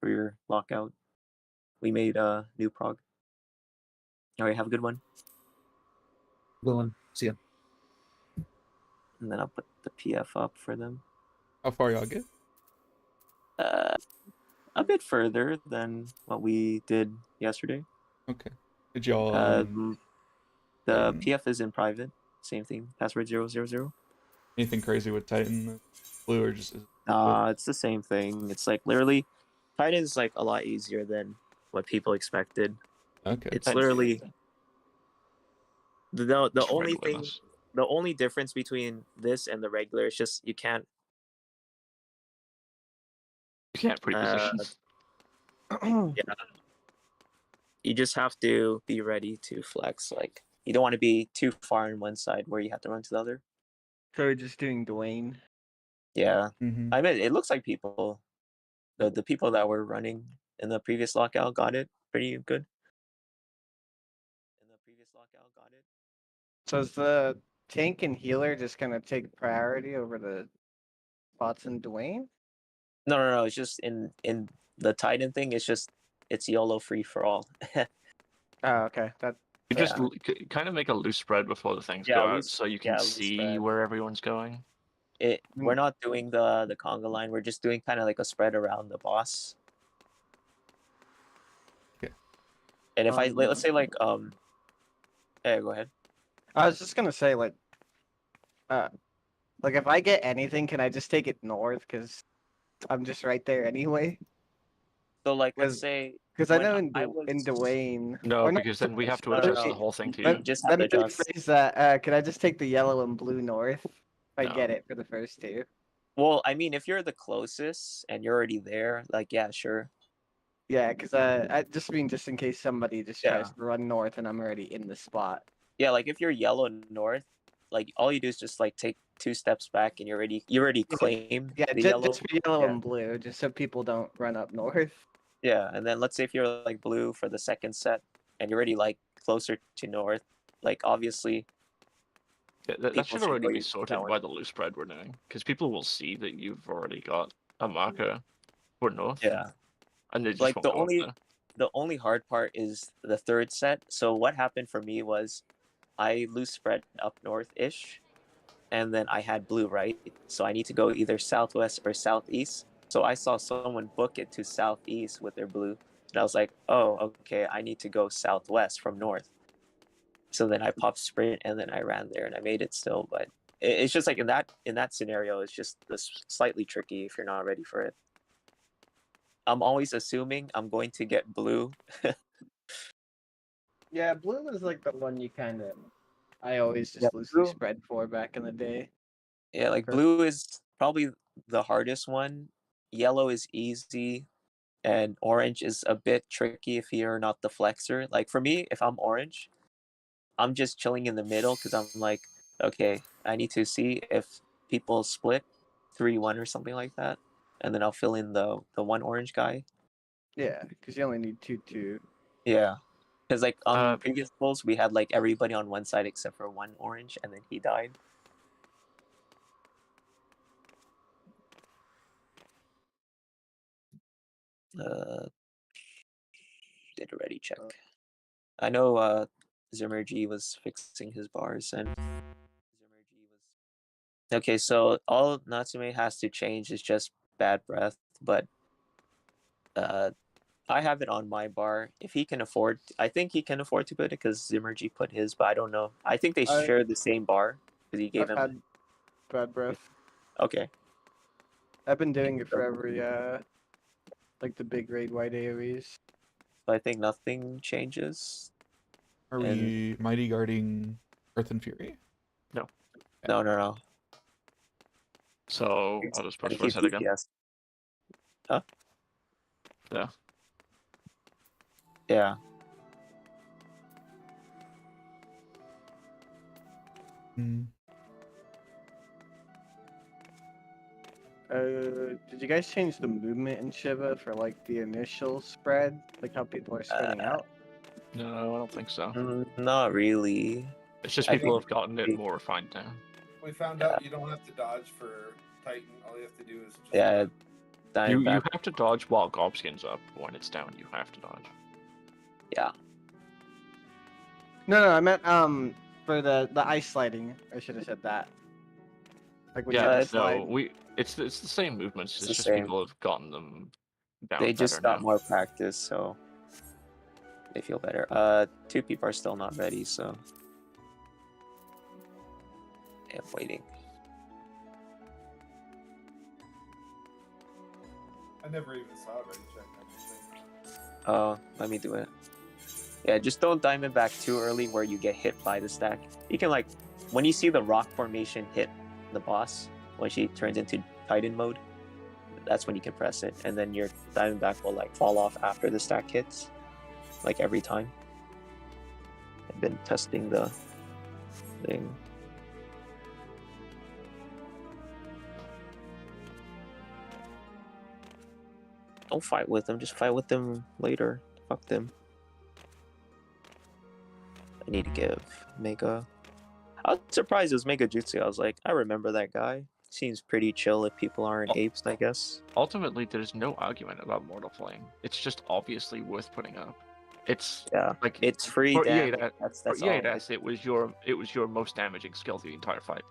for your lockout. We made new prog. All right, have a good one. Good one. See ya. And then I'll put the PF up for them. How far y'all get? A bit further than what we did yesterday. Okay. Did y'all The Titan. PF is in private. Same thing. Password 000. Anything crazy with Titan Blue or just It's the same thing. It's like literally Titan's like a lot easier than what people expected. okay? It's literally the It's only thing friendliness. the only difference between this and the regular is just you can't You can't pre-position. yeah. You just have to be ready to flex. Like you don't want to be too far on one side where you have to run to the other. So we're just doing Dwayne. Yeah. Mm-hmm. I mean it looks like people the people that were running in the previous lockout got it pretty good. So is the tank and healer just gonna take priority over the bots and Dwayne? No. It's just in the Titan thing. It's YOLO free for all. Oh, okay. That You just kind of make a loose spread before the things go out, so you can loose see spread. where everyone's going. We're not doing the conga line. We're just doing kind of like a spread around the boss. Okay. And if let's say like hey, go ahead. I was just gonna say like if I get anything, can I just take it north? Because I'm just right there anyway. So like let's say because I know in Dwayne. No, or not- because then we have to No, adjust no. the whole thing to Let, you. Just let have me to adjust. rephrase that. Can I just take the yellow and blue north if I No. get it for the first two? Well, I mean, if you're the closest and you're already there, like yeah, sure. Yeah, because I just mean just in case somebody just tries Yeah. to run north and I'm already in the spot. Yeah, like if you're yellow north, like all you do is just like take 2 steps back and you already claim Yeah, the yellow. just for yellow Yeah. and blue, just so people don't run up north. Yeah, and then let's say if you're like blue for the second set and you're already like closer to north, like obviously Yeah, that people should should already go be use sorted that by one. the loose spread we're doing, because people will see that you've already got a marker for north. Yeah. And they just Like won't the go up there. only hard part is the third set. So what happened for me was I loose spread up north-ish and then I had blue, right? So I need to go either southwest or southeast. So I saw someone book it to southeast with their blue. And I was like, oh, okay, I need to go southwest from north. So then I popped sprint and then I ran there and I made it still. But it's just like in that scenario, it's just slightly tricky if you're not ready for it. I'm always assuming I'm going to get blue. Yeah, blue is like the one you kind of. I always just Yeah, loosely blue. spread for back in the day. Yeah, like blue is probably the hardest one. Yellow is easy. And orange is a bit tricky if you're not the flexor. Like for me, if I'm orange, I'm just chilling in the middle because I'm like, okay, I need to see if people split 3-1 or something like that, and then I'll fill in the one orange guy. Yeah, because you only need 2-2. Yeah, because like on previous polls we had like everybody on one side except for one orange, and then he died. Did a ready check. I know Zimmergy was fixing his bars and okay, so all Natsume has to change is just bad breath, but I have it on my bar. If he can afford, I think he can afford to put it because Zimmergy put his, but I don't know. I think they share the same bar because he gave I've him. had bad breath. Okay. I've been doing it for every like the big raid white AoEs. So I think nothing changes. Are we mighty guarding Earth and Fury? No. No. So I'll just push for keep a again. DPS. Huh? Yeah. Yeah. Did you guys change the movement in Shiva for like the initial spread, like how people are spreading out? No, I don't think so. Not really. It's just people have gotten it more refined now. We found out you don't have to dodge for Titan. All you have to do is just yeah. You Diamondback. have to dodge while Gobskin's up. When it's down, you have to dodge. Yeah. No, I meant for the ice sliding. I should have said that. Like when you Yeah, have to no, slide. it's the same movements. It's It's the just same. people have gotten them down They better just got now. more practice, so they feel better. 2 people are still not ready, so yeah, I'm waiting. I never even saw it. Check everything. Oh, let me do it. Yeah, just don't Diamondback too early where you get hit by the stack. You can like, when you see the rock formation hit the boss, when she turns into Titan mode, that's when you can press it, and then your Diamondback will like fall off after the stack hits, like every time. I've been testing the thing. Don't fight with them, just fight with them later. Fuck them. I need to give Mega. I was surprised it was Mega Jutsu. I was like, I remember that guy. Seems pretty chill if people aren't apes, I guess. Ultimately, there's no argument about Mortal Flame. It's just obviously worth putting up. It's Yeah, like it's free for damage. EA, That's for all. EAS, it was your most damaging skill the entire fight.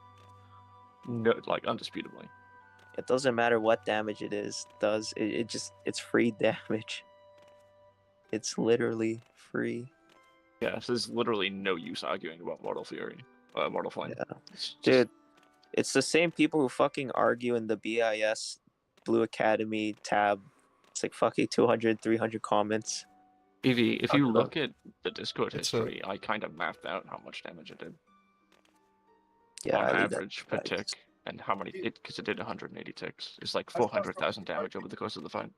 No, like undisputably. It doesn't matter what damage it is. It's free damage. It's literally free. Yeah, so there's literally no use arguing about Mortal Flame. Yeah, It's just, dude, it's the same people who fucking argue in the BIS Blue Academy tab. It's like fucking 200, 300 comments. Evie, if you Talking about- look at the Discord It's a- history, I kind of mapped out how much damage it did Yeah, on I leave that. average per I tick, just- and how many because it did 180 ticks. It's like I saw 400,000 somebody damage over the course of the fight.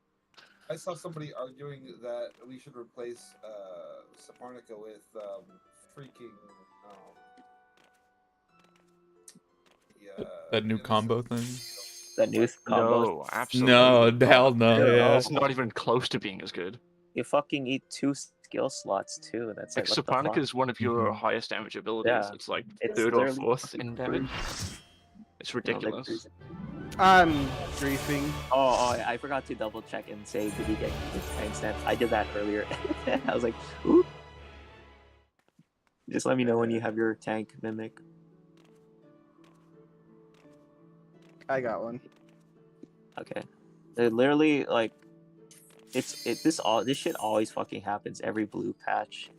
I saw somebody arguing that we should replace Saparnica with freaking That new combo thing. That new combo. No, absolutely. No, not. hell no. Dude, Yeah. It's not even close to being as good. You fucking eat 2 skill slots too. That's Like like what the Sopranica fuck? is one of your Mhm. highest damage abilities. Yeah, It's like it's third or literally fourth fucking in free. damage. It's You know, like, ridiculous. I'm griefing. Oh, I forgot to double check and say, did he get his timestamp? I did that earlier. I was like, ooh. Just let me know when you have your tank mimic. I got one. Okay. It literally like this shit always fucking happens every blue patch.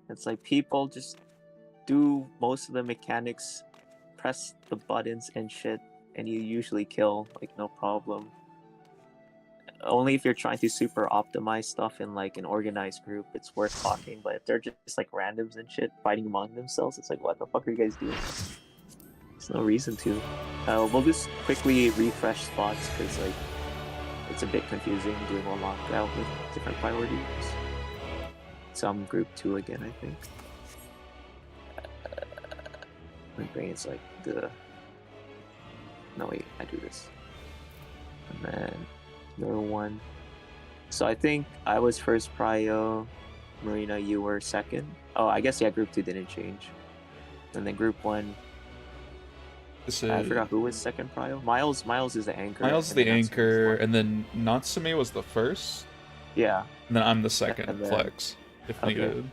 It's like people just do most of the mechanics, press the buttons and shit, and you usually kill like no problem. Only if you're trying to super optimize stuff in like an organized group, it's worth talking. But if they're just like randoms and shit fighting among themselves, it's like, what the fuck are you guys doing? There's no reason to. We'll just quickly refresh spots because like it's a bit confusing doing one lockout with different priorities. So I'm group 2 again, I think. My brain's like the. No wait, I do this, and then another one. So I think I was first prio. Marina, you were second. Oh, I guess yeah. Group 2 didn't change, and then group 1. I forgot who was second prio. Miles is the anchor. Miles is and the then Natsume's anchor, one. and then Natsume was the first, Yeah, and then I'm the second And then- flex, if okay. needed.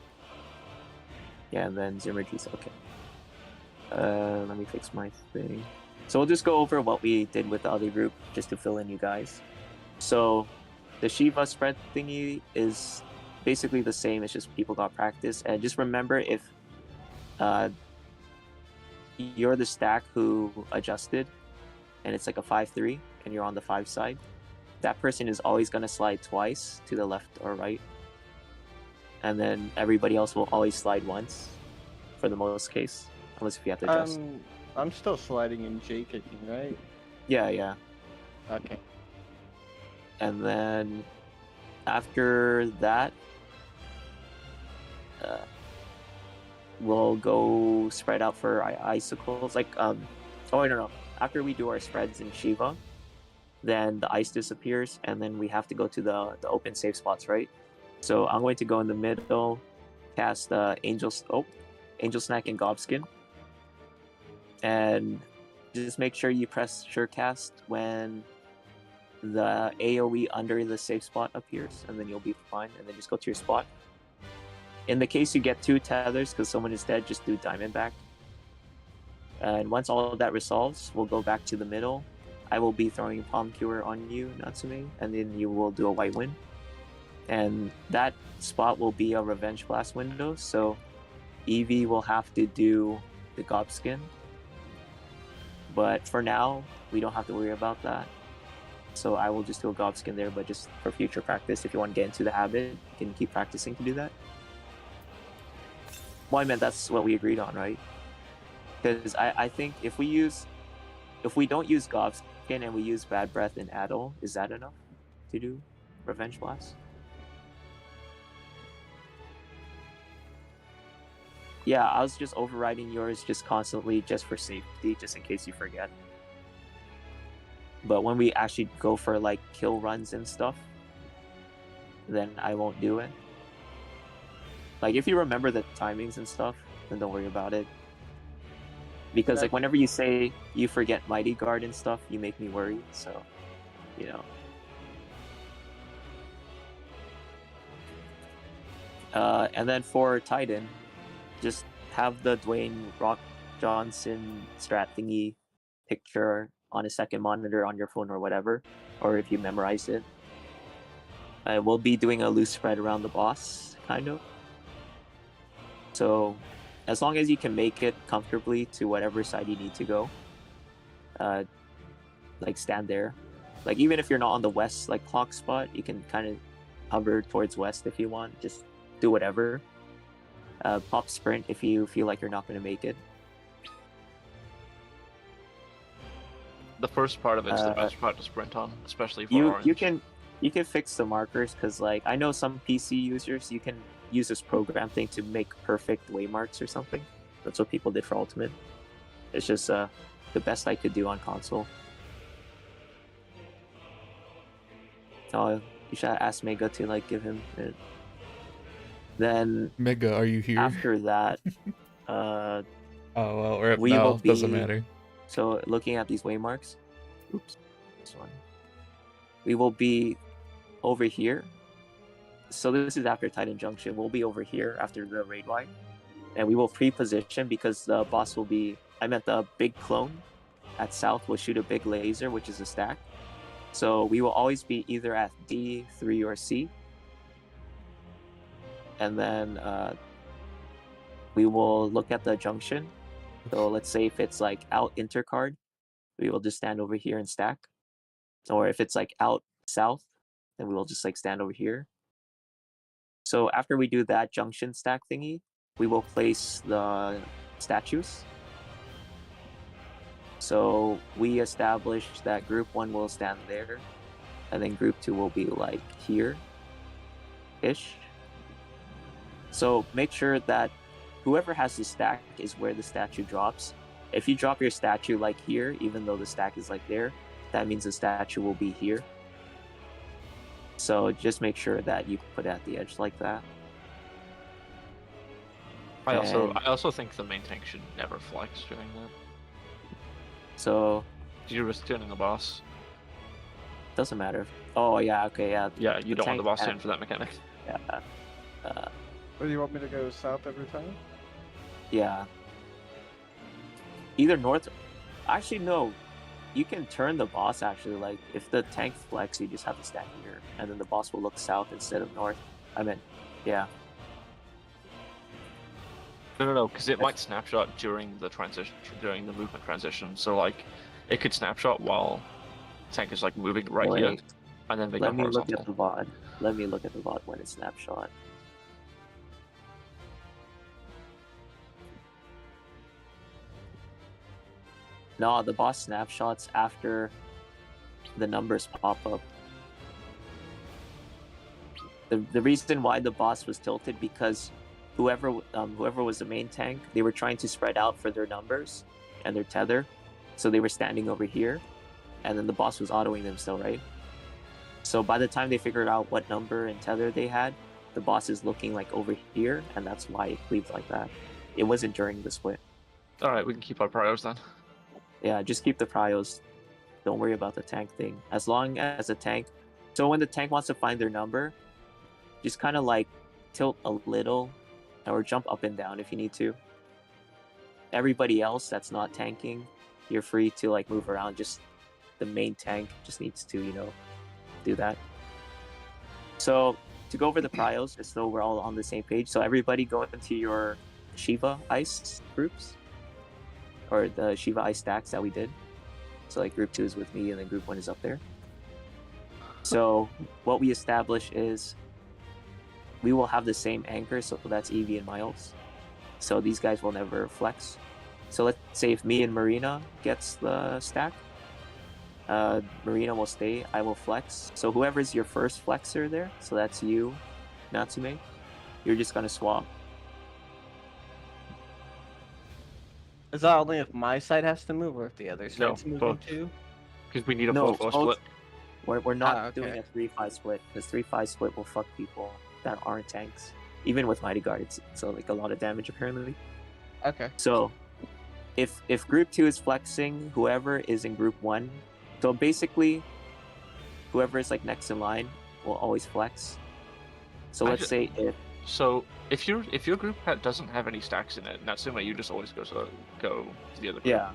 yeah, and then Zimmerji's okay. Let me fix my thing. So we'll just go over what we did with the other group just to fill in you guys. So the Shiva spread thingy is basically the same. It's just people got practice. And just remember, if you're the stack who adjusted and it's like a 5-3 and you're on the 5 side, that person is always going to slide twice to the left or right. And then everybody else will always slide once for the most case, unless if you have to adjust. I'm still sliding in J kicking, right? Yeah. Okay. And then after that, we'll go spread out for icicles. Like, oh no. After we do our spreads in Shiva, then the ice disappears, and then we have to go to the open safe spots, right? So I'm going to go in the middle, cast Angel Snack and Gobskin, and just make sure you press Surecast when the AoE under the safe spot appears, and then you'll be fine. And then just go to your spot. In the case you get 2 tethers because someone is dead, just do Diamondback. And once all of that resolves, we'll go back to the middle. I will be throwing Palm Cure on you, Natsume, and then you will do a white win. And that spot will be a Revenge Blast window, so Eevee will have to do the Gobskin. But for now, we don't have to worry about that. So I will just do a Gobskin there, but just for future practice, if you want to get into the habit, you can keep practicing to do that. Well, I meant that's what we agreed on, right? Because I think if we don't use Gobskin and we use Bad Breath and Addle, is that enough to do Revenge Blast? Yeah, I was just overriding yours just constantly just for safety, just in case you forget. But when we actually go for like kill runs and stuff, then I won't do it. Like if you remember the timings and stuff, then don't worry about it. Because like whenever you say you forget Mighty Guard and stuff, you make me worry, so you know. And then for Titan, just have the Dwayne Rock Johnson strat thingy picture on a second monitor on your phone or whatever, or if you memorize it. We'll be doing a loose spread around the boss, kind of. So as long as you can make it comfortably to whatever side you need to go, like stand there. Like even if you're not on the west like clock spot, you can kind of hover towards west if you want. Just do whatever. Pop sprint if you feel like you're not going to make it. The first part of it's the best part to sprint on, especially for orange. You can fix the markers because like I know some PC users you can use this program thing to make perfect waymarks or something. That's what people did for Ultimate. It's just the best I could do on console. Oh, you should ask Mega to like give him it. Then Mega, are you here? after that, oh well, or we no, will be, doesn't matter. So looking at these waymarks, oops, this one. We will be over here. So this is after Titan Junction. We'll be over here after the raid wide, and we will pre-position because the boss will be. I meant the big clone at south will shoot a big laser, which is a stack. So we will always be either at D, 3, or C. And then we will look at the junction. So let's say if it's like out intercard, we will just stand over here and stack. Or if it's like out south, then we will just like stand over here. So after we do that junction stack thingy, we will place the statues. So we established that group 1 will stand there, and then group 2 will be like here-ish. So make sure that whoever has the stack is where the statue drops. If you drop your statue like here, even though the stack is like there, that means the statue will be here. So just make sure that you put it at the edge like that. I also think the main tank should never flex during that. So You risk turning the boss. doesn't matter. Oh yeah, okay, yeah. Yeah, you don't want the boss tank- in for that mechanic. Yeah. Or do you want me to go south every time? Yeah. Either north. Actually, no. You can turn the boss actually. Like if the tank flex, you just have to stand here, and then the boss will look south instead of north. I meant, yeah. No, because it might snapshot during the transition, during the movement transition. So like, it could snapshot while tank is like moving right here, Wait, and then they let go me look horizontal. at the VOD. Let me look at the VOD when it's snapshot. No, the boss snapshots after the numbers pop up. The reason why the boss was tilted because whoever was the main tank, they were trying to spread out for their numbers and their tether, so they were standing over here, and then the boss was autoing them still, right? So by the time they figured out what number and tether they had, the boss is looking like over here, and that's why it cleaved like that. It wasn't during the split. All right, we can keep our priors then. Yeah, just keep the prios. don't worry about the tank thing. As long as the tank, so when the tank wants to find their number, just kind of like tilt a little or jump up and down if you need to. Everybody else that's not tanking, you're free to like move around. Just the main tank just needs to, do that. So to go over the pryos, just so we're all on the same page. So everybody go into your Shiva ice groups, or the Shiva ice stacks that we did. So like group 2 is with me, and then group 1 is up there. So what we establish is we will have the same anchor, so that's Evie and Miles. So these guys will never flex. So let's say if me and Marina gets the stack, Marina will stay, I will flex. So whoever's your first flexer there, so that's you, Natsume, you're just gonna swap. Is that only if my side has to move, or if the other No, side's moving both. too? Because we need a No, 4-4 both. split. We're not Ah, okay. doing a 3-5 split, because 3-5 split will fuck people that aren't tanks. Even with Mighty Guards, so like a lot of damage apparently. Okay. So if group 2 is flexing, whoever is in group 1, so basically whoever is like next in line will always flex. So let's say if So if your group doesn't have any stacks in it, Natsume, you just always go to the other group. yeah,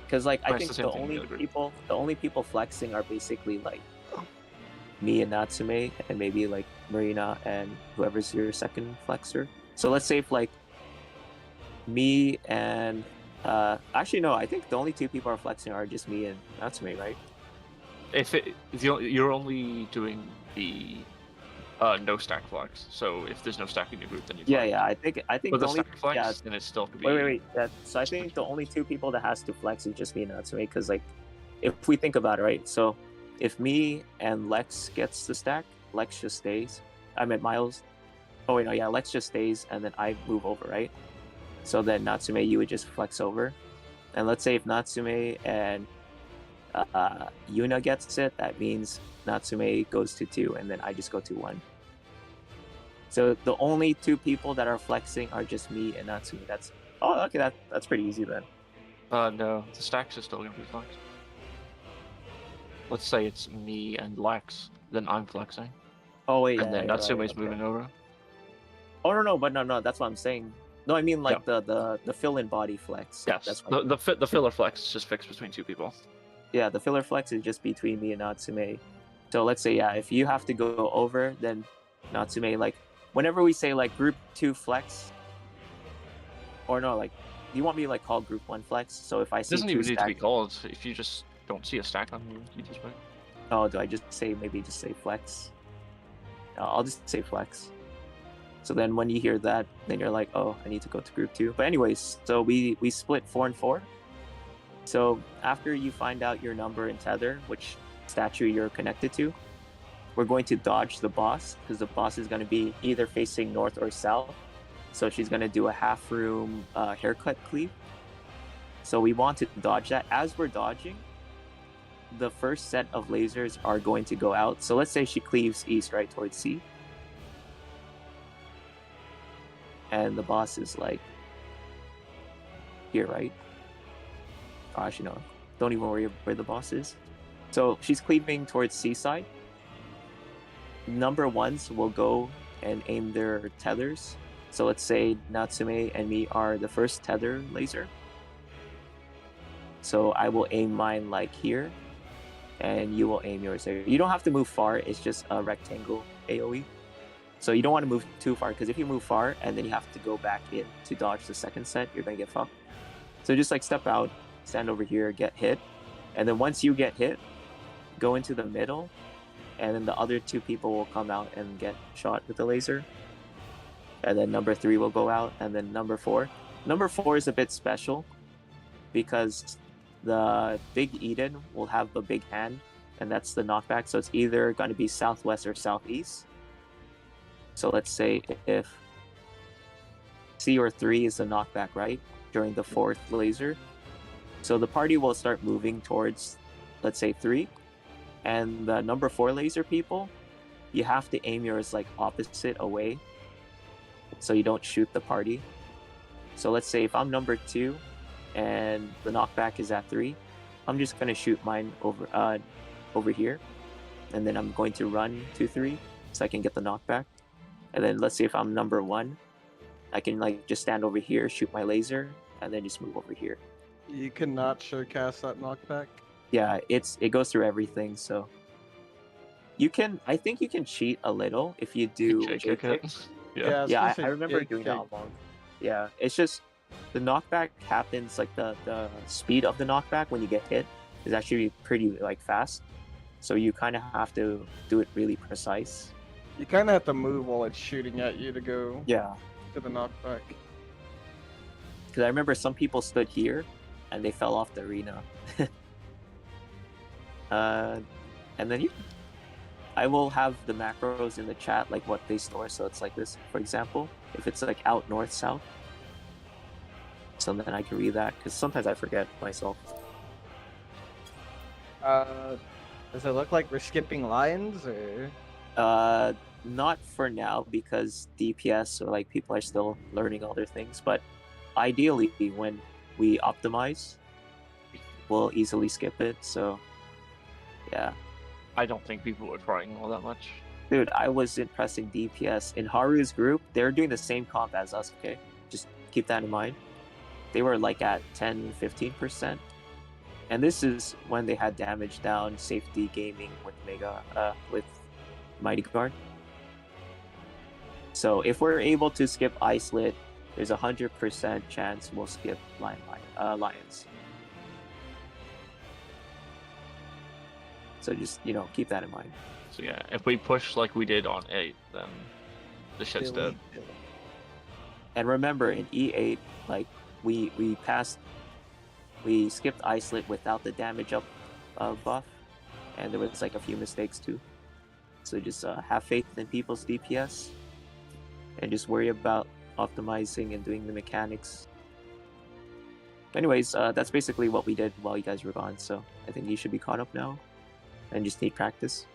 because like I Right, it's think the same the thing in the only other group. people flexing are basically like me and Natsume, and maybe like Marina and whoever's your second flexer. So let's say if like me and actually no, I think the only 2 people are flexing are just me and Natsume, right? You're only doing the no stack flex. So if there's no stack in your group, then you flex. Yeah. I think But the the only stack flex, then it still could be. wait. So I think the only 2 people that has to flex is just me and Natsume, because like if we think about it, right? So if me and Lex gets the stack, Lex just stays. I meant Miles. Oh wait, no, yeah, Lex just stays, and then I move over, right? So then Natsume, you would just flex over, and let's say if Natsume and Yuna gets it, that means Natsume goes to 2, and then I just go to 1. So the only 2 people that are flexing are just me and Natsume. That's okay. That's pretty easy then. No, the stacks are still gonna be flexed. Let's say it's me and Lex, then I'm flexing, Oh wait, and then yeah, Natsume's right, okay. moving over. Oh no, that's what I'm saying. No, I mean like the fill-in body flex. Yes, That's what the filler flex is just fixed between 2 people. yeah, the filler flex is just between me and Natsume. So let's say if you have to go over, then Natsume, like whenever we say like group 2 flex, or no, like do you want me to like call group 1 flex? So if I It see doesn't 2 even need to be stacks, called. If you just don't see a stack on you just wait. oh, do I just say flex? No, I'll just say flex. So then when you hear that, then you're like, oh, I need to go to group 2. But anyways, so we split 4 and 4. So after you find out your number in Tether, which statue you're connected to, we're going to dodge the boss, because the boss is going to be either facing north or south. So she's going to do a half room haircut cleave. So we want to dodge that. As we're dodging, the first set of lasers are going to go out. So let's say she cleaves east, right, towards C. And the boss is like here, right? Oh, actually, no. Don't even worry where the boss is. So she's cleaving towards seaside. Number 1s will go and aim their tethers. So let's say Natsume and me are the first tether laser. So I will aim mine like here, and you will aim yours there. You don't have to move far. It's just a rectangle AoE. So you don't want to move too far, because if you move far and then you have to go back in to dodge the second set, you're going to get fucked. So just like step out, stand over here, get hit. And then once you get hit, go into the middle, and then the other 2 people will come out and get shot with the laser. And then number 3 will go out, and then number 4. Number 4 is a bit special because the Big Eden will have a big hand, and that's the knockback. So it's either going to be southwest or southeast. So let's say if C or 3 is the knockback, right, during the 4th laser. So the party will start moving towards, let's say, 3. And the number 4 laser people, you have to aim yours like opposite away, so you don't shoot the party. So let's say if I'm number 2 and the knockback is at 3, I'm just gonna shoot mine over here, and then I'm going to run 2-3 so I can get the knockback. And then let's say if I'm number 1, I can like just stand over here, shoot my laser, and then just move over here. You cannot showcast that knockback. Yeah, it goes through everything, so you can. I think you can cheat a little if you do J-kick J-kick. it. Yeah. Yeah, was I gonna remember say doing that J-kick. a long. Yeah, it's just the knockback happens like the speed of the knockback when you get hit is actually pretty like fast, so you kind of have to do it really precise. You kind of have to move while it's shooting at you to go Yeah, to the knockback. because I remember some people stood here and they fell off the arena. And then I will have the macros in the chat, like what they store. So it's like this, for example, if it's like out north south, so then I can read that because sometimes I forget myself. Does it look like we're skipping lines or? Not for now because DPS or like people are still learning other things. But ideally, when we optimize, we'll easily skip it. So yeah. I don't think people were trying all that much. Dude, I wasn't pressing DPS. In Haru's group, they're doing the same comp as us, okay? Just keep that in mind. They were like at 10-15%. And this is when they had damage down, safety gaming with with Mighty Guard. So if we're able to skip Icelit, there's 100% chance we'll skip Lions. So just, keep that in mind. So yeah, if we push like we did on 8, then the shit's dead. And remember, in E8, like we skipped Icelit without the damage up buff, and there was like a few mistakes too. So just have faith in people's DPS, and just worry about optimizing and doing the mechanics. Anyways, that's basically what we did while you guys were gone. So I think you should be caught up now, and just need practice.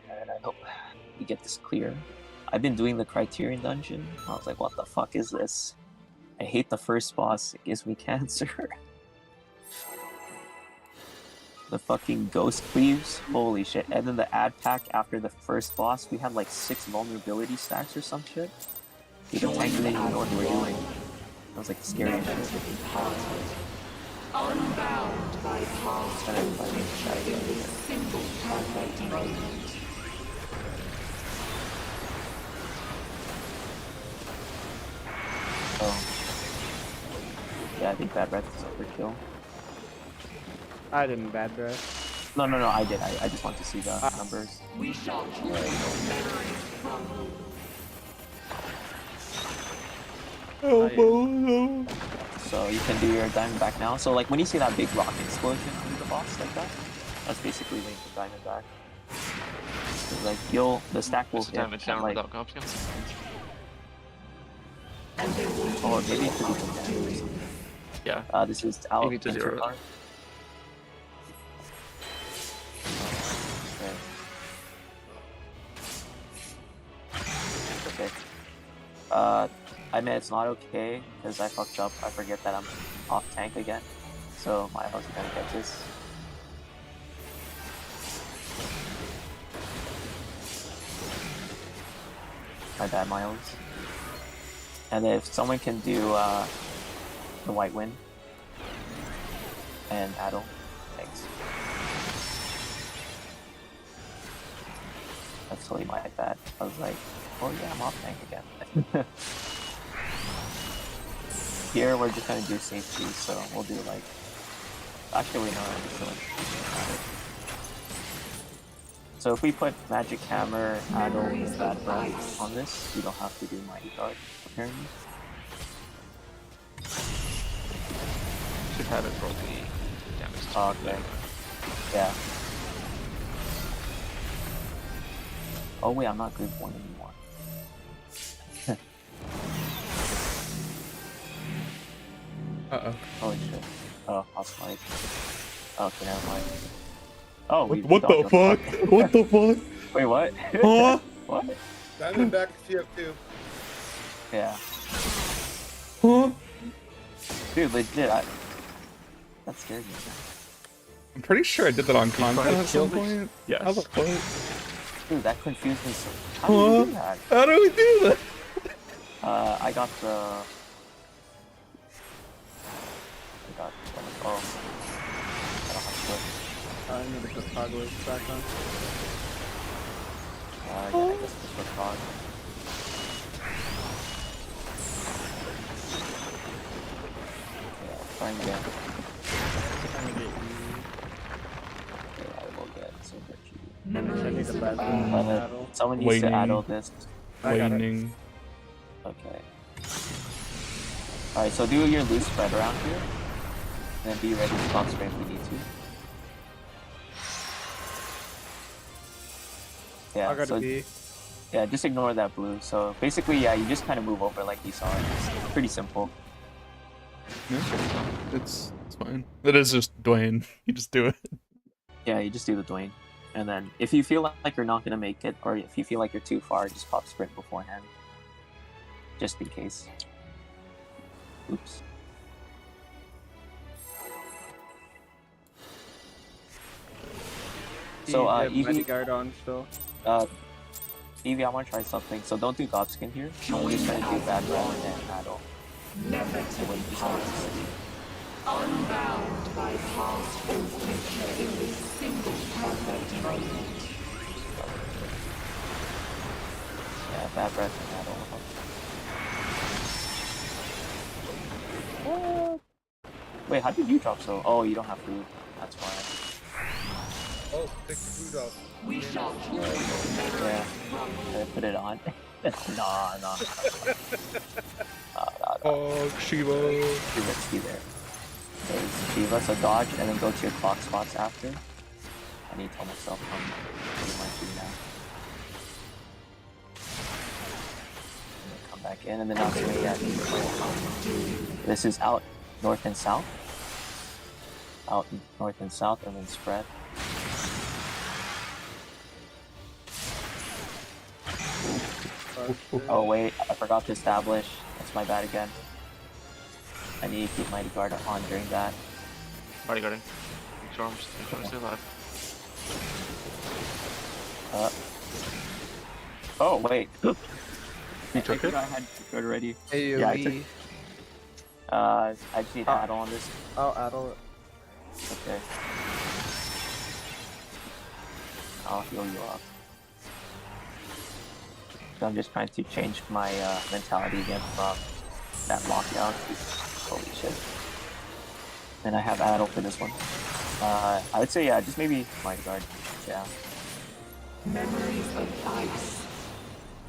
And I hope we get this clear. I've been doing the Criterion dungeon. I was like, what the fuck is this? I hate the first boss. It gives me cancer. The fucking ghost cleaves. Holy shit. And then the ad pack after the first boss, we had like 6 vulnerability stacks or some shit. The tank didn't even know what they were doing. That was like the scariest shit. Unbound by past in this simple perfect moment. Oh. Yeah, I think Bad Breath is a kill. I didn't bad breath. No, I did. I just want to see the numbers. We shall hear your memories crumble. So you can do your Diamondback now. So like when you see that big rock explosion under the boss like that, that's basically when you can Diamondback. So, like the stack will Is the hit damage down like, without comp skills? or maybe it could be from damage or something. Yeah. This is out. You need to enter zero it. card. Okay. I mean it's not okay because I fucked up. I forget that I'm off tank again, so my house is gonna get this. My bad, Miles. And if someone can do the White Wind and Adel, thanks. That's totally my bad. I was like, oh yeah, I'm off tank again. Here we're just gonna do safety, so we'll do like. Actually, no, I'm just doing. So if we put Magic Hammer, Adel, and Bad Breath on this, we don't have to do Mighty Guard, apparently. Should have it for the damage. Oh, okay. Yeah. Oh wait, I'm not group 1 anymore. Uh-oh. Holy shit. Oh, I'll slide. Okay, never mind. Oh, we What the dodged fuck? What the fuck? Wait, what? Huh? What? Diamondback CF2. Yeah. Huh? Dude, legit, that scared me. I'm pretty sure I did that on trying content to at kill some me? point. Yes. How the fuck? Dude, that confused me so. How did you do that? How do we do that? I got the. Oh. I don't have to. I need to put togglers back on. Yeah, I guess just for frog. Yeah, trying again. Trying to get you. Okay, I will get super cheap. I need a bad battle. Someone needs to Waiting. addle this. I got it. Lightning. Okay. Alright, so do your loose spread around here. And then be ready to box spray if we need to. Yeah, I got so a B. yeah, just ignore that blue. So basically, yeah, you just kind of move over like you saw. It's pretty simple. Yeah. It's fine. It is just Dwayne. You just do it. Yeah, you just do the Dwayne. And then if you feel like you're not going to make it, or if you feel like you're too far, just pop sprint beforehand. Just in case. Oops. So, Evie, bodyguard on still. Evie, I want to try something. So don't do Gobskin here. I'm just trying to do bad roll and then battle. Never So to when you depart. Unbound by past infliction in this single perfect moment. Yeah, bad breath and battle. Wait, how did you drop so? Oh, you don't have food. That's why. Oh, take the food off. We shall heal your Yeah. Did I put it on? Nah. Nah. Oh, Shiva. Too risky there. Okay, Shiva, so dodge and then go to your clock spots after. I need to tell myself I'm putting my food now. And then come back in and then I'll swing at this is out north and south. Out north and south and then spread. Oh wait, I forgot to establish. That's my bad again. I need to keep Mighty Guard on during that. Bodyguarding. Make sure I'm trying to stay alive. Oh wait. You took it? I had Guard ready. AoE. Yeah, I took. I just need to add on this. I'll addle it. Okay. I'll heal you up. So I'm just trying to change my mentality again from that lockout. Holy shit. And I have Addle for this one. I would say, yeah, just maybe Mighty Guard. Yeah. memories of ice.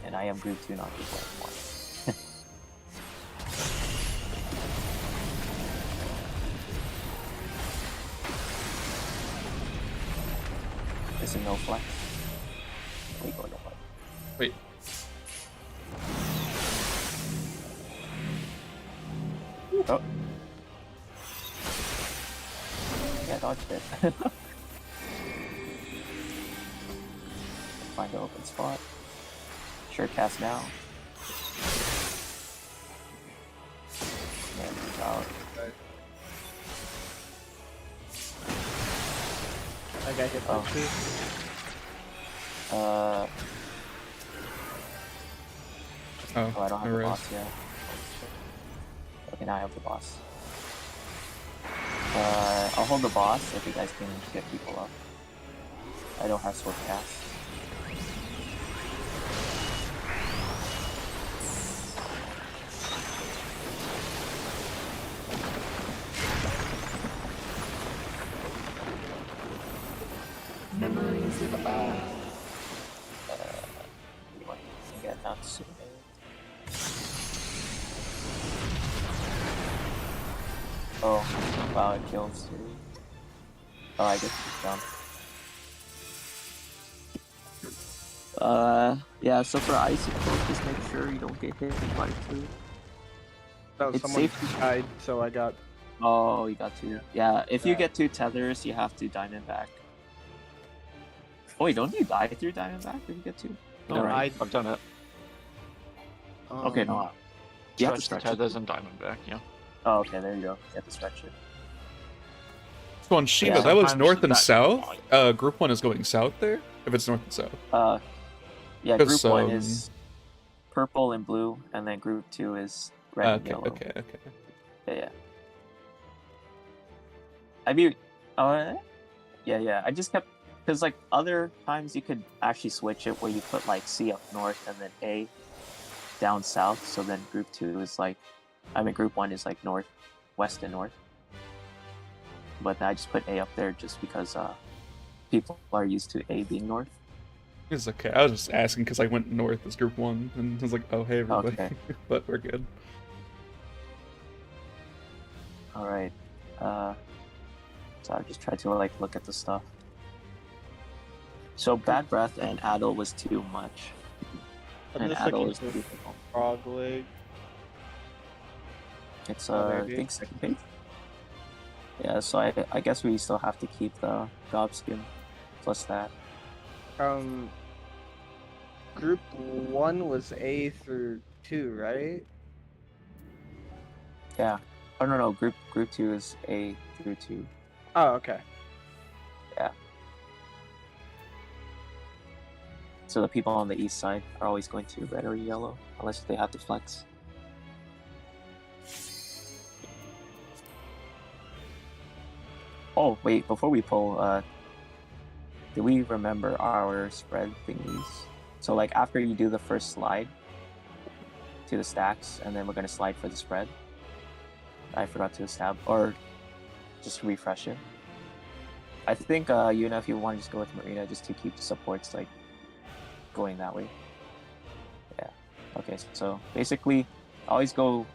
And I am Groot 2, not Groot 1. This is no flex. Wait, go no flex. Wait. Oh. Yeah, dodged it. Find the open spot. Sure, cast now. Yeah, he's out. I got hit by Oh. two. Oh, Oh, I don't have no the res. boss yet. Okay, now I have the boss. I'll hold the boss if you guys can get people up. I don't have sword cast. Memories of Earth. What can get down soon. Oh, wow, it kills too. Oh, I get to jump. Yeah, so for icicles, just make sure you don't get hit by two. No, It's someone safe to- died, so I got Oh, you got 2. Yeah, if you Yeah. get 2 tethers, you have to Diamondback. Oh, wait, don't you die through Diamondback if you get 2? No, No, right? I've done it. Okay, no. You have to Stretch stretch the it. tethers and Diamondback, yeah. Oh, okay, there you go. You have to stretch it. So on Shiva, Yeah, that was sometimes north and that- south. Group 1 is going south there, if it's north and south. Yeah, Because, group 1 is purple and blue, and then group 2 is red and okay, yellow. okay. Yeah. I mean, yeah. I just kept, because like other times you could actually switch it where you put like C up north and then A down south. So then group 2 is like, group 1 is like north, west, and north. But I just put A up there just because people are used to A being north. It's okay. I was just asking because I went north as group 1, and I was like, oh, hey, everybody. Okay. But we're good. All right. So I just tried to like look at the stuff. So bad breath and addle was too much, I'm and just addle looking is for difficult. frog leg. It's Oh, there I it is. think second page. Yeah, so I guess we still have to keep the gobskin plus that. Group 1 was A through 2, right? Yeah. Oh no, group 2 is A through 2. Oh, okay. Yeah. So the people on the east side are always going to red or yellow unless they have to flex. Oh wait, before we pull, do we remember our spread thingies? So like after you do the first slide to the stacks, and then we're gonna slide for the spread. I forgot to stab or just refresh it. I think you know, if you want to just go with Marina just to keep the supports like going that way. Yeah. Okay, so basically always go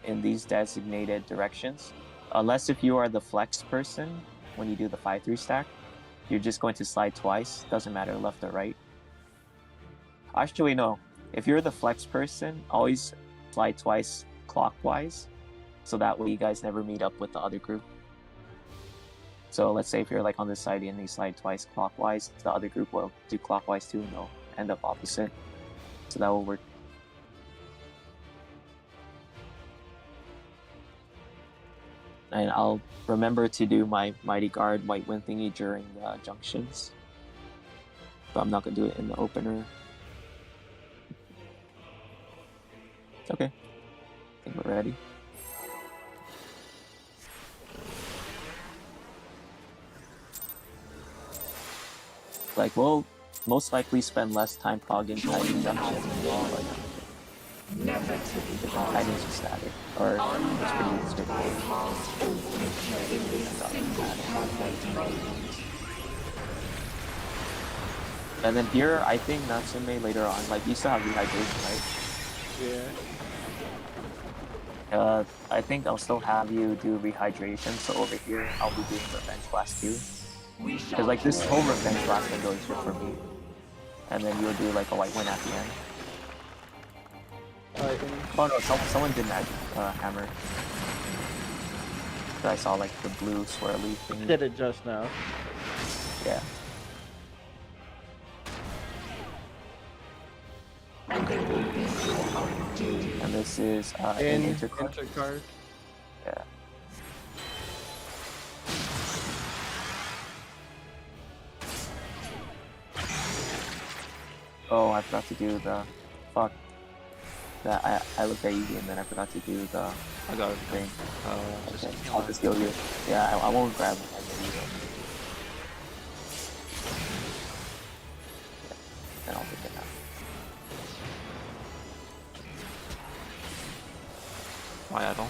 in these designated directions. Unless if you are the flex person when you do the 5-3 stack, you're just going to slide twice, doesn't matter left or right. Actually no, if you're the flex person, always slide twice clockwise, so that way you guys never meet up with the other group. So let's say if you're like on this side and you slide twice clockwise, the other group will do clockwise too and they'll end up opposite. So that will work. And I'll remember to do my Mighty Guard White Wind thingy during the junctions. But I'm not going to do it in the opener. Okay. I think we're ready. Like, we'll most likely spend less time progging Titan Junction. But Titan's just static. Or it's pretty straightforward. And then here, I think Natsume later on, like, you still have rehydration, right? Yeah. I think I'll still have you do rehydration, so over here, I'll be doing Revenge Blast too. Because, like, this whole Revenge Blast thing goes here for me. And then you'll do, like, a White Wind at the end. Oh no, someone did Magic Hammer. I saw, like, the blue swirly thing. Did it just now. Yeah. And this is an intercard. Intercard. Yeah. Oh, I forgot to do the fuck. That I looked at Eevee and then I forgot to do the I got it. thing. Just Okay, heal I'll it. just heal you. Yeah, I won't grab him. Then I'll take it out. My add-on.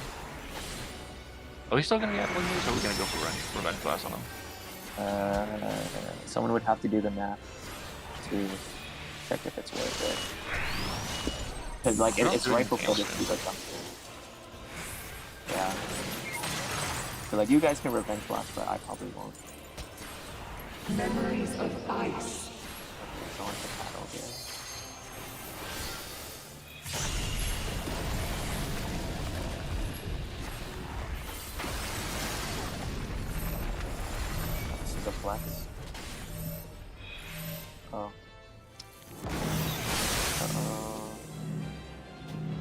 Are we still gonna be add-on use, or are we gonna go for revenge blast on him? Someone would have to do the math to check if it's worth it. Because like it's right before the Shiva junction. Yeah. So like you guys can revenge blast, but I probably won't. Memories of ice. Okay, someone can battle there.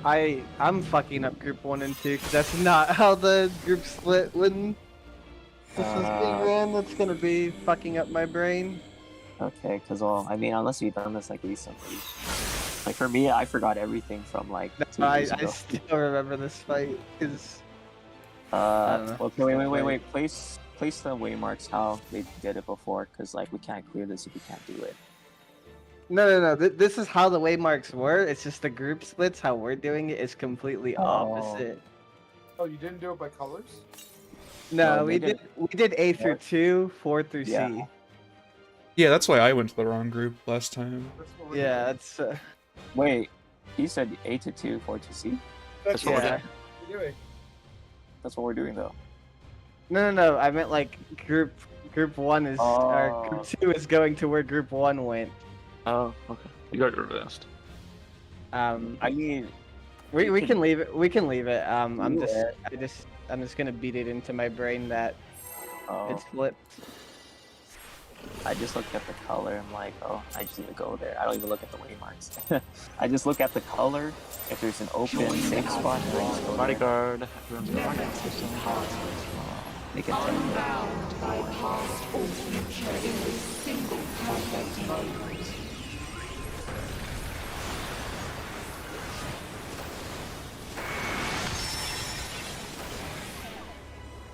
I'm fucking up group 1 and 2 because that's not how the group split when this was being ran. That's gonna be fucking up my brain. Okay, because well, I mean, unless you've done this like recently. Like for me, I forgot everything from like 2 years I ago. still remember this fight because I don't know. Okay, wait. Place the waymarks how they did it before, because like we can't clear this if we can't do it. No. This is how the waymarks were. It's just the group splits. How we're doing it is completely opposite. Oh, you didn't do it by colors? No, No, we they did A through 2, 4 through Yeah. C. Yeah, that's why I went to the wrong group last time. That's what we're Yeah, doing. that's Wait, you said A to 2, 4 to C? That's what we're yeah. we're doing. That's what we're doing though. No. I meant like group 1 is or Oh. group 2 is going to where group 1 went. Oh, okay. You got it reversed. I mean, We can- can leave it. We can leave it. I'm Yeah. just gonna beat it into my brain that oh, it's flipped. I just looked at the color. I'm like, oh, I just need to go there. I don't even look at the waymarks. I just look at the color. If there's an open safe spot, then I just go there. Bodyguard. Everyone's got They can tell me. Unbound by past or future in this single perfect moment.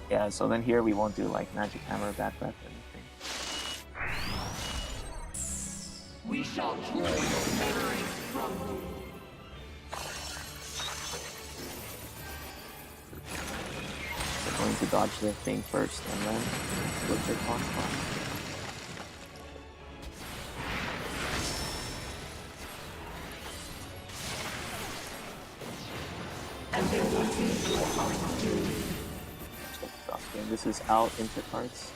Yeah, so then here we won't do like magic hammer, back breath, or anything. We shall draw your memories from you. We're going to dodge the thing first and then look at pawn spot. And there will be your undo. Okay, this is out into cards,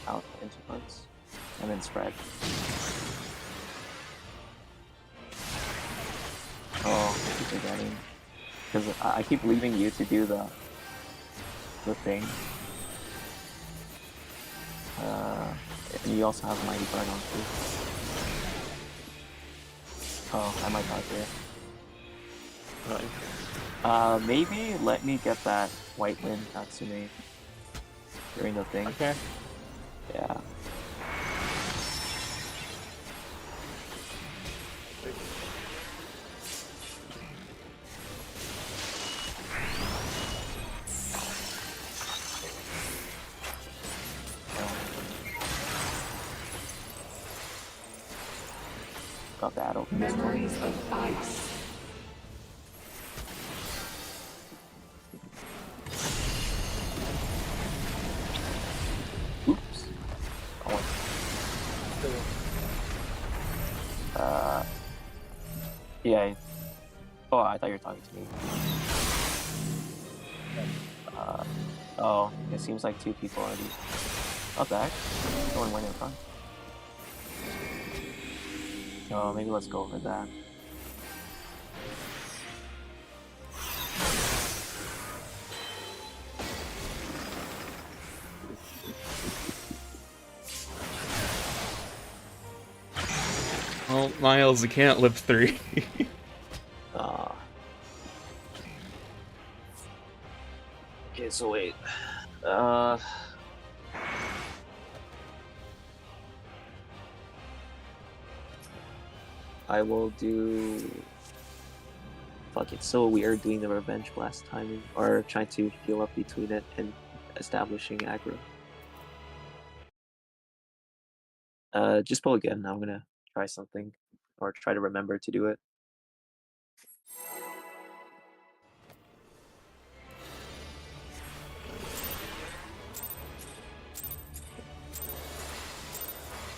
and then spread. Oh, I keep forgetting. Because I keep leaving you to do the thing. And you also have Mighty Guard on too. Oh, I might dodge here. Right. Maybe let me get that White Wind Natsume during the thing. Okay. Yeah. Got that open. Memories of ice. Oops. Oh. Yeah. Oh, I thought you were talking to me. Oh, it seems like 2 people already. Not bad. No one went in front. Oh, maybe let's go over that. Well, Miles, you can't live 3. Okay, so wait. I will do. Fuck, it's so weird doing the revenge blast timing, or trying to heal up between it and establishing aggro. Just pull again. I'm gonna try something, or try to remember to do it.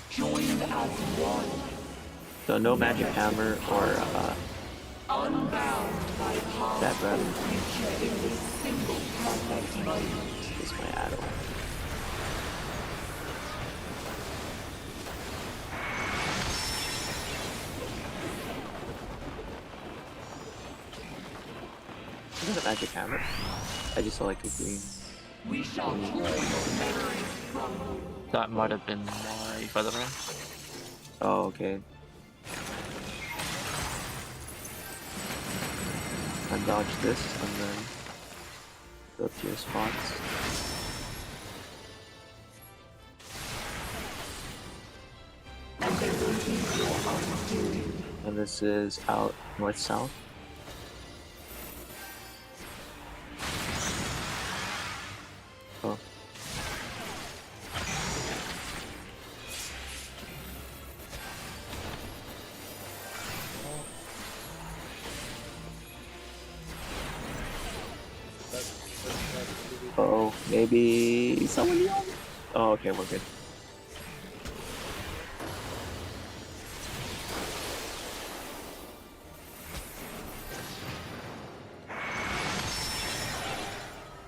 Joined as one. So no magic hammer or Unbound by past that or breath. future in this single perfect moment. Is my add-on. Is that a magic hammer? I just saw like a green. We shall draw your memories from you. That might have been my feather ring. Oh, okay. Undodge this, and then go to your spots. And this is out north-south. Oh. Oh, maybe someone yelled? Oh, okay, we're good.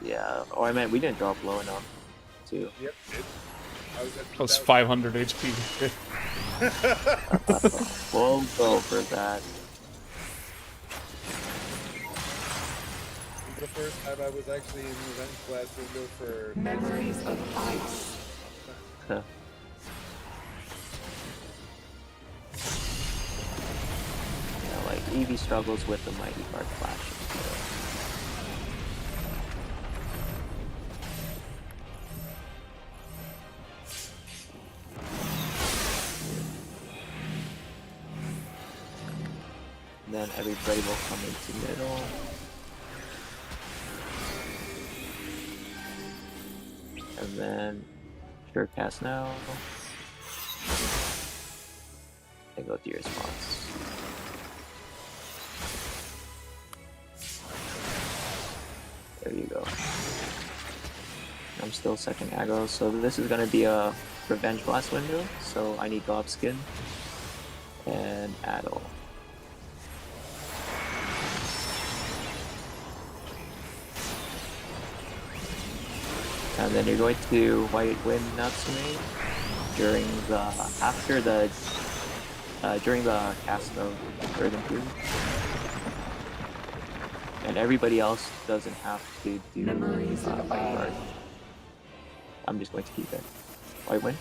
Yeah, oh, I meant we didn't drop low enough, too. Yep. I was at That was 2,000. 500 HP. We'll go for that. This is the first time I was actually in the event class window for Memories of ice. Huh. Yeah, like Eevee struggles with the Mighty Guard Flash. And then everybody will come into middle. And then sure cast now. And go to your spots. There you go. I'm still second aggro, so this is gonna be a Revenge Blast window, so I need Gobskin and Addle. And then you're going to White Wind Natsume during the cast of Earthen Fury. And everybody else doesn't have to do Memories of Mighty Guard. ice. I'm just going to keep it. White Wind.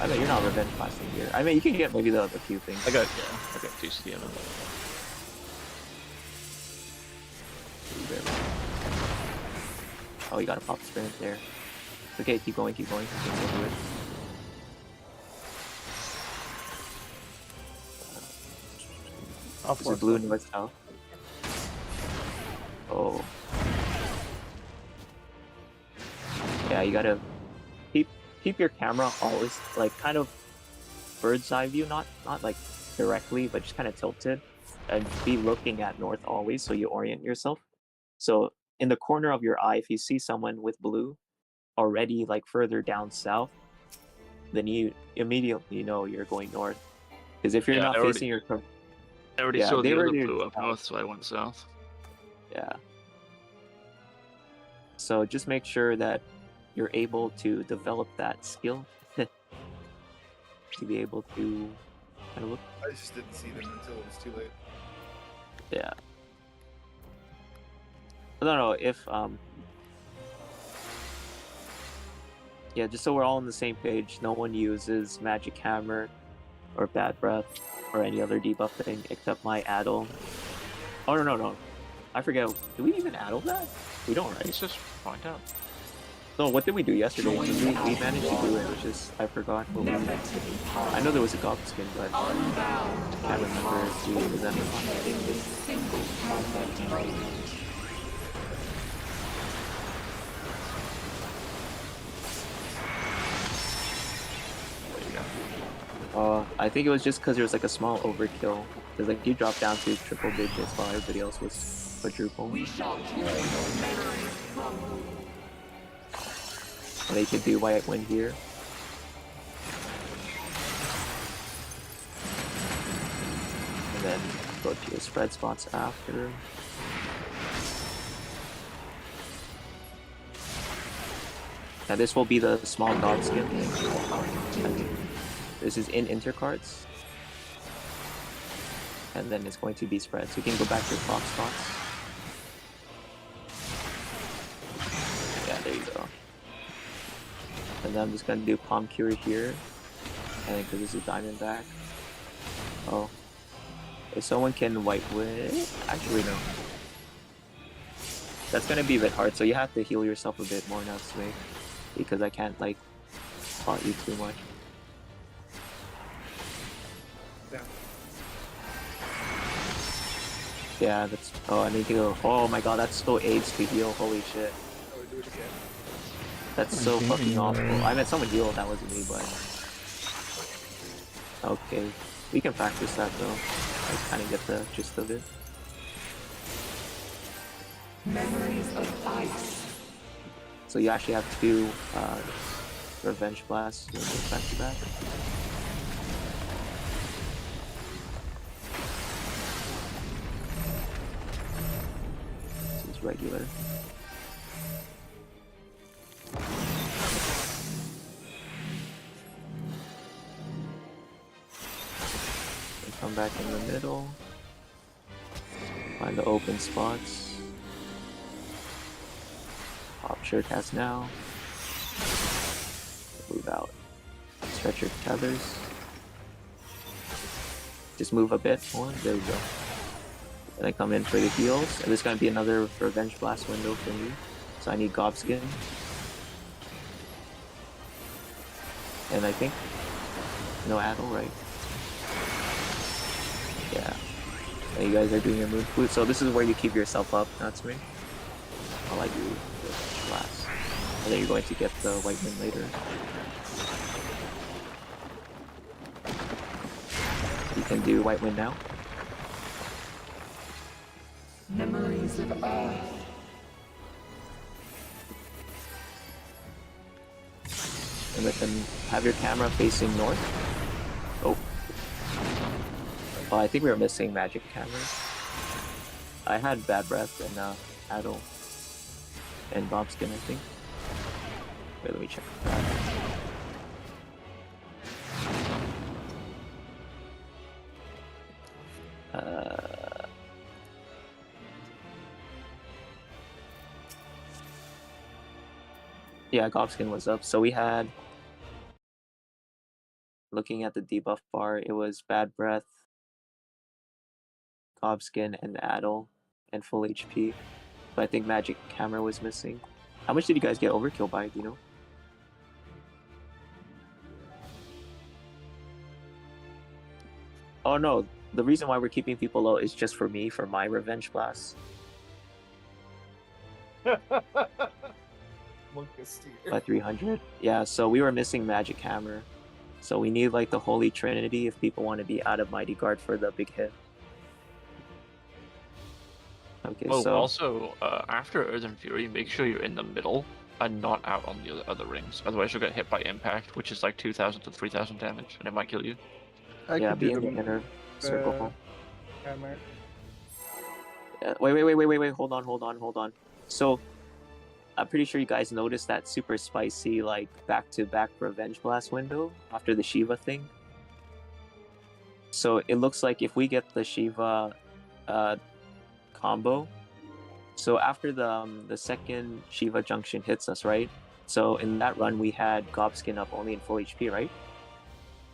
I bet you're not Revenge Blasting here. I mean, you can get maybe the other few things. I got 2 CM. Oh, you gotta pop sprint there. Okay, keep going, keep going. Let's do it. This is blue north south. Oh. Yeah, you gotta keep your camera always like kind of bird's eye view, not like directly, but just kind of tilted, and be looking at north always so you orient yourself. So in the corner of your eye, if you see someone with blue already like further down south, then you immediately know you're going north. Because if you're Yeah, not I facing your I already Yeah, saw they the other already blue up south. north, so I went south. Yeah. So just make sure that you're able to develop that skill to be able to kind of look. I just didn't see them until it was too late. Yeah. I don't know if yeah, just so we're all on the same page, no one uses Magic Hammer or Bad Breath or any other debuff thing except my Addle. Oh no. I forget. Do we even Addle that? We don't, right? Let's just find out. No, what did we do yesterday? We managed to do it, which is I forgot what we Never did. to be part. I know there was a Gobskin, but Unbound I can't remember if we did that or not. in this single perfect moment. I think it was just because there was like a small overkill. Because like you dropped down to triple digits while everybody else was quadruple. We shall hear your memories crumble. And they could do White Wind here. And then go to your spread spots after. Now this will be the small Godskin. This is in intercards. And then it's going to be spread. So you can go back to your clock spots. Yeah, there you go. And then I'm just going to do Palm Cure here. And then because this is Diamondback. Oh. If someone can white win... Actually, no. That's gonna be a bit hard, so you have to heal yourself a bit more now, Sway. Because I can't, like, spot you too much. Yeah, that's... Oh, I need to go... Oh my god, that's still AIDS to heal. Holy shit. That's so fucking awful. I meant someone healed, that wasn't me, but... Okay. We can practice that, though. I kind of get the gist of it. Memories of ice. So you actually have 2 Revenge Blasts back to back. This is regular. And come back in the middle. Find the open spots. Pop sure cast now. Move out. Stretch your tethers. Just move a bit more. There we go. And I come in for the heals. And there's gonna be another Revenge Blast window for me. So I need Gobskin. And I think no Addle, right? Yeah. And you guys are doing your Moon Flute. So this is where you keep yourself up, not me. I'll let you blast. And then you're going to get the White Wind later. You can do White Wind now. Memories of Earth. And then have your camera facing north. Oh. Oh, I think we were missing magic cameras. I had Bad Breath and Addle. And Bobskin, I think. Wait, let me check that. Yeah, Gobskin was up. So we had, looking at the debuff bar, it was Bad Breath, Gobskin, and Addle, and full HP. But I think Magic Camera was missing. How much did you guys get overkill by, do you know? Oh no, the reason why we're keeping people low is just for me, for my Revenge Blast. By 300. Yeah, so we were missing Magic Hammer. So we need like the Holy Trinity if people want to be out of Mighty Guard for the big hit. Okay, Oh, so... also, after Earthen Fury, make sure you're in the middle and not out on the other rings. Otherwise, you'll get hit by Impact, which is like 2,000 to 3,000 damage, and it might kill you. yeah, be in the inner circle. Hammer. Yeah, wait, hold on. So, I'm pretty sure you guys noticed that super spicy, like, back-to-back Revenge Blast window after the Shiva thing. So, it looks like if we get the Shiva combo, so after the second Shiva junction hits us, right? So, in that run, we had Gobskin up only in full HP, right?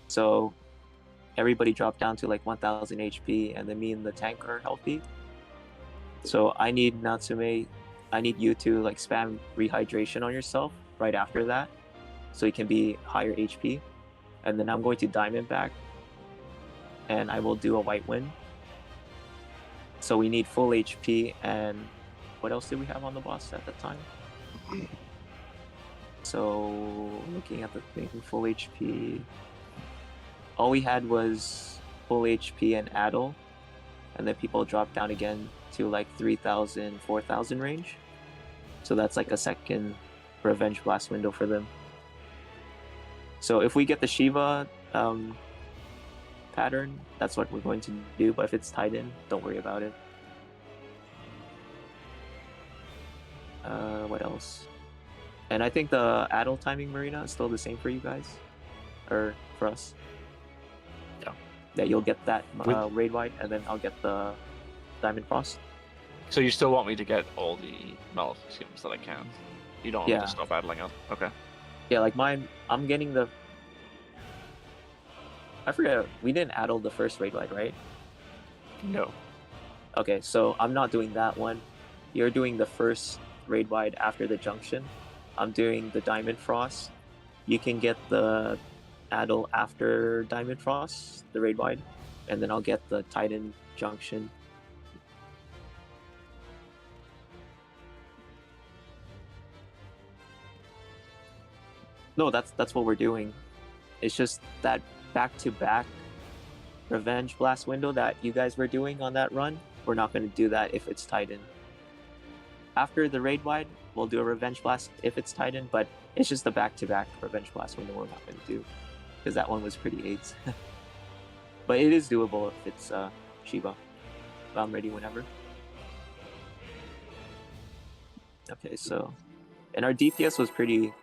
So, everybody dropped down to like 1000 HP, and then me and the tank are healthy. So I need Natsume, I need you to like spam rehydration on yourself right after that, so you can be higher HP. And then I'm going to Diamond back, and I will do a White Wind. So we need full HP, and what else did we have on the boss at the time? So looking at the thing, full HP. All we had was full HP and Addle, and then people dropped down again to like 3,000, 4,000 range. So that's like a second Revenge Blast window for them. So if we get the Shiva pattern, that's what we're going to do, but if it's tied in, don't worry about it. What else? And I think the Addle timing Marina is still the same for you guys, or for us. Yeah, you'll get that raid wide, and then I'll get the Diamond Frost. So you still want me to get all the Maleficents that I can? You don't want me to stop battling up? Okay. Yeah, like mine, I'm getting the... I forget, we didn't addle the first raid wide, right? No. Okay, so I'm not doing that one. You're doing the first raid wide after the junction. I'm doing the Diamond Frost. You can get the addle after Diamond Frost, the raid wide, and then I'll get the Titan junction. No, that's what we're doing. It's just that back-to-back Revenge Blast window that you guys were doing on that run. We're not going to do that if it's Titan. After the raid wide, we'll do a Revenge Blast if it's Titan, but it's just the back-to-back Revenge Blast window we're not going to do, because that one was pretty AIDS. But it is doable if it's Shiba. But I'm ready whenever. Okay, so... And our DPS was pretty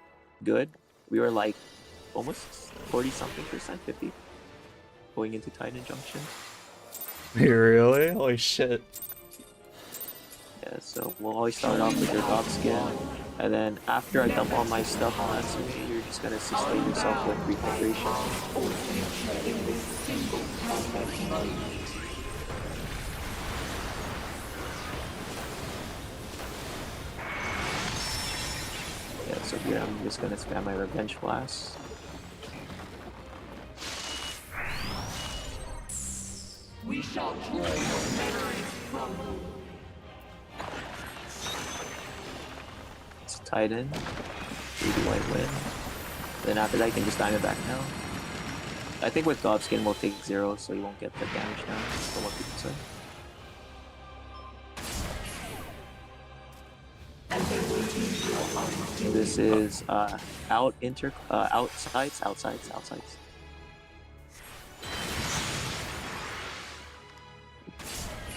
good. We were like almost 40-something%, 50, going into Titan Junction. Really? Holy shit. Yeah, so we'll always start off with your dog skin, and then after I dump all my stuff on Natsume, you're just gonna sustain yourself with rehydration. Yeah, so here I'm just gonna spam my Revenge Blast. We shall join your memories crumble. It's Titan. We do White Win. Then after that, you can just Diamond back now. I think with Gobskin, we'll take 0, so you won't get the damage now, from what people say. This is outsides.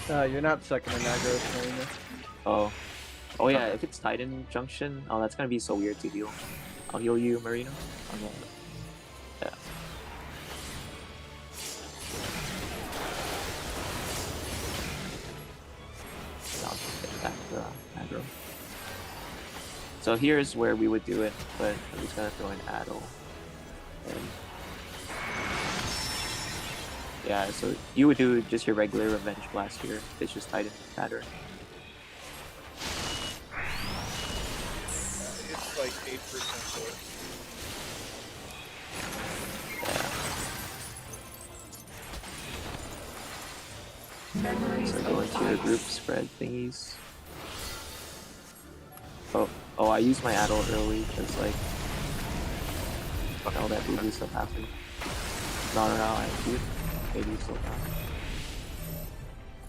You're not second in aggro, Marina. Oh yeah, if it's Titan Junction, oh that's gonna be so weird to heal. I'll heal you, Marino. Yeah. I'll just get back to aggro. So here's where we would do it, but I'm just gonna throw in Addle. And yeah, so you would do just your regular Revenge Blast here. It's just Titan pattern. It's like 8% short. Yeah. So go into your group spread thingies. Oh, I used my Addle early because like all that boo-boo stuff happened. No, I do. Maybe still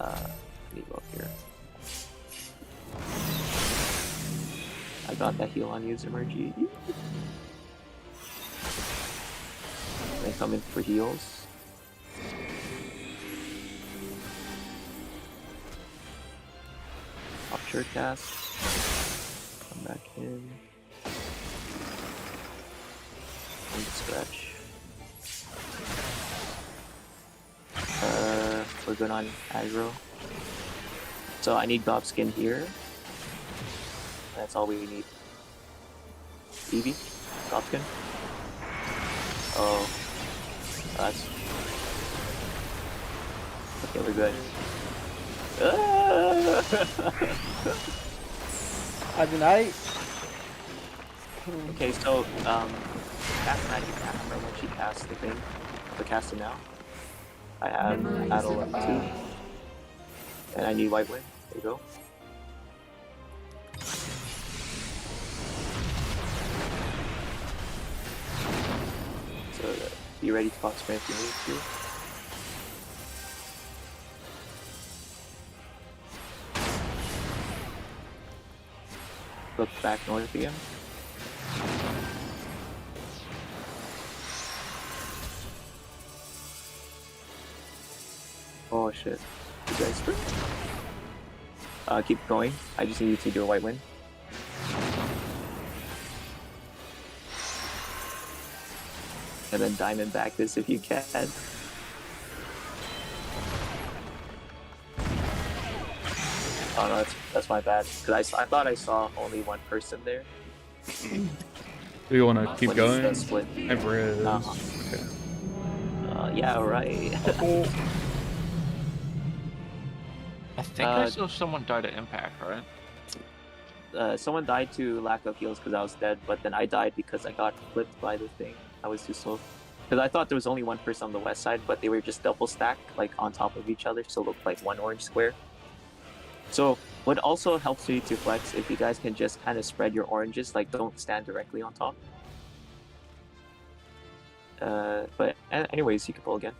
not. Let me go up here. I got that heal on user Mergy. They come in for heals. Offshore cast. Come back in. And scratch. We're good on aggro. So I need Gobskin here. That's all we need. Eevee? Gobskin? Oh. That's... Okay, we're good. Okay, so, cast magic. I can't remember when she cast the thing. But cast it now. I have Addle up 2. And I need White Wind. There you go. So, be ready to pop spray if you need to. Look back north again. Oh shit. You guys sprint? Keep going. I just need you to do a White Wind. And then Diamond back this if you can. Oh no, that's my bad. Cause I thought I saw only one person there. Do you want to keep When it's going? split. Everett. Uh-huh. Okay. Yeah, right. I think I saw someone died at impact, right? Someone died to lack of heals because I was dead, but then I died because I got flipped by the thing. I was too slow. Because I thought there was only one person on the west side, but they were just double stacked, like on top of each other, so it looked like one orange square. So what also helps you to flex if you guys can just kind of spread your oranges, like don't stand directly on top. But anyways, you can pull again.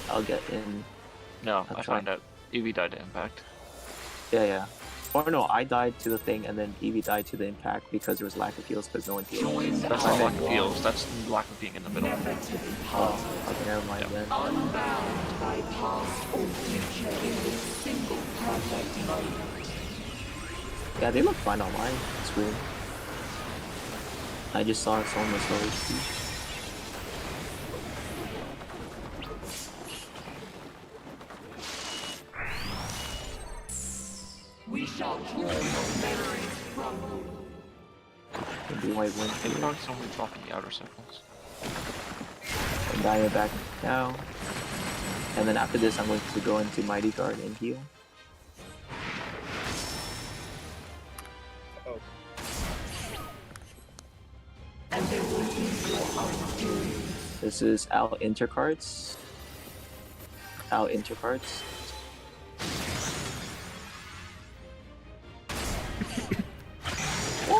I'll get in. No, I'll I try. found out Eevee died at impact. Yeah. Or no, I died to the thing, and then Eevee died to the impact because there was lack of heals because no one healed. That's not lack of heals, that's lack of being in the middle. Oh, okay, never mind then. Unbound by past or future in this single perfect moment. Yeah, they look fine online. It's weird. I just saw someone was low HP. We shall draw your memories from you. Can be white wind I think here. someone dropped in the outer circles. And Dia back now. And then after this, I'm going to go into Mighty Guard and heal. Oh. And there will be your undoing. This is out intercards. Out intercards.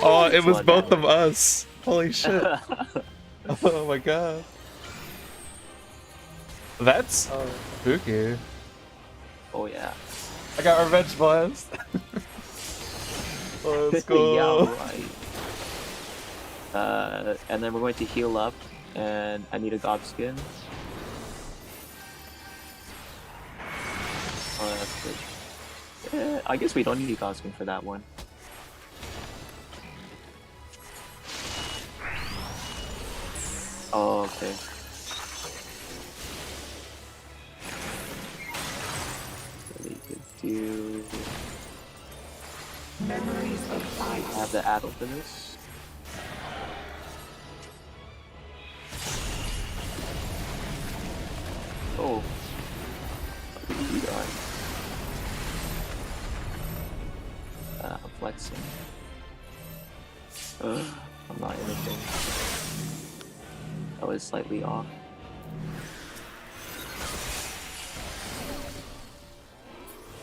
Oh, it was Blood both damage. of us. Holy shit. Oh my god. That's spooky. Oh yeah. I got revenge blast. Let's go. Yeah, right. And then we're going to heal up, and I need a gob skin. Oh, that's good. I guess we don't need a gob skin for that one. Oh, okay. So we could do. Memories of I ice. have the add for this. Oh. What did you got? I'm flexing. I'm not anything. I was slightly off.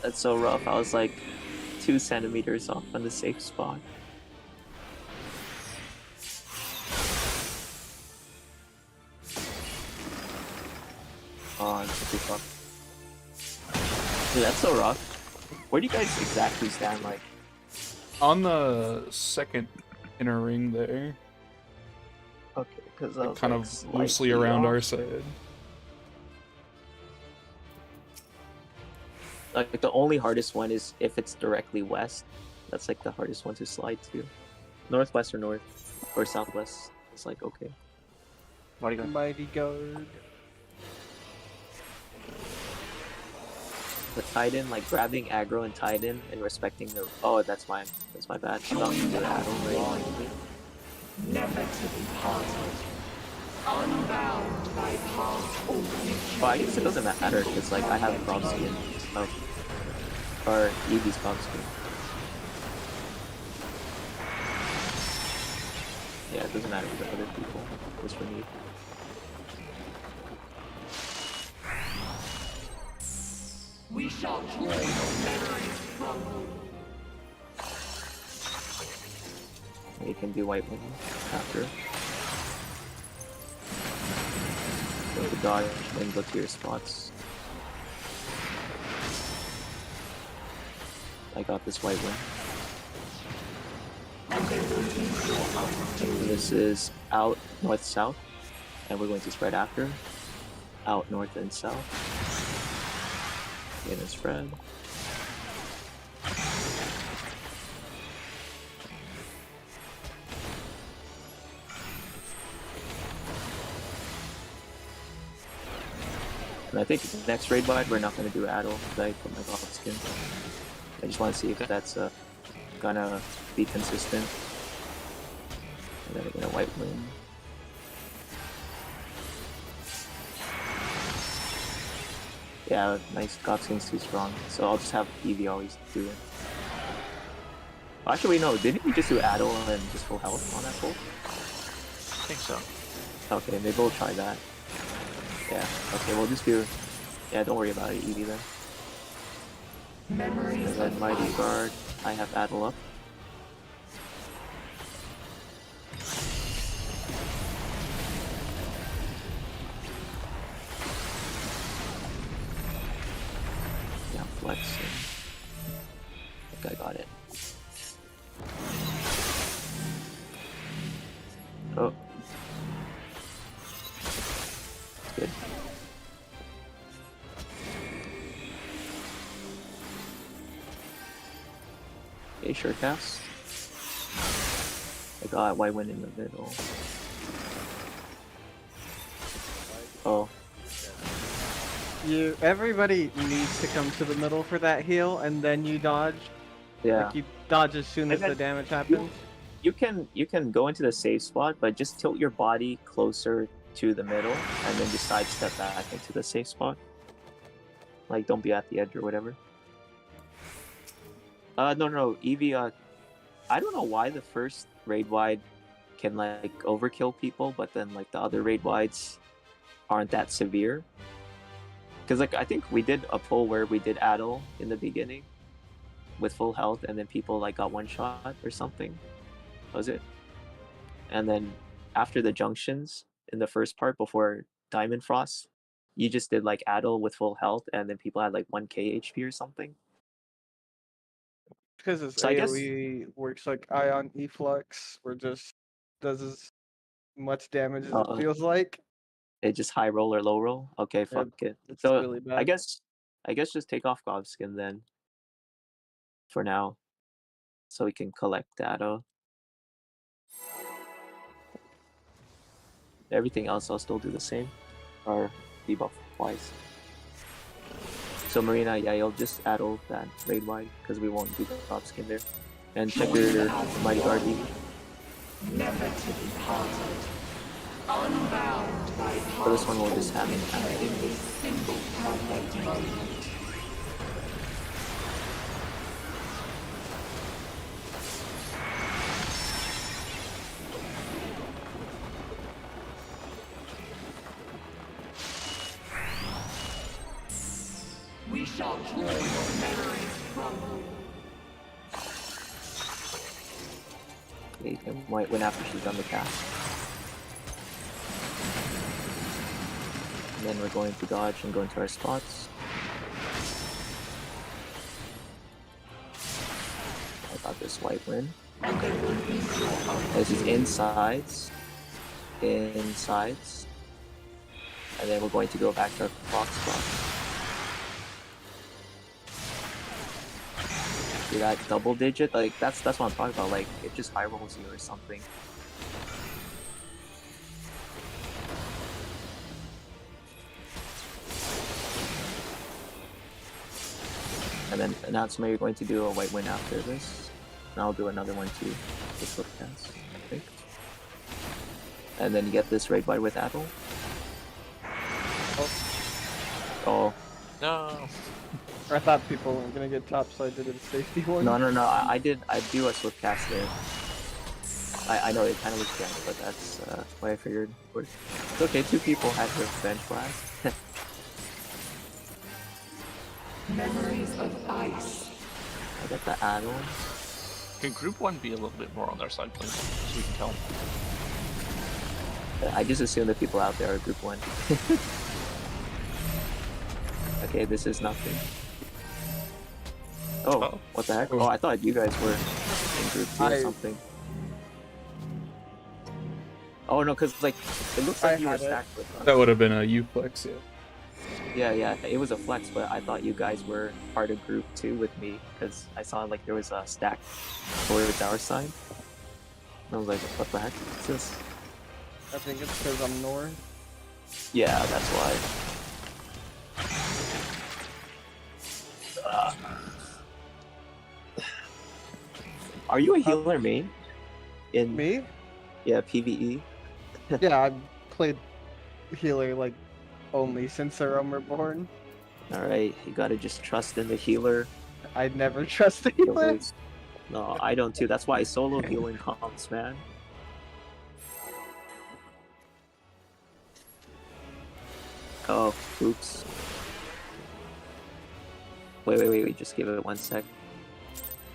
That's so rough. I was like 2 centimeters off on the safe spot. Oh, that's too rough. Dude, that's so rough. Where do you guys exactly stand, like? On the second inner ring there. Okay, because I Like, was kind like, of loosely slightly around off. our side. Like the only hardest one is if it's directly west. That's like the hardest one to slide to. Northwest or north or southwest. It's like okay. Mighty Guard. Mighty Guard. The Titan, like grabbing aggro and Titan and respecting the. Oh, that's my bad. I'm not gonna do that. Never to be parted. Unbound by past or future. Well, I guess it doesn't matter because like I have prop skin. Oh. Or Eevee's prop skin. Yeah, it doesn't matter for other people. Just for me. We shall draw your memories from you. You can do white wing after. Go to dodge and go to your spots. I got this white wing. This is out north south, and we're going to spread after. Out north and south. Gonna spread. And I think next raid wide we're not gonna do Addle because I put my goblin skin. I just want to see if that's gonna be consistent. And then again a white wing. Yeah, nice. Godskin's too strong, so I'll just have Eevee always do it. Actually, no, didn't we just do Addle and just full health on that pull? I think so. Okay, maybe we'll try that. Yeah, okay, we'll just do... Yeah, don't worry about it, Eevee then. Memories And then of Mighty ice. Guard, I have Addle up. Yeah, flexing. I think I got it. Oh. Good. Okay, sure cast. I got why went in the middle. Oh, Everybody needs to come to the middle for that heal, and then you dodge. yeah. Like you dodge as soon as And the then damage happens. You can go into the safe spot, but just tilt your body closer to the middle, and then just sidestep back into the safe spot. Like, don't be at the edge or whatever. No, Eevee. I don't know why the first raid wide can like overkill people, but then like the other raid wides aren't that severe. Because like I think we did a pull where we did Addle in the beginning with full health, and then people like got one shot or something. Was it? And then after the junctions in the first part before Diamond Frost, you just did like Addle with full health, and then people had like 1k HP or something. Because its So I guess AoE works like Ion Efflux, where just does as much damage as it uh, feels like. it just high roll or low roll. Okay, Yeah, fuck it. it's So really I bad. guess just take off Govskin then for now, so we can collect data. Everything else I'll still do the same, or debuff wise. So Marina, yeah, you'll just addle that raid wide because we won't do the Govskin there. And check your Mighty Guard Eevee. Never to be parted. Unbound by For this one, we'll just have it. in this single perfect moment. We shall draw your memories from you. Okay, you might win after she's done the cast. And then we're going to dodge and go into our spots. I got this white win. This is insides. Insides. And then we're going to go back to our box spot. See that double digit? Like that's what I'm talking about. Like it just high rolls you or something. And then announcement, you're going to do a white win after this. And I'll do another one too. This flip cast, I think. And then you get this raid wide with Addle. Oh. No. I thought people weren't gonna get top, so I did a safety one. No. I do a swift cast there. I know it kind of looks jammed, but that's what I figured. It's okay, 2 people had to bench blast. Memories of ice. I got the Addle. Can Group 1 be a little bit more on their side, please? So we can tell. I just assume that people out there are group 1. Okay, this is nothing. Oh, Oh. what the heck? Oh, I thought you guys were in group 2 or something. Oh no, because like it looks like you were stacked with us. That would have been a U-flex, yeah. Yeah, it was a flex, but I thought you guys were part of group 2 with me because I saw like there was a stack towards our side. And I was like, what the heck is this? I think it's because I'm north. Yeah, that's why. Are you a healer main? In Me? Yeah, PvE. Yeah, I've played healer like only since the Realm Reborn. Alright, you gotta just trust in the healer. I never trust the healer. Healers. No, I don't too. That's why solo healing comps, man. Oh, oops. Wait, just give it 1 sec.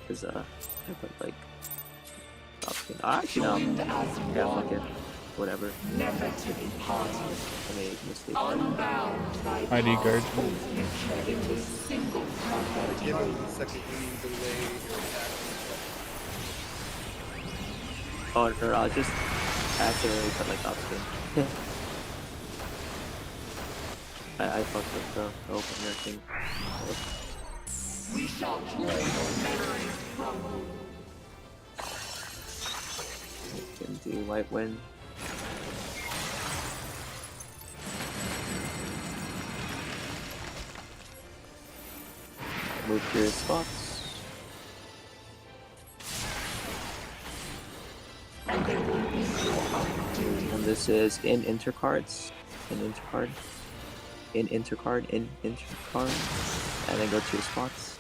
Cause I put like actually no. Yeah, fuck it. Whatever. Never to be parted. I made a mistake. Unbound by ID guard. past or future in this single perfect Give it moment. a second delay your attack. Oh no, I'll just accidentally put like top spin. I fucked up the opener thing. We shall kill your memories crumble. Can do white wind. Move to your spots. And there will be no undoing. And this is in intercards. In intercard. In intercard. In intercard. And then go to your spots.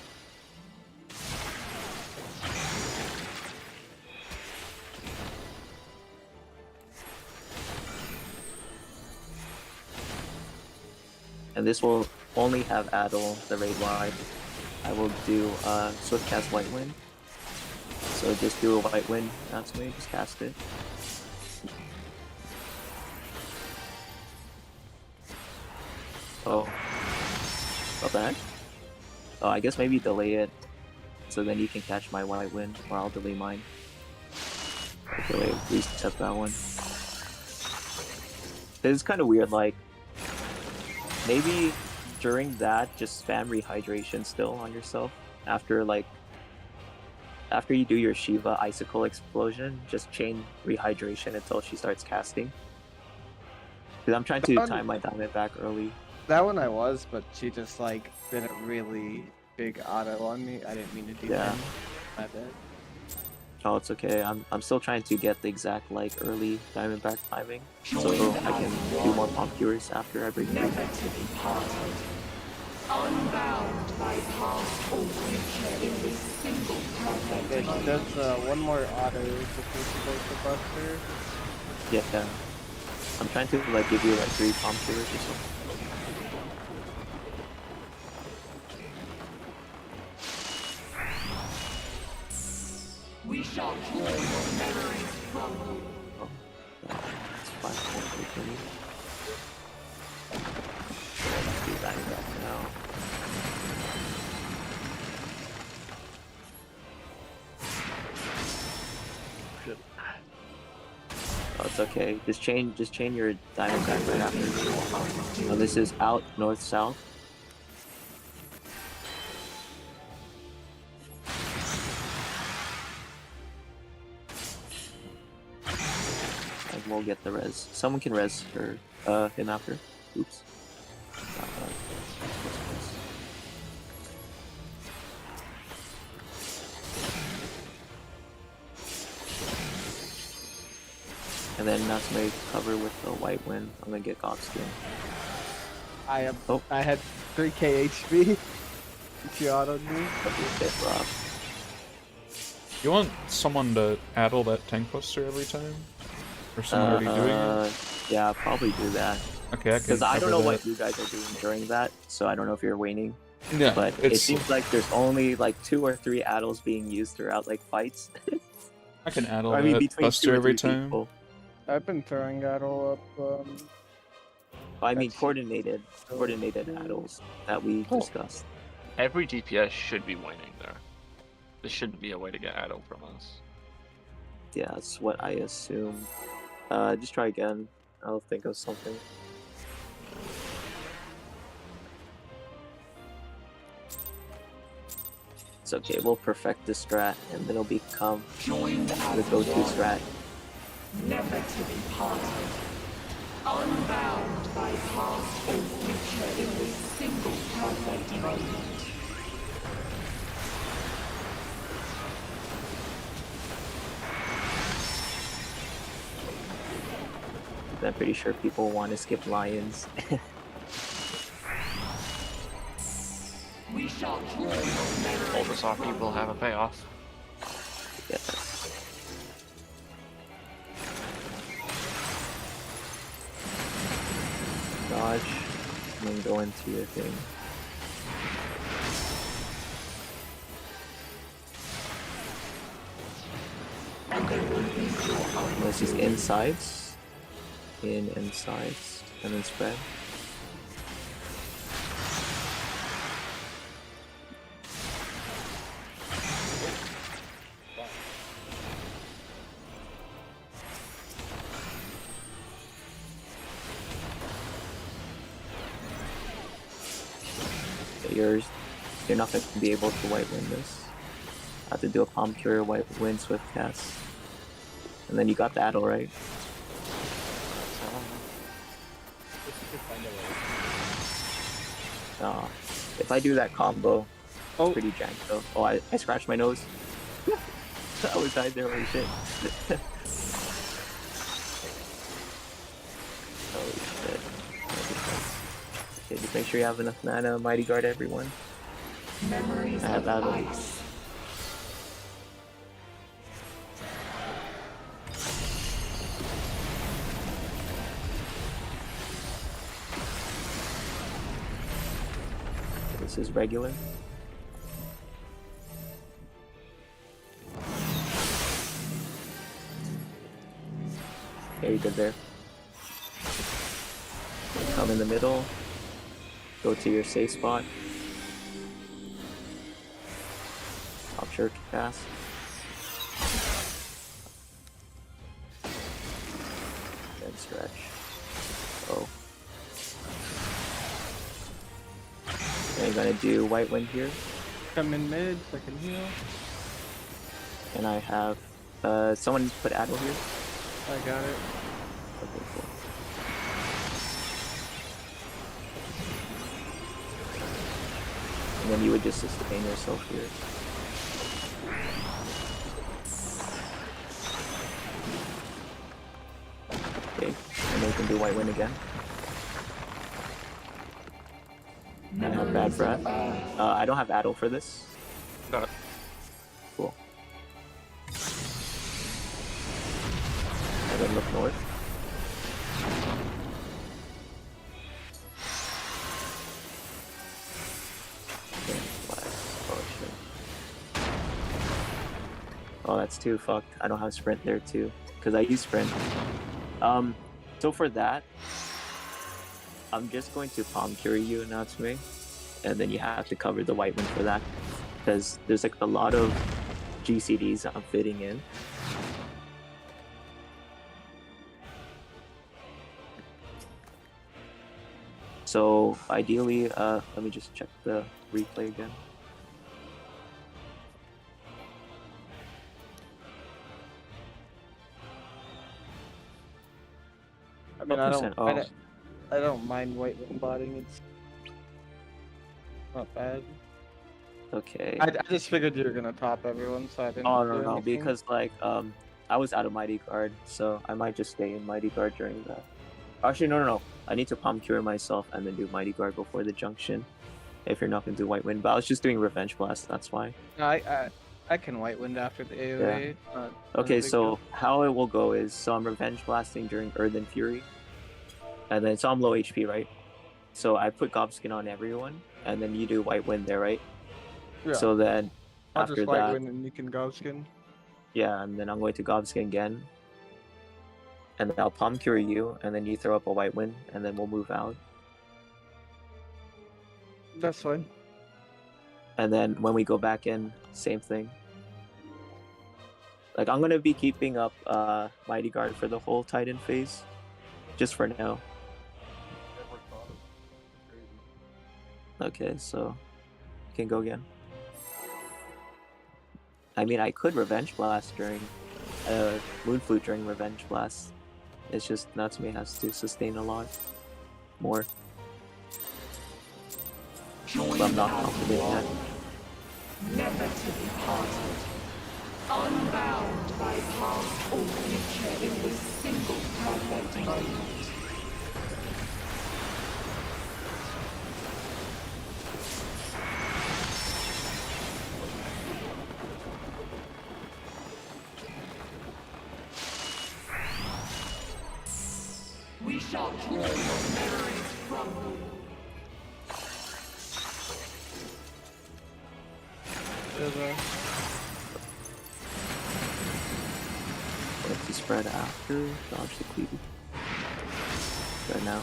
And this will only have Adel, the raid wide. I will do Swift cast White Wind. So just do a White Wind, that's me, just cast it. Oh. What the heck? Oh, I guess maybe delay it. So then you can catch my White Wind, or I'll delay mine. Delay, reset that one. It's kind of weird, like, maybe during that, just spam rehydration still on yourself. After you do your Shiva Icicle Explosion, just chain rehydration until she starts casting. Because I'm trying to time my diamond back early. That one I was, but she just like did a really big auto on me. I didn't mean to do Yeah. that. My bad. Oh, it's okay. I'm still trying to get the exact like early diamond back timing, so I can do more pump cures after I break through. Never to be parted. Unbound by past or future in this single perfect Yeah, she moment. does one more auto before she goes to Buster. Yeah. I'm trying to like give you like 3 pump cures or something. We shall kill your memories crumble. Oh, that's 5 for me. Let's do diamond back now. Oh, it's okay. Just chain your diamond back right after. Oh, this is out north south. And we'll get the res. Someone can res for him after. Oops. And then Natsume cover with the white wind. I'm gonna get Godskin. I had 3k HP. She autoed me. That'd be a bit rough. You want someone to addle that tank buster every time? Or someone already doing it? Yeah, I'll probably do that. Okay, I can Because I don't cover know that. what you guys are doing during that, so I don't know if you're waning. Yeah, But it it's, seems like there's only like 2 or 3 addles being used throughout like fights. I can addle I mean, that between 2 buster or every 3 time. people. I've been throwing Idol up. I mean, That's- coordinated addles that we discussed. Every DPS should be waning there. There shouldn't be a way to get Adult from us. Yeah, that's what I assume. Just try again. I'll think of something. It's okay, we'll perfect the strat and then it'll become Joined the as go-to one. strat. Never to be parted. Unbound by past or future in this single perfect moment. I'm pretty sure people want to skip lions. Ultra Softy will have a payoff. Yes. Dodge, and then go into your thing. This is insides, insides, and then spread. You're not going to be able to white win this. I have to do a palm cure, white win, swift cast. And then you got the addle, right? If I do that combo, it's pretty jank though. Oh, I scratched my nose. I was died there, holy shit. Holy shit. Okay, just make sure you have enough mana, mighty guard everyone. Memories I have of addle. ice. This is regular. Okay, you're good there. Come in the middle. Go to your safe spot. Pop shirt cast. Then stretch. Oh. And I'm gonna do white wind here. Come in mid, second heal. And I have someone put addle here. I got it. Okay, cool. And then you would just sustain yourself here. Okay, and then you can do white wind again. I have bad breath. I don't have addle for this. Got it. Cool. And then look north. Okay, oh shit. Oh, that's too fucked. I don't have sprint there too, because I use sprint. So for that, I'm just going to palm cure you, Natsume, and then you have to cover the white one for that, because there's like a lot of GCDs I'm fitting in. So ideally, let me just check the replay again. I mean, Oh. I don't mind white wind botting. It's not bad. Okay. I just figured you were gonna top everyone, so I didn't. Oh do no, anything. because like I was out of mighty guard, so I might just stay in mighty guard during that. Actually, no. I need to palm cure myself and then do mighty guard before the junction. If you're not gonna do white wind, but I was just doing revenge blast. That's why. No, I can white wind after the AoE. Not a Okay, big so deal. how it will go is, so I'm revenge blasting during Earthen Fury, and then so I'm low HP, right? So I put Gobskin on everyone, and then you do white wind there, right? Yeah. So then I'll after just white that, wind and you can go skin. yeah, and then I'm going to Gobskin again, and then I'll palm cure you, and then you throw up a white wind, and then we'll move out. That's fine. And then when we go back in, same thing. Like I'm gonna be keeping up Mighty Guard for the whole Titan phase, just for now. Okay, so you can go again. I mean, I could Revenge Blast during Moon Flute during Revenge Blast. It's just Natsume has to sustain a lot more. But I'm not confident yet. Never to be parted. Unbound by past or future in this single perfect moment. shall draw your memories from you. Let's spread after. Dodge the cleave. Spread now.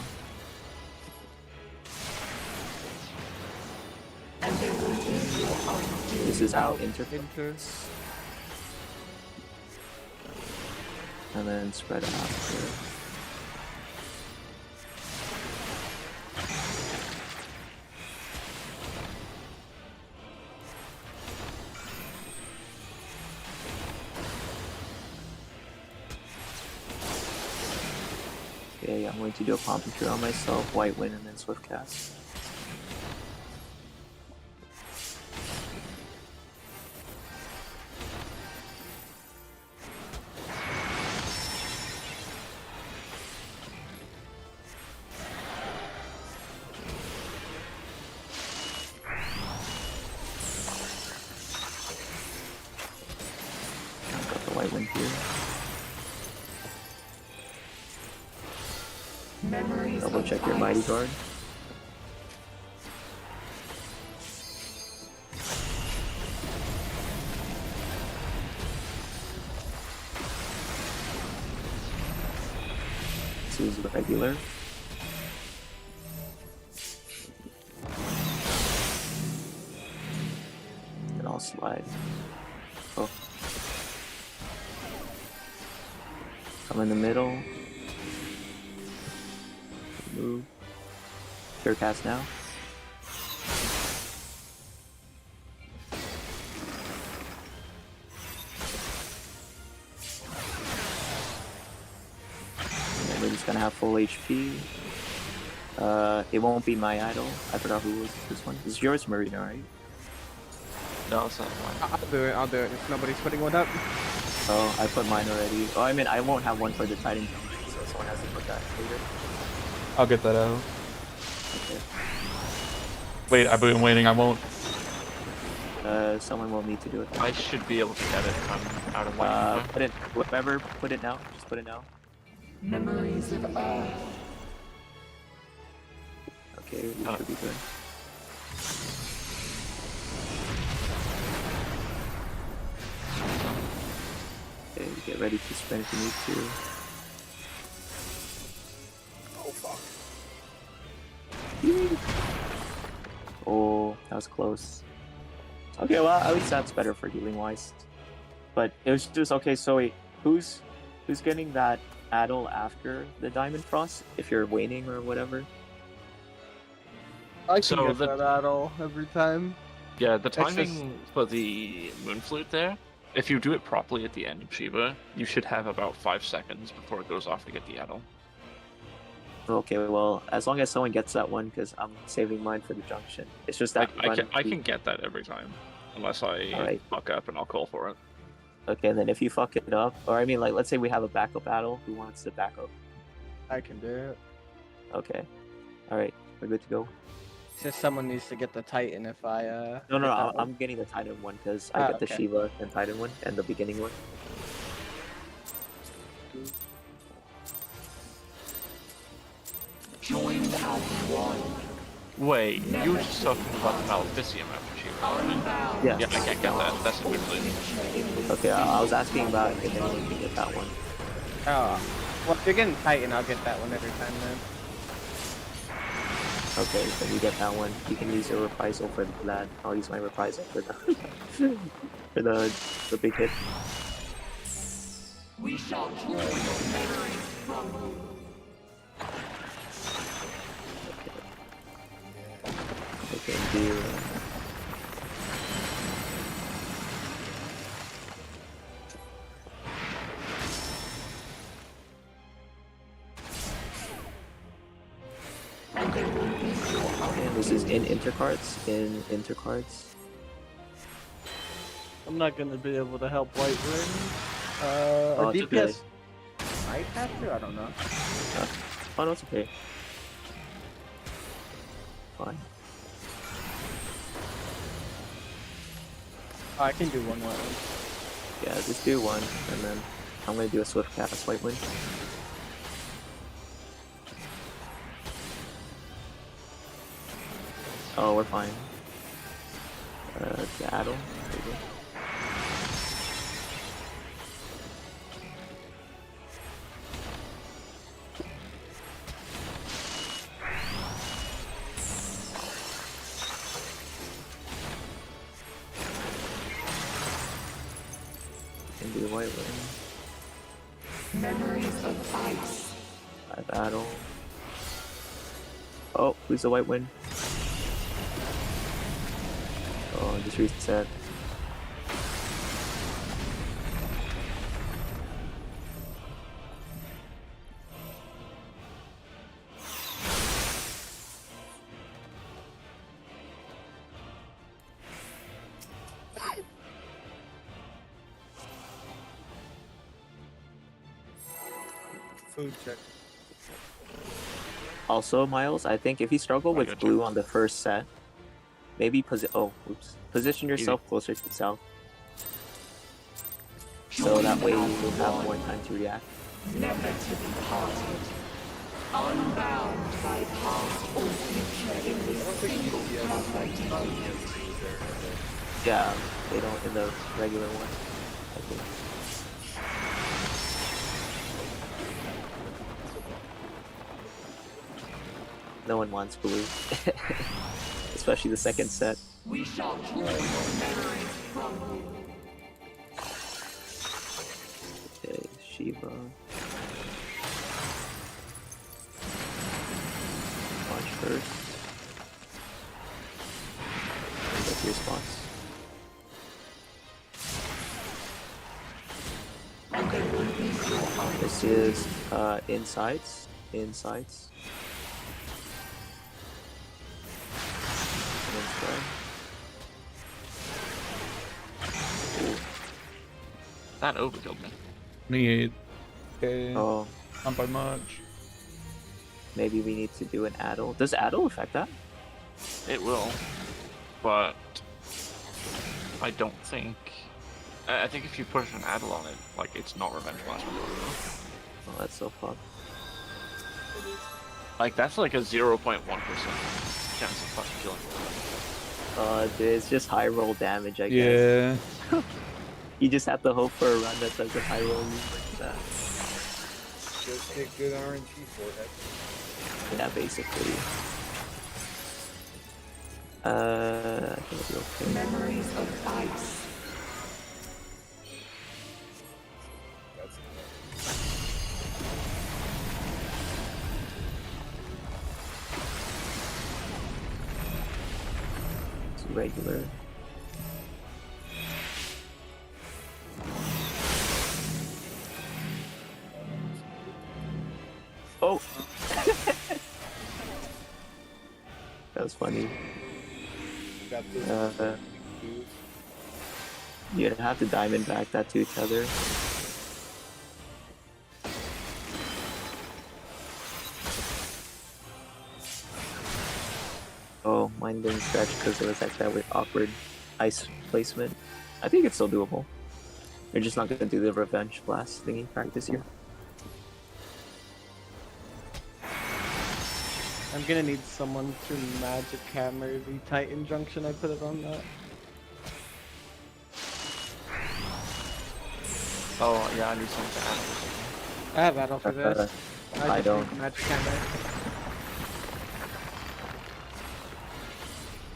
And there will be no undo. This is out inter. And then spread after. Okay, I'm going to do a Pomp and Cure on myself, White Wind, and then Swift Cast. I've got the White Wind here. Memories Double of check your Mighty ice. Guard. This is regular. And I'll slide. Oh. Come in the middle. Move. Cure cast now. And then we're just gonna have full HP. It won't be my idol. I forgot who was this one. This is yours, Marina, right? No, it's not mine. I'll do it. I'll do it. If nobody's putting one up. Oh, I put mine already. Oh, I mean, I won't have one for the Titan Dome, so someone has to put that later. I'll get that out. Okay. Wait, I've been waiting. I won't. Someone will need to do it. I should be able to get it if I'm out of line. Put it, whoever, put it now. Just put it now. Memories of Earth. Okay, we should be good. Okay, get ready to spin if you need to. Oh, fuck. Oh, that was close. Okay, well, at least that's better for healing wise. But it was just okay. So wait, who's getting that Adel after the Diamond Frost? If you're waning or whatever. I can So get the- that idol every time. Yeah, the That's timing for the Moon Flute there, if you do it properly at the end of Shiva, you should have about 5 seconds before it goes off to get the Adel. Okay, well, as long as someone gets that one, because I'm saving mine for the junction. It's just that I can get that every time, unless I Alright. fuck up and I'll call for it. Okay, then if you fuck it up, or I mean, like, let's say we have a backup battle. Who wants to back up? I can do it. Okay. All right, we're good to go. It's just someone needs to get the Titan if I No, get that one. I'm getting the Titan one because I Ah, get the okay. Shiva and Titan one and the beginning one. Joined as one. Wait, you were just talking about the Maleficium after Shiva, right? Unbound. Yeah. Yeah, I can't get that. That's a Moon Flute. Okay, I was asking about if anyone can get that one. Oh. Well, if you're getting Titan, I'll get that one every time then. Okay, then you get that one. You can use your reprisal for that. I'll use my reprisal for the for the big hit. We shall draw your memories from you. Okay, do. And there will be no And this is in intercards. In intercards. I'm not gonna be able to help White Wind. Oh, A it's okay. DPS might have to. I don't know. Oh, no, it's okay. Fine. Oh, I can do one more. Yeah, just do one, and then I'm gonna do a swift cast White Wind. Oh, we're fine. Battle. Can be white win. Memories of ice. By battle. Oh, who's the white win? Oh, just reset. Food check. Also, Miles, I think if you struggle with gotcha. blue on the first set, maybe position yourself closer to south. So that way you have more time to react. Never to be parted. Unbound by past or future in this single perfect moment. Yeah, they don't in the regular one, I think. No one wants blue. Especially the second set. We shall draw your memories from you. Okay, Shiva. Launch first. Go to your spots. This is insides. Insides. And then spread. That overkilled me. 28. Okay. Oh, Not by much. maybe we need to do an addle. Does addle affect that? It will, but I don't think. I think if you push an addle on it, like it's not revenge blast. Oh, that's so fucked. Like that's like a 0.1% chance of fucking killing. Dude, it's just high roll damage, I guess. Yeah. You just have to hope for a run that doesn't high roll you like that. Just get good RNG for it. Yeah, basically. I think it'll be okay. Memories of ice. That's It's regular. Oh! That was funny. got this. You'd have to diamond back that to each other. Oh, mine didn't stretch because it was like that with awkward ice placement. I think it's still doable. You're just not gonna do the revenge blast thingy practice here. I'm gonna need someone to magic hammer the Titan junction I put it on that. Oh yeah, I need something to add. I have battle for this. I just don't. need magic hammer.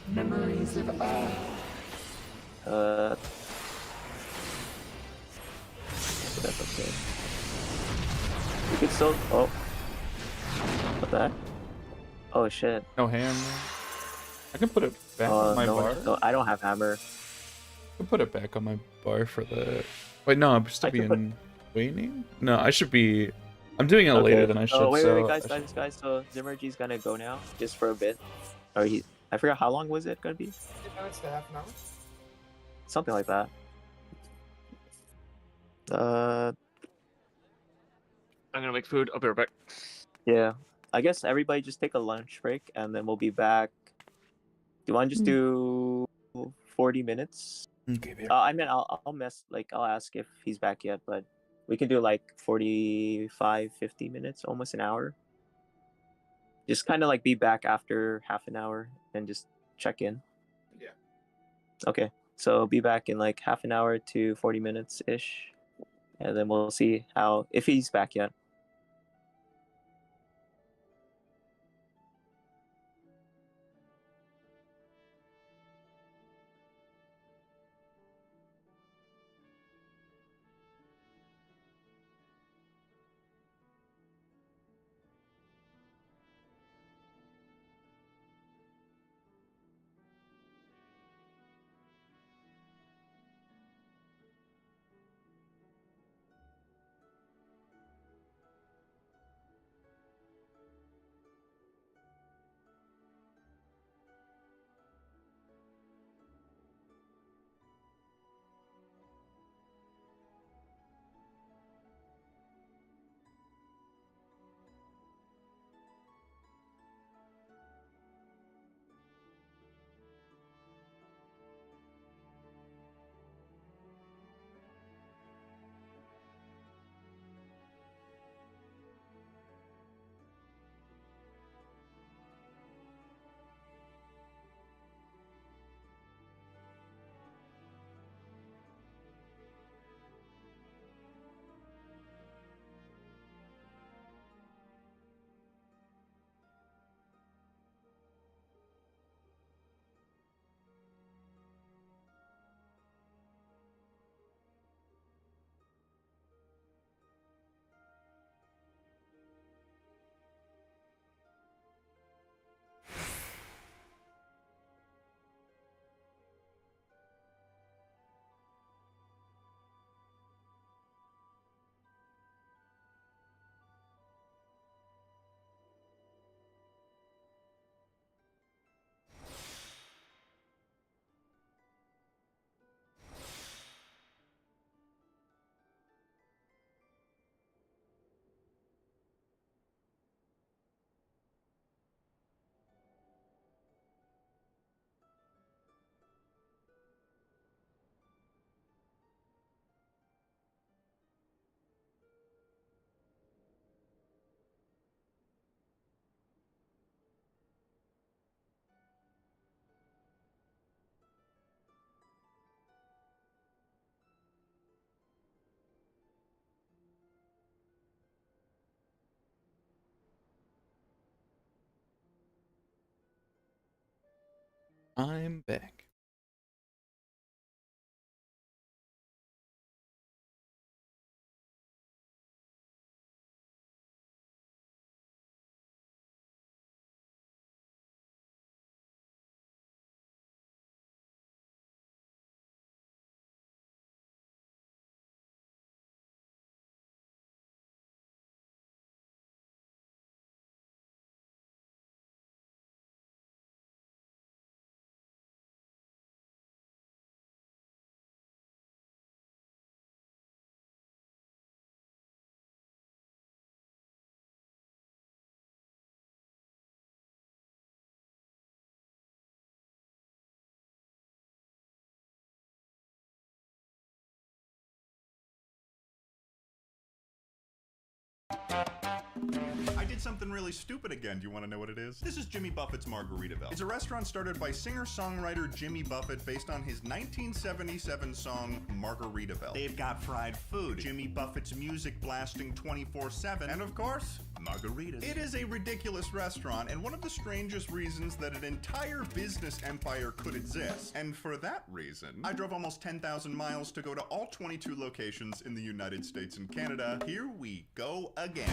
Memories of earth. That's okay. You can still. Oh. What the heck? Oh shit. No hammer. I can put it back on my no, bar. no, I don't have hammer. I can put it back on my bar for the. Wait, no, I'm still I can being waning. No, I should be. I'm doing it later than I should. Oh wait, so wait, guys. So Zimmergy's gonna go now, just for a bit. Or I forgot how long was it gonna be? 10 minutes to half an hour. Something like that. I'm gonna make food. I'll be right back. Yeah. I guess everybody just take a lunch break, and then we'll be back. Do you want to just do 40 minutes? Okay, babe. I mean, I'll ask if he's back yet, but we can do like 45, 50 minutes, almost an hour. Just kind of like be back after half an hour and just check in. Yeah. Okay, so be back in like half an hour to 40 minutes ish, and then we'll see how if he's back yet. I'm back. I did something really stupid again. Do you want to know what it is? This is Jimmy Buffett's Margaritaville. It's a restaurant started by singer-songwriter Jimmy Buffett based on his 1977 song Margaritaville. They've got fried food, Jimmy Buffett's music blasting 24/7, and of course, margaritas. It is a ridiculous restaurant and one of the strangest reasons that an entire business empire could exist. And for that reason, I drove almost 10,000 miles to go to all 22 locations in the United States and Canada. Here we go again.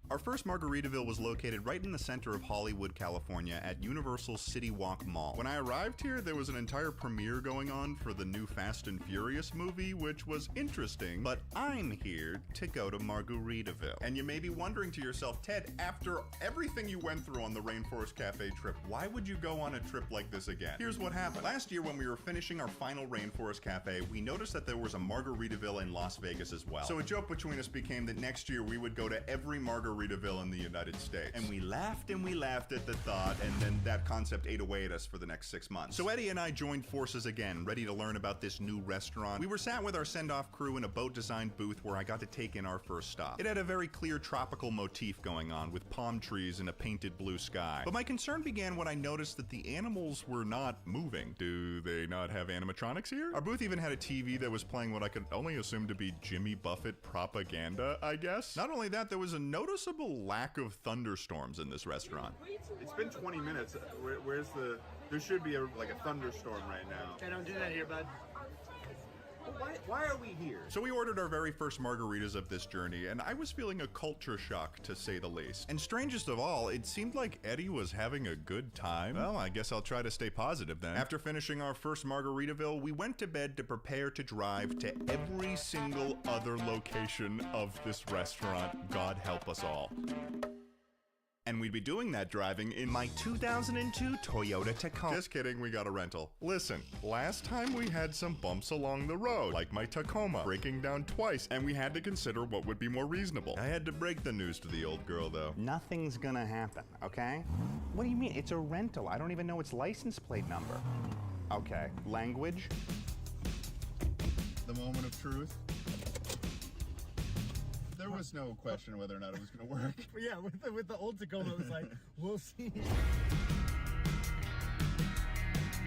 Our first Margaritaville was located right in the center of Hollywood, California at Universal City Walk Mall. When I arrived here, there was an entire premiere going on for the new Fast and Furious movie, which was interesting, but I'm here to go to Margaritaville. And you may be wondering to yourself, Ted, after everything you went through on the Rainforest Cafe trip, why would you go on a trip like this again? Here's what happened. Last year when we were finishing our final Rainforest Cafe, we noticed that there was a Margaritaville in Las Vegas as well. So a joke between us became that next year we would go to every Margaritaville Margaritaville in the United States. And we laughed at the thought, and then that concept ate away at us for the next 6 months. So Eddie and I joined forces again, ready to learn about this new restaurant. We were sat with our send-off crew in a boat-designed booth where I got to take in our first stop. It had a very clear tropical motif going on, with palm trees and a painted blue sky. But my concern began when I noticed that the animals were not moving. Do they not have animatronics here? Our booth even had a TV that was playing what I could only assume to be Jimmy Buffett propaganda, I guess. Not only that, there was a noticeable lack of thunderstorms in this restaurant. It's been 20 minutes. Where's the... There should be like a thunderstorm right now. I don't do that here, bud. Why are we here? So we ordered our very first margaritas of this journey, and I was feeling a culture shock, to say the least. And strangest of all, it seemed like Eddie was having a good time. Well, I guess I'll try to stay positive then. After finishing our first Margaritaville, we went to bed to prepare to drive to every single other location of this restaurant. God help us all. And we'd be doing that driving in my 2002 Toyota Tacoma. Just kidding, we got a rental. Listen, last time we had some bumps along the road, like my Tacoma breaking down twice, and we had to consider what would be more reasonable. I had to break the news to the old girl, though. Nothing's gonna happen, okay? What do you mean? It's a rental. I don't even know its license plate number. Okay, language? The moment of truth. There was no question whether or not it was going to work. But yeah, with the old Tacoma, it was like, we'll see.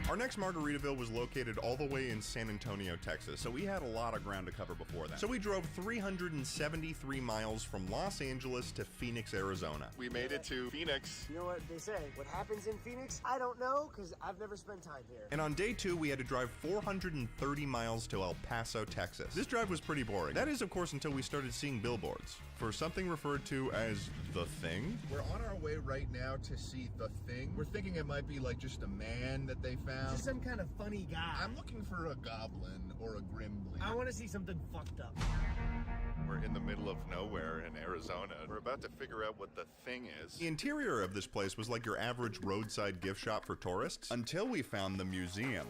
Our next Margaritaville was located all the way in San Antonio, Texas, so we had a lot of ground to cover before that. So we drove 373 miles from Los Angeles to Phoenix, Arizona. We made it to Phoenix. You know what they say? What happens in Phoenix? I don't know, because I've never spent time here. And on day 2, we had to drive 430 miles to El Paso, Texas. This drive was pretty boring. That is, of course, until we started seeing billboards for something referred to as The Thing. We're on our way right now to see The Thing. We're thinking it might be like just a man that they found. Just some kind of funny guy. I'm looking for a goblin or a gremlin. I want to see something fucked up. We're in the middle of nowhere in Arizona. We're about to figure out what The Thing is. The interior of this place was like your average roadside gift shop for tourists, until we found the museum.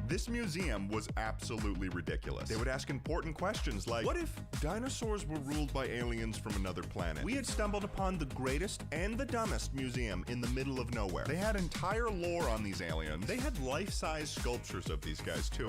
This museum was absolutely ridiculous. They would ask important questions like, what if dinosaurs were ruled by aliens from another planet? We had stumbled upon the greatest and the dumbest museum in the middle of nowhere. They had entire lore on these aliens. They had life-size sculptures of these guys too.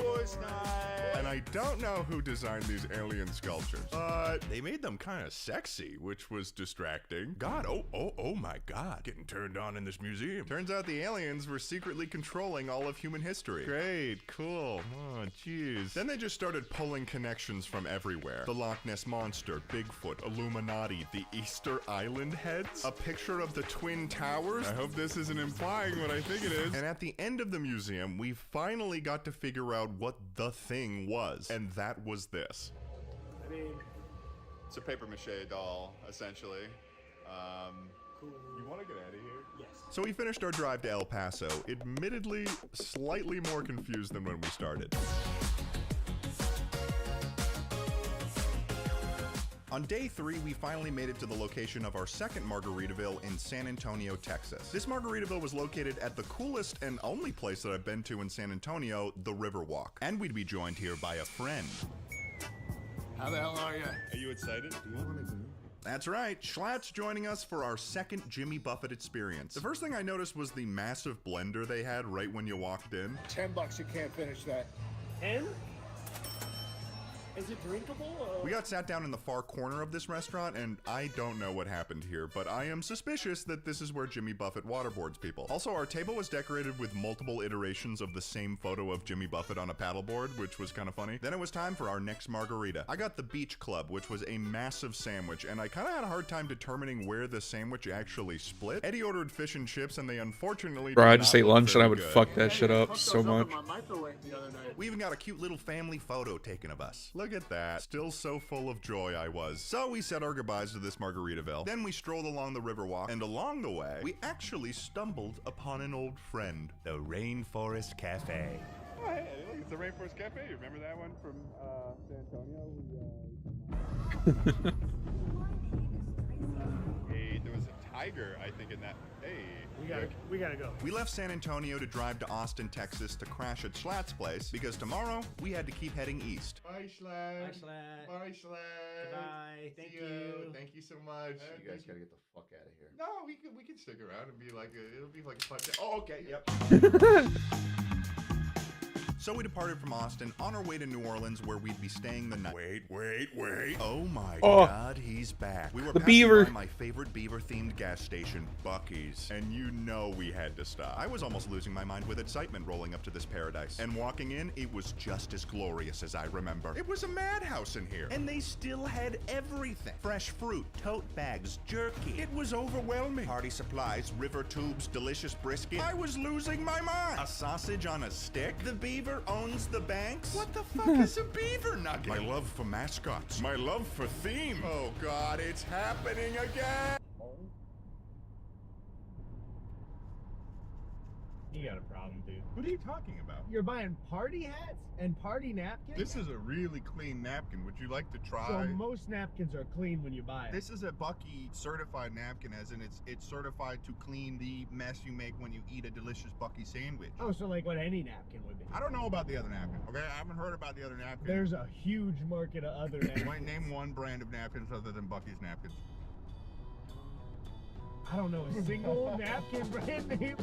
And I don't know who designed these alien sculptures, but they made them kind of sexy, which was distracting. God, oh my God, getting turned on in this museum. Turns out the aliens were secretly controlling all of human history. Great. Cool. Oh, jeez. Then they just started pulling connections from everywhere. The Loch Ness Monster, Bigfoot, Illuminati, the Easter Island heads, a picture of the Twin Towers. I hope this isn't implying what I think it is. And at the end of the museum, we finally got to figure out what the thing was. And that was this. I mean, it's a paper mache doll, essentially. Cool. You want to get out of here? Yes. So we finished our drive to El Paso, admittedly slightly more confused than when we started. On day 3, we finally made it to the location of our second Margaritaville in San Antonio, Texas. This Margaritaville was located at the coolest and only place that I've been to in San Antonio, the Riverwalk. And we'd be joined here by a friend. How the hell are you? Are you excited? Do you want to? That's right, Schlatt's joining us for our second Jimmy Buffett experience. The first thing I noticed was the massive blender they had right when you walked in. $10, you can't finish that. 10? Is it drinkable? We got sat down in the far corner of this restaurant, and I don't know what happened here, but I am suspicious that this is where Jimmy Buffett waterboards people. Also, our table was decorated with multiple iterations of the same photo of Jimmy Buffett on a paddleboard, which was kind of funny. Then it was time for our next margarita. I got the Beach Club, which was a massive sandwich, and I kind of had a hard time determining where the sandwich actually split. Eddie ordered fish and chips, and they unfortunately Bro, did I just not ate look lunch and I very would good. fuck that shit up so much. We even got a cute little family photo taken of us. Look at that. Still so full of joy I was. So we said our goodbyes to this Margaritaville. Then we strolled along the Riverwalk, and along the way, we actually stumbled upon an old friend, the Rainforest Cafe. Oh, hey, look, it's the Rainforest Cafe. You remember that one from San Antonio? Hey, there was a tiger, I think, in that. Hey. We We gotta go. We left San Antonio to drive to Austin, Texas to crash at Schlatt's place because tomorrow we had to keep heading east. Bye, Schlatt. Bye, Schlatt. Bye, Schlatt. Goodbye. Thank See you. ya. Thank you so much. You guys gotta get the fuck out of here. No, we can stick around and be like, it'll be like a fun day. Oh, okay, yep. So we departed from Austin on our way to New Orleans where we'd be staying the night. Wait. Oh my God, he's back. We were The passing beaver. by my favorite beaver-themed gas station, Buc-ee's. And you know we had to stop. I was almost losing my mind with excitement rolling up to this paradise. And walking in, it was just as glorious as I remember. It was a madhouse in here. And they still had everything. Fresh fruit, tote bags, jerky. It was overwhelming. Party supplies, river tubes, delicious brisket. I was losing my mind. A sausage on a stick? The beaver owns the banks? What the fuck is a beaver nugget? My love for mascots. My love for theme. Oh God, it's happening again. You got a problem, dude. What are you talking about? You're buying party hats and party napkins? This is a really clean napkin. Would you like to try? So most napkins are clean when you buy it. This is a Bucky certified napkin, as in it's certified to clean the mess you make when you eat a delicious Bucky sandwich. Oh, so like what any napkin would be. I don't know about the other napkin, okay? I haven't heard about the other napkin. There's a huge market of other napkins. Name one brand of napkins other than Bucky's napkins. I don't know a single napkin brand name.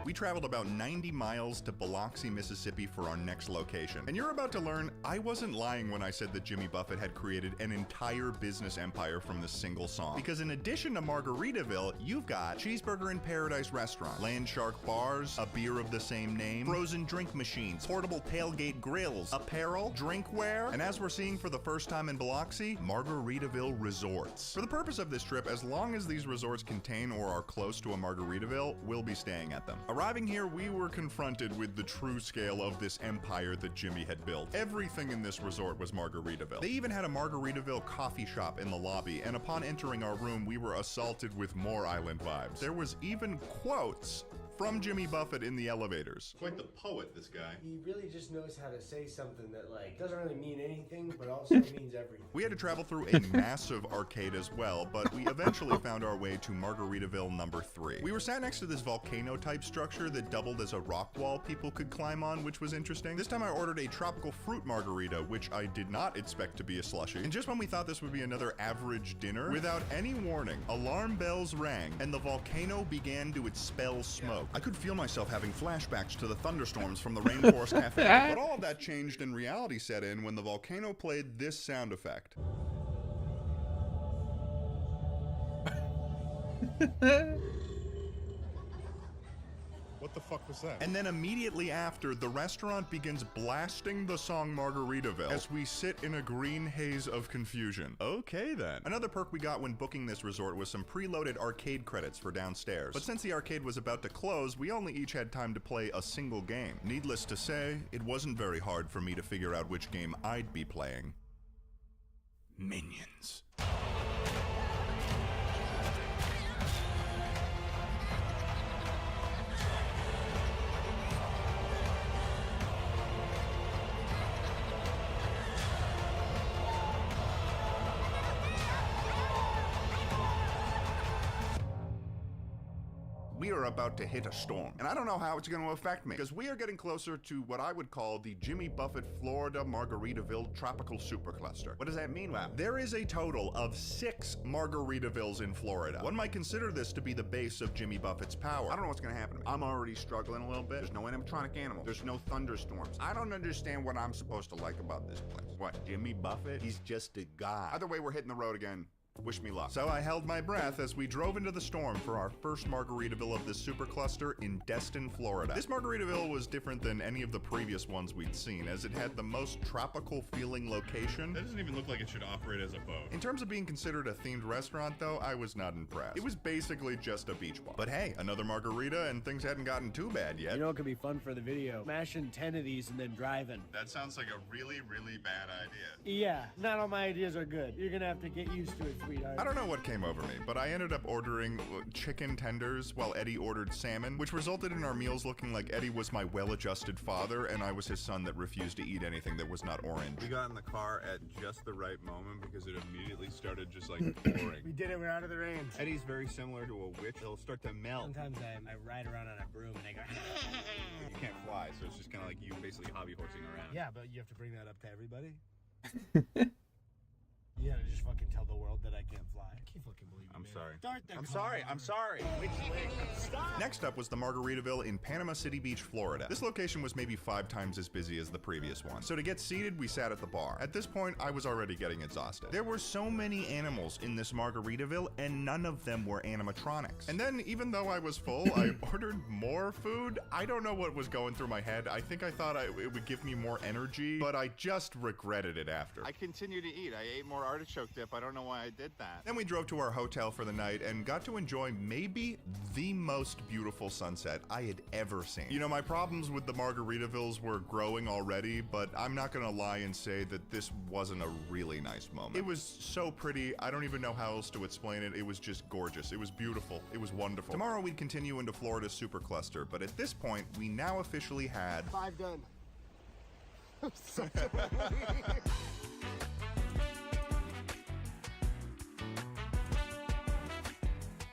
We traveled about 90 miles to Biloxi, Mississippi for our next location. And you're about to learn I wasn't lying when I said that Jimmy Buffett had created an entire business empire from this single song. Because in addition to Margaritaville, you've got Cheeseburger in Paradise Restaurant, Land Shark Bars, a beer of the same name, frozen drink machines, portable tailgate grills, apparel, drinkware, and as we're seeing for the first time in Biloxi, Margaritaville Resorts. For the purpose of this trip, as long as these resorts contain or are close to a Margaritaville, we'll be staying at them. Arriving here, we were confronted with the true scale of this empire that Jimmy had built. Everything in this resort was Margaritaville. They even had a Margaritaville coffee shop in the lobby, and upon entering our room, we were assaulted with more island vibes. There was even quotes from Jimmy Buffett in the elevators. Quite the poet, this guy. He really just knows how to say something that like doesn't really mean anything, but also means everything. We had to travel through a massive arcade as well, but we eventually found our way to Margaritaville number 3. We were sat next to this volcano-type structure that doubled as a rock wall people could climb on, which was interesting. This time I ordered a tropical fruit margarita, which I did not expect to be a slushie. And just when we thought this would be another average dinner, without any warning, alarm bells rang, and the volcano began to expel smoke. I could feel myself having flashbacks to the thunderstorms from the Rainforest Cafe. But all of that changed and reality set in when the volcano played this sound effect. What the fuck was that? And then immediately after, the restaurant begins blasting the song Margaritaville as we sit in a green haze of confusion. Okay then. Another perk we got when booking this resort was some preloaded arcade credits for downstairs. But since the arcade was about to close, we only each had time to play a single game. Needless to say, it wasn't very hard for me to figure out which game I'd be playing. Minions. We are about to hit a storm, and I don't know how it's going to affect me, because we are getting closer to what I would call the Jimmy Buffett Florida Margaritaville Tropical Supercluster. What does that mean, Wow? There is a total of 6 Margaritavilles in Florida. One might consider this to be the base of Jimmy Buffett's power. I don't know what's going to happen to me. I'm already struggling a little bit. There's no animatronic animals. There's no thunderstorms. I don't understand what I'm supposed to like about this place. What, Jimmy Buffett? He's just a guy. Either way, we're hitting the road again. Wish me luck. So I held my breath as we drove into the storm for our first Margaritaville of this supercluster in Destin, Florida. This Margaritaville was different than any of the previous ones we'd seen, as it had the most tropical feeling location. That doesn't even look like it should operate as a boat. In terms of being considered a themed restaurant, though, I was not impressed. It was basically just a beach bar. But hey, another margarita and things hadn't gotten too bad yet. You know it could be fun for the video? Smashing 10 of these and then driving. That sounds like a really, really bad idea. Yeah, not all my ideas are good. You're gonna have to get used to it sweetheart. I don't know what came over me, but I ended up ordering chicken tenders while Eddie ordered salmon, which resulted in our meals looking like Eddie was my well-adjusted father and I was his son that refused to eat anything that was not orange. We got in the car at just the right moment because it immediately started just like pouring. We did it, we're out of the rain. Eddie's very similar to a witch. It'll start to melt. Sometimes I ride around on a broom and I go, You can't fly, so it's just kind of like you basically hobby horsing around. yeah, but you have to bring that up to everybody. You gotta just fucking tell the world that I can't fly. I can't fucking believe it. I'm sorry. Start the I'm car. sorry. I'm sorry. Stop. Next up was the Margaritaville in Panama City Beach, Florida. This location was maybe 5 times as busy as the previous one. So to get seated, we sat at the bar. At this point, I was already getting exhausted. There were so many animals in this Margaritaville, and none of them were animatronics. And then, even though I was full, I ordered more food. I don't know what was going through my head. I think I thought it would give me more energy, but I just regretted it after. I continue to eat. I ate more artichoke dip. I don't know why I did that. Then we drove to our hotel for the night and got to enjoy maybe the most beautiful sunset I had ever seen. You know, my problems with the Margaritavilles were growing already, but I'm not gonna lie and say that this wasn't a really nice moment. It was so pretty, I don't even know how else to explain it. It was just gorgeous. It was beautiful. It was wonderful. Tomorrow we'd continue into Florida's supercluster, but at this point, we now officially had 5 done.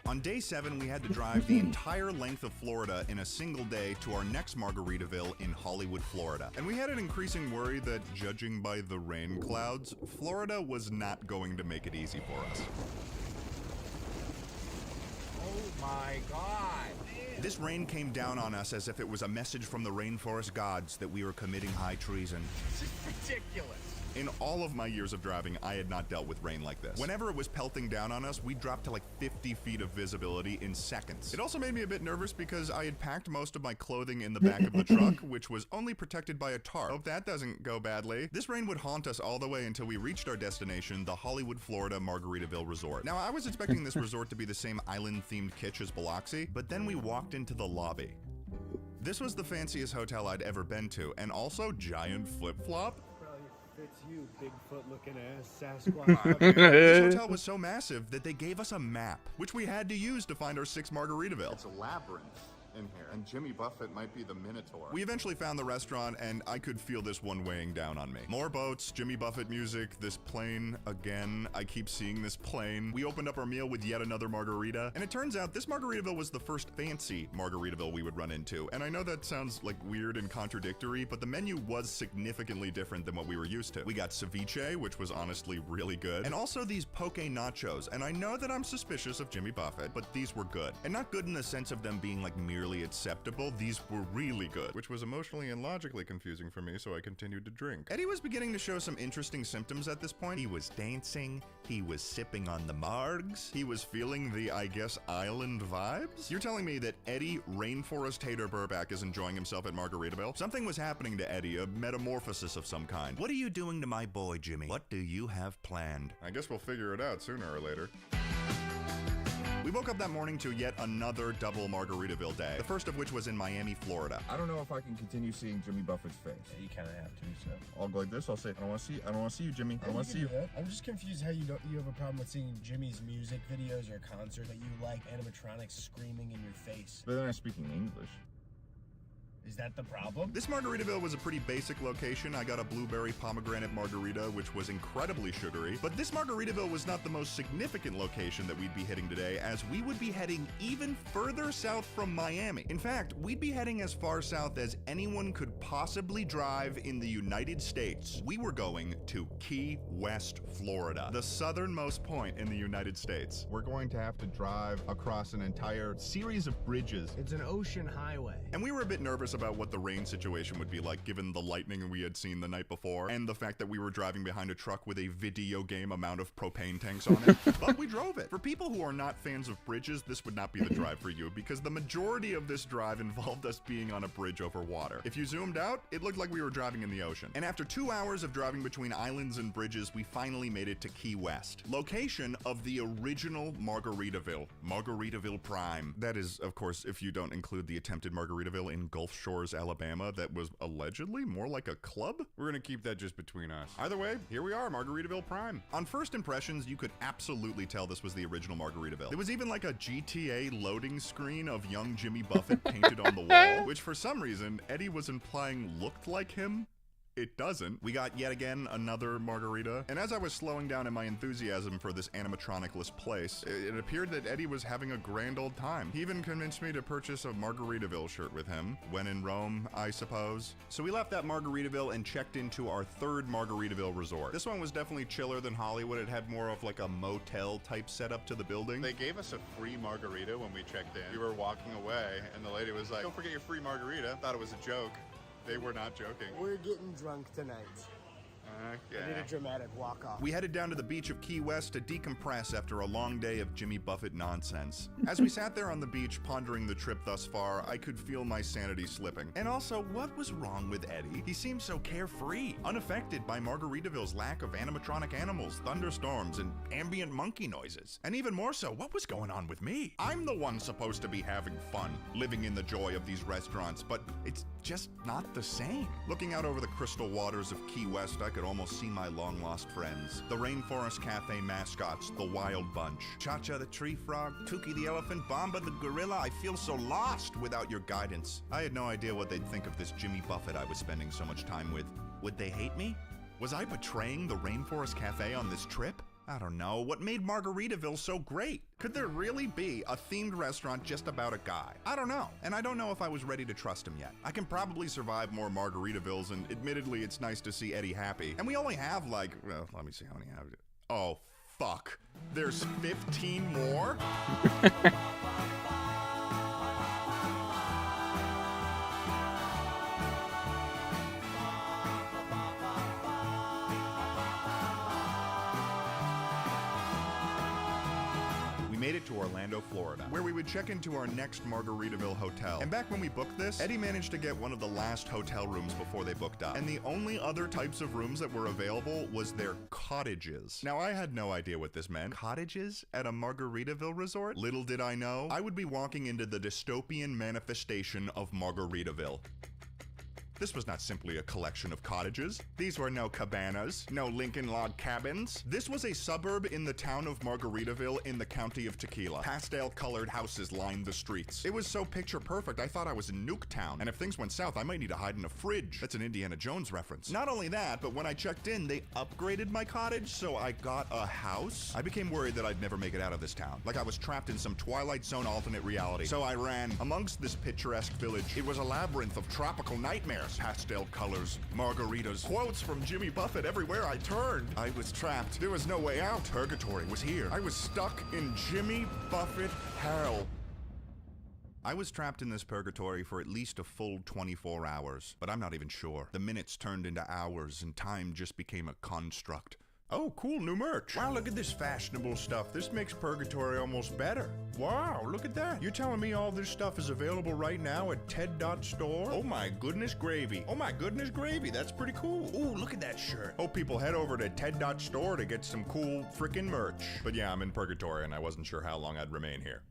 On day 7, we had to drive the entire length of Florida in a single day to our next Margaritaville in Hollywood, Florida. And we had an increasing worry that, judging by the rain clouds, Florida was not going to make it easy for us. Oh my god. This rain came down on us as if it was a message from the rainforest gods that we were committing high treason. This is ridiculous. In all of my years of driving, I had not dealt with rain like this. Whenever it was pelting down on us, we dropped to like 50 feet of visibility in seconds. It also made me a bit nervous because I had packed most of my clothing in the back of the truck, which was only protected by a tarp. Hope that doesn't go badly. This rain would haunt us all the way until we reached our destination, the Hollywood, Florida Margaritaville Resort. Now, I was expecting this resort to be the same island-themed kitsch as Biloxi, but then we walked into the lobby. This was the fanciest hotel I'd ever been to, and also giant flip-flop. It's you, Bigfoot looking ass Sasquatch. This hotel was so massive that they gave us a map, which we had to use to find our 6th Margaritaville. It's a labyrinth in here, and Jimmy Buffett might be the Minotaur. We eventually found the restaurant, and I could feel this one weighing down on me. More boats, Jimmy Buffett music, this plane again. I keep seeing this plane. We opened up our meal with yet another margarita, and it turns out this Margaritaville was the first fancy Margaritaville we would run into. And I know that sounds like weird and contradictory, but the menu was significantly different than what we were used to. We got ceviche, which was honestly really good, and also these poke nachos. And I know that I'm suspicious of Jimmy Buffett, but these were good. And not good in the sense of them being like merely acceptable, these were really good, which was emotionally and logically confusing for me, so I continued to drink. Eddie was beginning to show some interesting symptoms at this point. He was dancing, he was sipping on the margs, he was feeling the, I guess, island vibes? You're telling me that Eddie Rainforest Hater Burback is enjoying himself at Margaritaville? Something was happening to Eddie, a metamorphosis of some kind. What are you doing to my boy, Jimmy? What do you have planned? I guess we'll figure it out sooner or later. We woke up that morning to yet another double Margaritaville day, the first of which was in Miami, Florida. I don't know if I can continue seeing Jimmy Buffett's face. You kind of have to, so. I'll go like this. I'll say, I don't want to see you, Jimmy. I don't want to see you. I'm just confused how you have a problem with seeing Jimmy's music videos or concerts, but you like animatronics screaming in your face. But they're not speaking English. Is that the problem? This Margaritaville was a pretty basic location. I got a blueberry pomegranate margarita, which was incredibly sugary. But this Margaritaville was not the most significant location that we'd be hitting today, as we would be heading even further south from Miami. In fact, we'd be heading as far south as anyone could possibly drive in the United States. We were going to Key West, Florida, the southernmost point in the United States. We're going to have to drive across an entire series of bridges. It's an ocean highway. And we were a bit nervous about what the rain situation would be like given the lightning we had seen the night before and the fact that we were driving behind a truck with a video game amount of propane tanks on it. But we drove it. For people who are not fans of bridges, this would not be the drive for you because the majority of this drive involved us being on a bridge over water. If you zoomed out, it looked like we were driving in the ocean. And after 2 hours of driving between islands and bridges, we finally made it to Key West, location of the original Margaritaville, Margaritaville Prime. That is, of course, if you don't include the attempted Margaritaville in Gulf Shores, Alabama that was allegedly more like a club? We're gonna keep that just between us. Either way, here we are, Margaritaville Prime. On first impressions, you could absolutely tell this was the original Margaritaville. There was even like a GTA loading screen of young Jimmy Buffett painted on the wall, which for some reason, Eddie was implying looked like him. It doesn't. We got yet again another margarita, and as I was slowing down in my enthusiasm for this animatronic-less place, it appeared that Eddie was having a grand old time. He even convinced me to purchase a Margaritaville shirt with him. When in Rome, I suppose. So we left that Margaritaville and checked into our third Margaritaville resort. This one was definitely chiller than Hollywood. It had more of like a motel type setup to the building. They gave us a free margarita when we checked in. We were walking away, and the lady was like, "Don't forget your free margarita." Thought it was a joke. They were not joking. We're getting drunk tonight. I did a dramatic walk-off. We headed down to the beach of Key West to decompress after a long day of Jimmy Buffett nonsense. As we sat there on the beach pondering the trip thus far, I could feel my sanity slipping. And also, what was wrong with Eddie? He seemed so carefree, unaffected by Margaritaville's lack of animatronic animals, thunderstorms, and ambient monkey noises. And even more so, what was going on with me? I'm the one supposed to be having fun, living in the joy of these restaurants, but it's just not the same. Looking out over the crystal waters of Key West, I could almost see my long-lost friends. The Rainforest Cafe mascots, the Wild Bunch. Cha-Cha the tree frog, Tuki the elephant, Bomba the gorilla. I feel so lost without your guidance. I had no idea what they'd think of this Jimmy Buffett I was spending so much time with. Would they hate me? Was I betraying the Rainforest Cafe on this trip? I don't know. What made Margaritaville so great? Could there really be a themed restaurant just about a guy? I don't know. And I don't know if I was ready to trust him yet. I can probably survive more Margaritavilles, and admittedly, it's nice to see Eddie happy. And we only have like, well, let me see how many I have. Oh, fuck. There's 15 more? Made it to Orlando, Florida, where we would check into our next Margaritaville hotel. And back when we booked this, Eddie managed to get one of the last hotel rooms before they booked up. And the only other types of rooms that were available was their cottages. Now, I had no idea what this meant. Cottages at a Margaritaville resort? Little did I know, I would be walking into the dystopian manifestation of Margaritaville. This was not simply a collection of cottages. These were no cabanas, no Lincoln log cabins. This was a suburb in the town of Margaritaville in the county of Tequila. Pastel-colored houses lined the streets. It was so picture-perfect, I thought I was in Nuketown. And if things went south, I might need to hide in a fridge. That's an Indiana Jones reference. Not only that, but when I checked in, they upgraded my cottage, so I got a house. I became worried that I'd never make it out of this town. Like I was trapped in some Twilight Zone alternate reality. So I ran. Amongst this picturesque village, it was a labyrinth of tropical nightmares. Pastel colors, margaritas, quotes from Jimmy Buffett everywhere I turned. I was trapped. There was no way out. Purgatory was here. I was stuck in Jimmy Buffett hell. I was trapped in this purgatory for at least a full 24 hours, but I'm not even sure. The minutes turned into hours and time just became a construct. Oh, cool, new merch. Wow, look at this fashionable stuff. This makes Purgatory almost better. Wow, look at that. You're telling me all this stuff is available right now at Ted.store? Oh my goodness gravy. Oh my goodness gravy, that's pretty cool. Ooh, look at that shirt. Hope people head over to Ted.store to get some cool freaking merch. But yeah, I'm in Purgatory and I wasn't sure how long I'd remain here.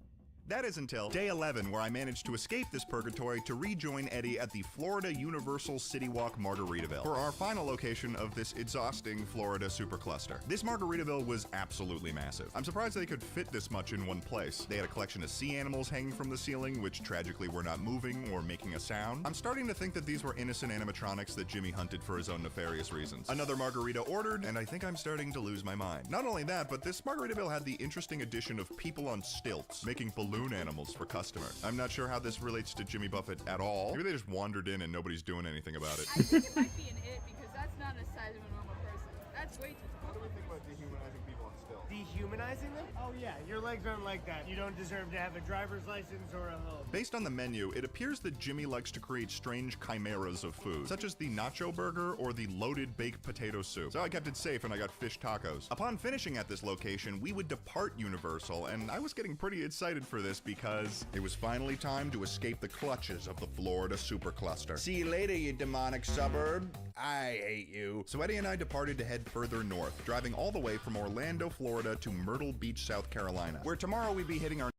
That is until day 11, where I managed to escape this purgatory to rejoin Eddie at the Florida Universal City Walk Margaritaville for our final location of this exhausting Florida supercluster. This Margaritaville was absolutely massive. I'm surprised they could fit this much in one place. They had a collection of sea animals hanging from the ceiling, which tragically were not moving or making a sound. I'm starting to think that these were innocent animatronics that Jimmy hunted for his own nefarious reasons. Another margarita ordered, and I think I'm starting to lose my mind. Not only that, but this Margaritaville had the interesting addition of people on stilts, making balloon animals for customers. I'm not sure how this relates to Jimmy Buffett at all. Maybe they just wandered in and nobody's doing anything about it. I think it might be an it because that's not the size of a normal person. That's way too What do we think about dehumanizing people on stilts? Dehumanizing them? Oh yeah, your legs aren't like that. You don't deserve to have a driver's license or a home. Based on the menu, it appears that Jimmy likes to create strange chimeras of food, such as the nacho burger or the loaded baked potato soup. So I kept it safe and I got fish tacos. Upon finishing at this location, we would depart Universal, and I was getting pretty excited for this because it was finally time to escape the clutches of the Florida supercluster. See you later, you demonic suburb. I hate you. So Eddie and I departed to head further north, driving all the way from Orlando, Florida to Myrtle Beach, South Carolina, where tomorrow we'd be hitting our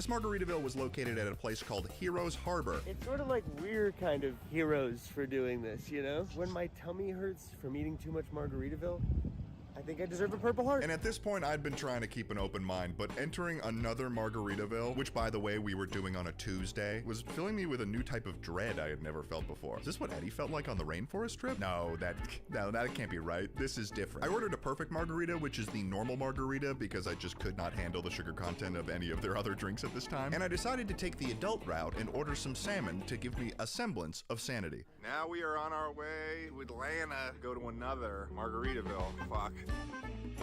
This Margaritaville was located at a place called Heroes Harbor. It's sort of like we're kind of heroes for doing this, you know? When my tummy hurts from eating too much Margaritaville, I think I deserve a Purple Heart. And at this point, I'd been trying to keep an open mind, but entering another Margaritaville, which by the way, we were doing on a Tuesday, was filling me with a new type of dread I had never felt before. Is this what Eddie felt like on the rainforest trip? No, that can't be right. This is different. I ordered a perfect margarita, which is the normal margarita, because I just could not handle the sugar content of any of their other drinks at this time. And I decided to take the adult route and order some salmon to give me a semblance of sanity. Now we are on our way to Atlanta to go to another Margaritaville. Fuck.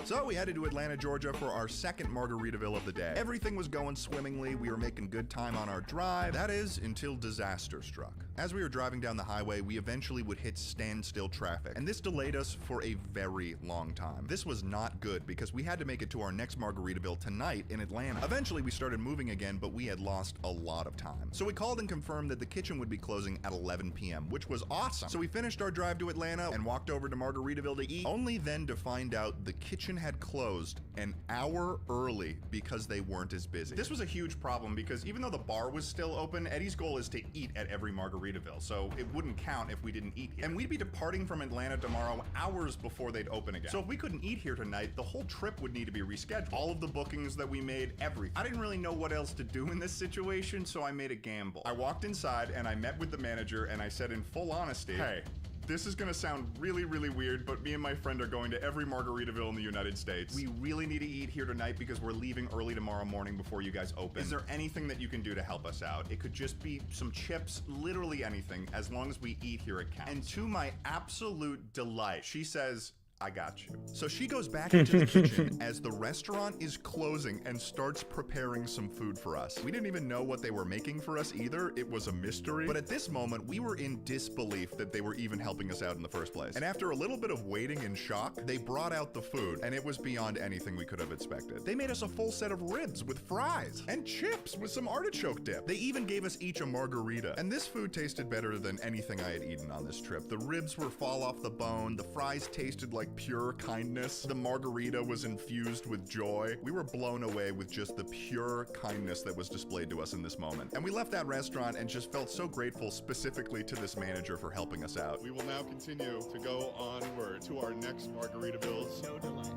So we headed to Atlanta, Georgia for our second Margaritaville of the day. Everything was going swimmingly. We were making good time on our drive. That is, until disaster struck. As we were driving down the highway, we eventually would hit standstill traffic, and this delayed us for a very long time. This was not good because we had to make it to our next Margaritaville tonight in Atlanta. Eventually, we started moving again, but we had lost a lot of time. So we called and confirmed that the kitchen would be closing at 11 p.m., which was awesome. So we finished our drive to Atlanta and walked over to Margaritaville to eat, only then to find out the kitchen had closed an hour early because they weren't as busy. This was a huge problem because even though the bar was still open, Eddie's goal is to eat at every Margaritaville, so it wouldn't count if we didn't eat here. And we'd be departing from Atlanta tomorrow hours before they'd open again. So if we couldn't eat here tonight, the whole trip would need to be rescheduled. All of the bookings that we made, everything. I didn't really know what else to do in this situation, so I made a gamble. I walked inside and I met with the manager and I said in full honesty, hey, this is gonna sound really, really weird, but me and my friend are going to every Margaritaville in the United States. We really need to eat here tonight because we're leaving early tomorrow morning before you guys open. Is there anything that you can do to help us out? It could just be some chips, literally anything, as long as we eat here it counts. And to my absolute delight, she says, I got you. So she goes back into the kitchen as the restaurant is closing and starts preparing some food for us. We didn't even know what they were making for us either. It was a mystery. But at this moment, we were in disbelief that they were even helping us out in the first place. And after a little bit of waiting and shock, they brought out the food, and it was beyond anything we could have expected. They made us a full set of ribs with fries and chips with some artichoke dip. They even gave us each a margarita. And this food tasted better than anything I had eaten on this trip. The ribs were fall off the bone. The fries tasted like pure kindness. The margarita was infused with joy. We were blown away with just the pure kindness that was displayed to us in this moment. And we left that restaurant and just felt so grateful specifically to this manager for helping us out. We will now continue to go onward to our next Margaritavilles. No delay.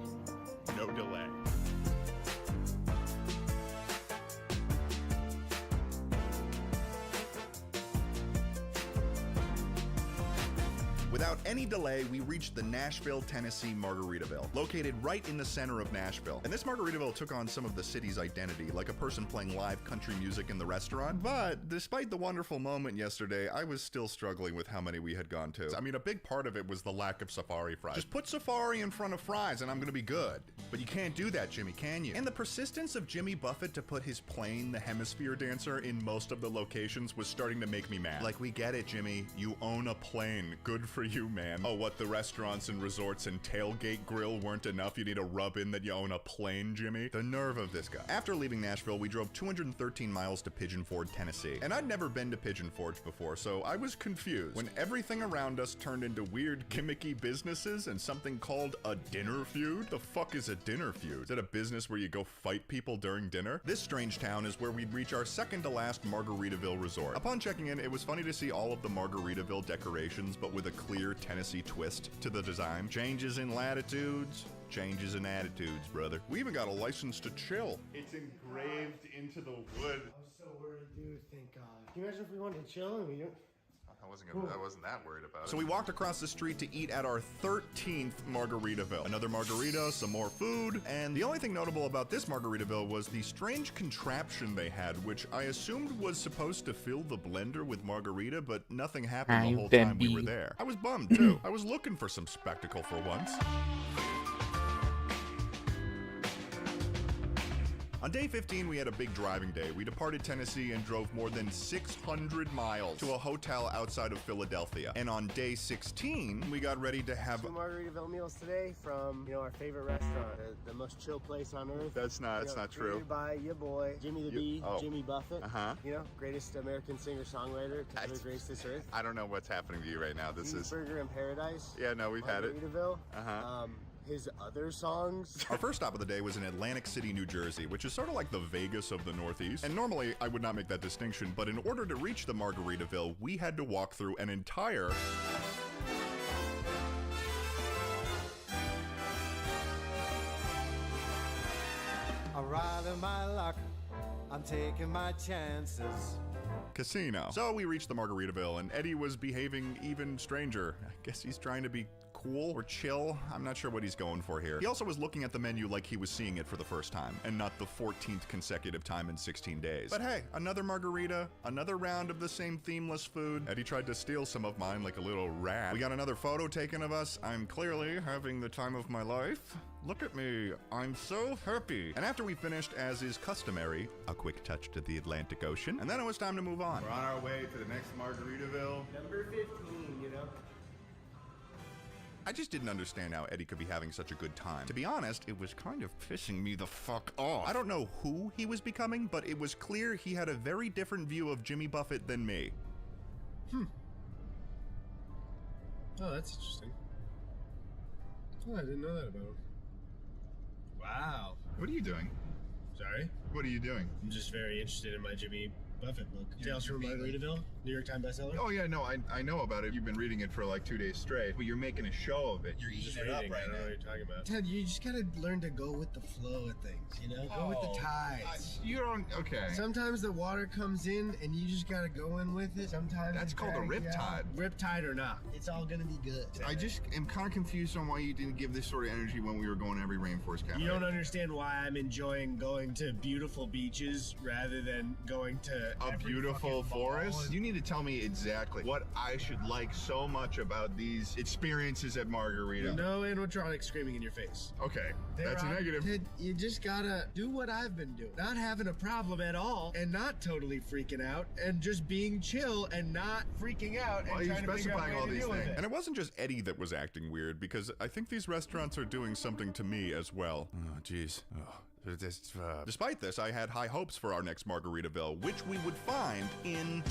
No delay. Without any delay, we reached the Nashville, Tennessee Margaritaville, located right in the center of Nashville. And this Margaritaville took on some of the city's identity, like a person playing live country music in the restaurant. But despite the wonderful moment yesterday, I was still struggling with how many we had gone to. I mean, a big part of it was the lack of safari fries. Just put safari in front of fries and I'm gonna be good. But you can't do that, Jimmy, can you? And the persistence of Jimmy Buffett to put his plane, the hemisphere dancer, in most of the locations was starting to make me mad. Like, we get it, Jimmy. You own a plane. Good for you, man. Oh, what, the restaurants and resorts and tailgate grill weren't enough? You need to rub in that you own a plane, Jimmy? The nerve of this guy. After leaving Nashville, we drove 213 miles to Pigeon Forge, Tennessee. And I'd never been to Pigeon Forge before, so I was confused when everything around us turned into weird gimmicky businesses and something called a dinner feud. The fuck is a dinner feud? Is it a business where you go fight people during dinner? This strange town is where we'd reach our second to last Margaritaville resort. Upon checking in, it was funny to see all of the Margaritaville decorations, but with a clear Tennessee twist to the design. Changes in latitudes, changes in attitudes, brother. We even got a license to chill. It's engraved into the wood. I was so worried, dude. Thank God. Can you imagine if we wanted to chill and we don't? I wasn't that worried about it. So we walked across the street to eat at our 13th Margaritaville. Another margarita, some more food, and the only thing notable about this Margaritaville was the strange contraption they had, which I assumed was supposed to fill the blender with margarita, but nothing happened the whole time we were there. I was bummed too. I was looking for some spectacle for once. On day 15, we had a big driving day. We departed Tennessee and drove more than 600 miles to a hotel outside of Philadelphia. And on day 16, we got ready to have 2 Margaritaville meals today from, our favorite restaurant, the most chill place on earth. That's not true. Created by your boy, Jimmy the Bee, Jimmy Buffett. Uh-huh. Greatest American singer-songwriter to ever grace this earth. I don't know what's happening to you right now. This is Burger in Paradise. Yeah, no, we've had it. Margaritaville. Uh-huh. his other songs. Our first stop of the day was in Atlantic City, New Jersey, which is sort of like the Vegas of the Northeast. And normally I would not make that distinction, but in order to reach the Margaritaville, we had to walk through an entire I'm riding my luck, I'm taking my chances. casino. So we reached the Margaritaville, and Eddie was behaving even stranger. I guess he's trying to be cool or chill. I'm not sure what he's going for here. He also was looking at the menu like he was seeing it for the first time, and not the 14th consecutive time in 16 days. But hey, another margarita, another round of the same themeless food. Eddie tried to steal some of mine like a little rat. We got another photo taken of us. I'm clearly having the time of my life. Look at me, I'm so happy. And after we finished, as is customary, a quick touch to the Atlantic Ocean, and then it was time to move on. We're on our way to the next Margaritaville. Number 15, you know? I just didn't understand how Eddie could be having such a good time. To be honest, it was kind of pissing me the fuck off. I don't know who he was becoming, but it was clear he had a very different view of Jimmy Buffett than me. Oh, that's interesting. Oh, I didn't know that about him. Wow. What are you doing? Sorry? What are you doing? I'm just very interested in my Jimmy Buffett book. Tales from Margaritaville, New York Times bestseller. Oh yeah, no, I know about it. You've been reading it for like 2 days straight, but you're making a show of it. You're Just eating it up reading, I right don't know now. what you're talking about. Ted, you just gotta learn to go with the flow of things, you know? Go with the tides. You don't, okay. Sometimes the water comes in and you just gotta go in with it. Sometimes That's it called a drags you out. riptide. Riptide or not, it's all gonna be good. I just am kind of confused on why you didn't give this sort of energy when we were going to every rainforest cafe. You don't understand why I'm enjoying going to beautiful beaches rather than going to A every beautiful fucking mall forest? and- You need to tell me exactly what I should like so much about these experiences at Margarita. No animatronic screaming in your face. Okay, that's a Ted, negative. Ted, you just gotta do what I've been doing. Not having a problem at all and not totally freaking out and just being chill and not freaking out Why are and you trying to figure out a specifying way all to these deal with things? it. And it wasn't just Eddie that was acting weird, because I think these restaurants are doing something to me as well. Oh, jeez. Oh. Despite this, I had high hopes for our next Margaritaville, which we would find in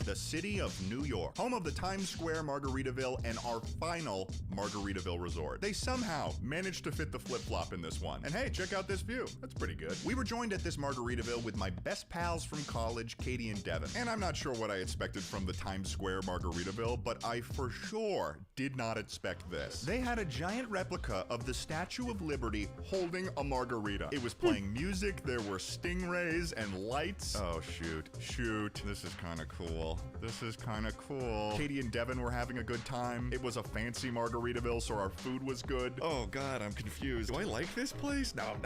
the city of New York, home of the Times Square Margaritaville and our final Margaritaville resort. They somehow managed to fit the flip-flop in this one. And hey, check out this view. That's pretty good. We were joined at this Margaritaville with my best pals from college, Katie and Devin. And I'm not sure what I expected from the Times Square Margaritaville, but I for sure did not expect this. They had a giant replica of the Statue of Liberty holding a margarita. It was playing music, there were stingrays and lights. Oh, shoot. This is kind of cool. This is kind of cool. Katie and Devin were having a good time. It was a fancy Margaritaville, so our food was good. Oh God, I'm confused. Do I like this place? No.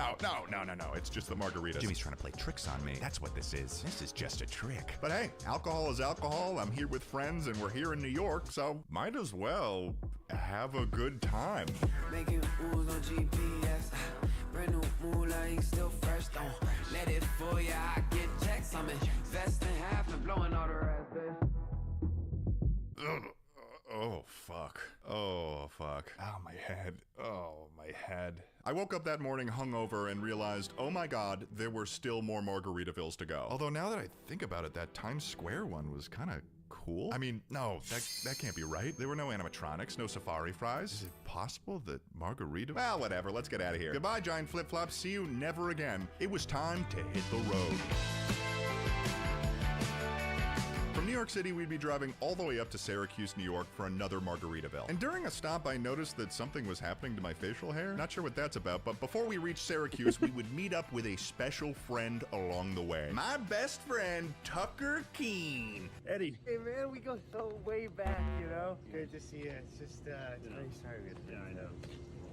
It's just the margaritas. Jimmy's trying to play tricks on me. That's what this is. This is just a trick. But hey, alcohol is alcohol. I'm here with friends and we're here in New York, so might as well have a good time. Making moves on GPS. Brand new moolah, ink still fresh. Don't let it fool ya. I get checks. I'm investing half and blowing all the rest, bitch. Oh, fuck. Oh, my head. Oh, my head. I woke up that morning hungover and realized, oh my God, there were still more Margaritavilles to go. Although now that I think about it, that Times Square one was kind of cool. I mean, no, that can't be right. There were no animatronics, no safari fries. Is it possible that Margarita? Well, whatever, let's get out of here. Goodbye, giant flip-flops. See you never again. It was time to hit the road. From New York City, we'd be driving all the way up to Syracuse, New York for another Margaritaville. And during a stop, I noticed that something was happening to my facial hair. Not sure what that's about, but before we reached Syracuse, we would meet up with a special friend along the way. My best friend, Tucker Keene. Eddie. Hey man, we go so way back, you know? Great to see you. It's just, it's very sorry. Yeah, I know.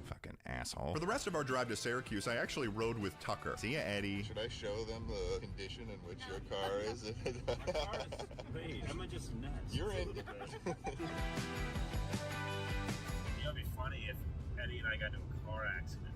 Fucking asshole. For the rest of our drive to Syracuse, I actually rode with Tucker. See ya, Eddie. Should I show them the condition in which your car is? Wait, am I just nuts? You're in. You know, it'd be funny if Eddie and I got into a car accident.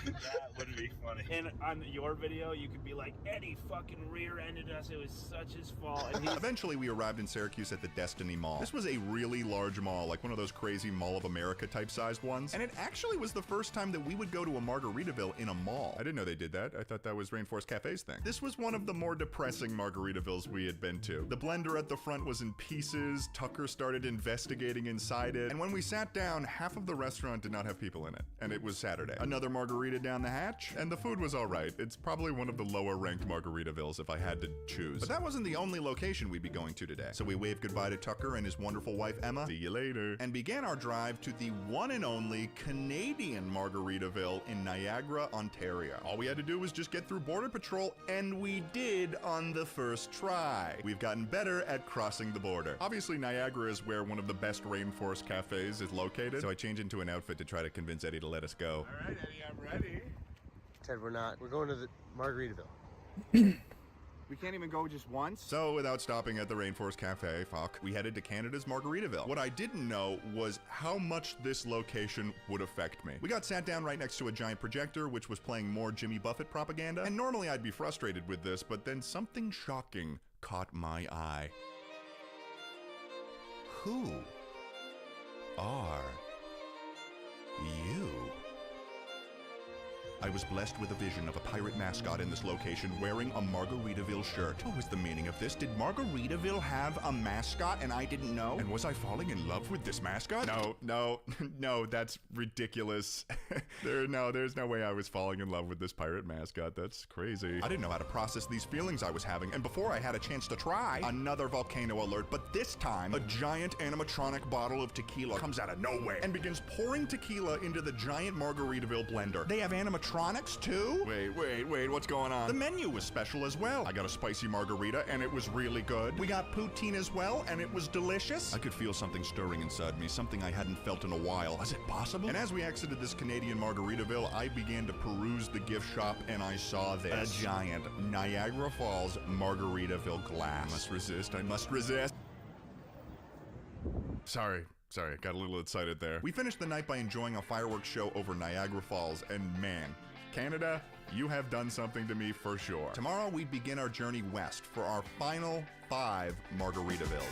That would be pretty funny. And on your video, you could be like, Eddie fucking rear-ended us. It was such his fault. And Eventually, we arrived in Syracuse at the Destiny Mall. This was a really large mall, like one of those crazy Mall of America type sized ones. And it actually was the first time that we would go to a Margaritaville in a mall. I didn't know they did that. I thought that was Rainforest Cafe's thing. This was one of the more depressing Margaritavilles we had been to. The blender at the front was in pieces. Tucker started investigating inside it. And when we sat down, half of the restaurant did not have people in it. And it was Saturday. Another margarita down the hatch, and the food was all right. It's probably one of the lower ranked Margaritavilles if I had to choose. But that wasn't the only location we'd be going to today. So we waved goodbye to Tucker and his wonderful wife Emma. See you later. And began our drive to the one and only Canadian Margaritaville in Niagara, Ontario. All we had to do was just get through Border Patrol, and we did on the first try. We've gotten better at crossing the border. Obviously, Niagara is where one of the best Rainforest cafes is located, so I changed into an outfit to try to convince Eddie to let us go. All right, Eddie, I'm ready. Ted, we're not. We're going to the Margaritaville. We can't even go just once? So, without stopping at the Rainforest Cafe, we headed to Canada's Margaritaville. What I didn't know was how much this location would affect me. We got sat down right next to a giant projector, which was playing more Jimmy Buffett propaganda. And normally I'd be frustrated with this, but then something shocking caught my eye. Who are you? I was blessed with a vision of a pirate mascot in this location wearing a Margaritaville shirt. What was the meaning of this? Did Margaritaville have a mascot and I didn't know? And was I falling in love with this mascot? No, that's ridiculous. There's no way I was falling in love with this pirate mascot. That's crazy. I didn't know how to process these feelings I was having, and before I had a chance to try, another volcano alert, but this time, a giant animatronic bottle of tequila comes out of nowhere and begins pouring tequila into the giant Margaritaville blender. They have animatronics too? Wait, what's going on? The menu was special as well. I got a spicy margarita and it was really good. We got poutine as well and it was delicious. I could feel something stirring inside me, something I hadn't felt in a while. Was it possible? And as we exited this Canadian Margaritaville, I began to peruse the gift shop and I saw this. A giant Niagara Falls Margaritaville glass. I must resist. Sorry, got a little excited there. We finished the night by enjoying a fireworks show over Niagara Falls, and man, Canada, you have done something to me for sure. Tomorrow we begin our journey west for our final 5 Margaritavilles.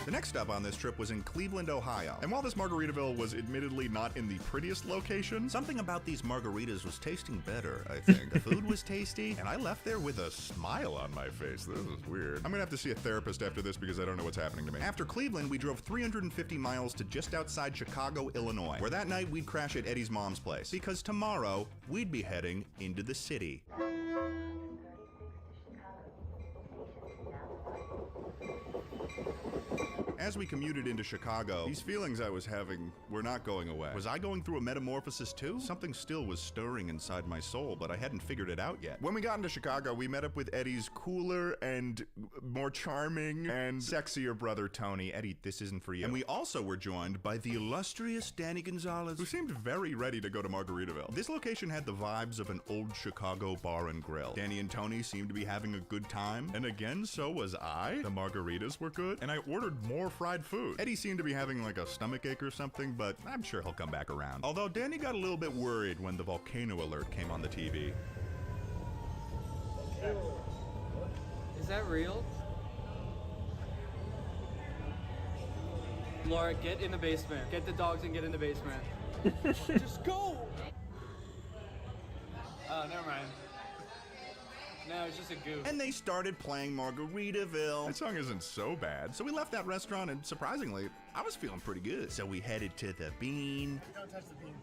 The next stop on this trip was in Cleveland, Ohio. And while this Margaritaville was admittedly not in the prettiest location, something about these margaritas was tasting better, I think. The food was tasty, and I left there with a smile on my face. This is weird. I'm gonna have to see a therapist after this because I don't know what's happening to me. After Cleveland, we drove 350 miles to just outside Chicago, Illinois, where that night we'd crash at Eddie's mom's place, because tomorrow we'd be heading into the city. As we commuted into Chicago, these feelings I was having were not going away. Was I going through a metamorphosis too? Something still was stirring inside my soul, but I hadn't figured it out yet. When we got into Chicago, we met up with Eddie's cooler and more charming and sexier brother, Tony. Eddie, this isn't for you. And we also were joined by the illustrious Danny Gonzalez, who seemed very ready to go to Margaritaville. This location had the vibes of an old Chicago bar and grill. Danny and Tony seemed to be having a good time, and again, so was I. The margaritas were good, and I ordered more fried food. Eddie seemed to be having like a stomachache or something, but I'm sure he'll come back around. Although Danny got a little bit worried when the volcano alert came on the TV. Is that real? Laura, get in the basement. Get the dogs and get in the basement. Just go! Oh, never mind. No, it's just a goof. And they started playing Margaritaville. That song isn't so bad. So we left that restaurant and surprisingly, I was feeling pretty good. So we headed to the Bean. Don't touch the bean.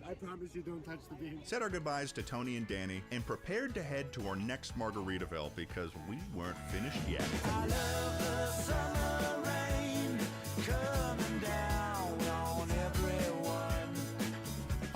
I promise you don't touch the bean. Said our goodbyes to Tony and Danny and prepared to head to our next Margaritaville because we weren't finished yet. I love the summer rain coming down on everyone.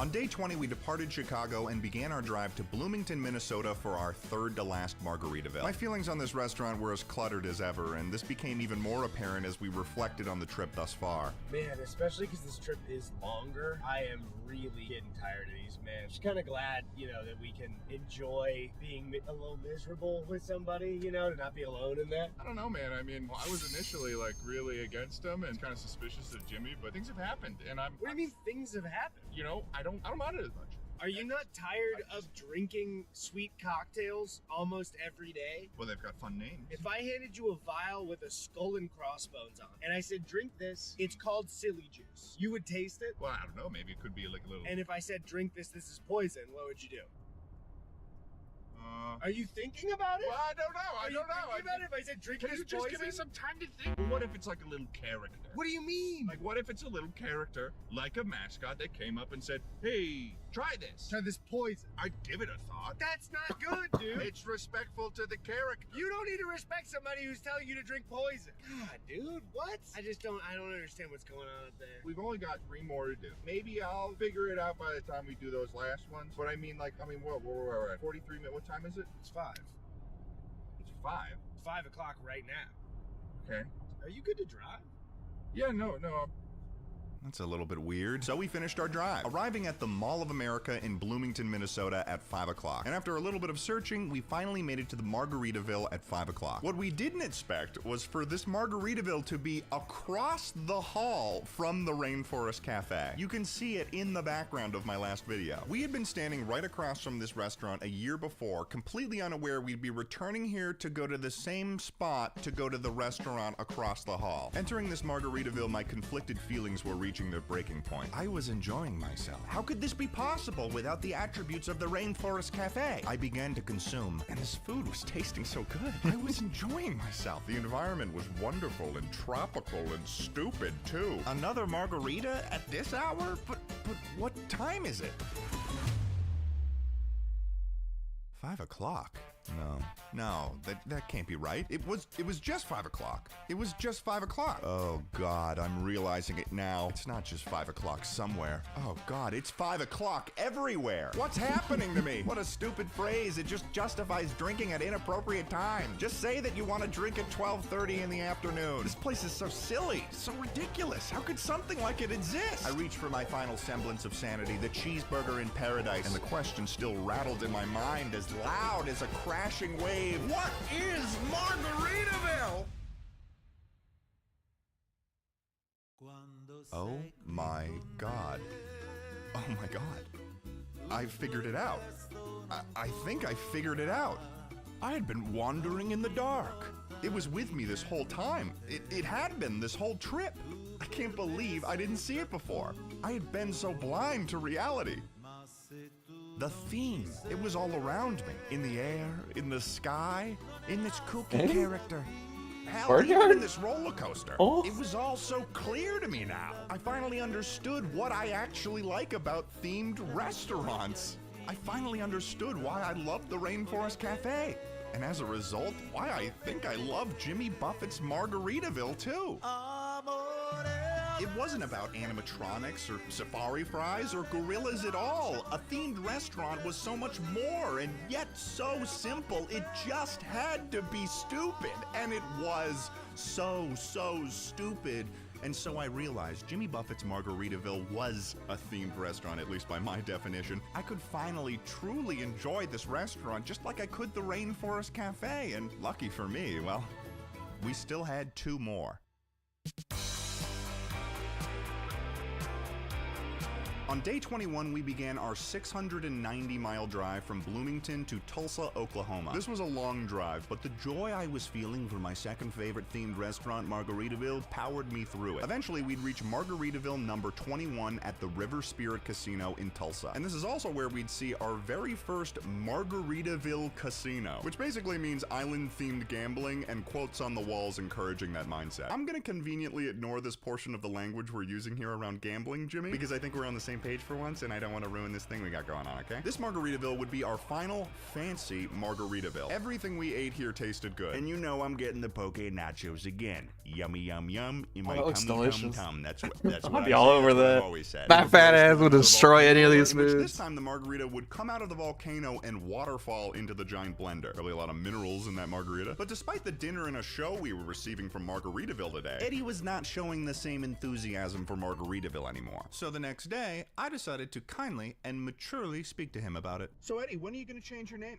On day 20, we departed Chicago and began our drive to Bloomington, Minnesota for our third to last Margaritaville. My feelings on this restaurant were as cluttered as ever, and this became even more apparent as we reflected on the trip thus far. Man, especially because this trip is longer, I am really getting tired of these, man. Just kind of glad, you know, that we can enjoy being a little miserable with somebody, you know, to not be alone in that. I don't know, man. I mean, I was initially like really against him and kind of suspicious of Jimmy, but things have happened, and I'm. What do you mean things have happened? You know, I don't mind it as much. Are you not tired of drinking sweet cocktails almost every day? Well, they've got fun names. If I handed you a vial with a skull and crossbones on, and I said, drink this, it's called silly juice, you would taste it? Well, I don't know. Maybe it could be like a little. And if I said, drink this, this is poison, what would you do? Are you thinking about it? Well, I don't know. Are you thinking about it? If I said drink Can this you just poison? give me some time to think? Well, what if it's like a little character? What do you mean? Like, what if it's a little character, like a mascot that came up and said, hey, try this. Try this poison. I'd give it a thought. That's not good, dude. It's respectful to the character. You don't need to respect somebody who's telling you to drink poison. God, dude, what? I don't understand what's going on up there. We've only got 3 more to do. Maybe I'll figure it out by the time we do those last ones. But I mean, what we're at 43 minutes. What time is it? It's 5. It's 5. 5 o'clock right now. Okay. Are you good to drive? Yeah, no. That's a little bit weird. So we finished our drive, arriving at the Mall of America in Bloomington, Minnesota at 5 o'clock. And after a little bit of searching, we finally made it to the Margaritaville at 5 o'clock. What we didn't expect was for this Margaritaville to be across the hall from the Rainforest Cafe. You can see it in the background of my last video. We had been standing right across from this restaurant a year before, completely unaware we'd be returning here to go to the same spot to go to the restaurant across the hall. Entering this Margaritaville, my conflicted feelings were reaching their breaking point. I was enjoying myself. How could this be possible without the attributes of the Rainforest Cafe? I began to consume, and this food was tasting so good. I was enjoying myself. The environment was wonderful and tropical and stupid, too. Another margarita at this hour? But what time is it? 5 o'clock? No, that can't be right. It was just 5 o'clock. It was just 5 o'clock. Oh God, I'm realizing it now. It's not just 5 o'clock somewhere. Oh God, it's 5 o'clock everywhere. What's happening to me? What a stupid phrase. It just justifies drinking at inappropriate times. Just say that you want to drink at 12:30 in the afternoon. This place is so silly, so ridiculous. How could something like it exist? I reached for my final semblance of sanity, the cheeseburger in paradise, and the question still rattled in my mind as loud as a crashing wave. What is Margaritaville? Oh my God. Oh my God. I figured it out. I think I figured it out. I had been wandering in the dark. It was with me this whole time. It had been this whole trip. I can't believe I didn't see it before. I had been so blind to reality. The theme, it was all around me. In the air, in the sky, in this kooky character. Hell, even in this roller coaster. Oh. It was all so clear to me now. I finally understood what I actually like about themed restaurants. I finally understood why I loved the Rainforest Cafe. And as a result, why I think I love Jimmy Buffett's Margaritaville too. It wasn't about animatronics or safari fries or gorillas at all. A themed restaurant was so much more and yet so simple. It just had to be stupid. And it was so stupid. And so I realized Jimmy Buffett's Margaritaville was a themed restaurant, at least by my definition. I could finally truly enjoy this restaurant just like I could the Rainforest Cafe. And lucky for me, well, we still had 2 more. On day 21, we began our 690-mile drive from Bloomington to Tulsa, Oklahoma. This was a long drive, but the joy I was feeling for my second favorite themed restaurant, Margaritaville, powered me through it. Eventually, we'd reach Margaritaville number 21 at the River Spirit Casino in Tulsa. And this is also where we'd see our very first Margaritaville Casino, which basically means island-themed gambling and quotes on the walls encouraging that mindset. I'm gonna conveniently ignore this portion of the language we're using here around gambling, Jimmy, because I think we're on the same same page for once, and I don't want to ruin this thing we got going on, okay? This Margaritaville would be our final fancy Margaritaville. Everything we ate here tasted good. And you know I'm getting the poke nachos again. Yummy, yum, yum. In my that looks tummy, delicious. tum, tum. That's what I'll I be all say, over that's what I've that. always said. That fat ass would destroy any of these In which foods. this time the margarita would come out of the volcano and waterfall into the giant blender. Probably a lot of minerals in that margarita. But despite the dinner and a show we were receiving from Margaritaville today, Eddie was not showing the same enthusiasm for Margaritaville anymore. So the next day, I decided to kindly and maturely speak to him about it. So Eddie, when are you going to change your name?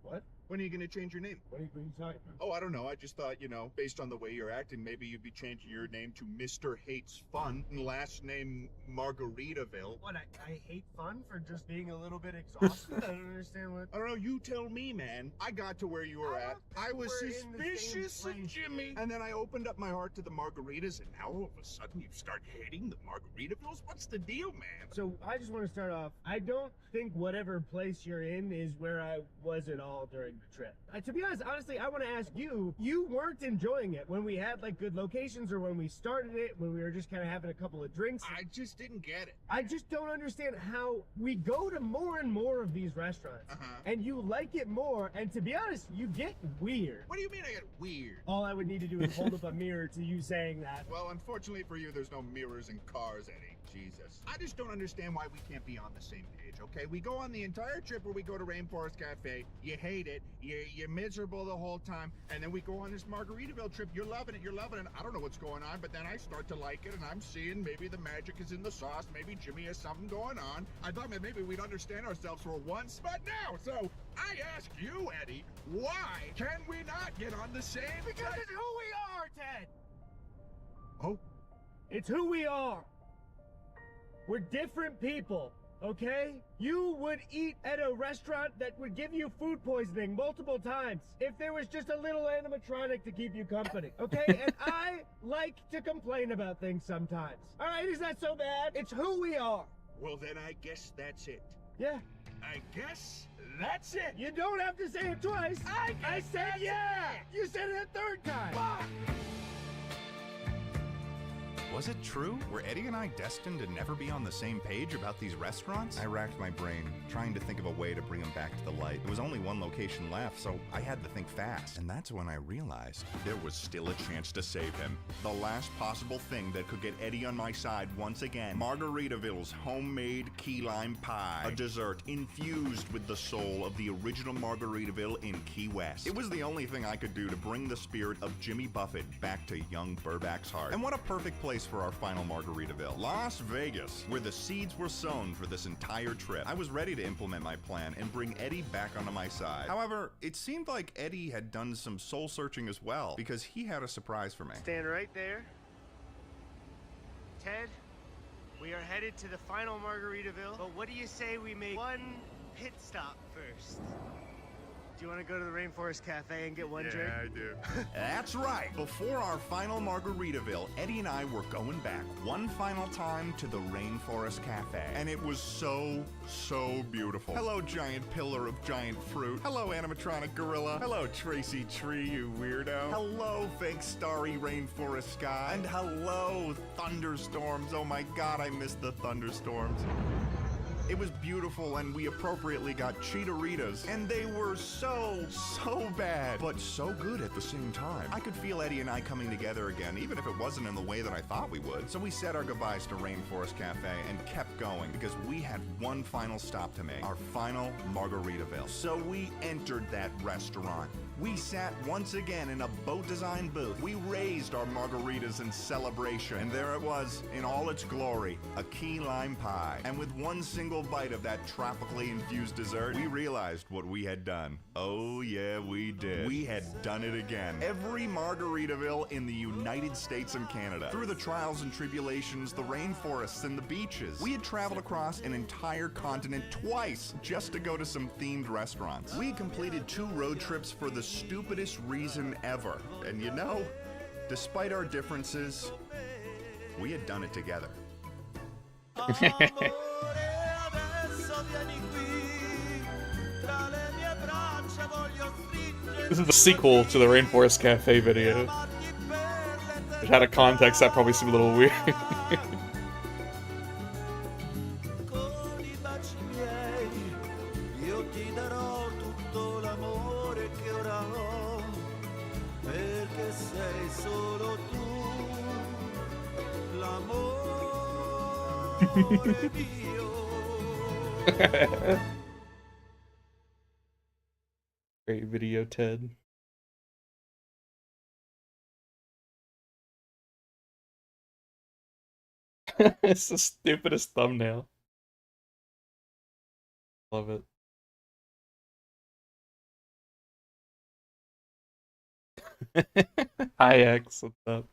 What? When are you going to change your name? What are you talking about? Oh, I don't know. I just thought, you know, based on the way you're acting, maybe you'd be changing your name to Mr. Hates Fun and last name Margaritaville. What, I hate fun for just being a little bit exhausted? I don't understand what... I don't know, you tell me, man. I got to where you were at. I was suspicious of Jimmy. And then I opened up my heart to the margaritas, and now all of a sudden you start hating the Margaritavilles? What's the deal, man? So, I just want to start off, I don't think whatever place you're in is where I was at all during the trip. To be honest, honestly, I want to ask you, you weren't enjoying it when we had like good locations or when we started it, when we were just kind of having a couple of drinks. I just didn't get it. I just don't understand how we go to more and more of these restaurants and you like it more, and to be honest, you get weird. What do you mean I get weird? All I would need to do is hold up a mirror to you saying that. Well, unfortunately for you, there's no mirrors in cars, Eddie. Jesus. I just don't understand why we can't be on the same page, okay? We go on the entire trip where we go to Rainforest Cafe, you hate it, you're miserable the whole time, and then we go on this Margaritaville trip, you're loving it, I don't know what's going on, but then I start to like it, and I'm seeing maybe the magic is in the sauce, maybe Jimmy has something going on. I thought maybe we'd understand ourselves for once, but no! So, I ask you, Eddie, why can we not get on the same page? Because it's who we are, Ted! Oh? It's who we are! We're different people, okay? You would eat at a restaurant that would give you food poisoning multiple times if there was just a little animatronic to keep you company, okay? And I like to complain about things sometimes. All right, is that so bad? It's who we are. Well, then I guess that's it. Yeah. I guess that's it. You don't have to say it twice. I said yeah. You said it a third time. Fuck. Was it true? Were Eddie and I destined to never be on the same page about these restaurants? I racked my brain, trying to think of a way to bring him back to the light. There was only one location left, so I had to think fast. And that's when I realized there was still a chance to save him. The last possible thing that could get Eddie on my side once again. Margaritaville's homemade key lime pie. A dessert infused with the soul of the original Margaritaville in Key West. It was the only thing I could do to bring the spirit of Jimmy Buffett back to young Burback's heart. And what a perfect place for our final Margaritaville. Las Vegas, where the seeds were sown for this entire trip. I was ready to implement my plan and bring Eddie back onto my side. However, it seemed like Eddie had done some soul searching as well, because he had a surprise for me. Stand right there. Ted, we are headed to the final Margaritaville, but what do you say we make one pit stop first? Do you want to go to the Rainforest Cafe and get one drink? Yeah, I do. That's right. Before our final Margaritaville, Eddie and I were going back one final time to the Rainforest Cafe. And it was so beautiful. Hello, giant pillar of giant fruit. Hello, animatronic gorilla. Hello, Tracy Tree, you weirdo. Hello, fake starry rainforest sky. And hello, thunderstorms. Oh my god, I missed the thunderstorms. It was beautiful, and we appropriately got Cheetoritas, and they were so bad, but so good at the same time. I could feel Eddie and I coming together again, even if it wasn't in the way that I thought we would. So we said our goodbyes to Rainforest Cafe and kept going, because we had one final stop to make, our final Margaritaville. So we entered that restaurant. We sat once again in a boat design booth. We raised our margaritas in celebration, and there it was, in all its glory, a key lime pie. And with one single bite of that tropically infused dessert, we realized what we had done. Oh yeah, we did. We had done it again. Every Margaritaville in the United States and Canada. Through the trials and tribulations, the rainforests and the beaches. We had traveled across an entire continent twice just to go to some themed restaurants. We completed 2 road trips for the stupidest reason ever. And you know, despite our differences, we had done it together. This is the sequel to the Rainforest Cafe video. Which had a context that probably seemed a little weird. sei solo tu, l'amore mio. Great video, Ted. It's the stupidest thumbnail. Love it. Hi X, what's up?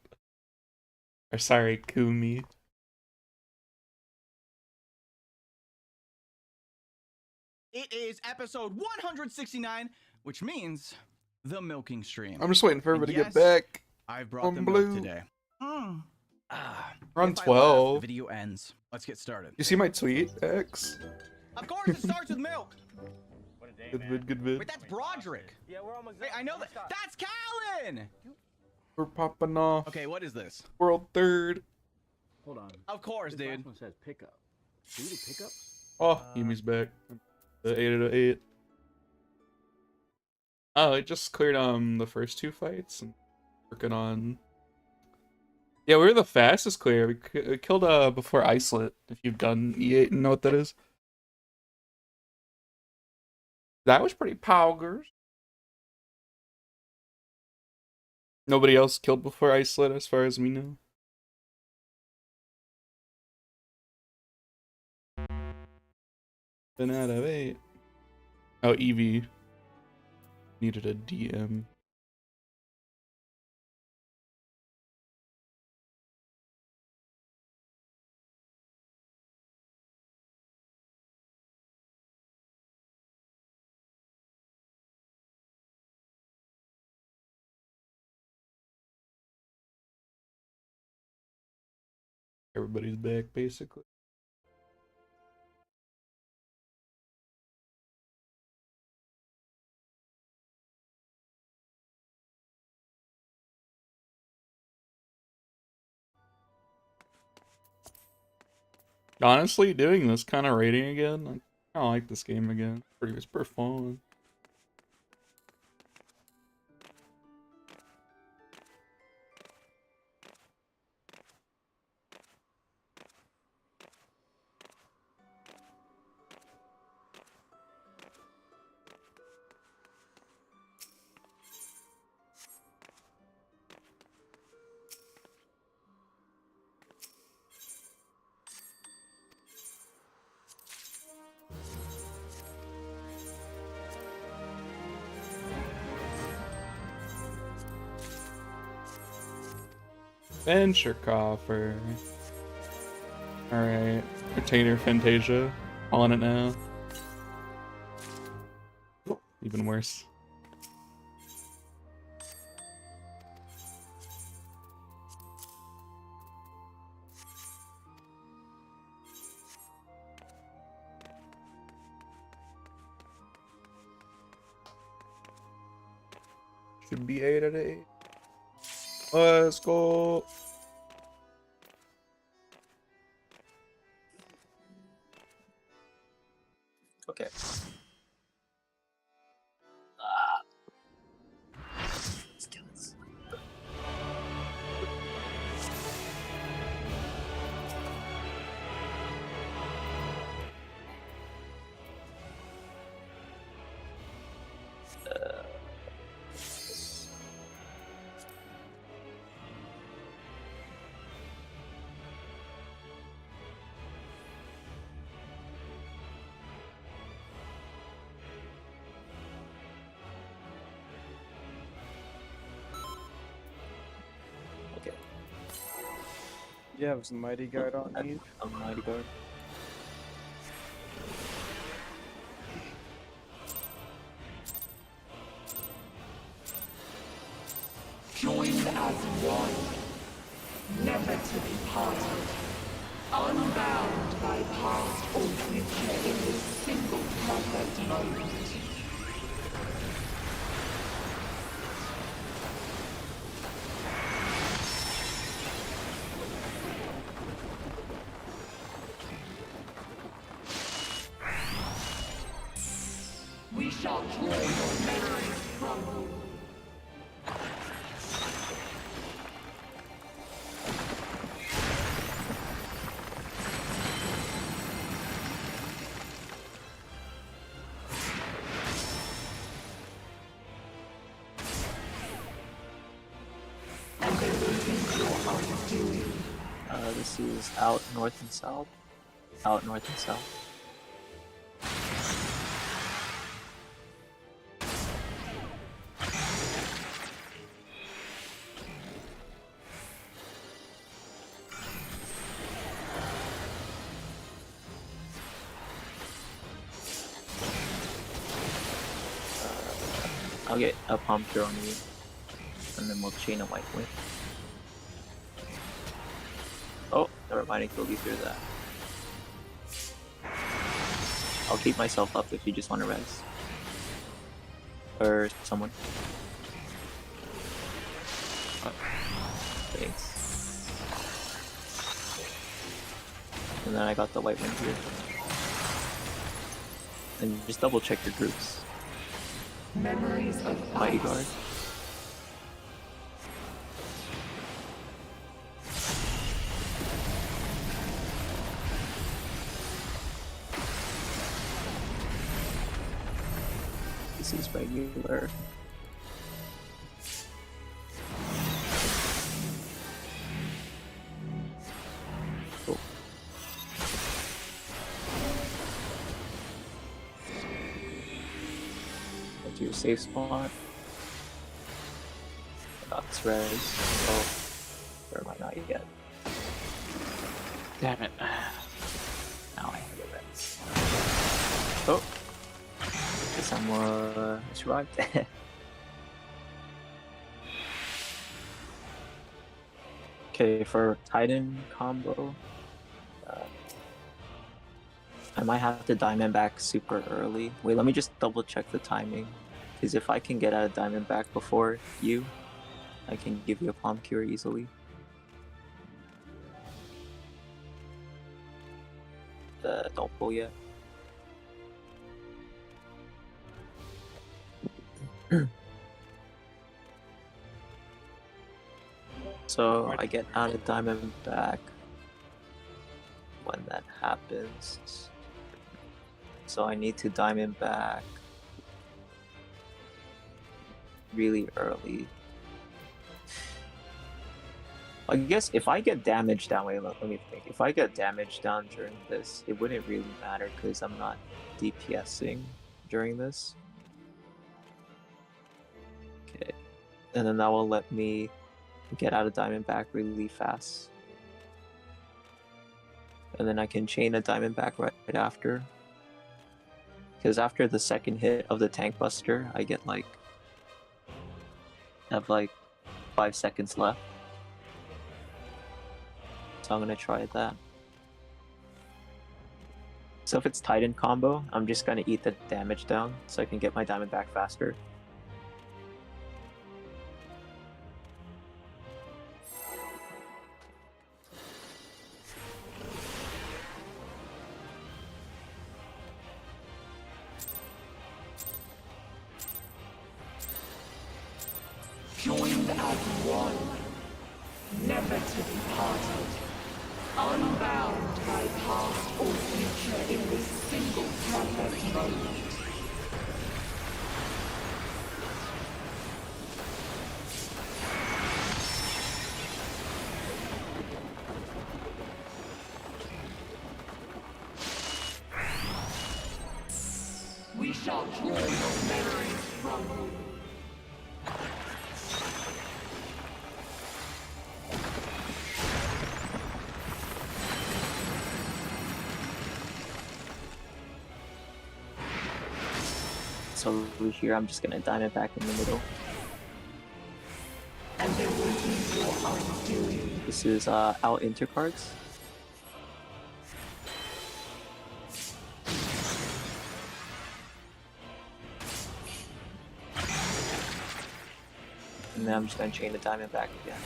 Or sorry, Kumi. It is episode 169, which means the milking stream. I'm just waiting for everybody to And get back I've brought on the Blue. milk today. We're on If I laugh, 12. the video ends. Let's get started. You see my tweet, X? Of course, it starts with milk. What a day, Good man. vid, good vid. Wait, that's Broderick. Yeah, we're almost Wait, I know that. That's Callan. We're popping off. Okay, what is this? World third. Hold on. Of course, This dude. last one says pickup. Do we do pickups? Oh, Yumi's back. The 8 out of 8. Oh, it just cleared the first 2 fights and working on. Yeah, we were the fastest clear. We killed before Isolate. If you've done E8 and know what that is. That was pretty poggers. Nobody else killed before Isolate, as far as we know. Been out of 8. Oh, Eevee needed a DM. Everybody's back, basically. Honestly, doing this kind of rating again, I kind of like this game again. It's pretty fun. Venture coffer. Alright. Retainer Fantasia. On it now. Even worse. Should be 8 out of 8. Let's go. Okay. Let's do this. Okay. Yeah, it was Mighty Guard on Eve. I'm Mighty Guard. Joined as one, never to be parted, unbound by past or future in this single perfect moment. We shall draw your memories from you. This is out north and south. Out north and south. I'll get a palm cure on you, and then we'll chain a white wing. Oh, never mind, I killed you through that. I'll keep myself up if you just want to res. Or someone. Oh, thanks. And then I got the white wing here. And just double check your groups. Memories of Mighty Guard. This is regular. Cool. Go to your safe spot. That's res. Oh, or am I not yet? Damn it. Now I have a res. Oh! Guess I'm survived. Okay, for Titan combo, I might have to diamond back super early. Wait, let me just double check the timing. Because if I can get out of diamond back before you, I can give you a palm cure easily. Don't pull yet. So I get out of diamond back when that happens. So I need to diamond back really early. I guess if I get damaged down, wait, let me think. If I get damaged down during this, it wouldn't really matter because I'm not DPSing during this. Okay, and then that will let me get out of diamond back really fast. And then I can chain a diamond back right after. Because after the second hit of the tank buster, I get like, have like 5 seconds left. So I'm gonna try that. So if it's Titan combo, I'm just gonna eat the damage down so I can get my diamond back faster. Joined as one, never to be parted, unbound by past or future in this single perfect moment. We shall draw your memories from you. So over here, I'm just gonna diamond back in the middle. And there will be your undoing. This is out intercards. And then I'm just gonna chain the diamond back again.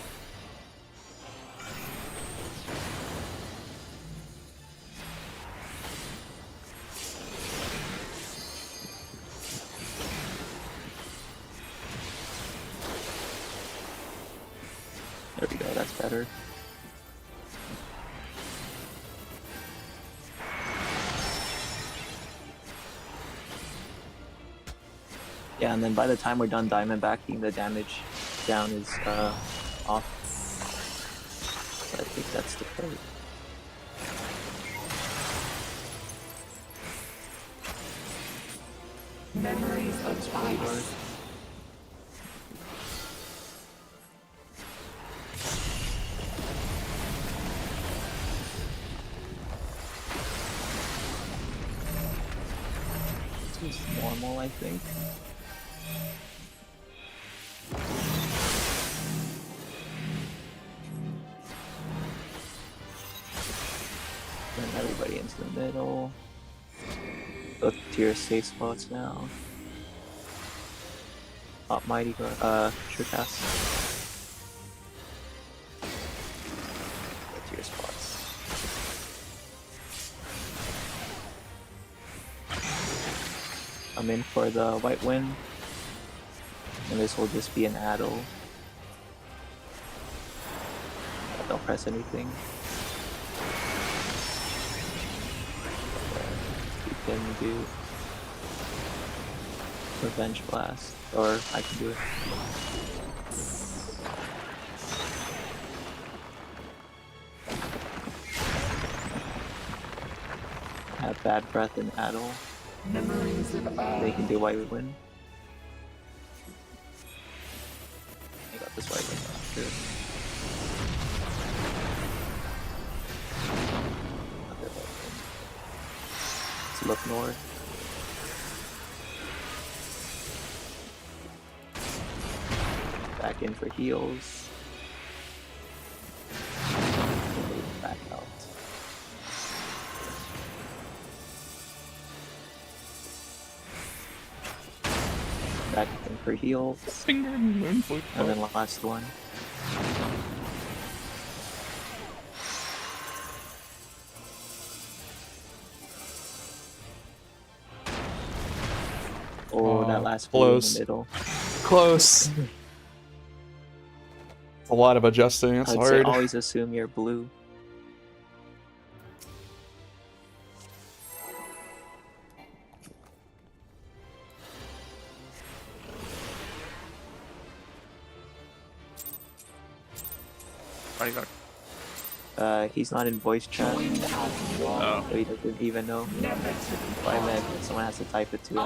There we go, that's better. Yeah, and then by the time we're done diamond backing, the damage down is off. So I think that's the code. Memories of ice. This is normal, I think. Then everybody into the middle. Go to your safe spots now. Pop Mighty Guard, True Cast. Go to your spots. I'm in for the White Wind. And this will just be an addle. Don't press anything. You can do Revenge Blast, or I can do it. Have Bad Breath and Addle. They can do White Wind. I got this White Wind after. Let's look north. Back in for heals. Back out. Back in for heals. Finger in the moon, and then last one. Oh, that last blue in close. the middle. Close. A lot of adjusting. It's I'd hard. say always assume you're blue. He's not in voice chat. So he doesn't even know. But I meant someone has to type it to him.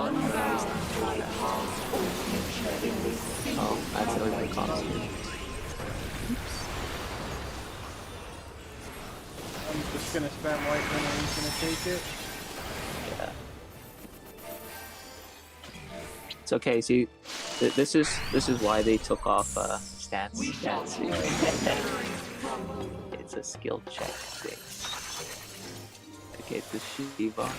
Oh, I accidentally put comms here. I'm just gonna spam White Wind and he's gonna take it. Yeah. It's okay. See, this is why they took off stance. It's a skill check thing. Okay, the Shiva.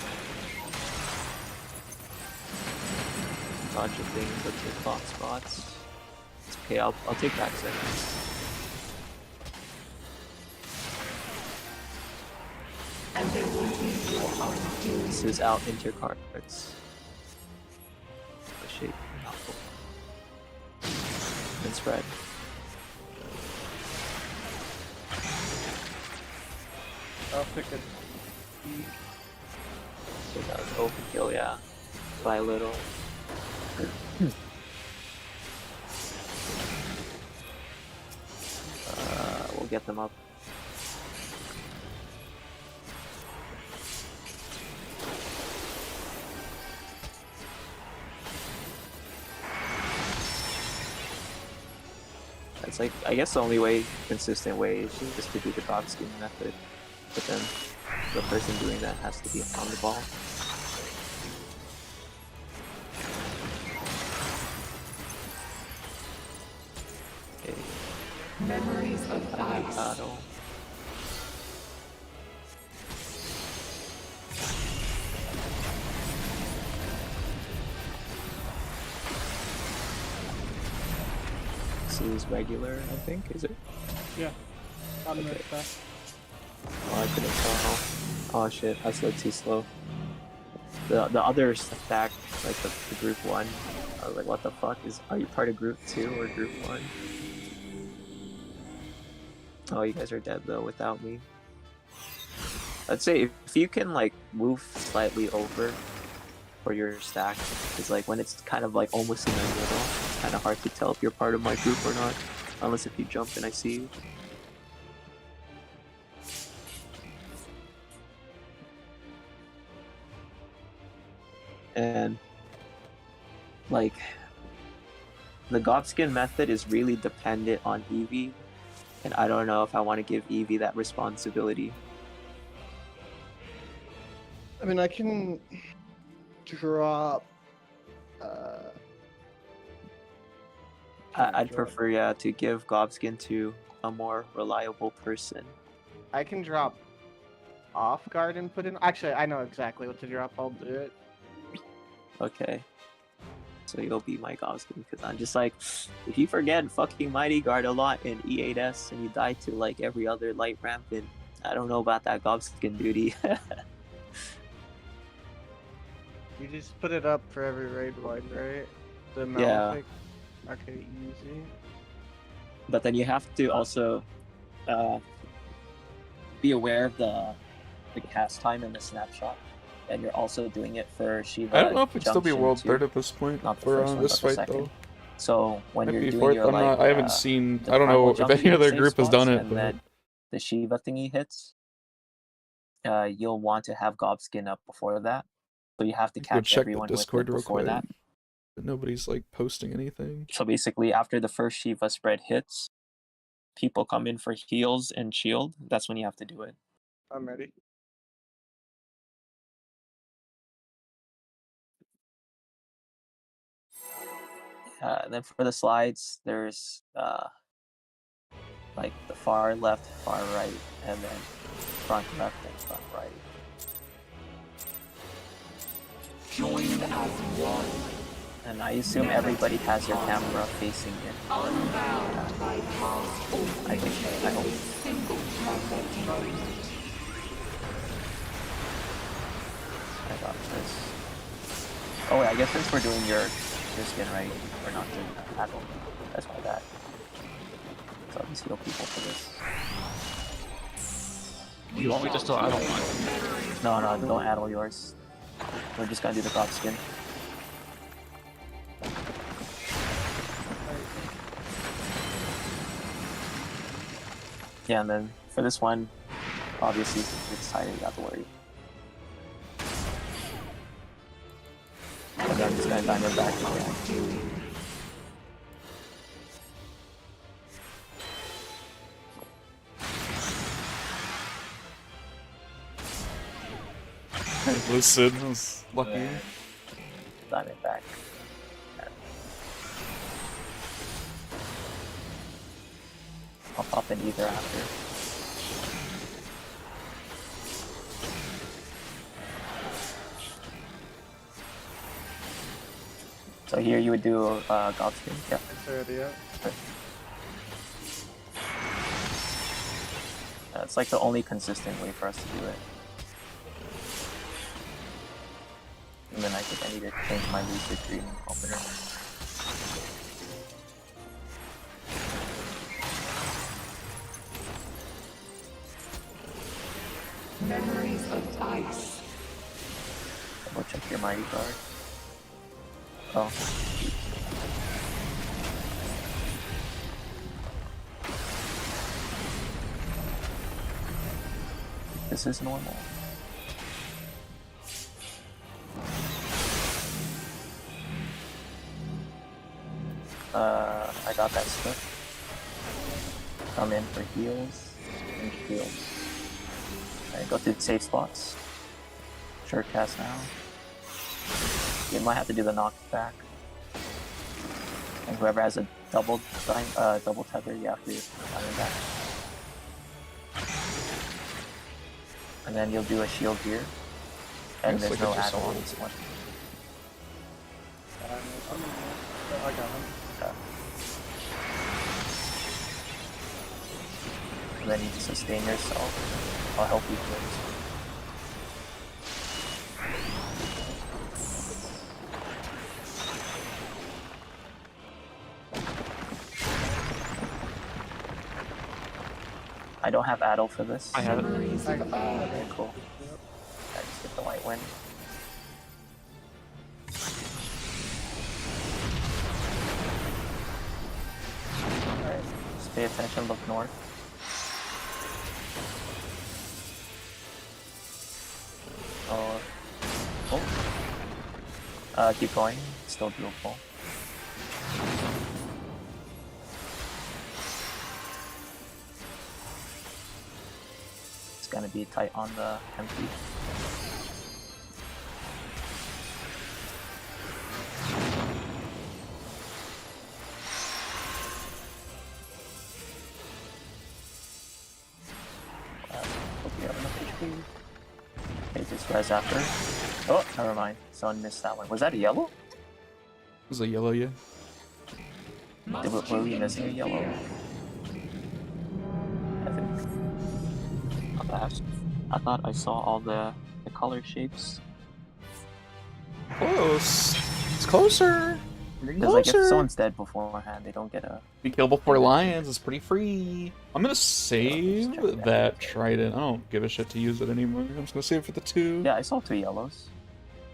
Dodge a thing, go to clock spots. It's okay, I'll take back seconds. This is out into cards. Shape. And spread. I'll pick a So that was overkill, yeah. By a little. We'll get them up. That's like, I guess the only way, consistent way is just to do the dog skin method. But then the person doing that has to be on the ball. Okay. Memories of ice. Battle. This is regular, I think, is it? Yeah. I'm Okay. okay. Oh, I couldn't tell. Oh shit, I slid too slow. The other stack, like the group 1, I was like, what the fuck? Are you part of group 2 or group 1? Oh, you guys are dead though without me. I'd say if you can like move slightly over for your stack, because like when it's kind of like almost in the middle, it's kind of hard to tell if you're part of my group or not. Unless if you jump and I see you. And like the Gobskin method is really dependent on Eevee, and I don't know if I want to give Eevee that responsibility. I mean, I can drop. I'd prefer to give Gobskin to a more reliable person. I can drop off guard and put in. Actually, I know exactly what to drop. I'll do it. Okay. So you'll be my Gobskin, because I'm just like, if you forget fucking Mighty Guard a lot in E8S and you die to like every other light rampant, I don't know about that Gobskin duty. You just put it up for every raid one, right? The Yeah. Malefic. Okay, easy. But then you have to also be aware of the cast time and the snapshot, and you're also doing it for Shiva. I don't know if we'd still be Junction world too. third at this point Not the for first one, this but the fight second. though. So when Might you're be doing fourth. your like, I haven't seen. the I don't know primal if any junction other save group has done spots, it, and but then the Shiva thingy hits, you'll want to have Gobskin up before that. So you have to go catch check the everyone with Discord it real before quick. that. But nobody's like posting anything. So basically, after the first Shiva spread hits, people come in for heals and shield. That's when you have to do it. I'm ready. And then for the slides, there's like the far left, far right, and then front left and front right. Joined as one. And I assume everybody has their camera facing it. Unbound by past I think, I hope. single perfect moment. I got this. Oh wait, I guess since we're doing your skin, right? We're not doing Adult. That's my bad. So I'll just heal people for this. You want me to still add on mine? No, don't add all yours. We're just gonna do the God skin. Yeah, and then for this one, obviously it's tight, you have to worry. And then I'm just gonna diamond back again. Listen, I was lucky. Diamond back. I'll pop in either after. So here you would do Godskin, yeah. It's already up. It's like the only consistent way for us to do it. And then I think I need to change my lucid dream opener. Memories of ice. Double check your mighty card. Oh. This is normal. I got that slip. Come in for heals and shield. Alright, go through the safe spots. Sure cast now. You might have to do the knockback. And whoever has a double tether, you have to diamond back. And then you'll do a shield here. And there's no add-on on this one. I got him. Okay. And then you just sustain yourself. I'll help you through this one. I don't have Addle for this. I have it. Okay, cool. I just get the white wind. Alright. Pay attention, look north. Oh. Keep going. Still doable. It's gonna be tight on the MP. Hope you have enough HP. Okay, just res after. Oh, never mind. Someone missed that one. Was that a yellow? It was a yellow, yeah. Were we missing a yellow? I think. Perhaps. I thought I saw all the color shapes. Close. It's closer. Because like if someone's dead beforehand, they don't get a... We kill before lions, it's pretty free. I'm gonna save that trident. I don't give a shit to use it anymore. I'm just gonna save it for the 2. Yeah, I saw 2 yellows.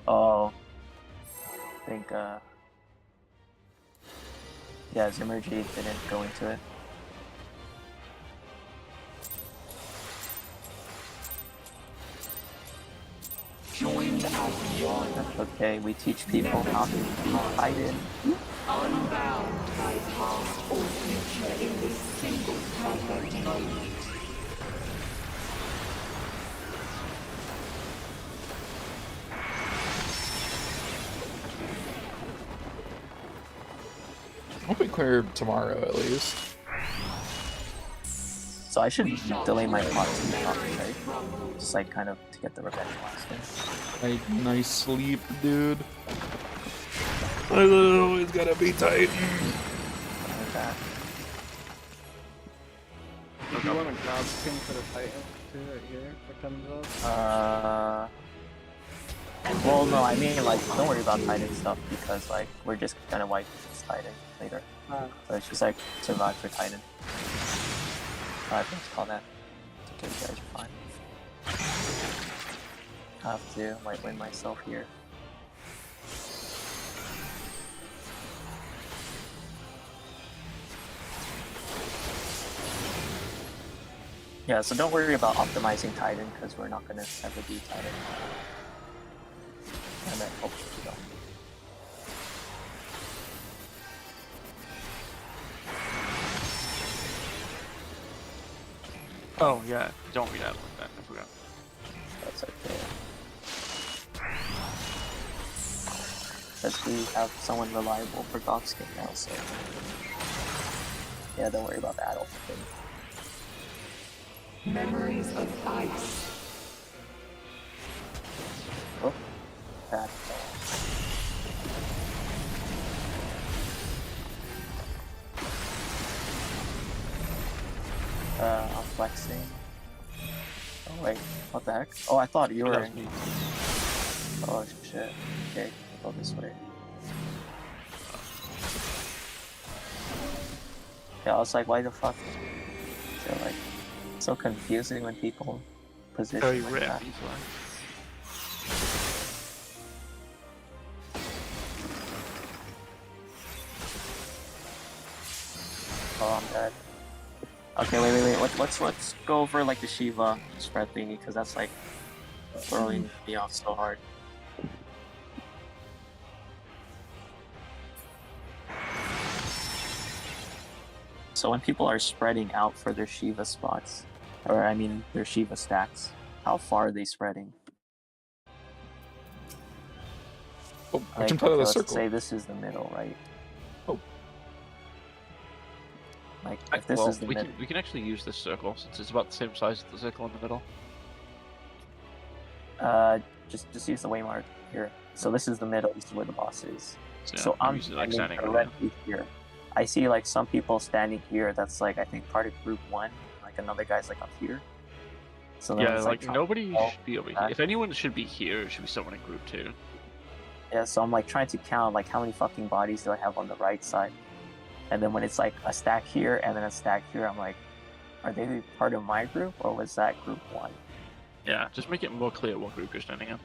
Oh. I think, yeah, Zimmergy didn't go into it. Joined as one. That's okay, we teach people how to be fighting. Unbound by past or future in this single perfect moment. Hope we clear tomorrow at least. So I should delay my plot to the top, right? Just like kind of to get the revenge lasting. Like, nice sleep, dude. I always gotta be tight. Like that. Do you want a grab skin for the Titan too right here if it comes up? Well, no, I mean, like, don't worry about Titan stuff because, like, we're just gonna wipe this Titan later. So it's just like survive for Titan. Alright, let's call that. It's okay, you guys are fine. Have to, might win myself here. Yeah, so don't worry about optimizing Titan because we're not gonna ever do Titan. And then hopefully we don't. Oh yeah, don't read out like that. I forgot. That's okay. Because we have someone reliable for Godskin now, so yeah, don't worry about the adult thing. Memories of ice. Oh, bad. I'm flexing. Oh wait, what the heck? Oh, I thought you were. Oh shit. Okay, I'll go this way. Yeah, I was like, why the fuck? So like, so confusing when people position Very like rare that. people. Oh, I'm dead. Okay, wait. Let's go over like the Shiva spread thingy because that's like throwing me off so hard. So when people are spreading out for their Shiva spots, or I mean their Shiva stacks, how far are they spreading? Oh, I Like, jumped out of the let's circle. say this is the middle, right? Oh. Like if this well, is the we middle. can actually use this circle since it's about the same size as the circle in the middle. Just use the waymark here. So this is the middle. This is where the boss is. So, So I'm using it like standing standing right directly here. I see like some people standing here. That's like I think part of group 1. Like another guy's like up here. So then Yeah, it's like nobody oh, should be over here. that. If anyone should be here, it should be someone in group 2. Yeah. So I'm like trying to count like how many fucking bodies do I have on the right side, and then when it's like a stack here and then a stack here, I'm like, are they part of my group or was that group 1? Yeah, just make it more clear what group you're standing in.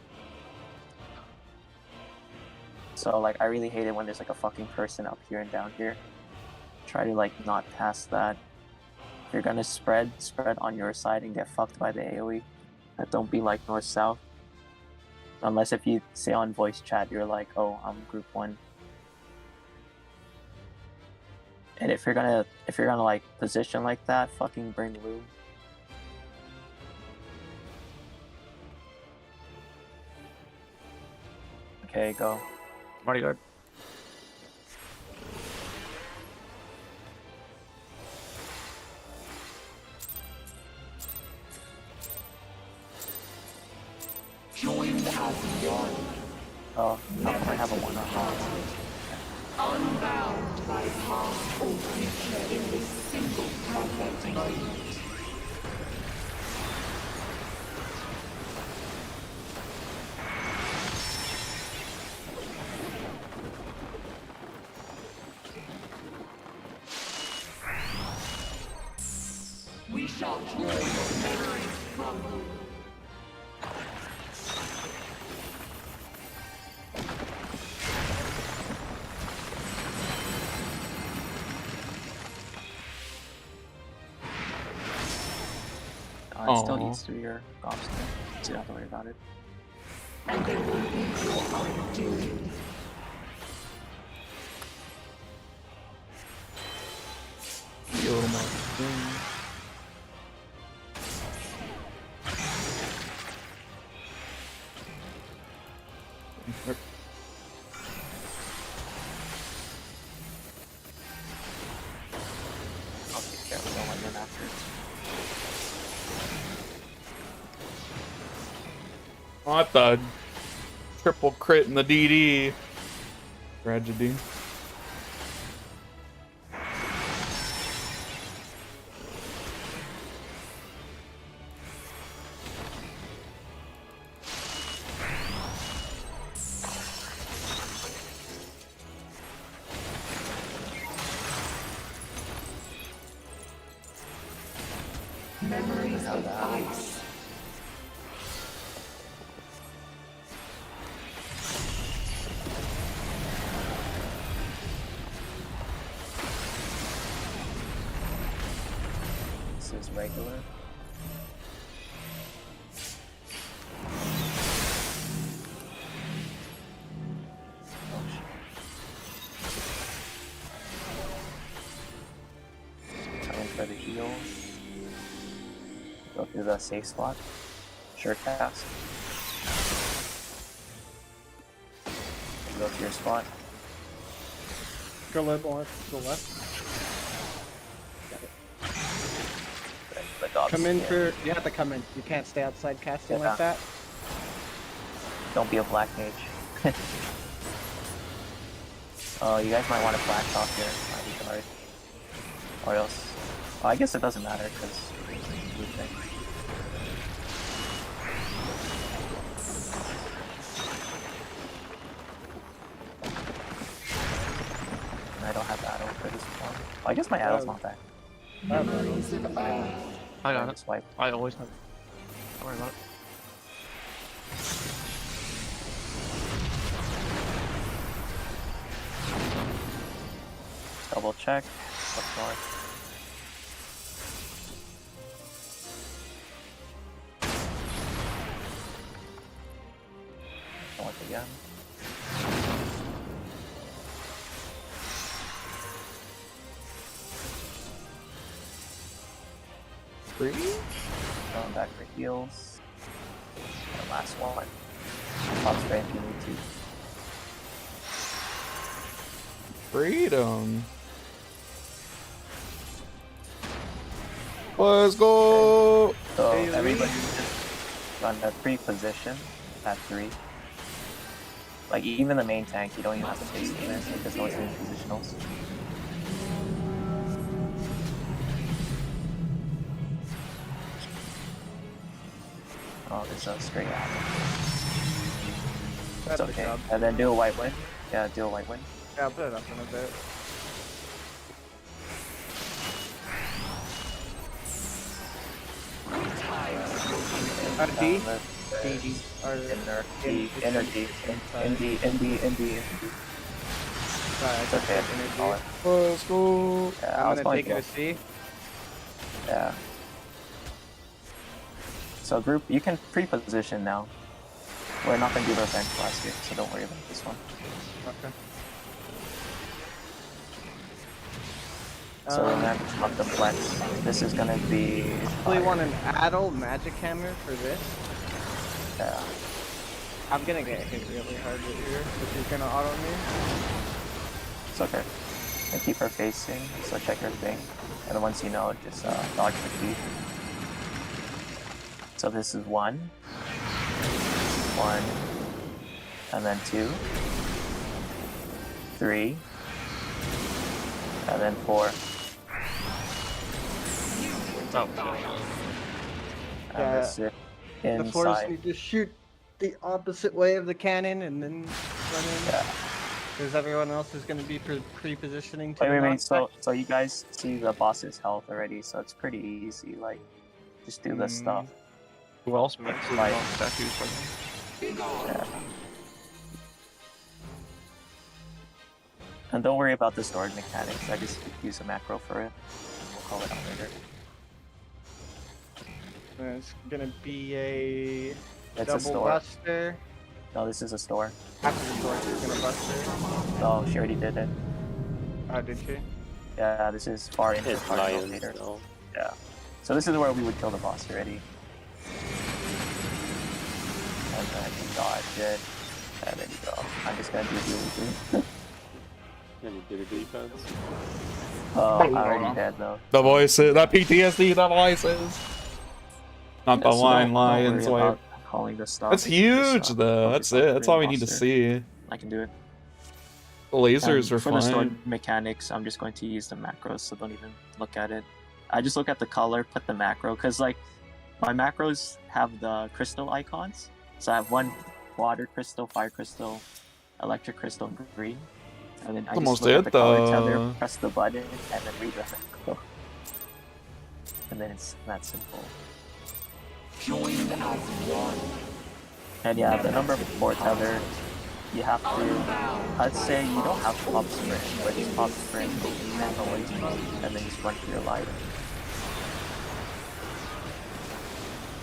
So like I really hate it when there's like a fucking person up here and down here. Try to like not pass that. If you're gonna spread on your side and get fucked by the AoE. Don't be like north-south. Unless if you say on voice chat, you're like, oh, I'm group 1. And if you're gonna like position like that, fucking bring loom. Okay, go. Bodyguard. Joined as one. Oh, how come I have a 1-on-1? Unbound by past or future in this single perfect moment. We shall hear your memories crumble. It still eats through your gobstone, so you don't have to worry about it. And they will be your undoing. Be a little more thing. I'll take care of the one after. What the triple crit in the DD? Tragedy. Memories of ice. This is regular. Coming for the heal. Go through the safe slot. Sure cast. Go to your spot. Go a little more to the left. The dogs. Come in for. You have to come in. You can't stay outside casting like that. Don't be a black mage. Oh, you guys might want to flash off here. Might be hard. Or else. Oh, I guess it doesn't matter because. I don't have Addo for this one. Oh, I guess my Addo's not bad. I got it. Swipe. I always have. Don't worry about it. Double check. Up north. Once again. Free? Going back for heals. And last one. Pop spray if you need to. Freedom. Let's go. So everybody just on a pre-position at 3. Like even the main tank, you don't even have to face the miss because no one's doing positionals. Oh, there's a straight out. It's okay. And then do a white win. Yeah, do a white win. Yeah, I'll put it up in a bit. D? D. Or Inner D. ND. It's okay. Let's go. Yeah, I was I'm gonna going take it to to C. Yeah. So group, you can pre-position now. We're not gonna do revenge last year, so don't worry about this one. Okay. So remember not to flex. This is gonna be. We want an Adult Magic Hammer for this. Yeah. I'm gonna get hit really hard with here, which is gonna auto me. It's okay. And keep her facing, so check her thing. And then once you know, just dodge the key. So this is 1. 1. And then 2. 3. And then 4. Oh, And this is The force inside. need to shoot the opposite way of the cannon and then run in. Yeah. Because everyone else is going to be pre-positioning to Wait. the So you guys see the boss's health already, so it's pretty easy. Like, just do this stuff. Who else makes Like, statues for them? yeah. And don't worry about the storage mechanics. I just use a macro for it. We'll call it out later. It's gonna be a It's a double store. buster. No, this is a store. After the store, she's gonna bust her. Oh, she already did it. Oh, did she? Yeah, this is far into It's part lions, later. though. Yeah. So this is where we would kill the boss already. And then I can dodge it. And there you go. I'm just gonna do the Can you do the defense? Oh, I'm already dead though. The voices, that PTSD, the voices. Not the Yeah, so line don't lions, worry wait. about calling this stuff. That's huge Just, though, that's it, that's all we need to monster. see. I can do it. The lasers And are for the sword fine. mechanics, I'm just going to use the macros, so don't even look at it. I just look at the color, put the macro, because like my macros have the crystal icons. So I have 1 water crystal, fire crystal, electric crystal, and green. And then I Almost just look at it, the color though. tether, press the button, and then read the macro. And then it's that simple. Joined as one. And yeah, the number 4 tether, you have to, I'd say you don't have to pop sprint, but just pop sprint and noise, and then just run for your life.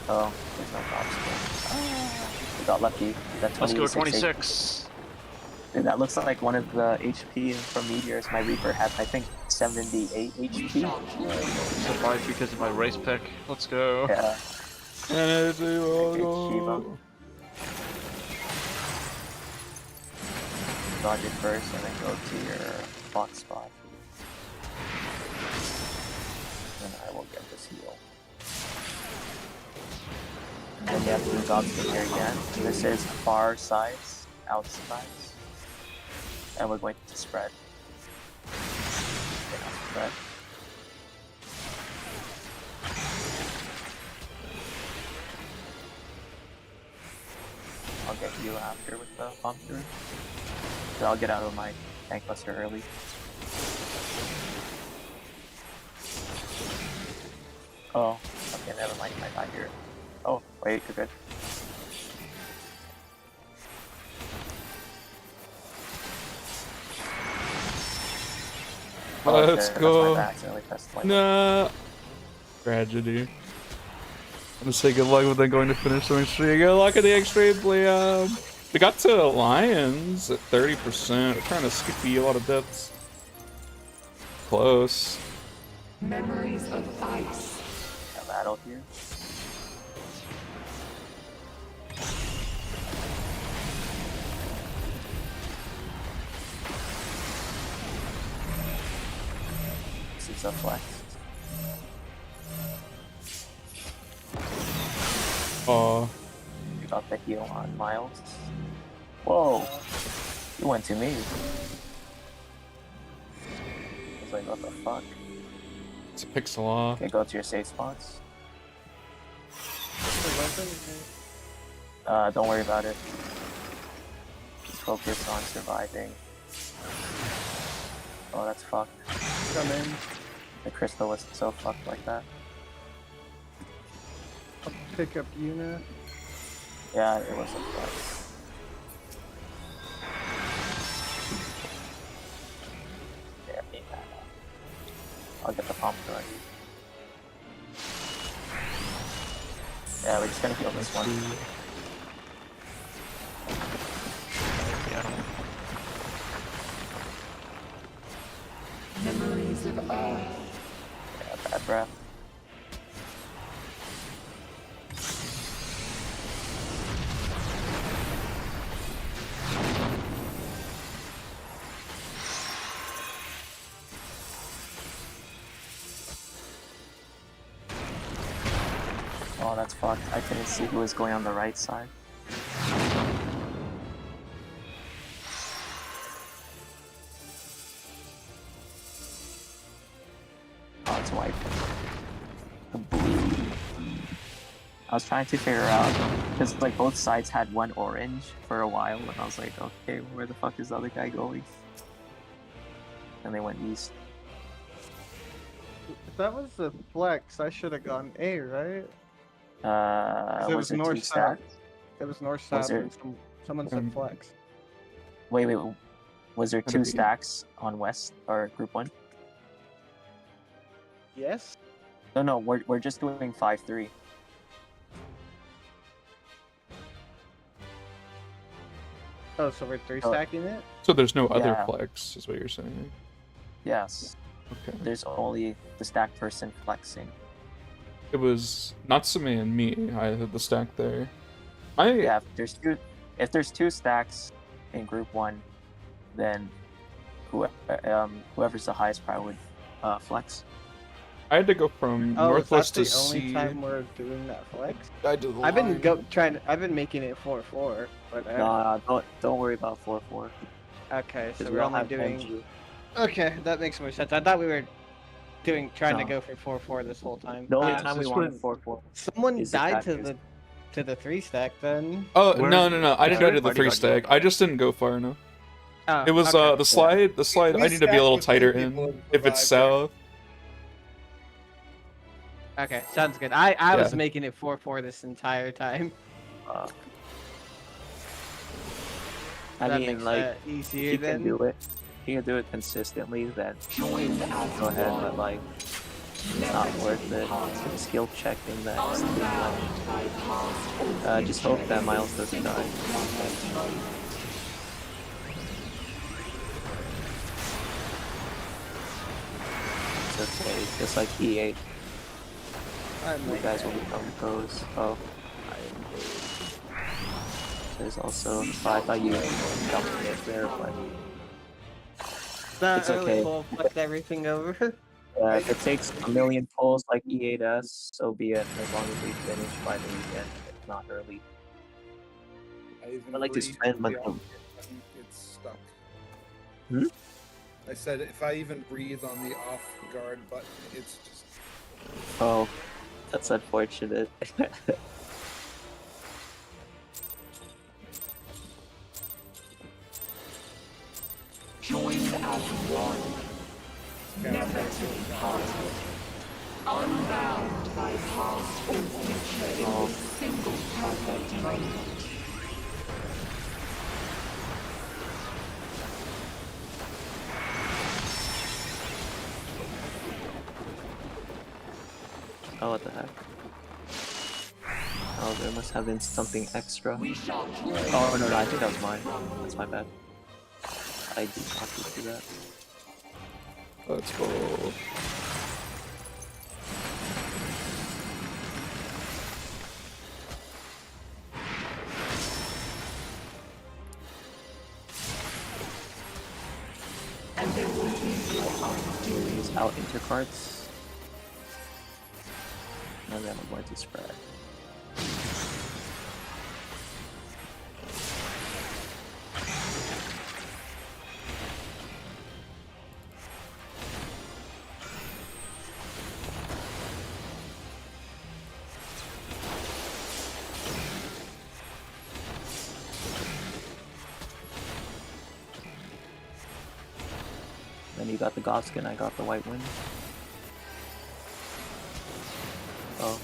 Oh, there's no pop sprint. We got lucky. That Let's go 26. 26. Dude, that looks like one of the HP from Meteors. My Reaper had, I think, 78 HP. Survived because of my race pick. Let's go. Yeah. Energy will Shiva. go. Dodge it first and then go to your box spot. And I will get this heal. And then you have to dogs in here again. This is far sides, out sides. And we're going to spread. Okay, now spread. I'll get you after with the bomb through. So I'll get out of my tank buster early. Oh, okay, never mind, I got here. Oh, wait, you're good. Let's okay, go. I accidentally pressed like Nah. Tragedy. I'm gonna say good luck with them going to finish the extreme. Good luck at the extreme, Liam. We got to Lions at 30%. We're trying to skip a lot of deaths. Close. Memories of ice. a battle here. This is a flex. Oh. You got the heal on Miles. Whoa! You went to me. I was like, what the fuck? It's a pixel off. Okay, go to your safe spots. Don't worry about it. Just focus on surviving. Oh, that's fucked. Come in. The crystal was so fucked like that. I'll pick up Yuna. Yeah, it was a flex. There, need that. I'll get the pump going. Yeah, we're just gonna kill this one. Memories of Earth. Yeah, bad breath. Oh, that's fucked. I couldn't see who was going on the right side. Oh, it's white. The blue. I was trying to figure out, because like both sides had one orange for a while, and I was like, okay, where the fuck is the other guy going? And they went east. If that was the flex, I should have gone A, right? Was was it north two south. stacks? It was north Was south, there- and someone said flex. Wait. Was there two be. stacks on west or group 1? Yes. No, we're just doing 5-3. Oh, so we're three stacking it? So there's no other Yeah. flex, is what you're saying? Yes. Okay. There's only the stack person flexing. It was Natsume and me. I had the stack there. Yeah, if there's two stacks in group 1, then whoever's the highest probably would flex. I had to go from Oh, northwest is to that the only C. time we're doing that flex? I did the I've been line. I've been making it 4-4, but Nah, don't worry about 4-4. okay, so Because we're we all only have doing. NG. Okay, that makes more sense. I thought we were trying to No. go for 4-4 this whole time. The only time we Just wanted when 4-4. Someone is the died to stackers. the 3 stack then. Oh, no. I didn't go to the Already 3 got stack. I just didn't go far enough. Oh, It was okay. the slide. The slide. We I need to be a stacked little with 3 tighter people in. and If it's survived. south, Okay, sounds good. I was Yeah. making it 4-4 this entire time. I That mean, makes like, that if easier you then. can do it, if you can do it consistently, then go ahead. But like, it's not worth it. It's a skill check in that. Just hope that Miles doesn't die. It's okay, just like E8. You guys will become pros. Oh. There's also, I thought you jumped it there, but That it's early okay. pull fucked everything over. If it takes a million pulls like E8S, so be it, as long as we finish by the weekend, if not early. I like to spend my time. It's stuck. Hmm? I said if I even breathe on the off guard button, it's just. Oh, that's unfortunate. Joined as one. Never to be parted. Unbound by past or future in this single perfect moment. Oh, what the heck? Oh, there must have been something extra. Oh, no, I think that was mine. That's my bad. I did not do that. let's go. Use out intercards. And then I'm going to spread. Then you got the Godskin, I got the White Wind. Oh.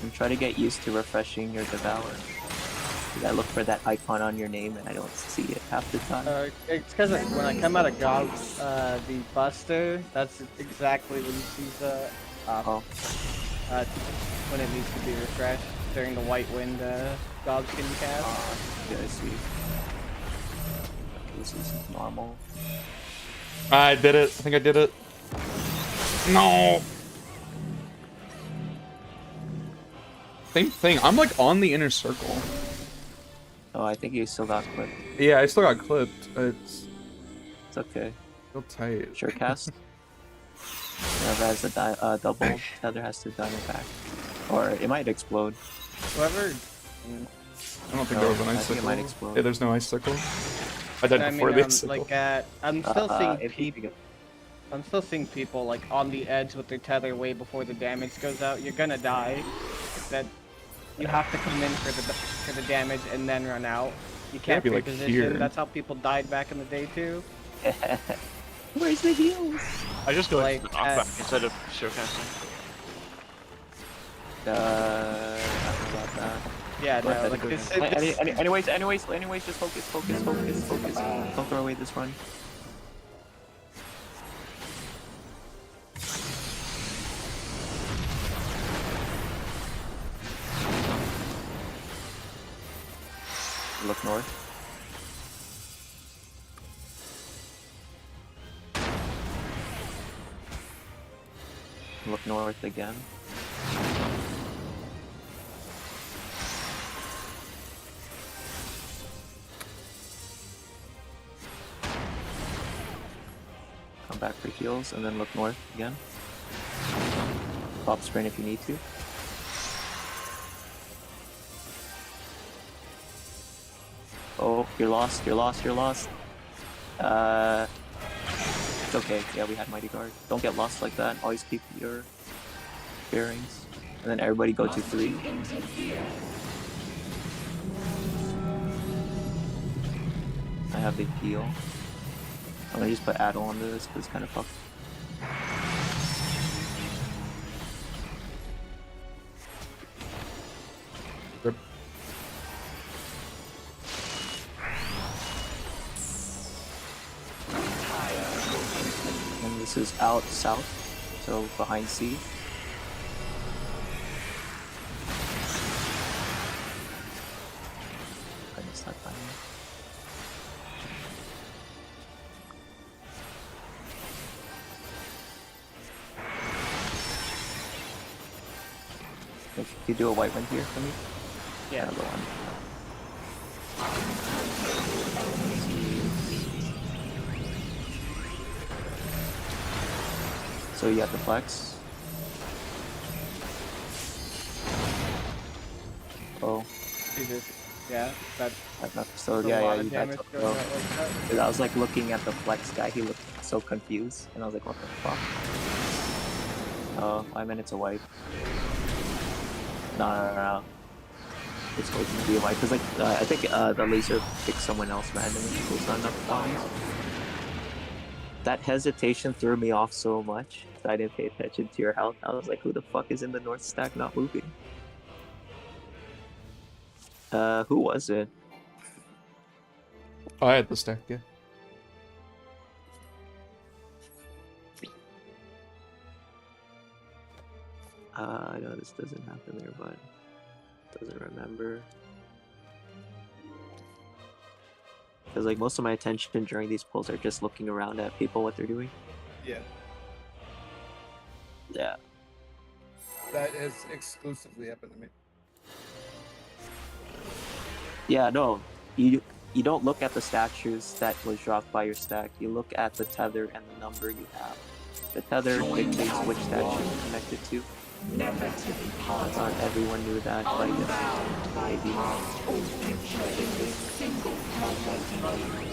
And try to get used to refreshing your Devour. I look for that icon on your name and I don't see it half the time. It's because when I come out of Gobs, the Buster, that's exactly when you see the when it needs to be refreshed during the White Wind Gobs can you cast. Yeah, I see. Okay, this is normal. I did it. I think I did it. No. Same thing. I'm like on the inner circle. Oh, I think you still got clipped. Yeah, I still got clipped. It's okay. Still tight. Sure cast. Whoever has the double tether has to diamond back. Or it might explode. Whoever... I don't think there was an I icicle. think it might explode. Yeah, there's no icicle. I died before the icicle. Like I'm still seeing people. I'm still seeing people like on the edge with their tether way before the damage goes out. You're gonna die. That you have to come in for the damage and then run out. You can't be be like position. here. That's how people died back in the day too. Where's the heals? I just go Like, into the knockback instead of sure casting. I don't know about that. Yeah, no, like this. Anyways, just focus. Don't throw away this run. Look north. Look north again. Come back for heals and then look north again. Pop sprint if you need to. Oh, you're lost. It's okay. Yeah, we had Mighty Guard. Don't get lost like that. Always keep your bearings. And then everybody go to 3. I have the heal. I'm gonna just put Addle onto this because it's kind of fucked. Rip. And this is out south, so behind C. I missed that time. If you do a white wind here for me? Yeah. Another one. So you have the flex. Oh. Yeah, that's so a yeah, lot yeah, of you damage got to going out like that. Cause I was like looking at the flex guy, he looked so confused, and I was like, what the fuck? Oh, I meant it's a wipe. No. It's going to be a wipe, cause like, I think the laser picked someone else randomly, so it's not enough bombs. That hesitation threw me off so much, that I didn't pay attention to your health. I was like, who the fuck is in the north stack not moving? Who was it? Oh, I had the stack, yeah. I know this doesn't happen there, but doesn't remember. Because like most of my attention during these polls are just looking around at people, what they're doing. Yeah, Yeah. that has exclusively happened to me. Yeah, no. You don't look at the statues that was dropped by your stack. You look at the tether and the number you have. The tether dictates which statue you're connected to. Never to be I thought everyone knew that, but I guess maybe. in this single perfect moment.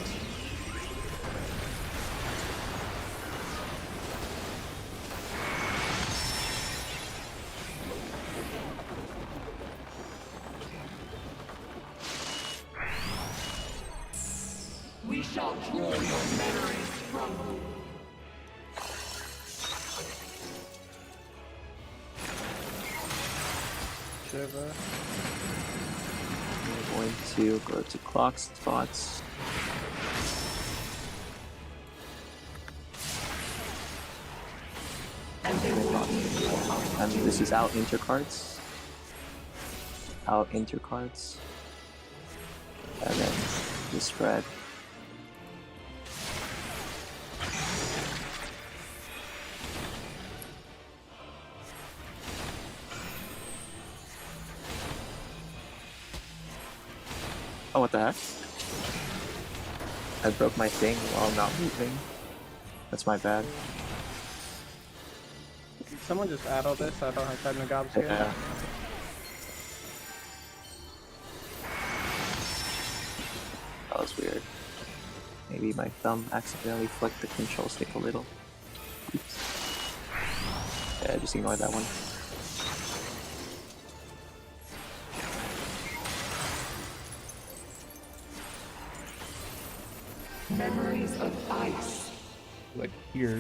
We shall draw your memories from you. We're going going to go to clock spots. And this is out intercards. Out intercards. And then the spread. Oh, what the heck? I broke my thing while not moving. That's my bad. Did someone just add all this? I don't have time to gobs here. Yeah. That was weird. Maybe my thumb accidentally flicked the control stick a little. Oops. Yeah, just ignore that one. Memories of ice. Like here.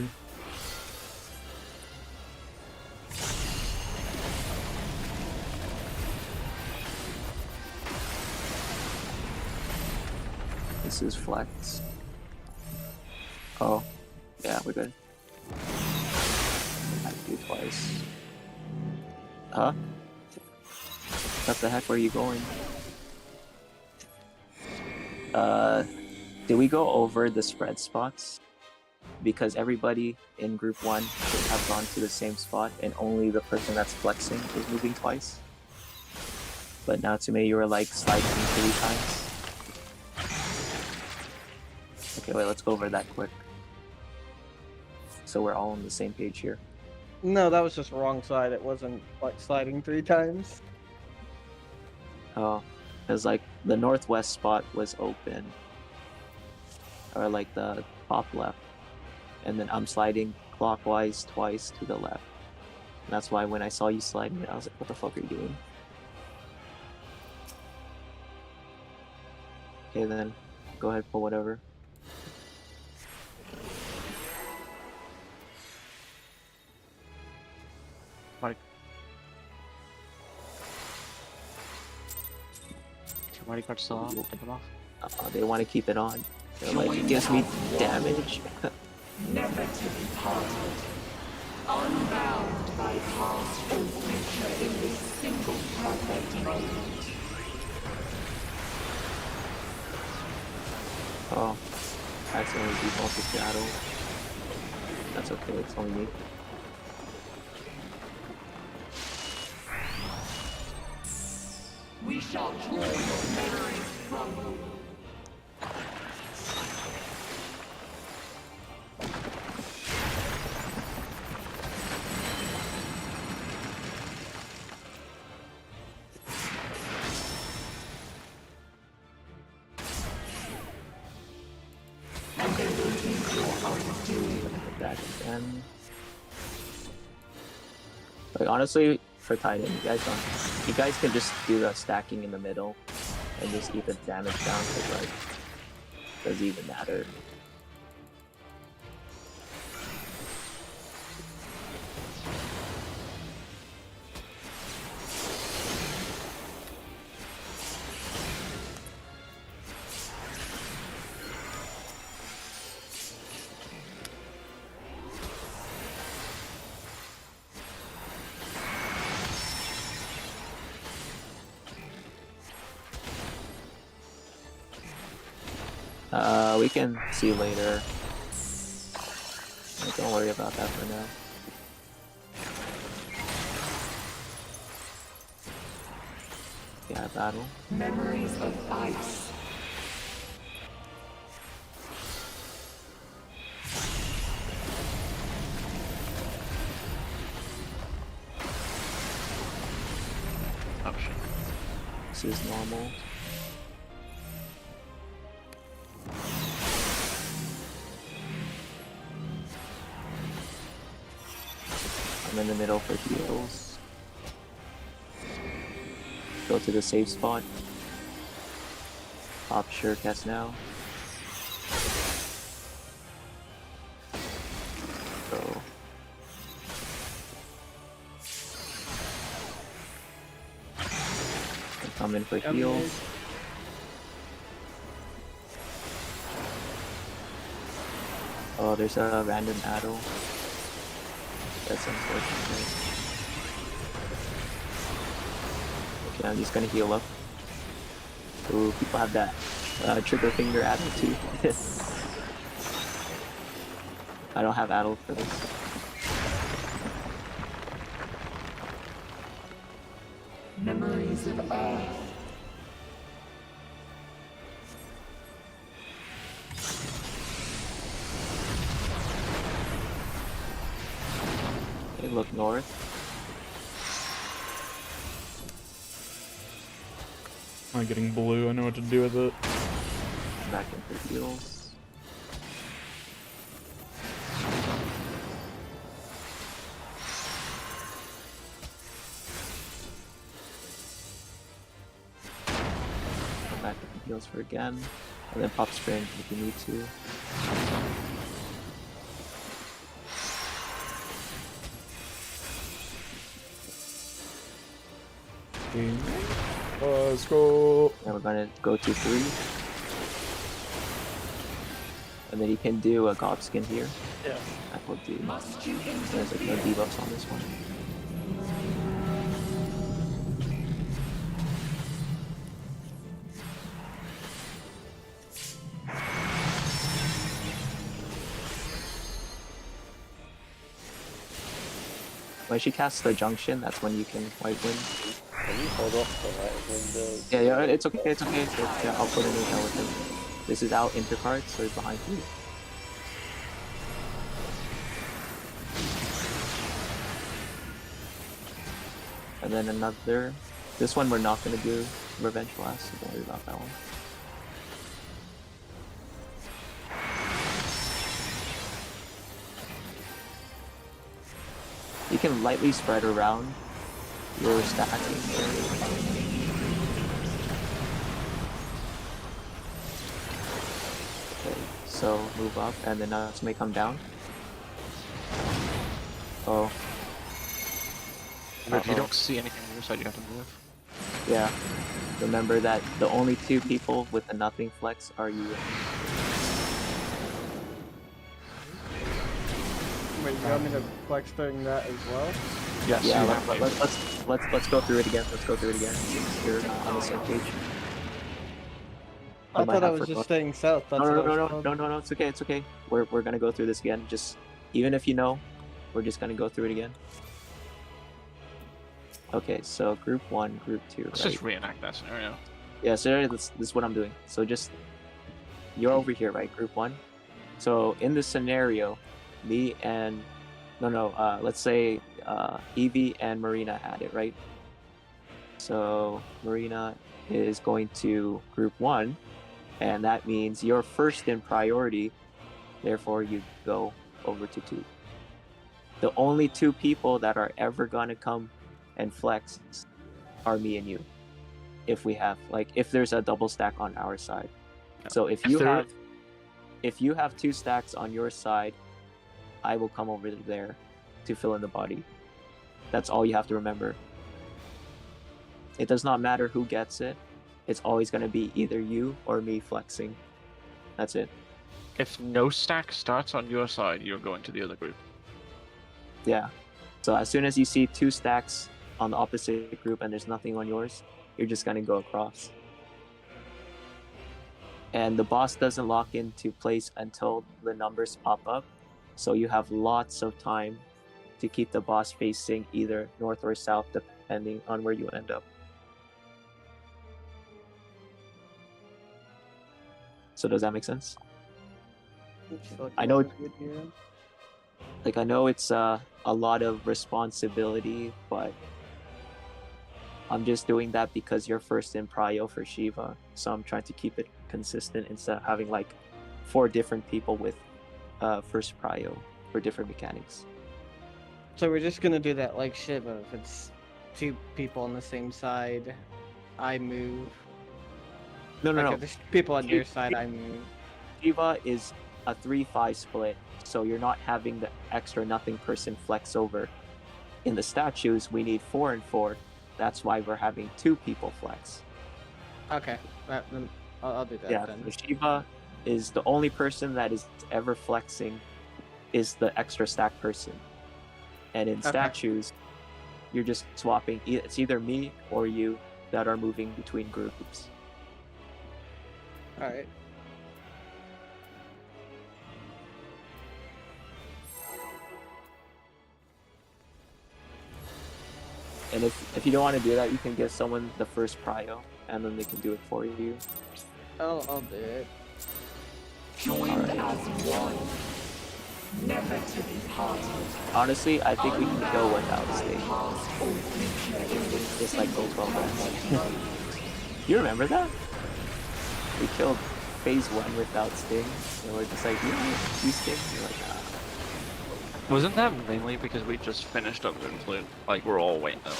This is flex. Oh, yeah, we're good. I do twice. Huh? What the heck? Where are you going? Did we go over the spread spots? Because everybody in group 1 should have gone to the same spot, and only the person that's flexing is moving twice. But now to me, you were like sliding 3 times. Okay, wait, let's go over that quick. So we're all on the same page here. No, that was just wrong side. It wasn't like sliding 3 times. Oh, because like the northwest spot was open. Or like the top left. And then I'm sliding clockwise twice to the left. And that's why when I saw you sliding, I was like, what the fuck are you doing? Okay, then go ahead, pull whatever. Mighty card still on? Take them off. They want to keep it on. They're like, it gives me damage. Never to be parted. Unbound by past or future in this single perfect moment. Oh, I accidentally defaulted Shadow. That's okay, it's only me. We shall draw your memories from you. Back again. Like honestly, for Titan, you guys can just do the stacking in the middle and just keep the damage down because like it doesn't even matter. We can see later. Don't worry about that for now. Yeah, battle. Memories of ice. Oh shit. This is normal. I'm in the middle for heals. Go to the safe spot. Pop sure cast now. Go. I'm coming for heals. Oh, there's a random addle. That's unfortunate. Okay, I'm just gonna heal up. Ooh, people have that trigger finger addle too. I don't have addle for this. Memories of Earth. Okay, look north. I'm getting blue, I know what to do with it. Back into heals. Come back into heals for again. And then pop strength if you need to. Let's go. And we're gonna go to 3. And then you can do a gob skin here. Yeah. That will do. There's like no debuffs on this one. When she casts the junction, that's when you can wipe win. Can you hold off the right window? Yeah, it's okay, it's okay. Yeah, I'll put it in there with him. This is out intercard, so he's behind you. And then another. This one we're not gonna do Revenge Blast, so don't worry about that one. You can lightly spread around your stacking area. Okay, so move up, and then this may come down. Oh. If you don't see anything on your side, you have to move. Yeah. Remember that the only 2 people with the nothing flex are you. Wait, you want me to flex during that as well? Yes. Yeah. Let's go through it again. Let's go through it again. Since you're on the same page. I thought I was just staying south. That's No. It's okay. It's okay. We're gonna go through this again. Just even if you know, we're just gonna go through it again. Okay, so group 1, group 2. Let's right? just reenact that scenario. Yeah, so this is what I'm doing. So just you're over here, right? Group 1. So in this scenario, me and let's say Evie and Marina had it, right? So Marina is going to group 1, and that means you're first in priority. Therefore, you go over to 2. The only 2 people that are ever gonna come and flex are me and you. If we have if there's a double stack on our side. So if you have 2 stacks on your side, I will come over there to fill in the body. That's all you have to remember. It does not matter who gets it. It's always going to be either you or me flexing. That's it. If no stack starts on your side, you're going to the other group. Yeah. So as soon as you see 2 stacks on the opposite group and there's nothing on yours, you're just going to go across. And the boss doesn't lock into place until the numbers pop up. So you have lots of time to keep the boss facing either north or south, depending on where you end up. So does that make sense? I know I know it's a lot of responsibility, but I'm just doing that because you're first in prio for Shiva, so I'm trying to keep it consistent instead of having 4 different people with first prio for different mechanics. So we're just gonna do that like Shiva. If it's 2 people on the same side, I move. No. If there's people on your side, I move. Shiva is a 3-5 split, so you're not having the extra nothing person flex over. In the statues, we need 4 and 4. That's why we're having 2 people flex. Okay, then I'll do that Yeah, then. for Shiva, is the only person that is ever flexing is the extra stack person. And in statues, you're just swapping. It's either me or you that are moving between groups. Alright. And if you don't want to do that, you can give someone the first prio, and then they can do it for you. I'll do it. Joined as one, never to be parted. Honestly, I think we can go without Sting. Just like go 12 rounds. You remember that? We killed phase 1 without Sting, and we're just like, you Sting? You're like, nah. Wasn't that mainly because we just finished up Moonflute? Like we're all waiting at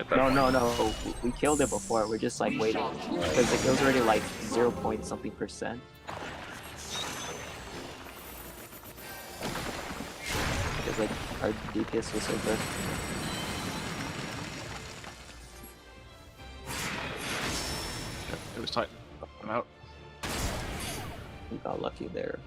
that point. No. We killed it before. We're just like waiting because it was already like 0 point something %. Because like our DPS was so good. It was tight. I'm out. We got lucky there.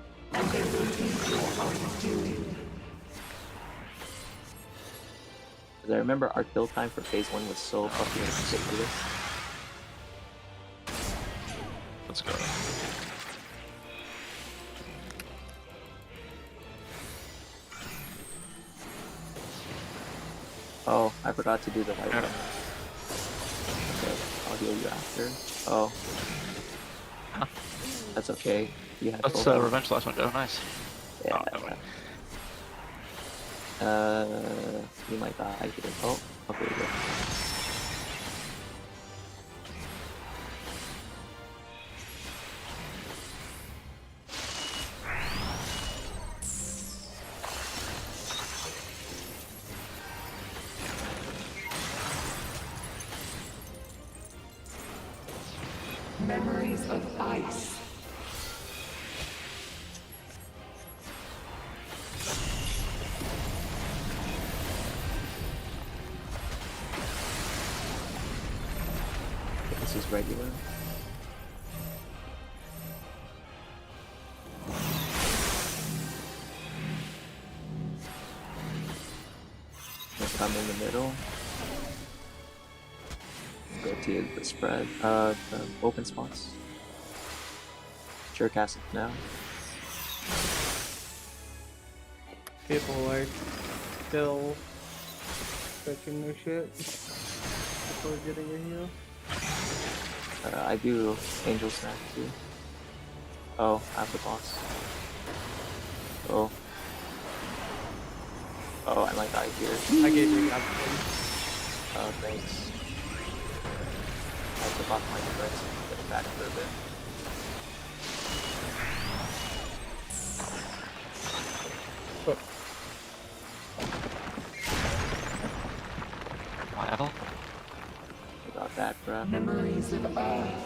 I remember our kill time for phase 1 was so fucking ridiculous. Let's go. Oh, I forgot to do the white one. Okay, I'll heal you after. Oh. Huh. That's okay. You had That's revenge last one, Joe. Nice. Yeah. You might die here. Oh, okay, we go. Memories of ice. This is regular. Let's come in the middle. Go to the spread. The open spots. Sure, cast it now. People are still switching their shit before getting a heal. I do Angel Snack too. Oh, I have the boss. Oh. Oh, I might die here. I gave you everything. Oh, thanks. I have to buff my defense and get it back for a bit. Wow. I got that, bro. Memories of Earth.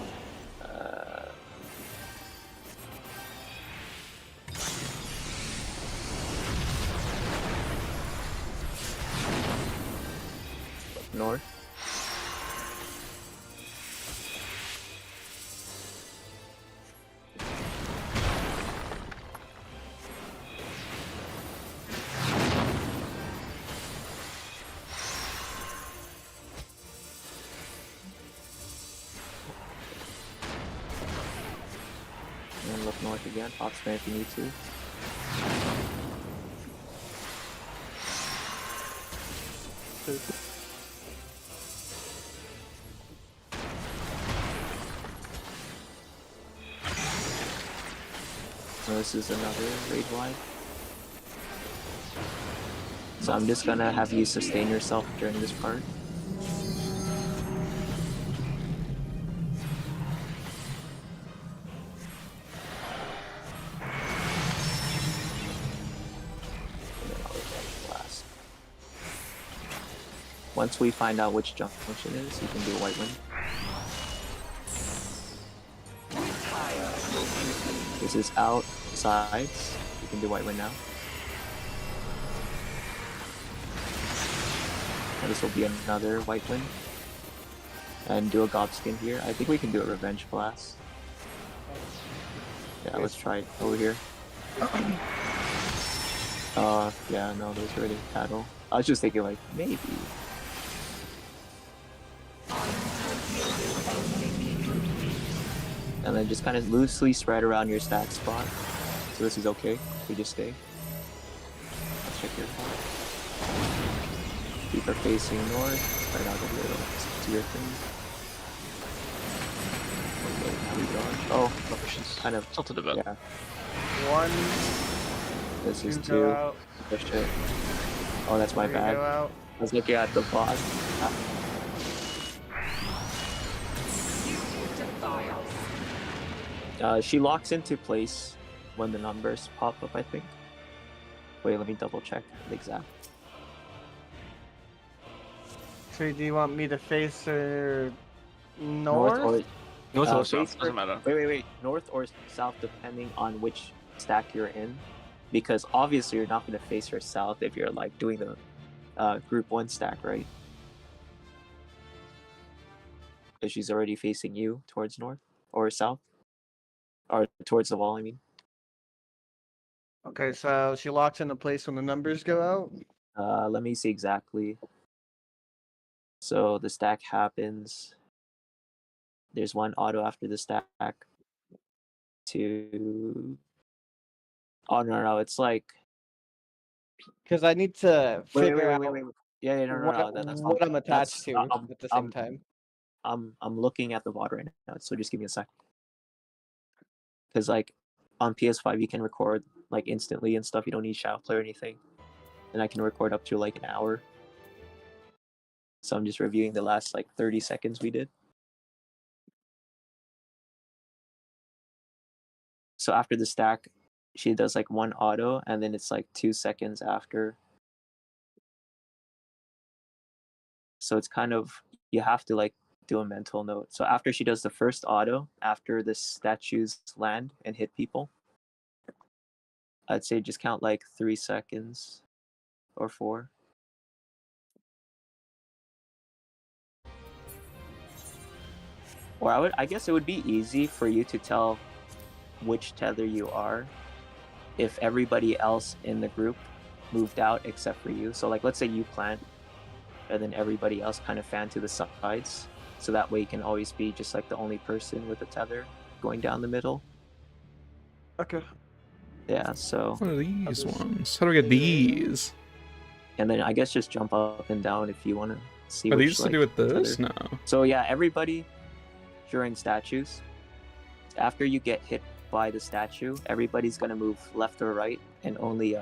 North. And then look north again. Pop spam if you need to. So this is another raid wide. So I'm just gonna have you sustain yourself during this part. And then I'll revenge blast. Once we find out which junction is, you can do white wind. This is outsides. You can do white wind now. And this will be another white wind. And do a gob skin here. I think we can do a revenge blast. Yeah, let's try it over here. Yeah, no, those already paddle. I was just thinking like maybe. And then just kind of loosely spread around your stack spot. So this is okay. We just stay. Let's check your phone. Keep her facing north. Spread out a little. Just do your thing. Okay, how we going? Oh, she's kind of tilted a bit. Yeah. One. This is Go two. out. Push it. Oh, that's my Three bad. go out. I was looking at the boss. She locks into place when the numbers pop up, I think. Wait, let me double check the exact. So do you want me to face her North or south, doesn't matter. Wait. North or south, depending on which stack you're in. Because obviously you're not going to face her south if you're like doing the group 1 stack, right? Because she's already facing you towards north or south. Or towards the wall, I mean. Okay, so she locks into place when the numbers go out? Let me see exactly. So the stack happens. There's one auto after the stack. Two. Oh, no, it's like. Because I need to figure out Wait. Yeah, no. That's what I'm attached to I'm, at the same time. I'm looking at the VOD right now, so just give me a sec. Because like on PS5 you can record like instantly and stuff. You don't need Shadow Play or anything, and I can record up to like an hour. So I'm just reviewing the last like 30 seconds we did. So after the stack, she does like one auto, and then it's like 2 seconds after. So it's kind of, you have to like do a mental note. So after she does the first auto, after the statues land and hit people, I'd say just count like 3 seconds or 4. Or I guess it would be easy for you to tell which tether you are if everybody else in the group moved out except for you. So like let's say you plant and then everybody else kind of fan to the sides. So that way you can always be just like the only person with a tether going down the middle. Okay. Yeah, so what are these ones? How do I get these? And then I guess just jump up and down if you want to see. Are which, these to like, do with this? tether. No. So yeah, everybody during statues, after you get hit by the statue, everybody's gonna move left or right, and only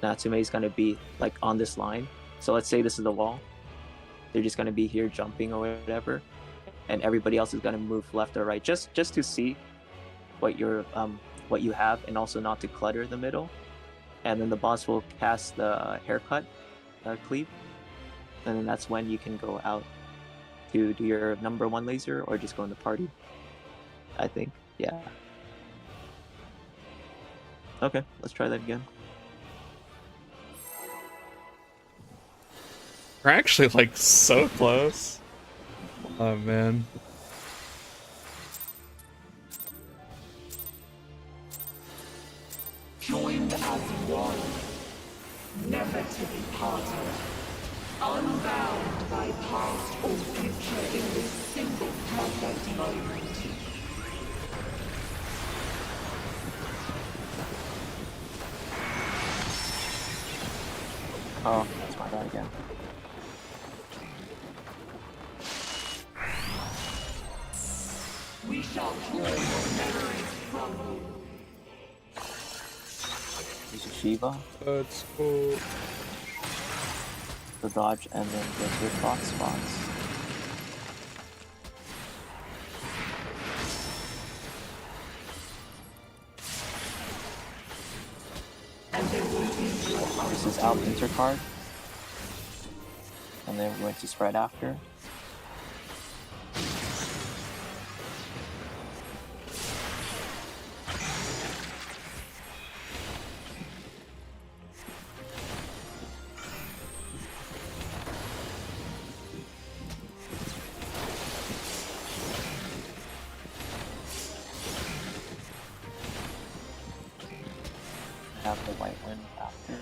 Natsume is gonna be like on this line. So let's say this is the wall. They're just gonna be here jumping or whatever, and everybody else is gonna move left or right, just to see what you have, and also not to clutter the middle. And then the boss will cast the haircut cleave, and then that's when you can go out to do your number 1 laser or just go in the party, I think. Yeah. Okay, let's try that again. We're actually like so close. Oh man. Joined as one, never to be parted, unbound by past or future in this single perfect moment. Oh, that's my bad again. We shall call your memories from you. Use a Shiva. That's cool. The dodge and then get your thought spots. This is out intercard. And then we're going to spread after. have the white one after.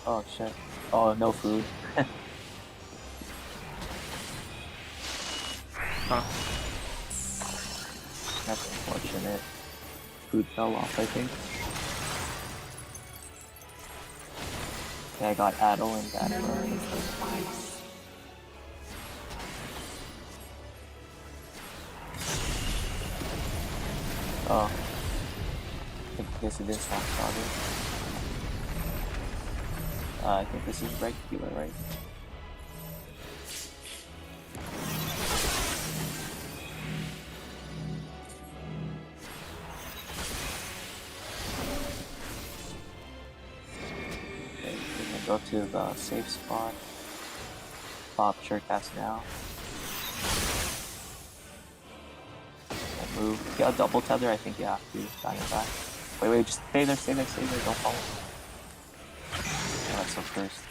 Oh shit. Oh, no food. Huh. That's unfortunate. Food fell off, I think. Yeah, I got Adel and that. Oh. I guess it is snapshot. I think this is regular, right? Okay, we can go to the safe spot. Pop shirt cast now. And move. Yeah, double tether, I think you have to. Back. Wait, just stay there, don't fall. Oh, that's so cursed.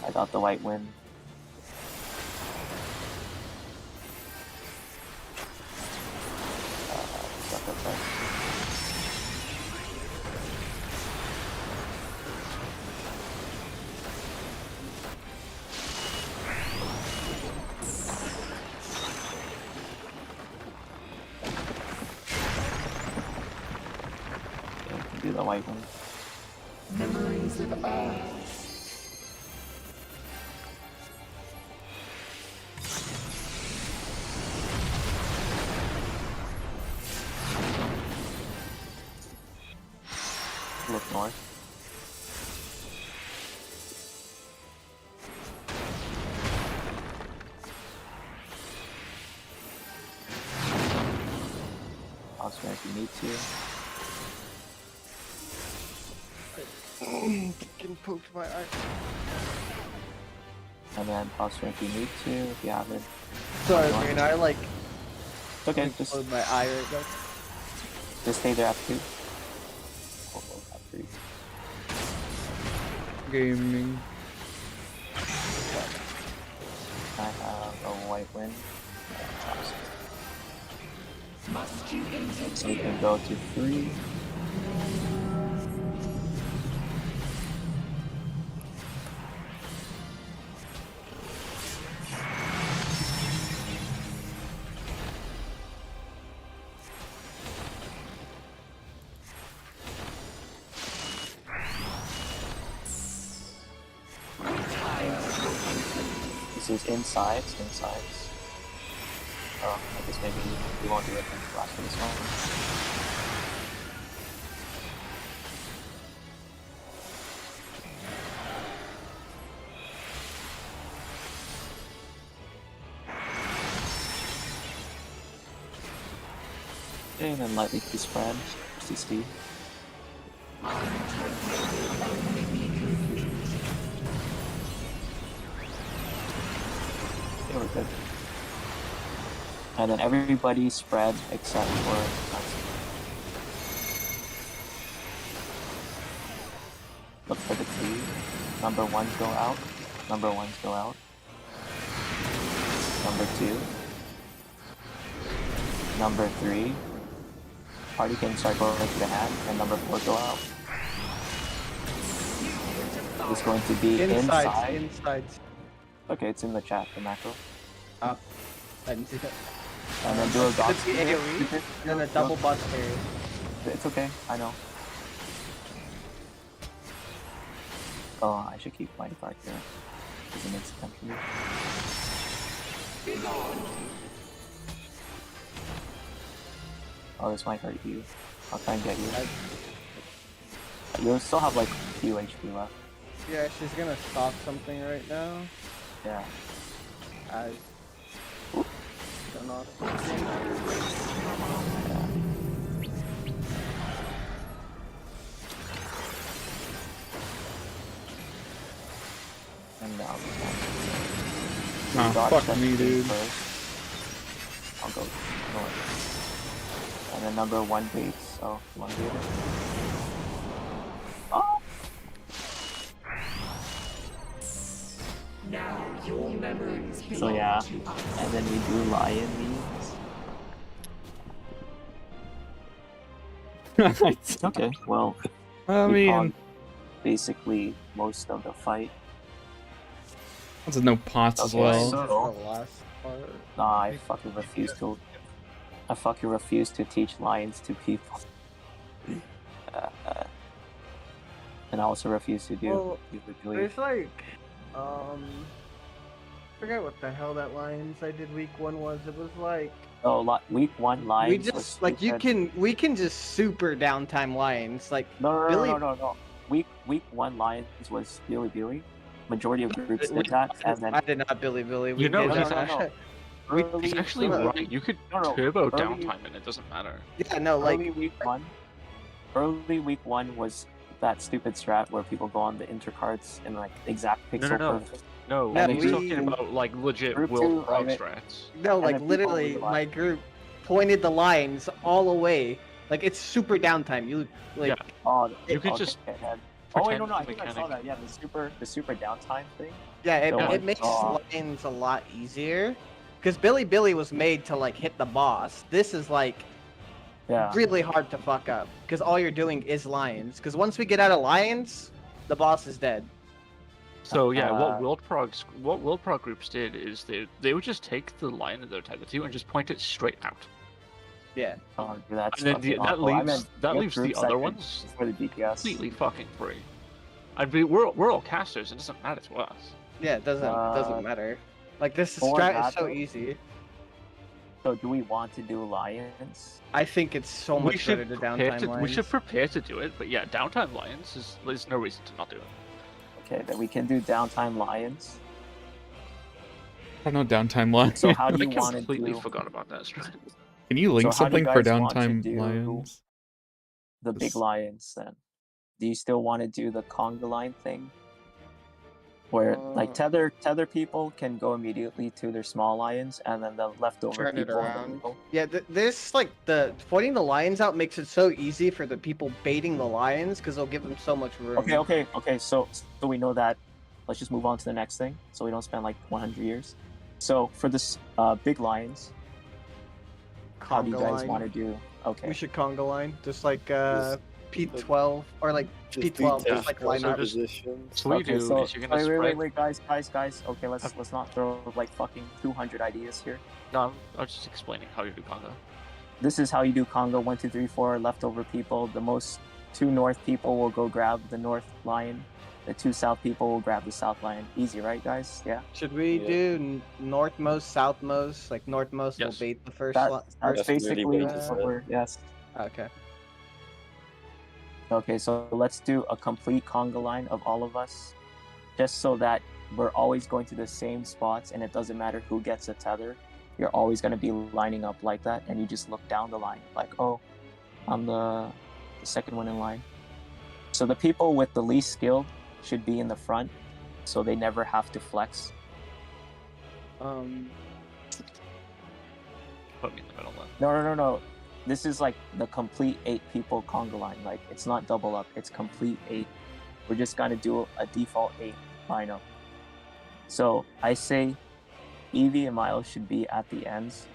I got the white win. Sucker press. Okay, I can do the white win. Memories of Earth. Look north. I'll swear if you need to. Getting poked by eye. And then pause if you need to, if you haven't. Sorry, man, I like. It's okay, just close my eye right now. Just stay there after 2. Oh, after 3. Gaming. I have a white win. So we can go to 3. This is insides. Oh, I guess maybe we won't do it in class for this one. Okay, and then lightly key spread, CC. Yeah, we're good. And then everybody spread except for us. Look for the T. Number 1s go out. Number 1s go out. Number 2. Number 3. Party can start going to the hand, and number 4 go out. It's going to be inside. Okay, it's in the chat, the macro. I didn't see that. And then do a dog. It's AoE, and then a double butt area. It's okay, I know. Oh, I should keep my card here. Because it makes sense for me. Oh, this might hurt you. I'll try and get you. You'll still have like few HP left. Yeah, she's gonna stop something right now. Yeah. I don't know. And now fuck me, dude. First. I'll go north. And then number 1 baits, so 1 baiter. Oh! Now your memories So belong yeah, to us. and then we do lion memes. Okay, well, I we mean, paused basically most of the fight. that's no pots as Okay, well. so The last part. I fucking refuse to. I fucking refuse to teach lions to people. And I also refuse to do. Well, there's like, forget what the hell that Lions I did week 1 was. It was like. Oh, week 1 lions. We just like we can just super downtime Lions like No. Week 1 lions was Billy. Majority of groups did that, and then I did not Billy. We You know, did he's, he's actually right. You could turbo downtime and it doesn't matter. Yeah, no, like early week 1 was that stupid strat where people go on the intercards and like exact pixel perfect. No, he's talking about like legit World Prog strats. No, like literally, my group pointed the lines all away. Like it's super downtime. You like. Yeah. Oh, you could just. Oh wait, no, I think I saw that. Yeah, the super downtime thing. Yeah, it makes lines a lot easier, because Billy was made to like hit the boss. This is like. Yeah. Really hard to fuck up, because all you're doing is lions. Because once we get out of lions, the boss is dead. So yeah, what World Prog groups did is they would just take the line that they're tagged to and just point it straight out. Yeah. Oh, that's and then that leaves the other ones for the DPS completely fucking free. I mean, we're all casters. It doesn't matter to us. Yeah, it doesn't matter. Like this strat is so easy. So do we want to do lions? I think it's so much better to downtime lions. We should prepare to do it, but yeah, downtime lions there's no reason to not do it. Okay, then we can do downtime lions. I don't know downtime lions. So how do you want to do? I completely forgot about that strat. Can you link something for downtime lions? The big lions then. Do you still want to do the conga line thing? Where like tether people can go immediately to their small lions, and then the leftover turn people it around. Yeah, this like pointing the lions out makes it so easy for the people baiting the lions because they'll give them so much room. Okay. So we know that. Let's just move on to the next thing, so we don't spend like 100 years. So for this big lions, how do you guys want to do? Okay. We should conga line, just like P12 or like P12, just like line up. So what you do is you're gonna spread. Wait, guys. Okay, let's not throw like fucking 200 ideas here. No, I was just explaining how you do conga. This is how you do conga. 1, 2, 3, 4. Leftover people. The most 2 north people will go grab the north lion. The 2 south people will grab the south lion. Easy, right, guys? Yeah. Should we do northmost, southmost? Like northmost will bait the first. That's basically what we're. Yes. Okay. Okay, so let's do a complete conga line of all of us, just so that we're always going to the same spots, and it doesn't matter who gets a tether. You're always going to be lining up like that, and you just look down the line, like, oh, I'm the second one in line. So the people with the least skill should be in the front, so they never have to flex. Put me in the middle then. No. This is like the complete 8 people conga line. Like it's not double up, it's complete 8. We're just gonna do a default 8 lineup. So I say Eevee and Miles should be at the ends,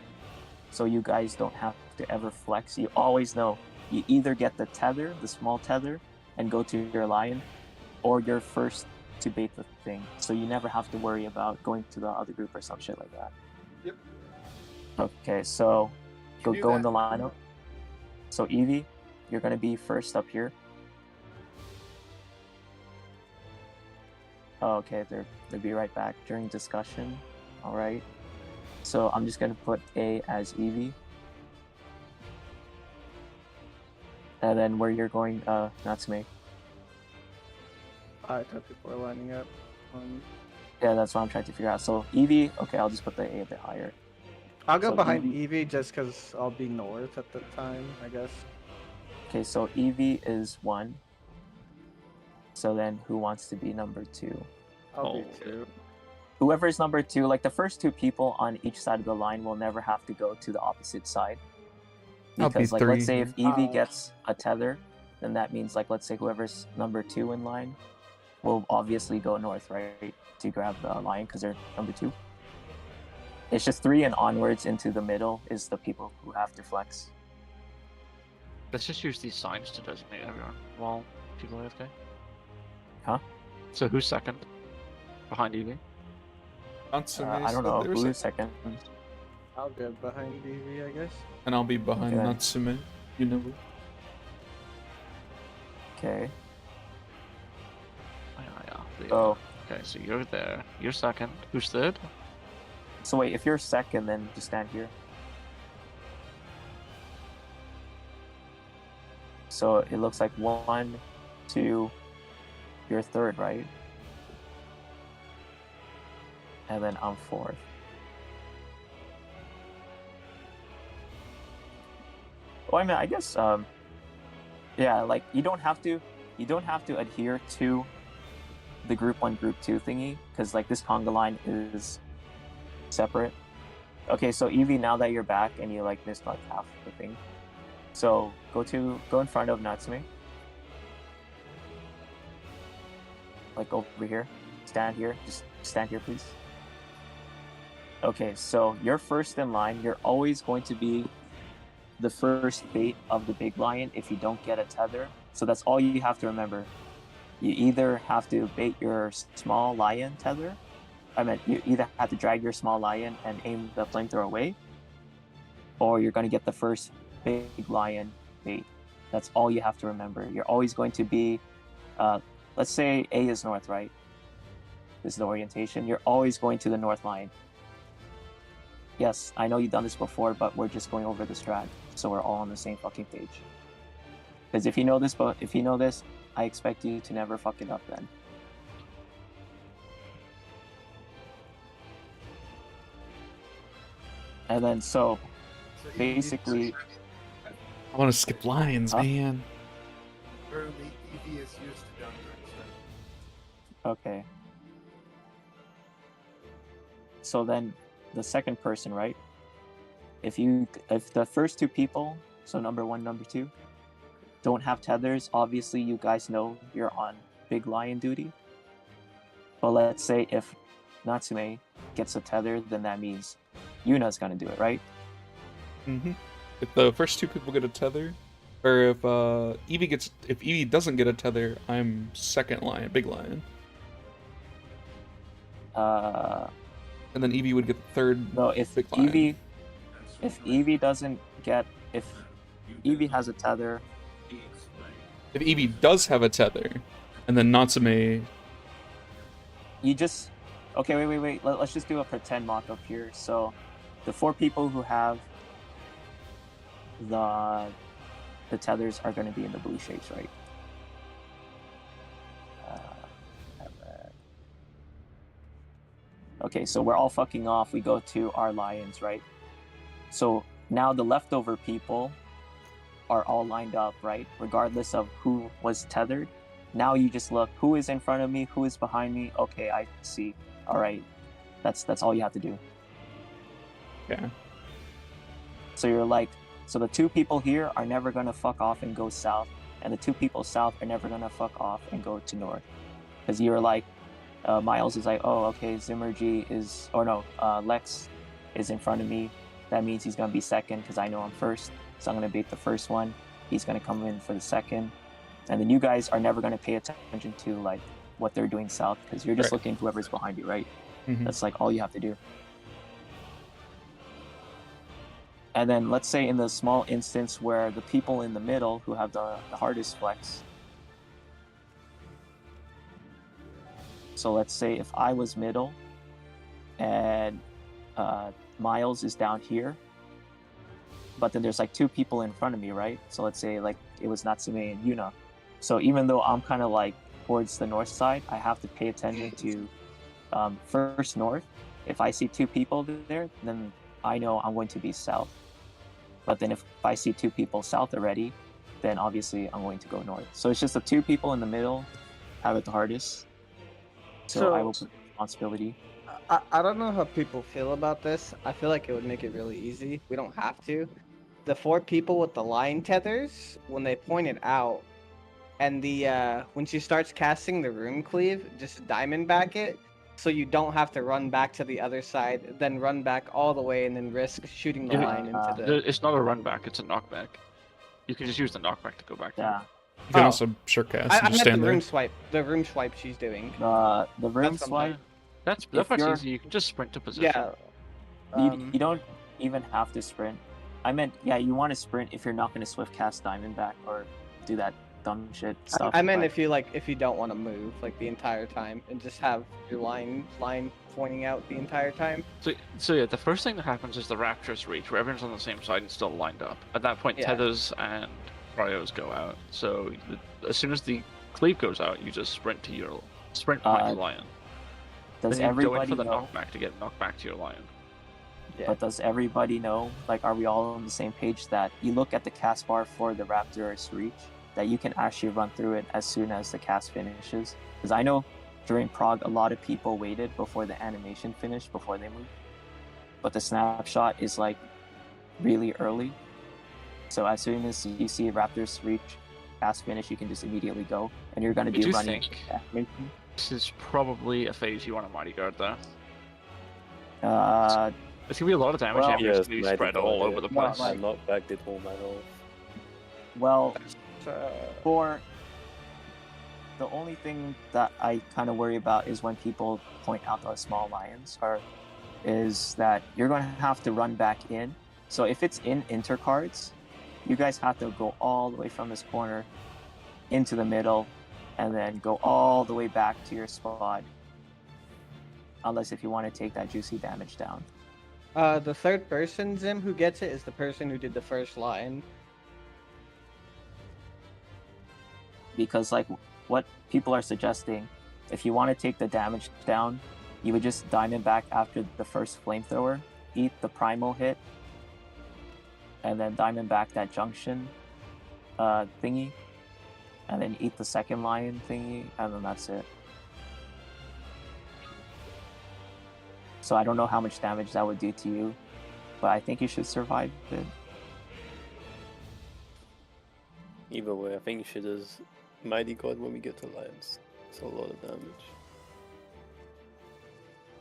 so you guys don't have to ever flex. You always know you either get the tether, the small tether, and go to your lion, or you're first to bait the thing. So you never have to worry about going to the other group or some shit like that. Yep. Okay, so go in the lineup. So Eevee, you're gonna be first up here. Oh, okay, they'll be right back during discussion. All right. So I'm just gonna put A as Eevee. And then where you're going, Natsume. I thought people are lining up. Yeah, that's what I'm trying to figure out. So Eevee, okay, I'll just put the A a bit higher. I'll go behind Eevee just because I'll be north at the time, I guess. Okay, so Eevee is 1. So then who wants to be number 2? I'll be 2. Whoever is number 2, like the first 2 people on each side of the line will never have to go to the opposite side. Because like 3. Let's say if Eevee gets a tether, then that means like let's say whoever's number 2 in line will obviously go north, right, to grab the lion because they're number 2. It's just 3 and onwards into the middle is the people who have to flex. Let's just use these signs to designate everyone while people are AFK. Huh? So who's second? Behind Evie? I don't know. Who's second? I'll get behind DV, I guess. And I'll be behind Okay. Natsume. You know. Okay. Oh. Okay, so you're there. You're second. Who's third? So wait, if you're second, then just stand here. So it looks like 1, 2, you're third, right? And then I'm fourth. Well, I mean, I guess, yeah, like you don't have to adhere to the group 1, group 2 thingy, because like this conga line is separate. Okay, so Evie, now that you're back and you like missed like half the thing, so go in front of Natsume, like over here, stand here, just stand here, please. Okay, so you're first in line. You're always going to be the first bait of the big lion if you don't get a tether. So that's all you have to remember. You either have to bait your small lion tether. I mean, you either have to drag your small lion and aim the flamethrower away, or you're going to get the first big lion bait. That's all you have to remember. You're always going to be, let's say A is north, right? This is the orientation. You're always going to the north line. Yes, I know you've done this before, but we're just going over the strat, so we're all on the same fucking page. Because if you know this, I expect you to never fuck it up then. And then so basically, I want to skip lines, man. Apparently, Evie is used to dungeons. okay. So then the second person, right? If the first 2 people, so number 1, number 2, don't have tethers, obviously you guys know you're on big lion duty. But let's say if Natsume gets a tether, then that means Yuna's gonna do it, right? Mm-hmm. If the first 2 people get a tether, or if Evie doesn't get a tether, I'm second lion, big lion. And then Evie would get the third. No, if Evie has a tether. If Evie does have a tether, and then Natsume. You just okay. Wait. Let's just do a pretend mock-up here. So, the 4 people who have the tethers are going to be in the blue shapes, right? Okay, so we're all fucking off. We go to our lions, right? So now the leftover people are all lined up, right? Regardless of who was tethered. Now you just look, who is in front of me, who is behind me. Okay, I see. All right, that's all you have to do. Yeah. So you're like, so the 2 people here are never gonna fuck off and go south, and the 2 people south are never gonna fuck off and go to north, because you're like, Miles is like, oh, okay, Zimmergy is, or no, Lex is in front of me. That means he's gonna be second because I know I'm first. So I'm gonna bait the first one. He's gonna come in for the second, and then you guys are never gonna pay attention to like what they're doing south because you're just looking whoever's behind you, right? Mm-hmm. That's like all you have to do. And then let's say in the small instance where the people in the middle who have the hardest flex. So let's say if I was middle and Miles is down here, but then there's like 2 people in front of me, right? So let's say like it was Natsume and Yuna. So even though I'm kind of like towards the north side, I have to pay attention to first north. If I see 2 people there, then I know I'm going to be south. But then if I see 2 people south already, then obviously I'm going to go north. So it's just the 2 people in the middle have it the hardest. So I will put responsibility. I don't know how people feel about this. I feel like it would make it really easy. We don't have to. The 4 people with the line tethers, when they point it out, and the when she starts casting the rune cleave, just diamond back it, so you don't have to run back to the other side, then run back all the way, and then risk shooting the line into the. It's not a run back; it's a knockback. You can just use the knockback to go back. Yeah. You can also sure cast. I And just meant stand the there. room swipe. The room swipe she's doing. The room That's swipe. That's if much you're- easy. You can just sprint to position. Yeah. You don't even have to sprint. I meant, yeah, you want to sprint if you're not going to swift cast Diamondback or do that dumb shit stuff. I meant but- if you don't want to move like the entire time and just have your line pointing out the entire time. So yeah, the first thing that happens is the Raptors reach, where everyone's on the same side and still lined up. At that point, Yeah. tethers and cryos go out. So as soon as the cleave goes out, you just sprint behind your lion. Does then you go in everybody for the know? knockback to get knocked back to your lion. But does everybody know? Like, are we all on the same page that you look at the cast bar for the Raptors reach, that you can actually run through it as soon as the cast finishes? Because I know during Prague, a lot of people waited before the animation finished before they moved. But the snapshot is like really early. So as soon as you see Raptors reach cast finish, you can just immediately go, and you're going to I be do running. think this is probably a phase you want a Mighty Guard there. It's gonna be a lot of damage. well- and it's gonna be spread all over the place. My knockback did all my health. Well, for the only thing that I kind of worry about is when people point out those small lions is that you're going to have to run back in. So if it's in intercards, you guys have to go all the way from this corner into the middle and then go all the way back to your spot. Unless if you want to take that juicy damage down. The third person Zim who gets it is the person who did the first line. Because like what people are suggesting, if you want to take the damage down, you would just diamond back after the first flamethrower, eat the primal hit, and then diamond back that junction thingy, and then eat the second lion thingy, and then that's it. So I don't know how much damage that would do to you, but I think you should survive it. Either way, I think you should as Mighty God when we get to Lions. It's a lot of damage.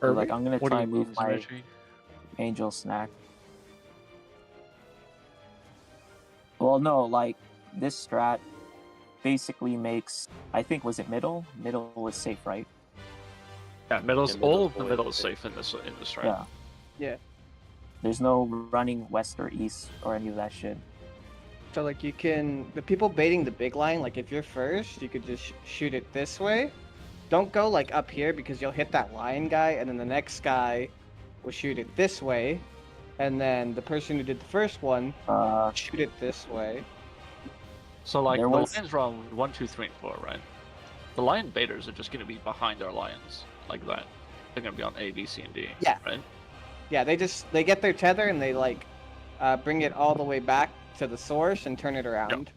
So, like, I'm gonna What do try you and move mean, my Dimitri? angel snack. Well, no, like this strat basically makes, I think, was it middle? Middle was safe, right? Yeah, middle's Yeah, all of the middle's middle always is safe in this round. Yeah. Yeah. There's no running west or east or any of that shit. So like you can, the people baiting the big line, like if you're first, you could just shoot it this way. Don't go like up here because you'll hit that lion guy, and then the next guy will shoot it this way, and then the person who did the first one shoot it this way. So like There the was- lions round 1, 2, 3, and 4, right? The lion baiters are just gonna be behind our lions, like that. They're gonna be on A, B, C, and D. Yeah. Right. Yeah, they get their tether and they like bring it all the way back to the source and turn it around.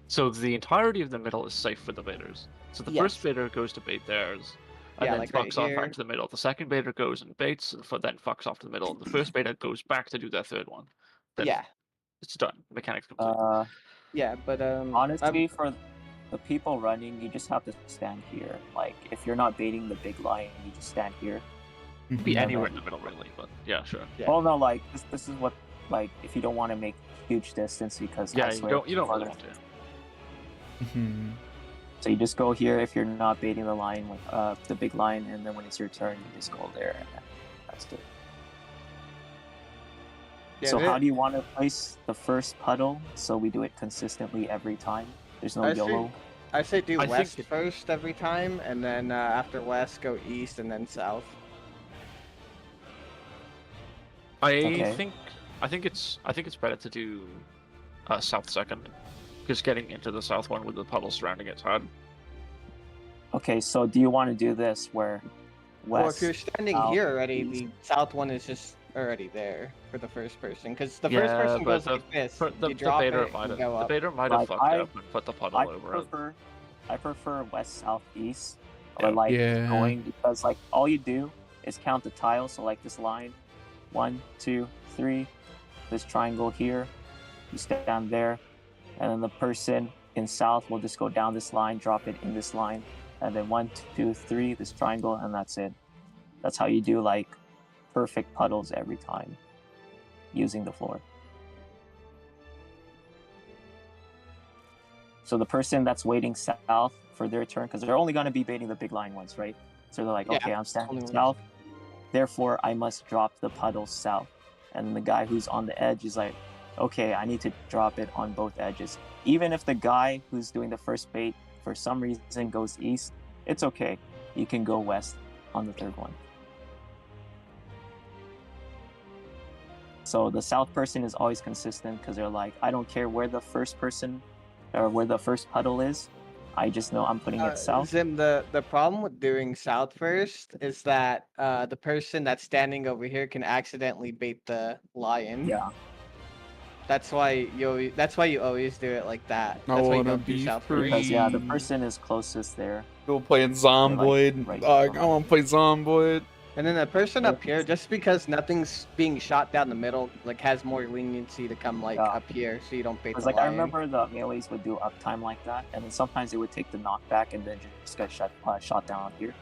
So the entirety of the middle is safe for the baiters. So the Yes. first baiter goes to bait theirs, and Yeah, then like right fucks off here. back to the middle. The second baiter goes and baits, and then fucks off to the middle. The first baiter goes back to do their third one. Then Yeah. it's done. Mechanics complete. Yeah, but Honestly, for the people running, you just have to stand here. Like, if you're not baiting the big lion, you just stand here. Be Yeah, anywhere but- in the middle, really. But yeah, sure. Well, no, like this is what, like, if you don't want to make huge distance because Yeah, I you swear don't really farther- want to. So you just go here if you're not baiting the lion, the big lion, and then when it's your turn, you just go there, and that's it. Yeah, So they- how do you want to place the first puddle so we do it consistently every time? There's no YOLO. I say do I think west it- first every time, and then after west go east and then south. Okay. I think it's better to do south second, because getting into the south one with the puddle surrounding it's hard. Okay, so do you want to do this where west? Well, if you're standing south, here already, east? the south one is just already there for the first person, because the Yeah, first person but goes like this. The you drop baiter it, might and have go up. Like, fucked it up and put the puddle over it. I prefer west, south, east, or Yeah. like Yeah. going, because like all you do is count the tiles. So like this line, 1, 2, 3. This triangle here, you stand there, and then the person in south, we'll just go down this line, drop it in this line, and then 1, 2, 3, this triangle, and that's it. That's how you do like perfect puddles every time using the floor. So the person that's waiting south for their turn, because they're only going to be baiting the big line ones, right? So they're like, okay, I'm standing south, therefore I must drop the puddle south. And the guy who's on the edge is like, okay, I need to drop it on both edges. Even if the guy who's doing the first bait for some reason goes east, it's okay. You can go west on the third one. So the south person is always consistent because they're like, I don't care where the first person or where the first puddle is. I just know I'm putting it south. Zim, the problem with doing south first is that the person that's standing over here can accidentally bait the lion. Yeah. That's why you always do it like that. I That's why you wanna don't do be south free. first. Because the person is closest there. People playing Zomboid. right I want to play Zomboid. And then the person up here, just because nothing's being shot down the middle, like has more leniency to come like up here, so you don't bait the Because like lion. I remember the melees would do uptime like that, and then sometimes they would take the knockback and then just get shot down here.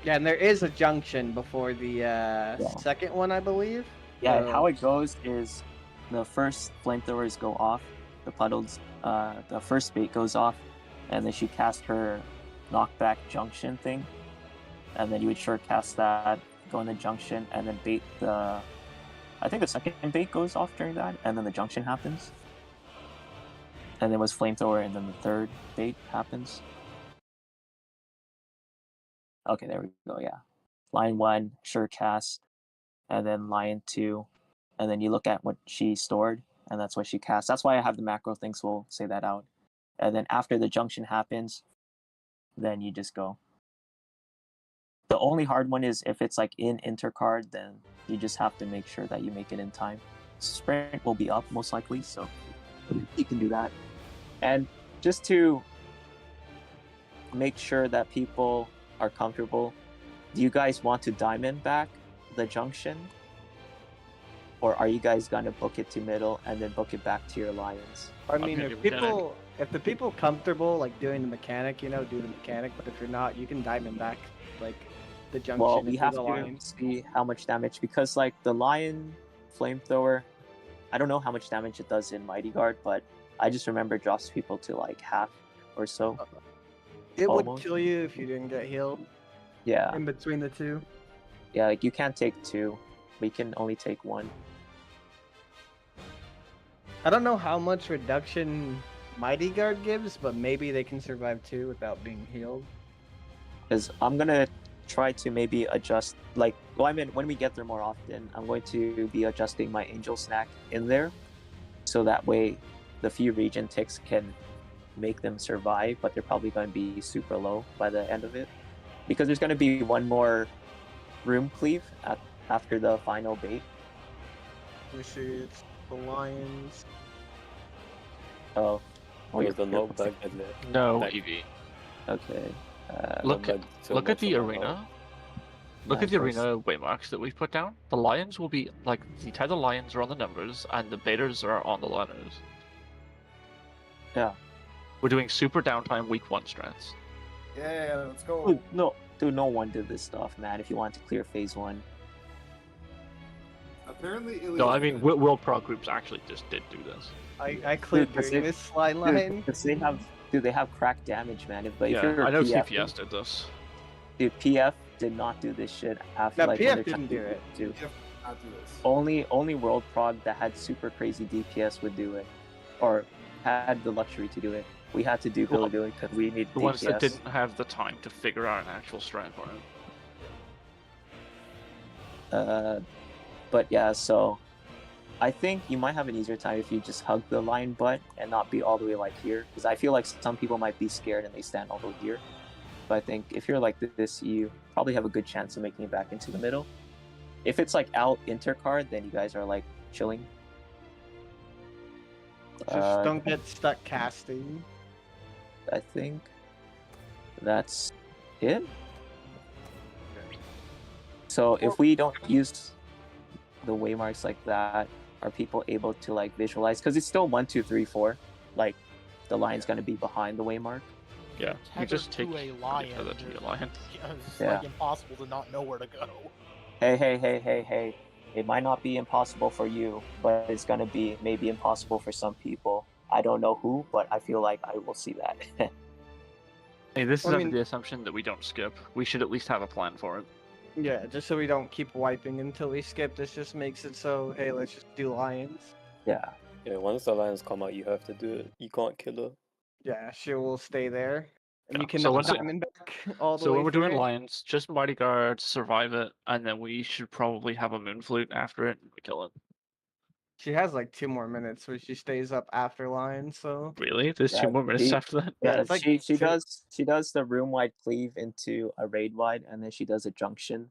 Yeah, and there is a junction before the second one, I believe. Yeah, So- how it goes is the first flamethrowers go off, the puddles, the first bait goes off, and then she casts her knockback junction thing, and then you would short cast that, go in the junction, and then bait the. I think the second bait goes off during that, and then the junction happens. And then it was flamethrower, and then the third bait happens. Okay, there we go. Yeah, line 1, sure cast, and then line 2, and then you look at what she stored, and that's what she cast. That's why I have the macro thing, so we'll say that out. And then after the junction happens, then you just go. The only hard one is if it's like in intercard, then you just have to make sure that you make it in time. Sprint will be up most likely, so you can do that. And just to make sure that people are comfortable, do you guys want to diamond back the junction? Or are you guys gonna book it to middle and then book it back to your lions? I mean, if the people comfortable like doing the mechanic, do the mechanic. But if you're not, you can diamond back like the junction. Well, we into have the to lion. see how much damage, because like the lion flamethrower, I don't know how much damage it does in Mighty Guard, but I just remember it drops people to like half or so. It would almost. kill you if you didn't get healed. Yeah. In between the two. Yeah, like you can't take 2, but you can only take 1. I don't know how much reduction Mighty Guard gives, but maybe they can survive 2 without being healed. Because I'm gonna try to maybe adjust, like, well, I mean, when we get there more often, I'm going to be adjusting my angel snack in there, so that way the few regen ticks can make them survive, but they're probably going to be super low by the end of it, because there's going to be one more room cleave after the final bait. Let me see, it's the lions. Oh, Was the knockback at the No, back? EV. Okay. Look at so look at much the on the arena. Look at the Nice. arena waymarks that we've put down. The lions will be like the tether lions are on the numbers, and the baiters are on the liners. Yeah. We're doing super downtime week 1 strats. Yeah, let's go. Dude, no one did this stuff, man. If you want to clear phase 1. Apparently, No, I mean World Pro groups actually just did do this. I cleared during this slide line. Because they have crack damage, man. If Yeah, you're I know PF, CPS did this. Dude, PF did not do this shit after. No, like, when PF they're didn't trying do it. to- Not do this. Only World Prog that had super crazy DPS would do it, or had the luxury to do it. We had to do Billy Billy because we need The DPS. ones that didn't have the time to figure out an actual strat for it. But yeah, so I think you might have an easier time if you just hug the lion butt and not be all the way like here, because I feel like some people might be scared and they stand all the way here. But I think if you're like this, you probably have a good chance of making it back into the middle. If it's like out intercard, then you guys are like chilling. Just don't get stuck casting. I think that's it. So if we don't use the waymarks like that, Are people able to like visualize? Because it's still 1, 2, 3, 4. Like the lion's gonna be behind the waymark. Yeah, you just take to a lion. to your lion. It's Yeah. like impossible to not know where to go. Hey. It might not be impossible for you, but it's gonna be maybe impossible for some people. I don't know who, but I feel like I will see that. Hey, this is I under mean- the assumption that we don't skip. We should at least have a plan for it. Yeah, just so we don't keep wiping until we skip. This just makes it so, hey, let's just do lions. Yeah. Yeah, once the lions come out, you have to do it. You can't kill her. Yeah, she will stay there. And you Yeah, can so knock once it- Diamond back all the So way when we're through doing it. lions, just mighty guard, survive it, and then we should probably have a moon flute after it and we kill it. She has like 2 more minutes where she stays up after lions, so... Really? There's 2 more minutes after that? Yeah, Yeah, it's like she does the room wide cleave into a raid wide, and then she does a junction.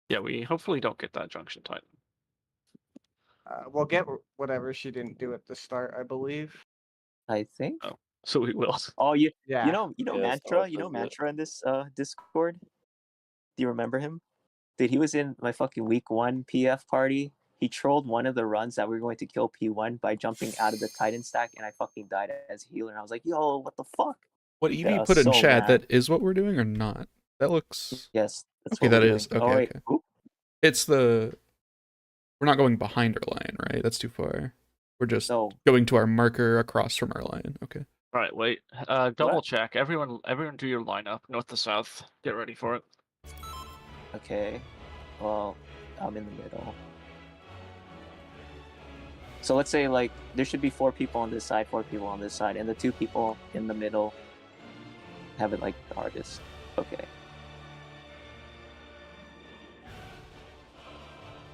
Yeah, we hopefully don't get that junction time. We'll get whatever she didn't do at the start, I believe. I think. Oh, so we will. Oh, you Yeah. you know Yeah, it's Mantra, you know opposite. Mantra in this Discord. Do you remember him? Dude, he was in my fucking week 1 PF party. He trolled one of the runs that we were going to kill P1 by jumping out of the Titan stack, and I fucking died as a healer. And I was like, "Yo, what the fuck?" What Yeah, Evie I was put in so chat, mad. that is what we're doing or not? That looks... Yes, that's okay, what that we're is. doing. Okay, Oh, wait. okay. Oop. It's the... We're not going behind our lion, right? That's too far. We're just going to our marker across from our lion. Okay. All right, wait. Double check. Everyone do your lineup, north to south. Get ready for it. Okay. Well, I'm in the middle. So let's say like there should be 4 people on this side, 4 people on this side, and the 2 people in the middle have it like the hardest. Okay.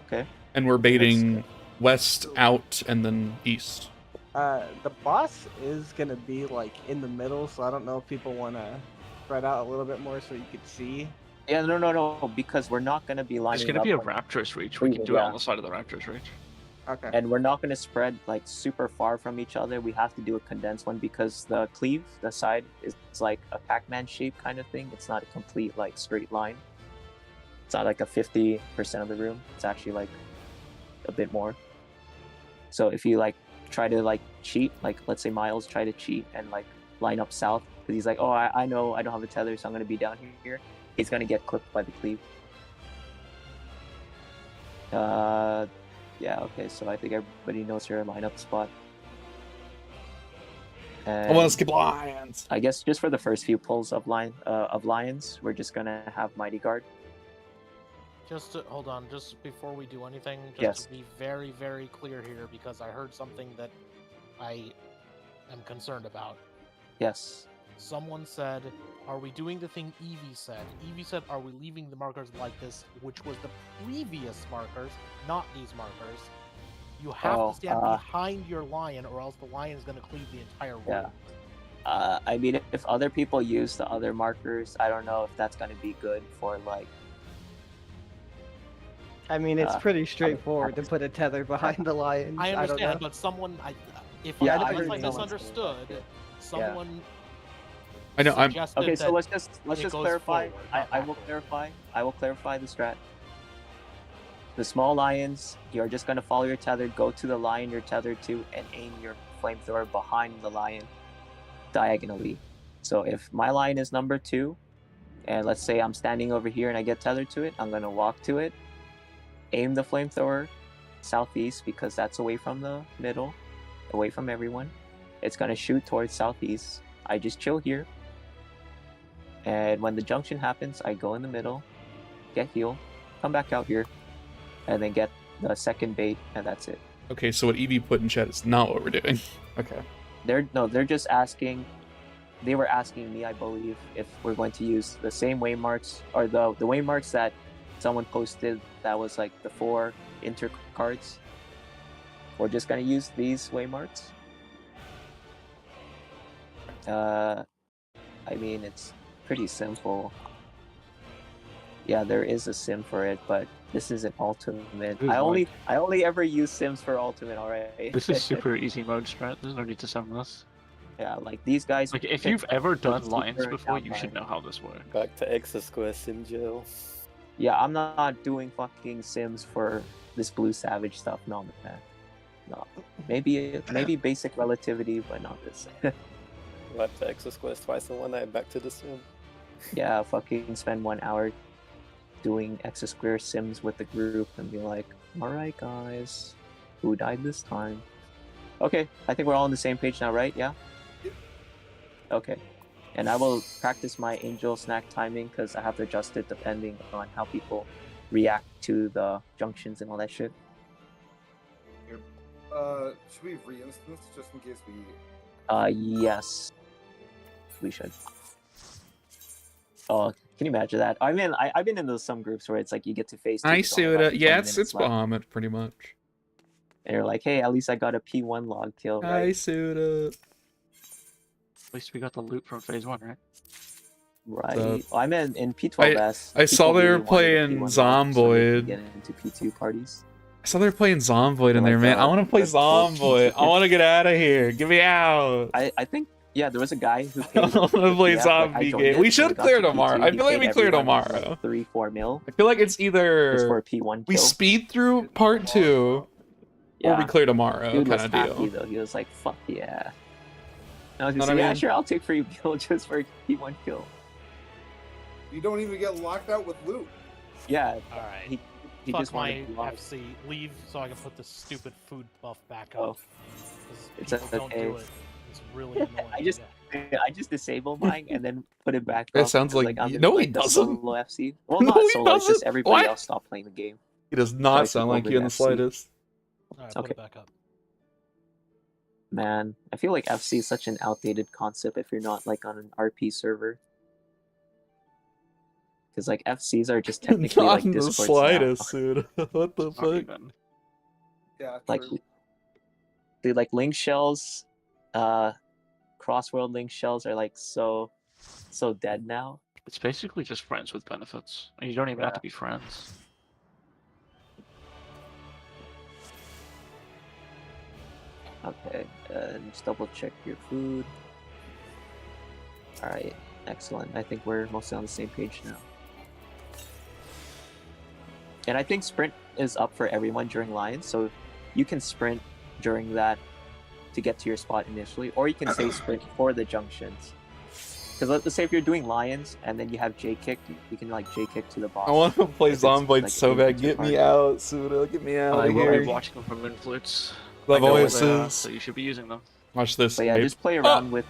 Okay. And we're baiting west out and then east. The boss is gonna be like in the middle, so I don't know if people want to spread out a little bit more so you could see. Yeah, no, because we're not gonna be lining There's gonna up be a like- Raptor's Reach. We can do it on the side of the Raptor's Reach. Okay. And we're not gonna spread like super far from each other. We have to do a condensed one because the cleave, the side, is like a Pac-Man shape kind of thing. It's not a complete like straight line. It's not like a 50% of the room. It's actually like a bit more. So if you like try to like cheat, like let's say Miles try to cheat and like line up south because he's like, oh, I know I don't have a tether, so I'm gonna be down here. He's gonna get clipped by the cleave. Yeah, okay, so I think everybody knows your lineup spot. I want to skip lions. I guess just for the first few pulls of lions, we're just gonna have Mighty Guard. Just to, hold on, just before we do anything, just Yes. to be very, very clear here, because I heard something that I am concerned about. Yes. Someone said, are we doing the thing Evie said? Evie said, are we leaving the markers like this, which was the previous markers, not these markers? You have to stand behind your lion, or else the lion is going to cleave the entire room. Yeah. I mean, if other people use the other markers, I don't know if that's gonna be good for like. I mean, it's pretty straightforward to put a tether behind the lions. I don't understand, know. but someone, if Yeah, I I agree. misunderstood, someone. I know. I'm suggested Okay, so that let's just it goes clarify. forward, I will clarify. I will clarify the strat. The small lions, you're just gonna follow your tether, go to the lion you're tethered to, and aim your flamethrower behind the lion diagonally. So if my lion is number 2, and let's say I'm standing over here and I get tethered to it, I'm gonna walk to it, aim the flamethrower southeast because that's away from the middle, away from everyone. It's gonna shoot towards southeast. I just chill here. And when the junction happens, I go in the middle, get healed, come back out here, and then get the second bait, and that's it. okay. So what Evie put in chat is not what we're doing. Okay. They're just asking. They were asking me, I believe, if we're going to use the same waymarks or the waymarks that someone posted. That was like the 4 inter cards. We're just gonna use these waymarks. I mean, it's pretty simple. Yeah, there is a sim for it, but this isn't ultimate. This is I only ever use sims for ultimate already. This is super easy mode strat. There's no need to summon this. Yeah, like these guys. Like if you've ever done super lions before, you downline. should know how this works. Back to Extra Square Sim Jail. Yeah, I'm not doing fucking sims for this blue savage stuff. No, man. No, maybe basic relativity, but not this. Left to Exo Squares twice in one night, back to the sim. Yeah, fucking spend 1 hour doing X square sims with the group and be like, alright guys, who died this time? Okay, I think we're all on the same page now, right? Yeah? Okay. And I will practice my angel snack timing because I have to adjust it depending on how people react to the junctions and all that shit. Should we re-instance just in case we... Yes. We should. Oh, can you imagine that? I mean, I've been in some groups where it's like you get to face I see it. Yeah, it's Bahamut pretty much. And you're like, hey, at least I got a P1 log kill, right? I Suda. At least we got the loot from phase 1, right? Right. Well, I'm in P12S. I saw they were playing Zomboid. Get into P2 parties. I saw they were playing Zomboid in there, man. I want to play Zomboid. I want to get out of here. Get me out. I think, yeah, there was a guy who I want to play zombie game. We should clear tomorrow. I feel like we clear tomorrow. 3-4 mil. I feel like it's either just for a P1 we speed through part 2 or we clear tomorrow kind of deal. Happy, though. He was like, fuck yeah. And I was just like, yeah, sure, I'll take free kill just for a P1 kill. You don't even get locked out with loot. Yeah. Alright. He Fuck just my wanted FC. Leave so I can put this stupid food buff back up. It's people okay. don't do it. It's really annoying. I just disable mine and then put it back. It sounds like I'm no, he the doesn't. Solo FC. Well, not solo. It's just everybody else stopped playing the game. He does not sound like you in the slightest. Alright, put it back up. Man, I feel like FC is such an outdated concept if you're not like on an RP server. Because like FCs are just technically not like in the Discords slightest, now. dude. What the fuck? Yeah, like, dude, like link shells, cross-world link shells are like so dead now. It's basically just friends with benefits. You don't even have to be friends. Okay, just double check your food. Alright, excellent. I think we're mostly on the same page now. And I think sprint is up for everyone during Lions, so you can sprint during that to get to your spot initially, or you can say sprint for the junctions. Because let's say if you're doing Lions and then you have J-kick, you can like J-kick to the boss. I want to play Zomboid so bad. Get me out, Suda. Get me out of here. I'm watching them from Influtes. The voices. So you should be using them. Watch this. But yeah, just play around with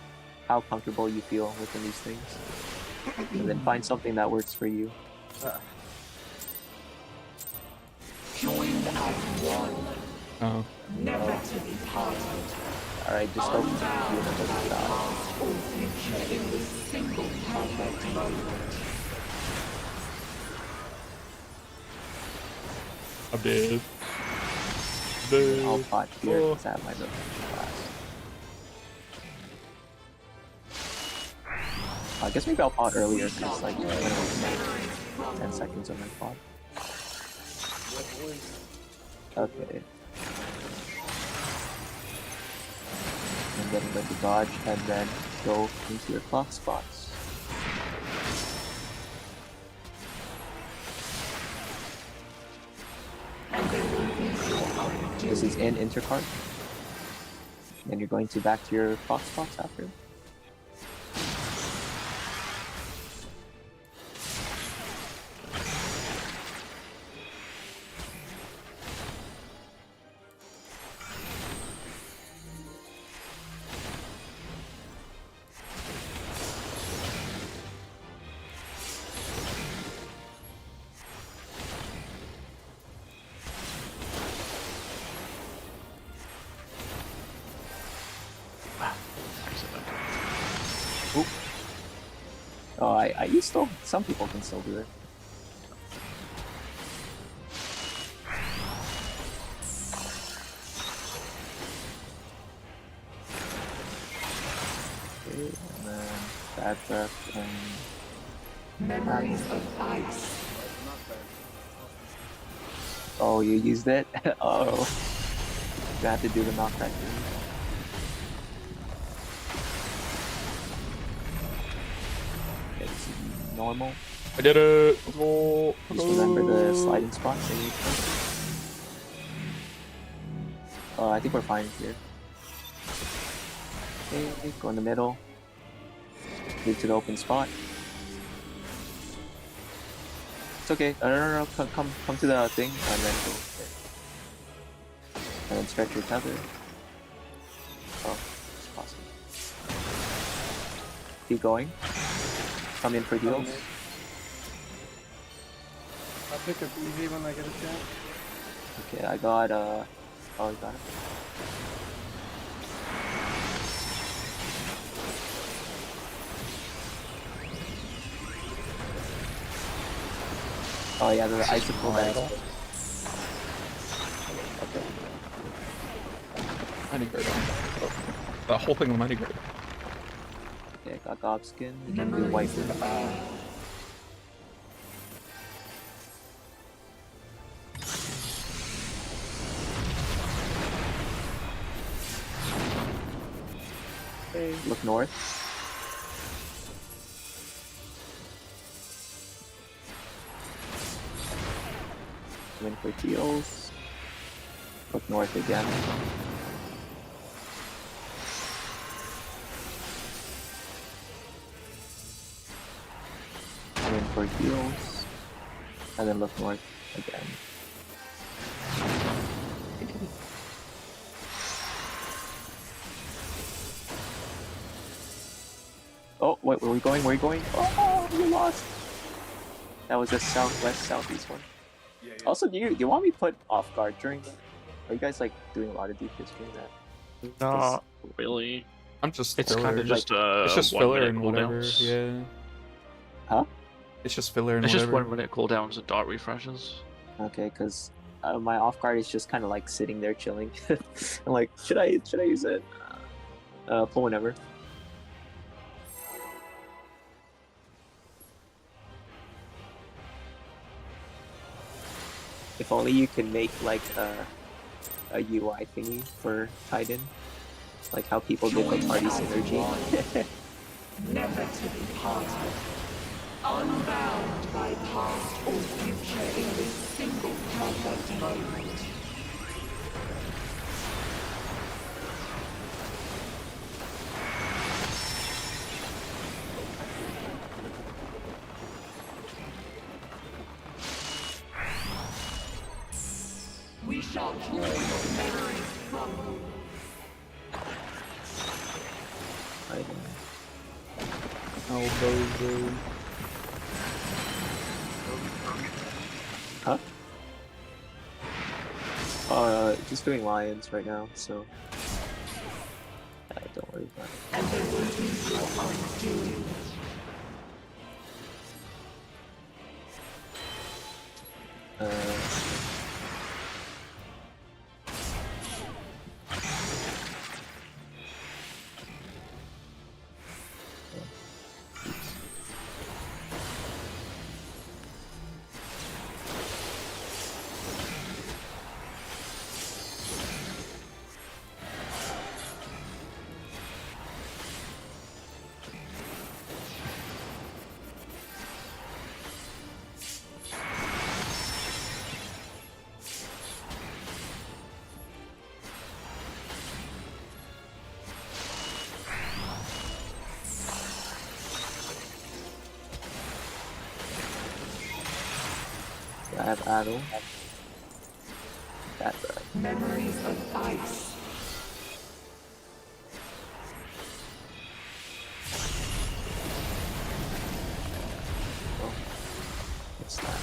how comfortable you feel within these things. And then find something that works for you. Joined as one. Oh. Never to be parted. Alright, just hope you never die. Or future in this single perfect moment. I'm dead. I'll pot here because I have my build class. I guess maybe I'll pot earlier because like when I was 10 seconds of my pot. Okay. And then let you dodge and then go into your clock spots. This is in intercard. Then you're going back to your clock spots after. Oh, you still, some people can still do it. Okay, and then bad breath and... Memories of ice. Oh, you used it? Oh. You have to do the knockback. Normal. I did it. Oh, just remember the sliding spots. I think we're fine here. Okay, go in the middle. Move to the open spot. It's okay. No. Come to the thing and then go. And then stretch your tether. Oh, it's possible. Keep going. Come in for heals. I'll pick up easy when I get a chance. Okay, I got oh, you got it. Oh yeah, the icicle battle. Okay. Mighty Guard. Oh, the whole thing with Mighty Guard. Okay, got Gob Skin. You can do white for Okay, look north. Come in for heals. Look north again. Come in for heals. And then look north again. Oh, wait, where are we going? Where are we going? Oh, we lost! That was a southwest-southeast one. Yeah. Also, do you want me to put off guard during that? Are you guys like doing a lot of DPS during that? Not really. I'm just It's filler. kind of just it's just 1 filler minute and whatever. cooldowns. Yeah. Huh? It's just filler and It's whatever. just 1 minute cooldowns and dart refreshes. Okay, because my off guard is just kind of like sitting there chilling. I'm like, should I use it? Pull whenever. If only you could make like a UI thingy for Titan, like how people give the party synergy. Never to be parted. Unbound by past or future in this single perfect moment. We shall draw your memories from you. Elbow. Huh? Just doing lions right now, so don't worry about it. And there will be no undoing. I have Adel. That bad. Memories of ice. Oh, what's that?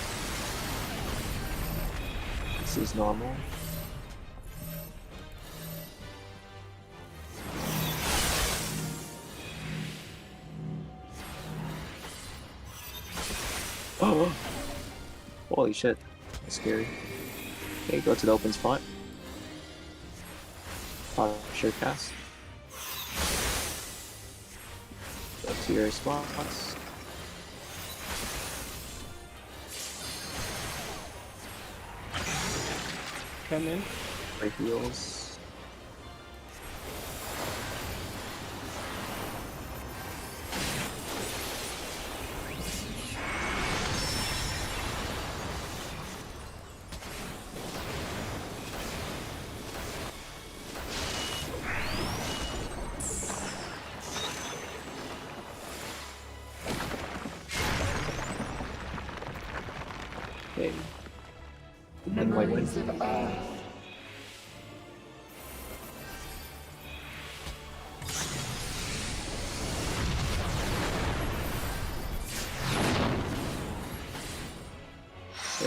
This is normal. Oh! Holy shit, that's scary. Okay, go to the open spot. Sure cast. Go to your spots. Come in. Break heals. Okay. And white wins. Okay,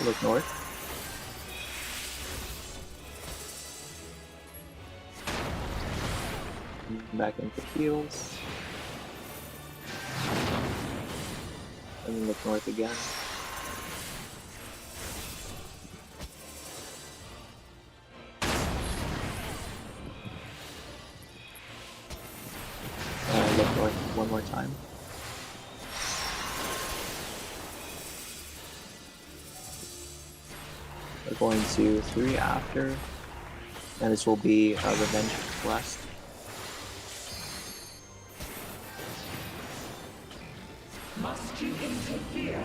look north. Back into heels. And then look north again. And look north one more time. We're going to 3 after. And this will be a Revenge Blast. Must you interfere?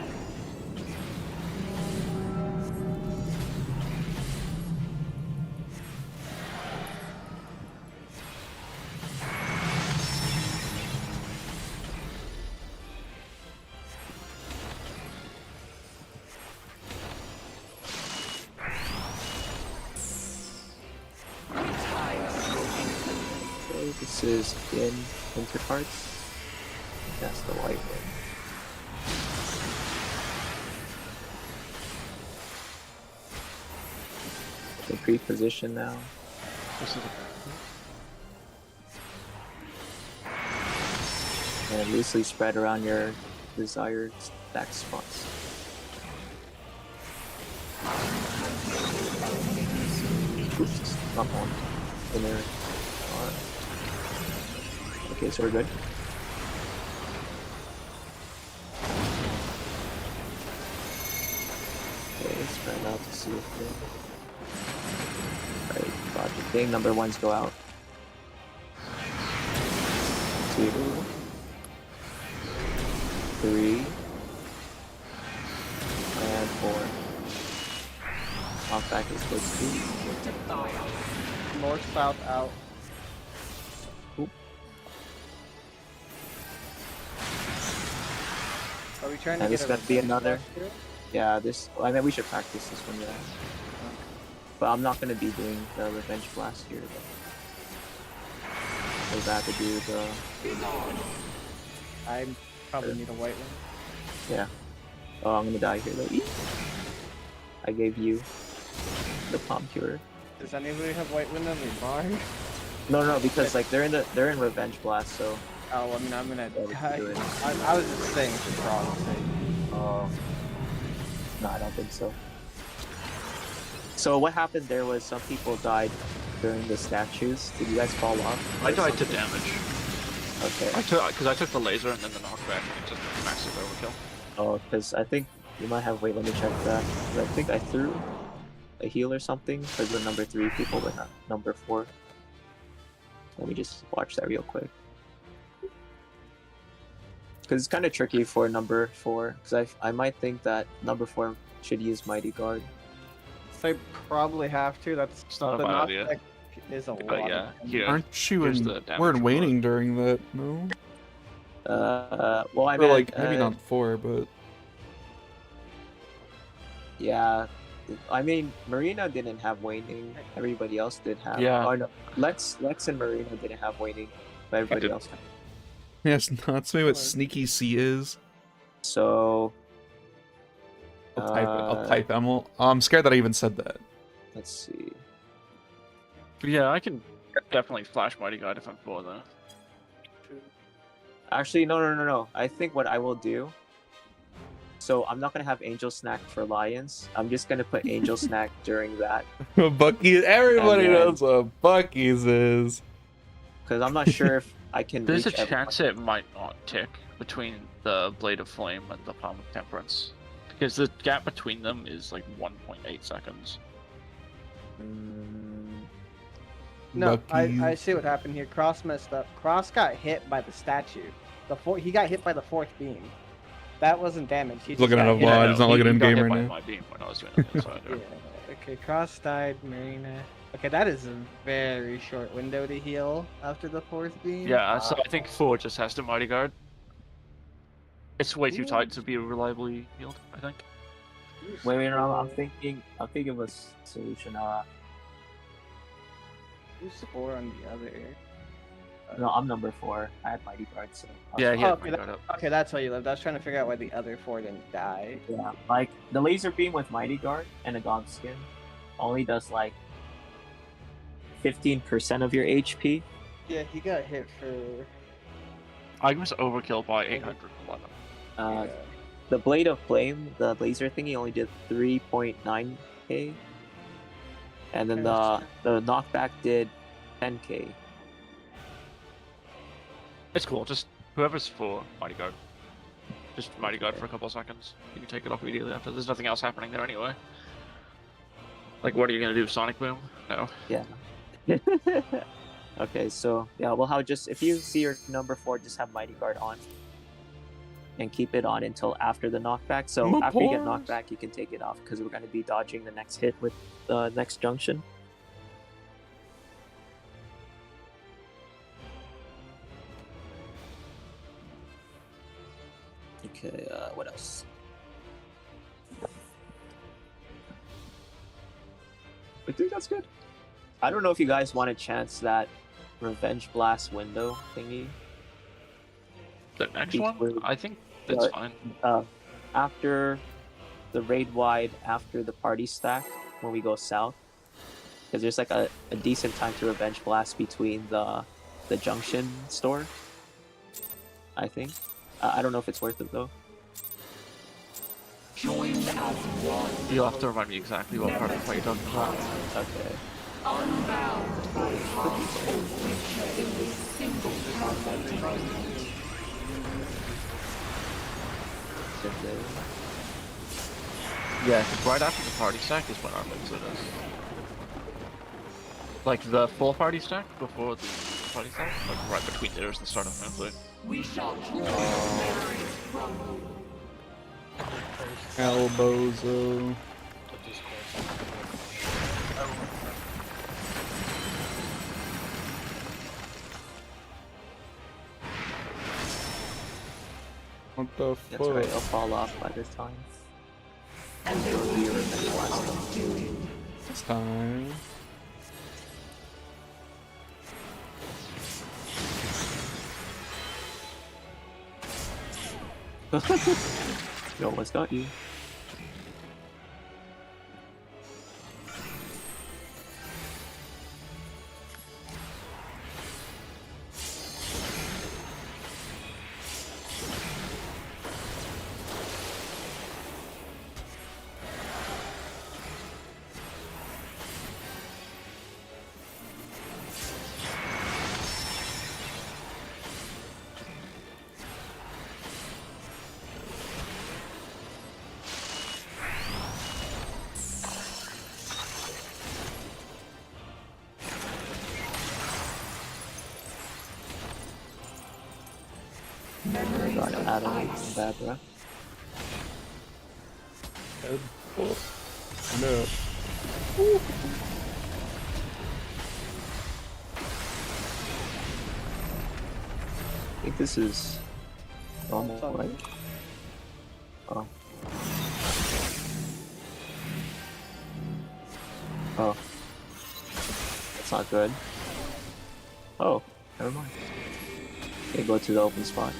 Okay, this is in Intercards. That's the white one. The pre-position now. This is And loosely spread around your desired stack spots. Oops, not one. In there. Okay, so we're good. Okay, spread out to see if they... Alright, Project Thing, number 1s go out. 2, 3, and 4. Off back is close to. North, south, out. Oop. Are we trying to And get this a is gonna be another. Revenge Blast Yeah, this. I mean, we should practice this one, yeah. But I'm not gonna be doing the Revenge Blast here, though. Because I have to do the. I probably need a white one. Yeah. Oh, I'm gonna die here though. Eek. I gave you the Palm Cure. Does anybody have white wind on their bar? No, because like they're in Revenge Blast, so. Oh, I mean, I'm gonna die. Do it. I was just saying for Frog's sake. Oh. No, I don't think so. So what happened there was some people died during the statues. Did you guys fall off? I died to damage. Okay. Because I took the laser and then the knockback and it just massive overkill. Oh, because I think you might have. Wait, let me check that. I think I threw a heal or something for the number 3 people, but not number 4. Let me just watch that real quick. Because it's kind of tricky for number 4. Because I might think that number 4 should use Mighty Guard. So I probably have to. That's not a the bad idea. knockback is a But lot. yeah, here. Aren't you here's in? the damage We're in report. waning during that, no? Well, I Or mean, like maybe not 4, but yeah. I mean, Marina didn't have waning. Everybody else did have. Yeah. Oh no, Lex and Marina didn't have waning, but everybody else had. yes, not me what sneaky C is. So. I'll type it. I'll type Emil. I'm scared that I even said that. Let's see. Yeah, I can definitely flash Mighty Guide if I'm for that. Actually, no. I think what I will do. So I'm not gonna have Angel Snack for Lions. I'm just gonna put Angel Snack during that. Bucky. Everybody And then- knows what Bucky's is. Because I'm not sure if I can. There's a reach chance it might not tick between the Blade of Flame and the Palm of Temperance. Because the gap between them is like 1.8 seconds. No, Bucky. I see what happened here. Cross messed up. Cross got hit by the statue. He got hit by the 4th beam. That wasn't damage. He just Looking got at a hit. VOD. He's not looking in got game hit right by now. my beam when I was doing it, so I do. Yeah. Okay, Cross died. Marina. Okay, that is a very short window to heal after the 4th beam. Yeah, so I think 4 just has to Mighty Guard. It's way too tight to be reliably healed, I think. Wait, no, I'm thinking of a solution. Who's 4 on the other? No, I'm number 4. I had Mighty Guard, so. Yeah, Oh, yeah. okay, that's why you lived. I was trying to figure out why the other 4 didn't die. Yeah, like the laser beam with Mighty Guard and a God skin only does like 15% of your HP. Yeah, he got hit for. I was overkill by 811. Yeah. The Blade of Flame, the laser thingy, only did 3.9k, and then the knockback did 10k. It's cool. Just whoever's for Mighty Guard. Just Mighty Guard for a couple of seconds. You can take it off immediately after. There's nothing else happening there anyway. Like, what are you gonna do? Sonic Boom? No. Yeah. Okay, so yeah, well, how just if you see your number 4, just have Mighty Guard on, and keep it on until after the knockback. So after you get knocked back, you can take it off because we're gonna be dodging the next hit with the next junction. Okay, what else? I think that's good. I don't know if you guys want to chance that Revenge Blast window thingy. The next one? I think that's fine. After the raid wide, after the party stack, when we go south. Because there's like a decent time to Revenge Blast between the junction store. I think. I don't know if it's worth it though. Joined as one. You'll have to remind me exactly what part of the fight you're talking about. Okay. Unbound by past or future in this single perfect moment. Yeah, because right after the party stack is when our mixer does. Like the full party stack before the party stack? Like right between there is the start of the fight. We shall draw memories crumble. Elbozo. What the fuck? That's right, it'll fall off by this time. And there will be a doing. It's time. Yo, what's got you? Got Adam and Babra. Good. No. I think this is normal, right? Oh. Oh. That's not good. Oh, never mind. Okay, go to the open spot.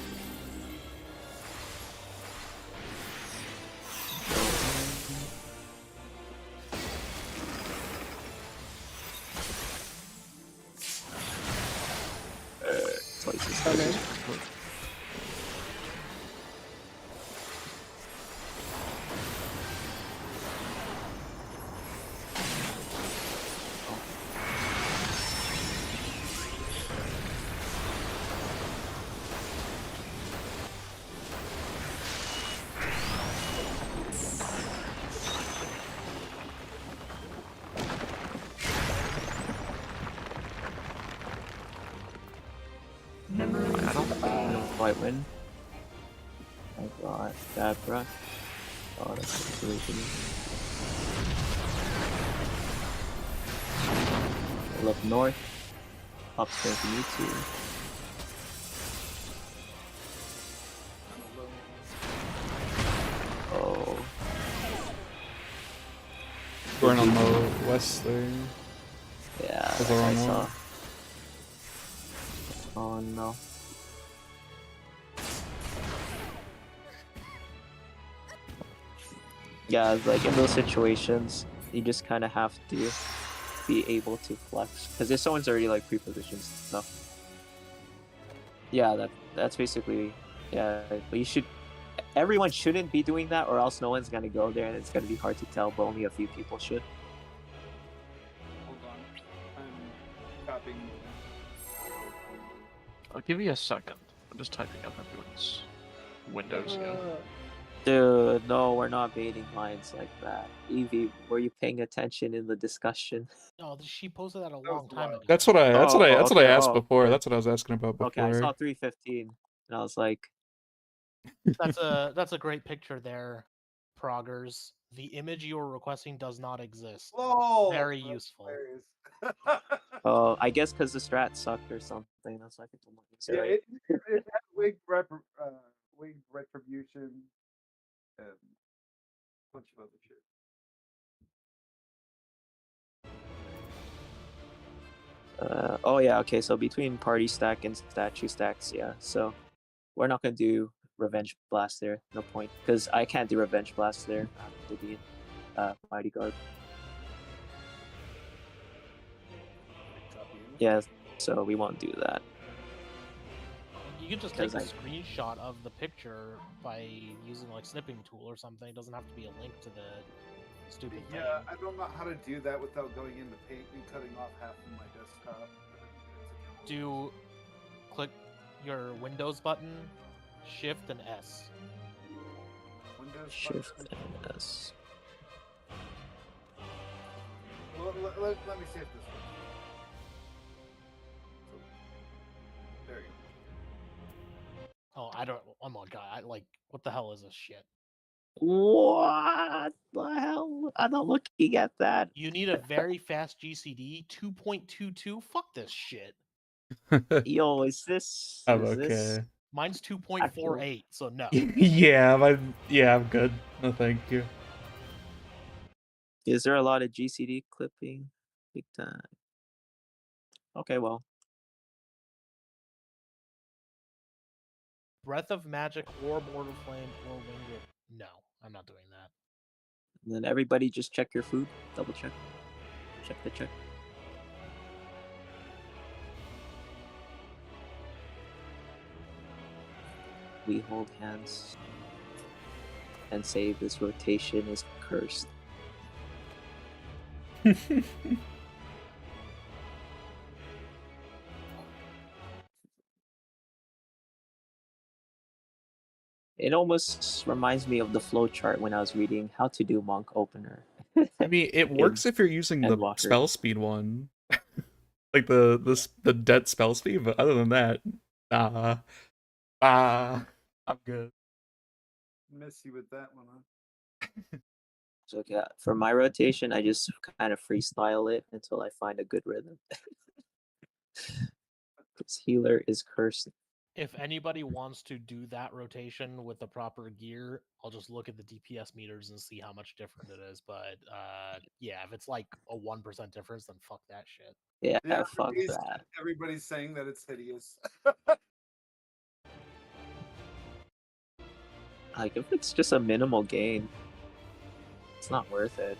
I don't think I'll quite win. I got Dabra. Oh, that's really good. Look north. Upstairs to you two. Oh. scoring on the west there. Yeah, That's the I wrong saw. one. Oh no. Yeah, like in those situations, you just kind of have to be able to flex because if someone's already like pre-positioned stuff. Yeah, that's basically yeah. But you should. Everyone shouldn't be doing that, or else no one's gonna go there, and it's gonna be hard to tell. But only a few people should. Hold on. I'm copying. I'll give you a second. I'm just typing up everyone's windows here. Dude, no, we're not baiting lines like that. Evie, were you paying attention in the discussion? No, she posted that a long time ago. That's what I okay, asked before. That's what I was asking about before. Okay, I saw 315, and I was like, That's a great picture there, Proggers. The image you were requesting does not exist. Whoa! Very useful. oh, I guess because the strat sucked or something. That's why people might use it. Yeah, Right? it had wig retribution and a bunch of other shit. Oh yeah, okay. So between party stack and statue stacks, yeah. So we're not gonna do revenge blast there. No point, because I can't do revenge blast there. I have to be mighty guard. Yeah, so we won't do that. You can just take a 'Cause screenshot of the picture by using like snipping tool or something. It doesn't have to be a link to the stupid thing. Yeah, I don't know how to do that without going into Paint and cutting off half of my desktop. Click your Windows button, Shift and S. Windows Shift button. and S. Well, let me see if this works. So, there you go. Oh, I don't. Oh my god! I like. What the hell is this shit? What the hell? I'm not looking at that. You need a very fast GCD 2.22. Fuck this shit. Yo, is this? I'm is okay. This... Mine's 2.48, so no. yeah, I'm good. No, thank you. Is there a lot of GCD clipping? Big time. Okay, well. Breath of Magic or Mortal Flame or Wing Grip. No, I'm not doing that. And then everybody just check your food. Double check. Check the check. We hold hands and say this rotation is cursed. It almost reminds me of the flowchart when I was reading how to do monk opener. I mean, it works if you're using the spell speed one, like the dead spell speed. But other than that, I'm good. Messy with that one, huh? So yeah, for my rotation, I just kind of freestyle it until I find a good rhythm. This healer is cursed. If anybody wants to do that rotation with the proper gear, I'll just look at the DPS meters and see how much different it is. But yeah, if it's like a 1% difference, then fuck that shit. Yeah, fuck that. Everybody's saying that it's hideous. Like, if it's just a minimal gain, it's not worth it.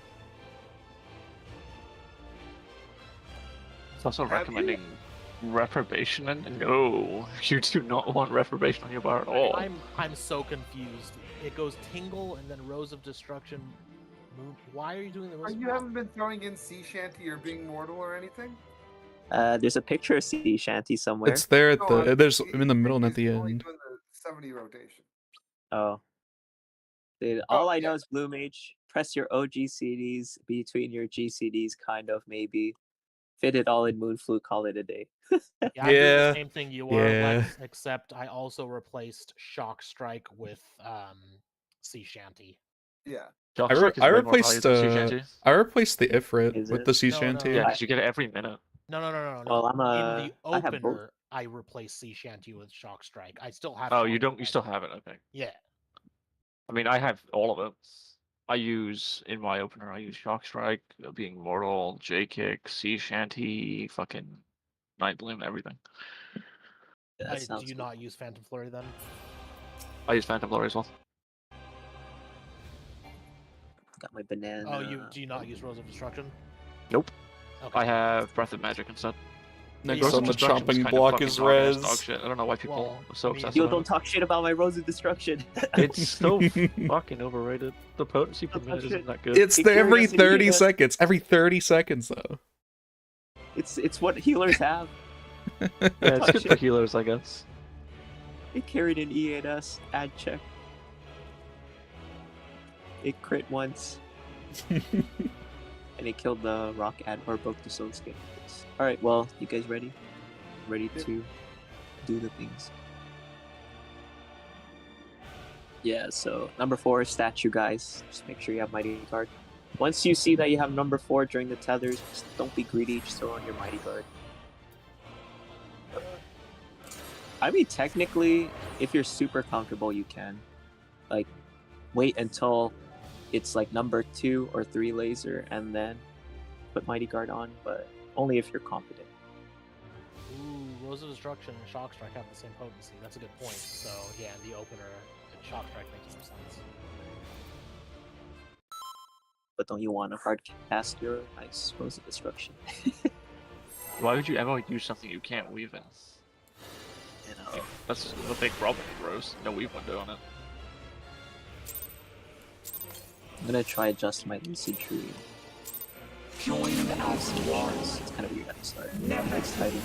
It's also recommending reprobation, and no, you do not want reprobation on your bar at all. I'm so confused. It goes Tingle and then Rose of Destruction. Moon. Why are you doing the Rose? You haven't been throwing in sea shanty or being mortal or anything? There's a picture of sea shanty somewhere. It's there at the. There's in the middle and at the end. Doing the 70 rotation. Oh. Dude, all I know is Blue Mage. Press your OG CDs between your GCDs, kind of, maybe. Fit it all in Moonflu, call it a day. Yeah, I'm doing the same thing you are, Lex, except I also replaced Shock Strike with Sea Shanty. Yeah. I replaced the Ifrit with the Sea Shanty. Yeah, because you get it every minute. No. Well, In the opener, I replaced Sea Shanty with Shock Strike. I still have. Oh, you don't. You still have it. Okay. Yeah. I mean, I have all of it. I use in my opener. I use Shock Strike, Being Mortal, J Kick, Sea Shanty, fucking Night Bloom, everything. Yeah, Do you not use Phantom Flurry then? I use Phantom Flurry as well. Got my banana. Oh, do you not use Rose of Destruction? Nope. Okay. I have Breath of Magic instead. Next on the chopping block is Rez. Dog shit. I don't know why people are so obsessed Yo, about don't it. talk shit about my Rose of Destruction. It's so fucking overrated. The potency per minute isn't that good. It's every 30 seconds. Every 30 seconds, though. It's what healers have. Yeah, it's good for healers, I guess. It carried an E8S ad check. It crit once. And it killed the rock ad or broke the soul skin. Alright, well, you guys ready? Ready to do the things? Yeah, so number 4 is statue, guys. Just make sure you have Mighty Guard. Once you see that you have number 4 during the tethers, just don't be greedy, just throw on your Mighty Guard. I mean, technically, if you're super comfortable, you can. Like, wait until it's like number 2 or 3 laser and then put Mighty Guard on, but only if you're confident. Ooh, Rose of Destruction and Shock Strike have the same potency. That's a good point. So, yeah, the opener and Shock Strike makes more sense. But don't you want to hard cast your nice Rose of Destruction? Why would you ever use something you can't weave in? You know. That's the big problem with Rose. No weave window on it. I'm gonna try adjust my Lucid Dream. Join as one. It's kind of weird at the start. Never exciting.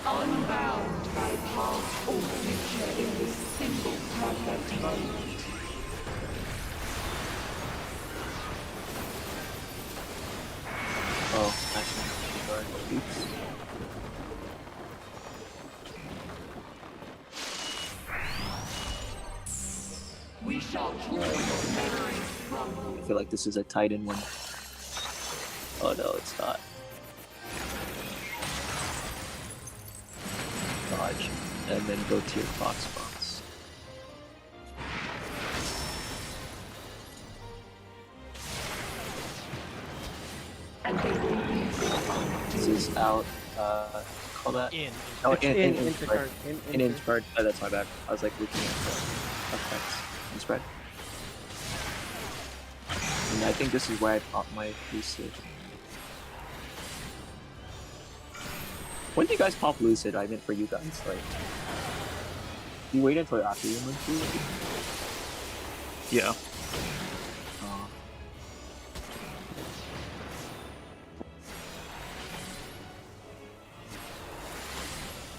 Unbound by past or future in this single perfect moment. Oh, actually, oops. We shall draw your memories from I feel like this is a Titan one. Oh no, it's not. Dodge, and then go to your Fox box. This is out. Call that in. Oh, It's in into card. card. In card. Oh, that's my bad. I was like looking at the effects. In spread. And I think this is where I pop my Lucid. When do you guys pop Lucid? I meant for you guys. Like, you wait until after you move through? Yeah.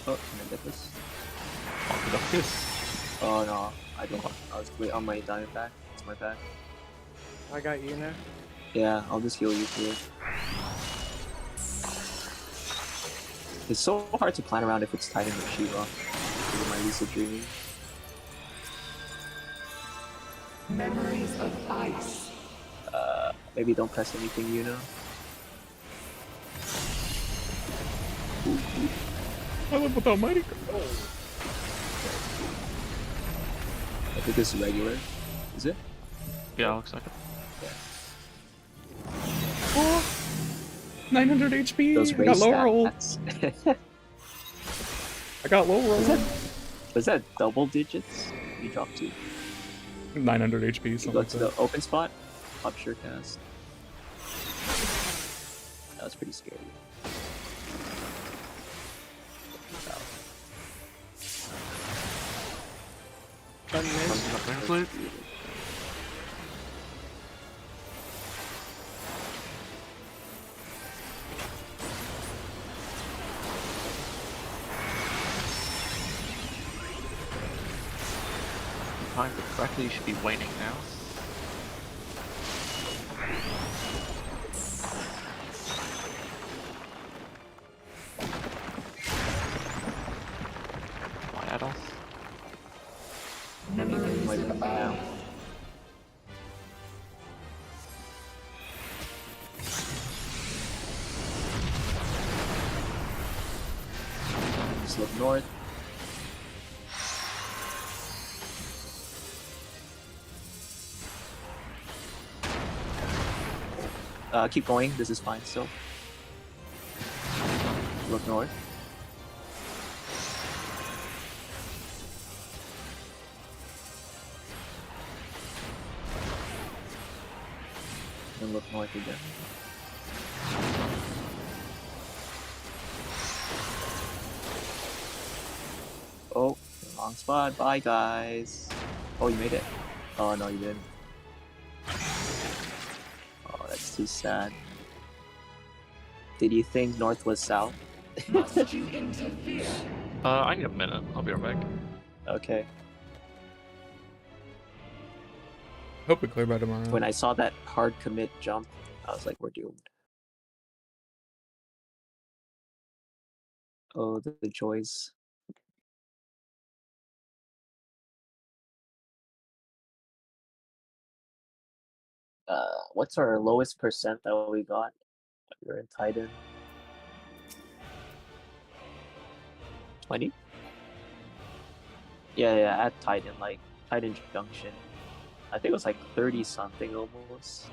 Oh, can I get this? This. Oh no, I don't. I was wait on my diamond back. It's my bad. I got you now. Yeah, I'll just heal you through it. It's so hard to plan around if it's Titan or Shiva. Because of my lucid dreaming. memories of ice. Maybe don't press anything, you know? I live without Mighty Guard. I think this is regular. Is it? Yeah, looks like it. Oh, 900 HP. Those I got low roll. stats. I got low roll. Was that double digits? You dropped 2. 900 HP, You something go like to that. the open spot. Pop sure cast. That was pretty scary. Timed it correctly, you should be waning now. My add-on. Memories of ice. Just look north. Keep going. This is fine still. Look north. And look north again. Oh, wrong spot. Bye, guys. Oh, you made it. Oh, no, you didn't. Oh, that's too sad. Did you think north was south? Must you interfere? I need a minute. I'll be right back. Okay. Hope we clear by tomorrow. When I saw that hard commit jump, I was like, we're doomed. Oh, the joys. What's our lowest percent that we got? We're in Titan. 20? Yeah, at Titan, like Titan Junction. I think it was like 30 something almost.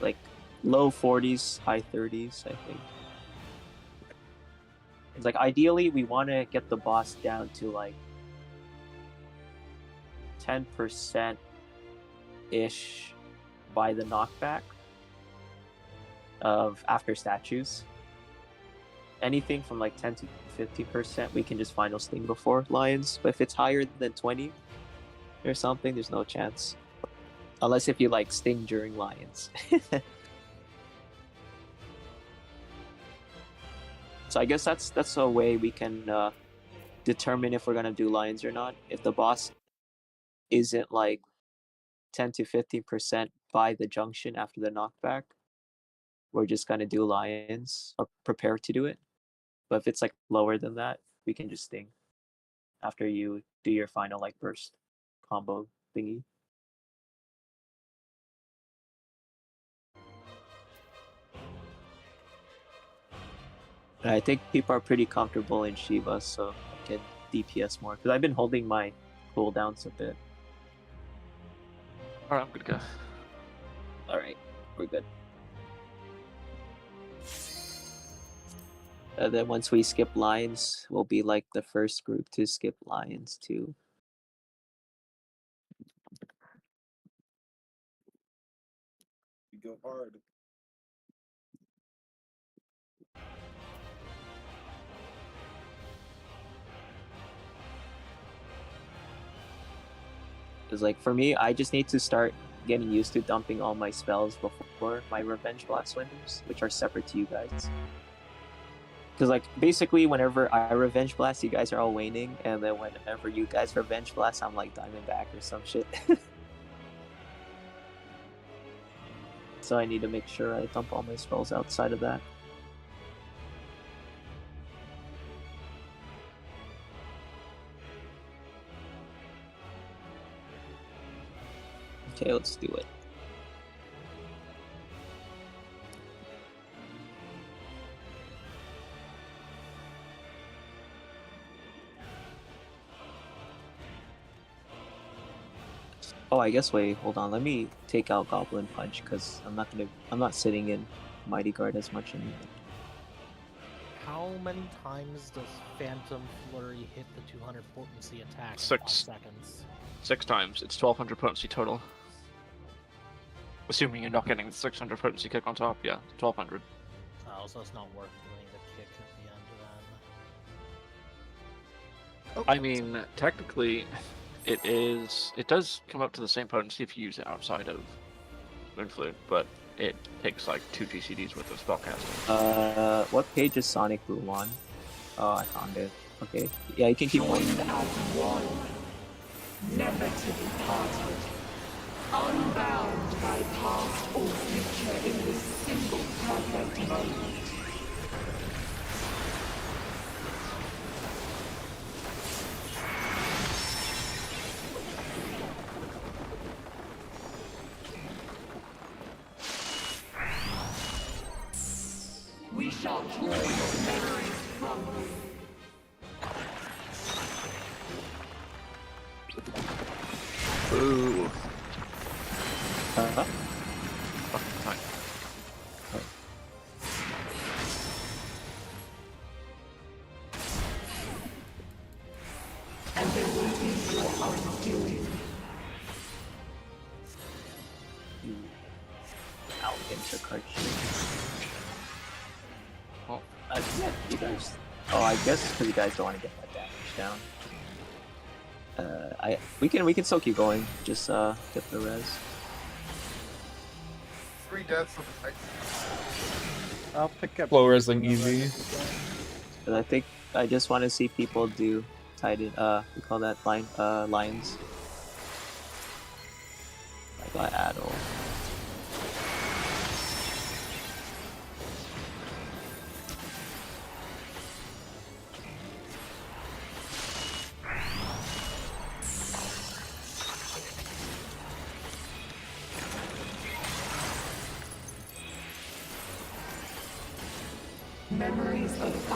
Like low 40s, high 30s, I think. It's like ideally we want to get the boss down to like 10% ish by the knockback of after statues. Anything from like 10 to 50% we can just final sting before lions, but if it's higher than 20 or something, there's no chance. Unless if you like sting during lions. So I guess that's a way we can determine if we're gonna do lions or not. If the boss isn't like 10 to 50% by the junction after the knockback, we're just gonna do lions or prepare to do it. But if it's like lower than that, we can just sting after you do your final like burst combo thingy. And I think people are pretty comfortable in Shiva, so I can DPS more because I've been holding my cooldowns a bit. Alright, I'm good to go. Alright, we're good. And then once we skip lines, we'll be like the first group to skip lines too. We go hard. Because like for me, I just need to start getting used to dumping all my spells before my Revenge Blast windows, which are separate to you guys. Because like basically whenever I Revenge Blast, you guys are all waning, and then whenever you guys Revenge Blast, I'm like Diamondback or some shit. So I need to make sure I dump all my spells outside of that. Okay, let's do it. Oh, I guess wait, hold on. Let me take out Goblin Punch because I'm not sitting in Mighty Guard as much anymore. How many times does Phantom Flurry hit the 200 potency attack in 6 5 seconds? 6 times. It's 1200 potency total. Assuming you're not getting the 600 potency kick on top, yeah, 1200. Oh, so it's not worth doing the kick at the end then. I mean, technically, it does come up to the same potency if you use it outside of Moonflute, but it takes like 2 GCDs worth of spellcasting. What page is Sonic Boom on? Oh, I found it. Okay. Yeah, you can keep going. Joined as one, never to be parted. Unbound by past or future in this single perfect moment. We shall draw your memories from you. Ooh. Huh? Fucking time. Alchemist or Cartier. Oh. Yeah, you guys. Oh, I guess because you guys don't want to get that damage down. We can still keep going. Just get the res. 3 deaths of the Titan. I'll pick up. Slow resing Eevee. But I think I just want to see people do Titan. We call that lions. I got Adol.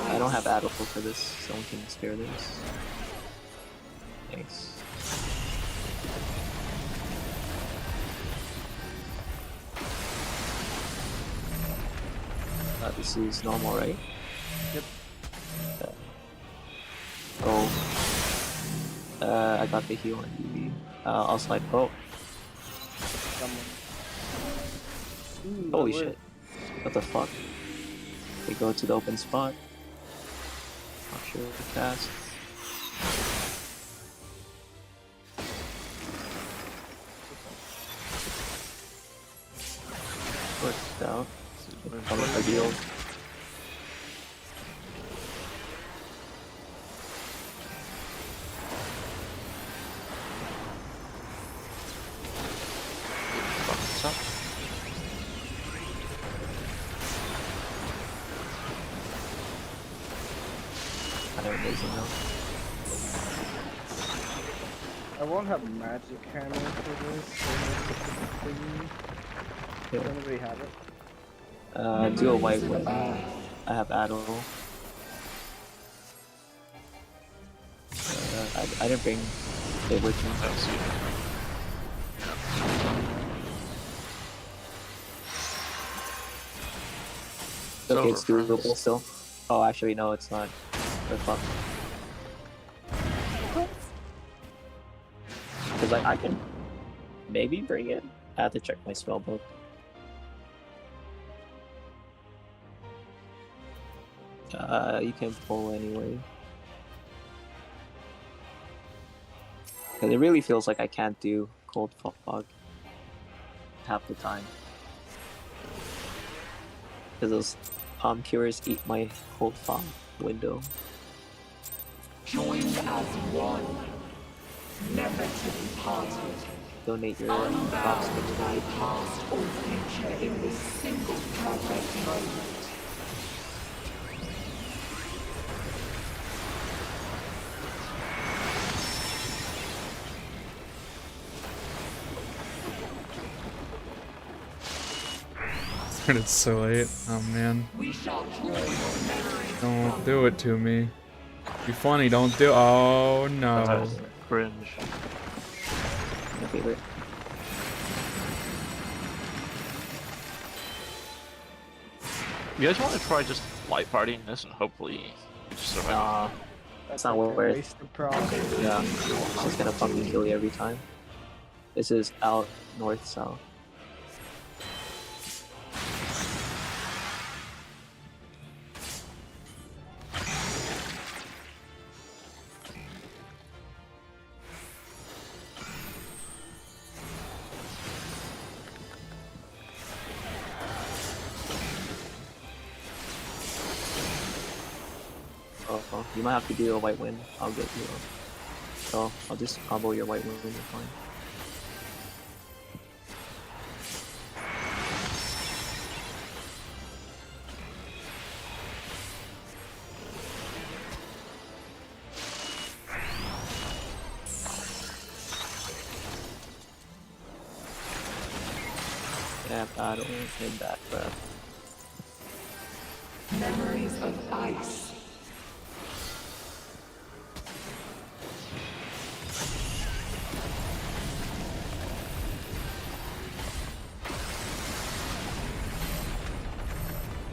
I don't have Adol for this. Someone can spare this. Thanks. This is normal, right? Yep. I got the heal on Eevee. I'll slide. Oh. Holy shit. What the fuck? They go to the open spot. Not sure what to cast. Pushed out. Coming for heal. I won't have magic hammer for this. Does anybody have it? Do a white one. I have Adol. I didn't bring it with me. Okay, it's doable still. Oh, actually, no, it's not. We're fucked. Because like I can maybe bring it. I have to check my spell book. You can pull anyway. Because it really feels like I can't do Cold Fog half the time. Because those Palm Cures eat my Cold Fog window. Joined as one, never to be parted. Donate your box by past or future in this single perfect moment. It's so late. Oh man. Don't do it to me. Be funny, don't do. Oh no. Cringe. My favorite. You guys want to try just light partying this and hopefully just survive? That's not worth it. Yeah, it's just gonna fucking kill you every time. This is out north south. You might have to do a white wind. I'll get you. So I'll just combo your white wind. You're fine. Yeah, battle in that breath. Memories of ice.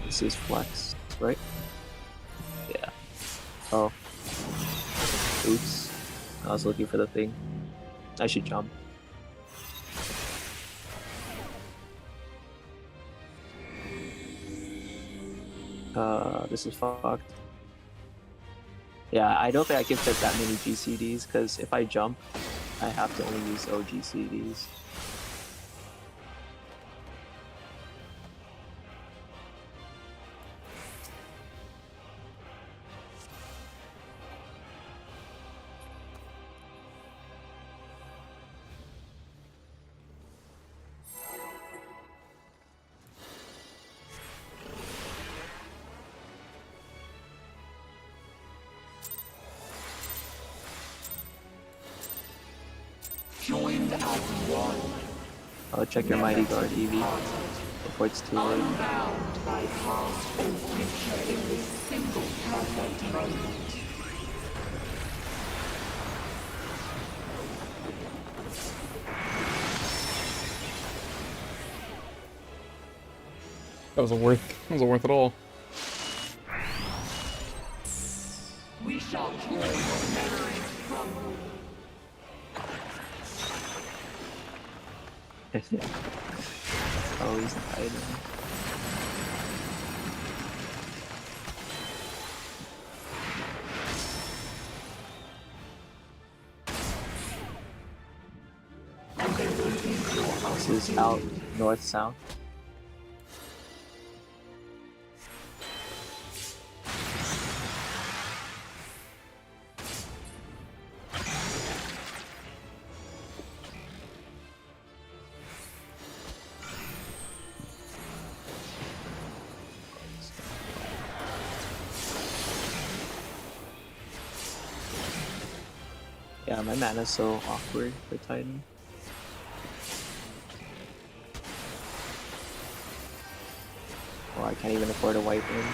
This is flex, right? Yeah. Oh. Oops. I was looking for the thing. I should jump. This is fucked. Yeah, I don't think I can fit that many GCDs, because if I jump, I have to only use OGCDs. Joined as one. I'll check your Mighty Guard, Eevee, before it's too late. Unbound by past or future in this single perfect moment. That wasn't worth it all. We shall hear your memories crumble. Oh, he's hiding. This is out north-south. Yeah, my mana's so awkward for Titan. Oh, I can't even afford a wipe in.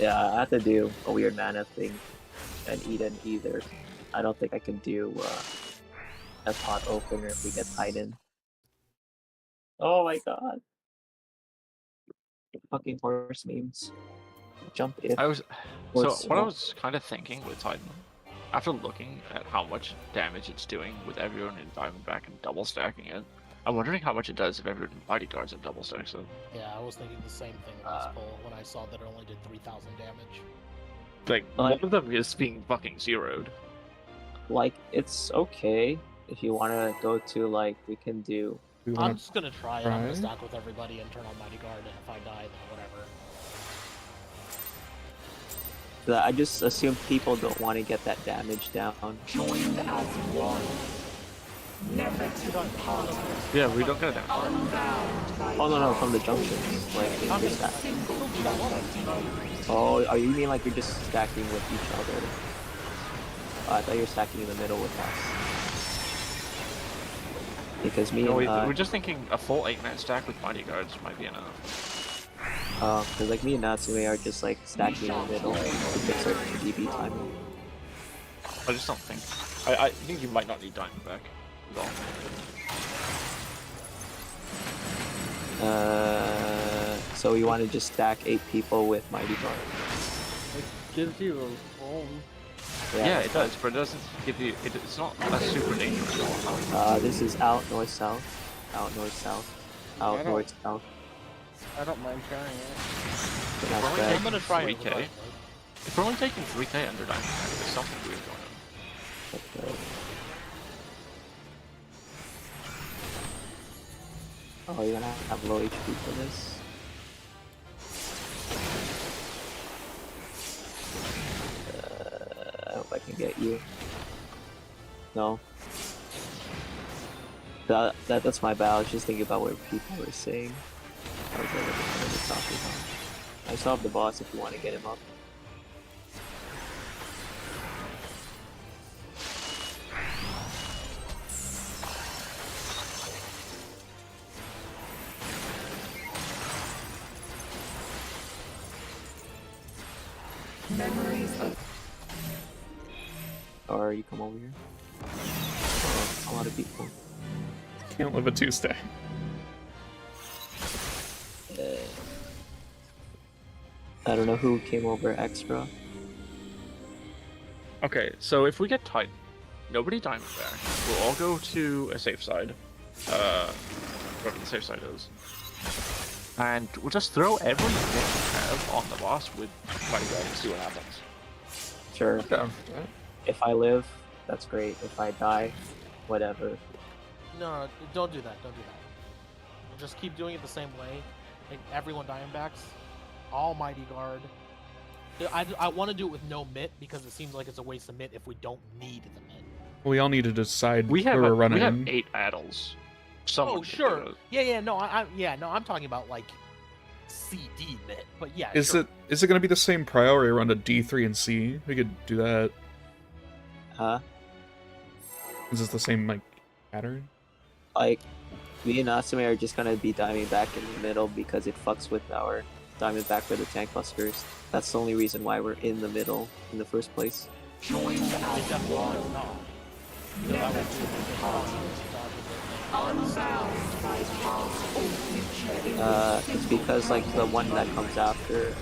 Yeah, I have to do a weird mana thing and eat an either. I don't think I can do a pot opener if we get Titan. Oh my god. Fucking horse memes. Jump it. I was Or so what I swap. was kind of thinking with Titan, after looking at how much damage it's doing with everyone in Diamondback and double stacking it, I'm wondering how much it does if everyone in Mighty Guards and double stacks it. Yeah, I was thinking the same thing last poll when I saw that it only did 3,000 damage. Like one of them is being fucking zeroed. Like, it's okay if you want to go to, like, we can do... I'm just gonna try it. I'm gonna stack with everybody and turn on Mighty Guard, and if I die, then whatever. I just assume people don't want to get that damage down. Joined as one. Never to be parted. Yeah, we don't get it down. Oh no, from the junctions. Like, it's just that. Oh, you mean like you're just stacking with each other? I thought you were stacking in the middle with us. Because me No, and we're just thinking a full 8-man stack with Mighty Guards might be enough. because like me and Natsume are just like stacking in the middle to fix our DB timing. I just don't think. I think you might not need Diamondback at all. So you want to just stack 8 people with Mighty Guard? It gives you a home. Yeah, it does, but it doesn't give you. It's not a super dangerous one. This is out north south, out north south, out north south. I don't mind trying it. I'm gonna try 3K. If we're only taking 3K under Diamondback, there's something weird going on. Okay. Oh, you're gonna have low HP for this. I hope I can get you. No. That's my bad. I was just thinking about what people were saying. I was like, what are they talking about? I still have the boss if you want to get him up. Memories of... Or you come over here. Oh, a lot of people. Can't live a 2-stack. I don't know who came over extra. Okay, so if we get Titan, nobody Diamondback, we'll all go to a safe side. Whatever the safe side is. And we'll just throw every hit we have on the boss with Mighty Guard and see what happens. Sure. Okay. If I live, that's great. If I die, whatever. No, don't do that. Don't do that. Just keep doing it the same way. Like everyone Diamondbacks, all Mighty Guard. I want to do it with no mitt because it seems like it's a waste of mitt if we don't need the mitt. We all need to decide We have where we're running. we have 8 addles. Someone Oh can sure. do it. Yeah. No, I'm talking about like CD mitt. But yeah. Is sure. it going to be the same priority around a D3 and C? We could do that. Huh? Is this the same like pattern? Like, me and Asame are just gonna be Diamondback in the middle because it fucks with our Diamondback for the tank busters. That's the only reason why we're in the middle in the first place. Join as one. Never to be parted. Unbound by past or future. It's because like the one that comes after.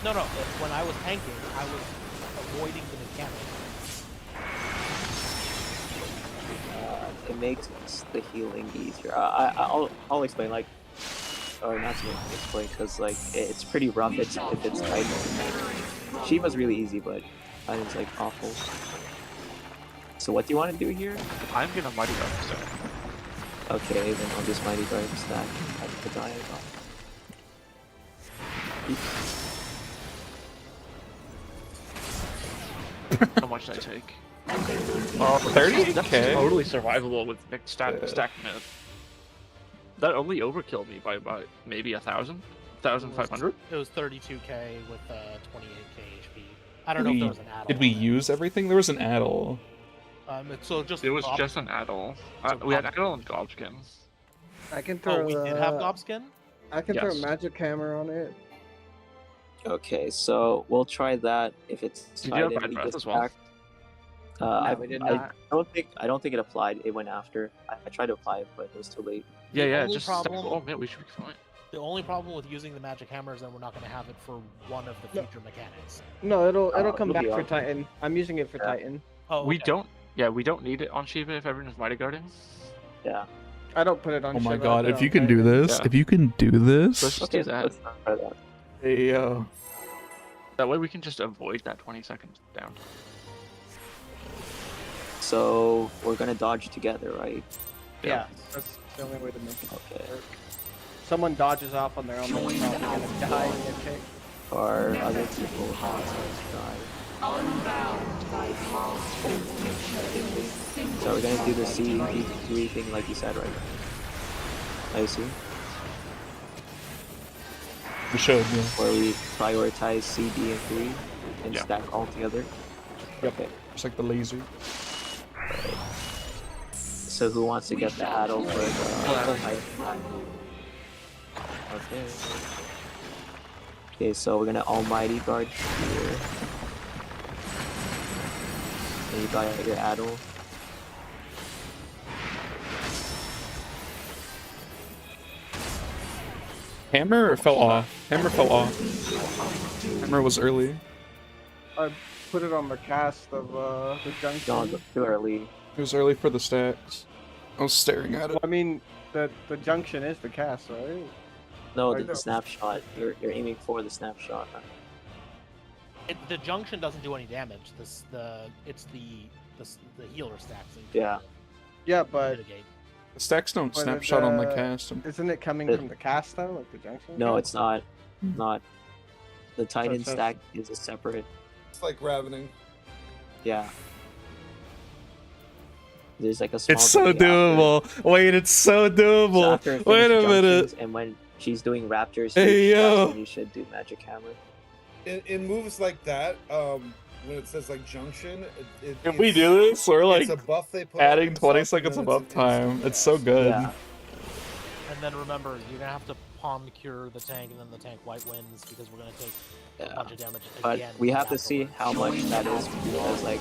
No. When I was tanking, I was avoiding the mechanic. It makes the healing easier. I'll explain, like, or not to explain, because like it's pretty rough. If it's Titan. Shiva's really easy, but Titan's like awful. So what do you want to do here? I'm gonna Mighty Guard instead. Okay, then I'll just Mighty Guard stack. I have to die How much did I take? 30? That's Okay. totally survivable with stack mid. That only overkilled me by about maybe 1,000? 1,500? It was 32k with 28k HP. I don't know if there was an add-on. Did we use everything? There was an add-on. So just It was just an add-on. We had add-on and Gobskin. I can throw. we did have Gobskin? I can throw Yes. Magic Hammer on it. Okay, so we'll try that if it's Did you have Titan. Bad We Breath just as well? stack. I we did I not. don't think it applied. It went after. I tried to apply it, but it was too late. Yeah, only just stack problem- all mid, we should be fine. The only problem with using the magic hammer is that we're not going to have it for one of the future mechanics. No, it'll come it'll back be for on. Titan. I'm using it for Titan. Oh, We okay. don't need it on Shiva if everyone's Mighty Guarding. Yeah. I don't put it on. Oh my Shiva, I god, put it if on you can do Titan. this, Yeah. if you can do Let's this. just do that. Let's try that. Hey, yo. That way we can just avoid that 20 seconds down. So we're gonna dodge together, right? Yeah, that's the only way to make it Okay. work. Someone dodges off on their own, they're probably gonna die and get kicked. Or other people die. Unbound by past or future in this single. So we're gonna do the C3 thing like you said, right? I assume. We should, yeah. Where we prioritize C, D, and 3 and Yeah. stack all together. Okay. Just like the laser. So who wants to get the addle for the Titan? Okay. Okay, so we're gonna Almighty Guard here. And you got your addle. Hammer fell off. Hammer fell off. Hammer was early. I put it on the cast of the junction. No, too early. It was early for the stacks. I was staring at it. Well, I mean, the junction is the cast, right? No, I the know. snapshot. You're aiming for the snapshot. The junction doesn't do any damage. It's the healer stacks. that Yeah. Yeah, but mitigate. The stacks don't but snapshot on the the- cast. Isn't it coming It- from the cast though, like the junction? No, it's not. Not. The Titan it's just- stack is a separate. It's like ravening. Yeah. There's like a small. It's so delay after. doable. Wait, it's so So doable. after it Wait a finishes minute. junctions, and when she's doing Raptors, Hey, that's yo. when you should do Magic Hammer. In moves like that, when it says like junction, If we do this, we're like it's a buff they put adding on 20 themselves, seconds and of then uptime. It's so good. Yeah. And then remember, you're gonna have to palm cure the tank, and then the tank white wins because we're gonna take a Yeah. bunch of damage But again. we have to see afterwards. how much that is because like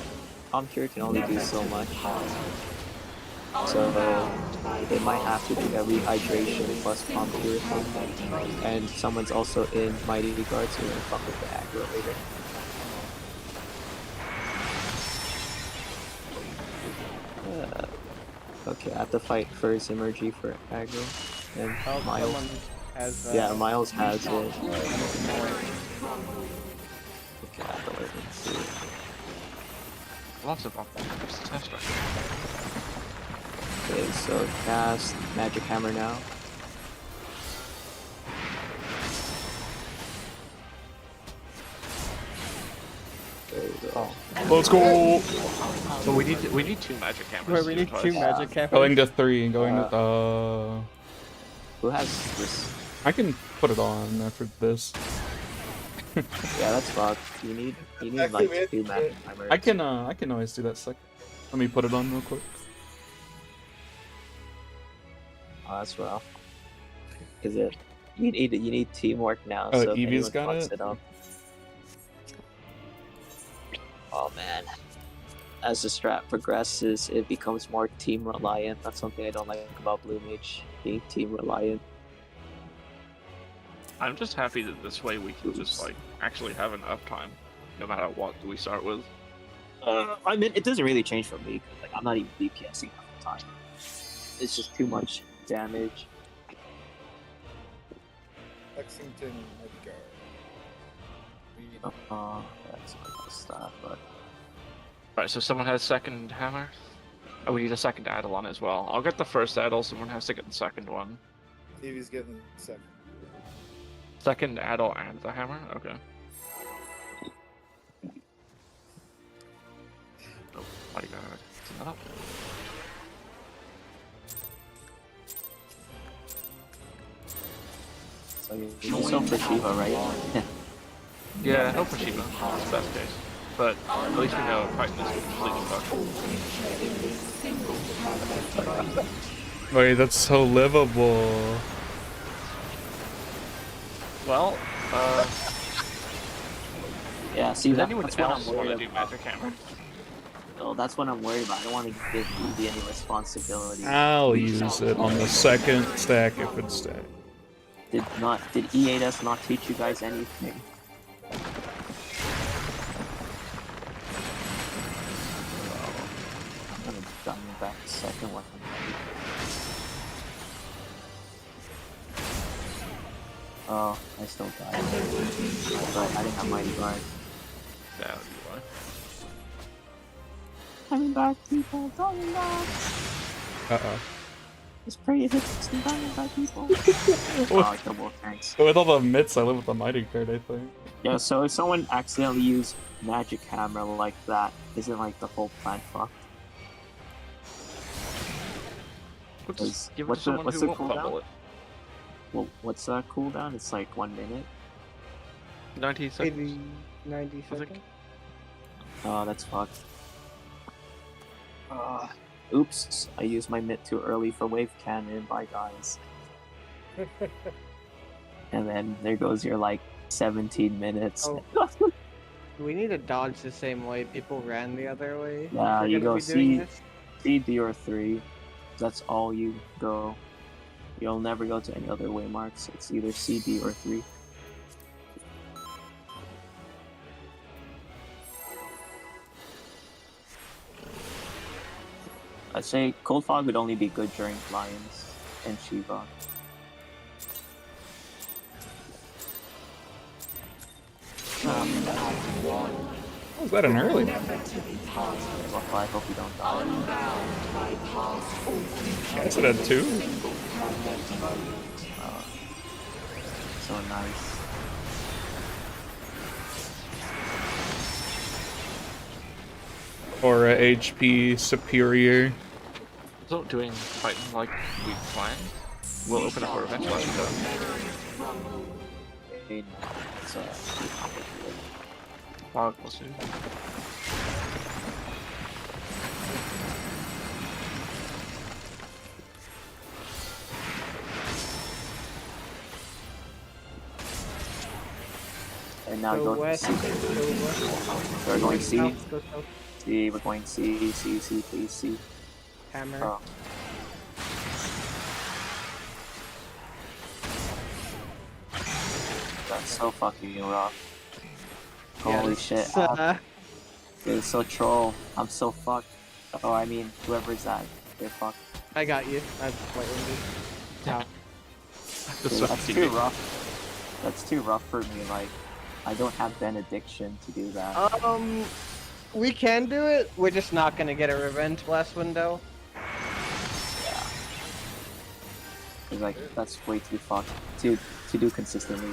Palm Cure can only do so much. So it might have to be a rehydration plus Palm Cure thing. And someone's also in Mighty Guard, so we're gonna fuck with the aggro later. Okay, I have to fight for Zimmergy for aggro and Oh, Miles. Has Yeah, Miles has it. more. Okay, let's see. Lots of options to test right Okay, so cast Magic Hammer now. There you go. Let's go. So we need 2 magic hammers. Wait, we need 2 magic hammers. Going to 3 and going to Who has this? I can put it on after this. Yeah, that's fucked. You need like 2 magic hammers. I can always do that second. Let me put it on real quick. Oh, that's rough. Is it? You need teamwork now. Oh, so if Eevee's anyone got fucks it? up. Oh man. As the strat progresses, it becomes more team reliant. That's something I don't like about Blue Mage, being team reliant. I'm just happy that this way we can just like actually have enough time, no matter what we start with. I mean, it doesn't really change for me. Like, I'm not even DPSing half the time. It's just too much damage. Lexington, Edgar. That's my stuff, but. Right, so someone has second hammer. Oh, we need a second Eidolon as well. I'll get the first Eidol, someone has to get the second one. Stevie's getting the second. Second Eidol and the hammer? Okay. Oh my god. Is that up? So you still for Shiva, right? Yeah, no for Shiva. That's the best case. But at least we know fighting this is completely fucked. Wait, that's so livable. Well, yeah, see, does that's anyone what else I'm want worried to do about. magic hammer? No, that's what I'm worried about. I don't want to give Eevee any responsibility. I'll use it on the second stack if it's stacked. Did E8S not teach you guys anything? I'm gonna diamond back a second weapon. Oh, I still died. But I didn't have Mighty Guard. That would be why. Coming back, people, coming back! Uh-oh. Just pray it hits the coming back, people. Oh, double thanks. With all the mitts, I live with the mighty card, I think. Yeah, so if someone accidentally used Magic Hammer like that, isn't like the whole plan fucked? Just give it to someone who won't fumble it. Well, what's that cooldown? It's like 1 minute. 90 seconds. 90 seconds. Oh, that's fucked. Oops, I used my mitt too early for wave cannon. Bye, guys. And then there goes your like 17 minutes. Oh. We need to dodge the same way people ran the other way. Yeah, you go C, C, D, or 3. That's all you go. You'll never go to any other way marks. It's either C, D, or 3. I'd say Cold Fog would only be good during Lions and Shiva. Was that an early one? Well, I hope you don't die. I guess it had 2. So nice. Or HP superior. So doing fighting like we planned, we'll open up our event last week. It's Fog, we'll see. And now Go going west, C. We're going C. South, go south. C, we're going C, C, C, please, C. Hammer. Oh. That's so fucking rough. Holy shit. It's so troll. I'm so fucked. Oh, I mean, whoever's that, they're fucked. I got you. I'm quite wounded. Yeah. That's too rough. That's too rough for me. Like, I don't have benediction to do that. We can do it. We're just not gonna get a revenge blast window. Cause like that's way too fucked to do consistently.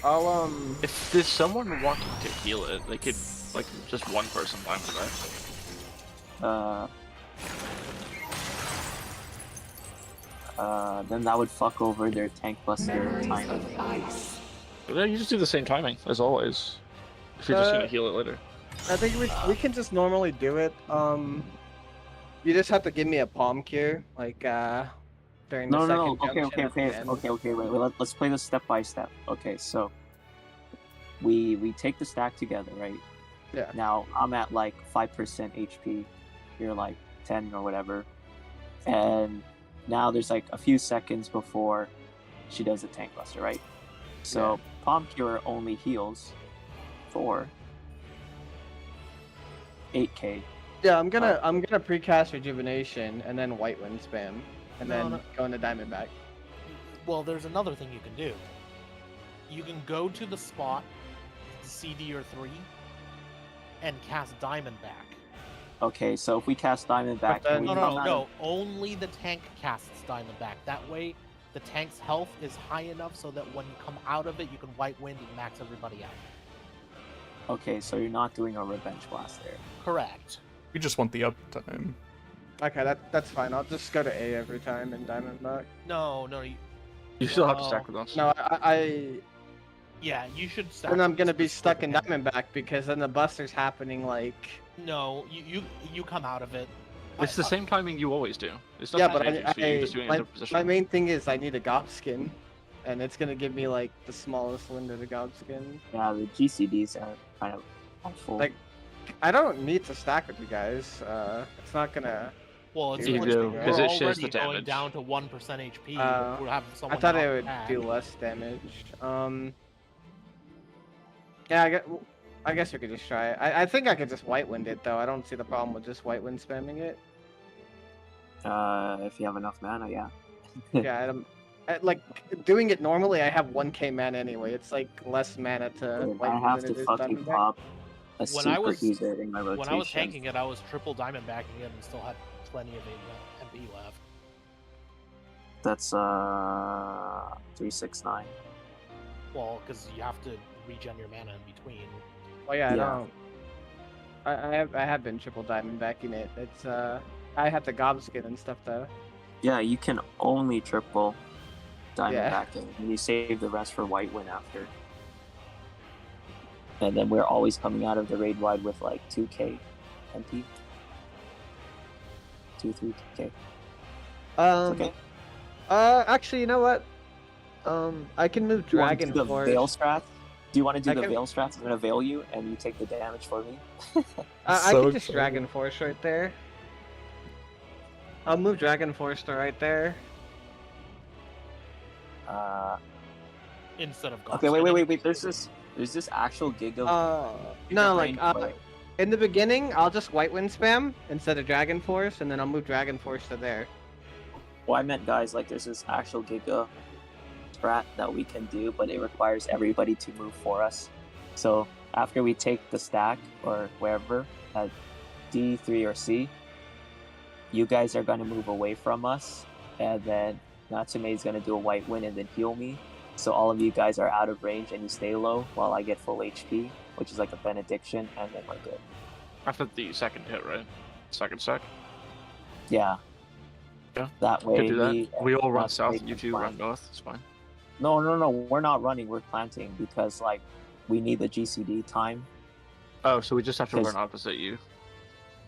I'll If there's someone wanting to heal it, they could like just one person time for then that would fuck over their tank buster timing. But then you just do the same timing as always. If you're just gonna heal it later. I think we can just normally do it. You just have to give me a palm cure, like during the No. second Okay. junction at the end. Wait. Let's play this step by step. Okay, so we take the stack together, right? Yeah. Now I'm at like 5% HP. You're like 10 or whatever, and now there's like a few seconds before she does the tank buster, right? So palm cure only heals for 8k. Yeah, I'm gonna precast rejuvenation and then white wind spam, and No, then go into Diamondback. Well, there's another thing you can do. You can go to the spot, CD or 3, and cast Diamondback. Okay, so if we cast Diamondback, then- No. Only the tank casts Diamondback. That way, the tank's health is high enough so that when you come out of it, you can white wind and max everybody out. Okay, so you're not doing a revenge blast there. Correct. We just want the uptime. Okay, that's fine. I'll just go to A every time in Diamondback. No. You still have to stack with us. No, Yeah, you should stack. and I'm gonna be stuck in Diamondback because then the buster's happening like. No, you come out of it. It's the same timing you always do. It's not Yeah, but you're just doing it in a position. my main thing is I need a gob skin, and it's gonna give me like the smallest window to gob skin. Yeah, the GCDs are kind of awful. Like, I don't need to stack with you guys. It's not gonna. Well, it's do You anything, do, right? because we're it shares already the going damage. down to 1% HP. We're having I someone thought it knock would back. do less damage. Yeah, I guess we could just try it. I think I could just white wind it though. I don't see the problem with just white wind spamming it. If you have enough mana, yeah. Yeah, like doing it normally, I have 1k mana anyway. It's like less mana to Dude, white I wind have than to it is fucking Diamondback. pop a When I super was- user in my rotation. When I was tanking it, I was triple Diamondbacking it and still had plenty of MP left. That's 369. Well, because you have to regen your mana in between. Oh yeah, Yeah. I have been triple Diamondbacking it. It's I have the gob skin and stuff though. Yeah, you can only triple Diamondback Yeah. it, and you save the rest for White Win after. And then we're always coming out of the raid wide with like 2k MP. 3k. Okay. Actually, you know what? I can move Do you want to Dragon do the Force. Veil Strat? Do you want to do I the can- Veil Strat? I'm gonna Veil you, and you take the damage for me. I So can just excited. Dragon Force right there. I'll move Dragon Force to right there. Instead of Okay, wait. There's this actual gig of. No, like range, but- in the beginning, I'll just White Wind spam instead of Dragon Force, and then I'll move Dragon Force to there. Well, I meant, guys, like there's this actual Giga strat that we can do, but it requires everybody to move for us. So after we take the stack or wherever at D3 or C, you guys are gonna move away from us, and then Natsume is gonna do a white win and then heal me. So all of you guys are out of range and you stay low while I get full HP, which is like a benediction, and then we're good. After the second hit, right? Second sec. Yeah. Yeah. That way Could do that. We all run Natsume south, can you two plant. run north. It's fine. No, we're not running, we're planting because like we need the GCD time. Oh, so we just have to Because- run opposite you.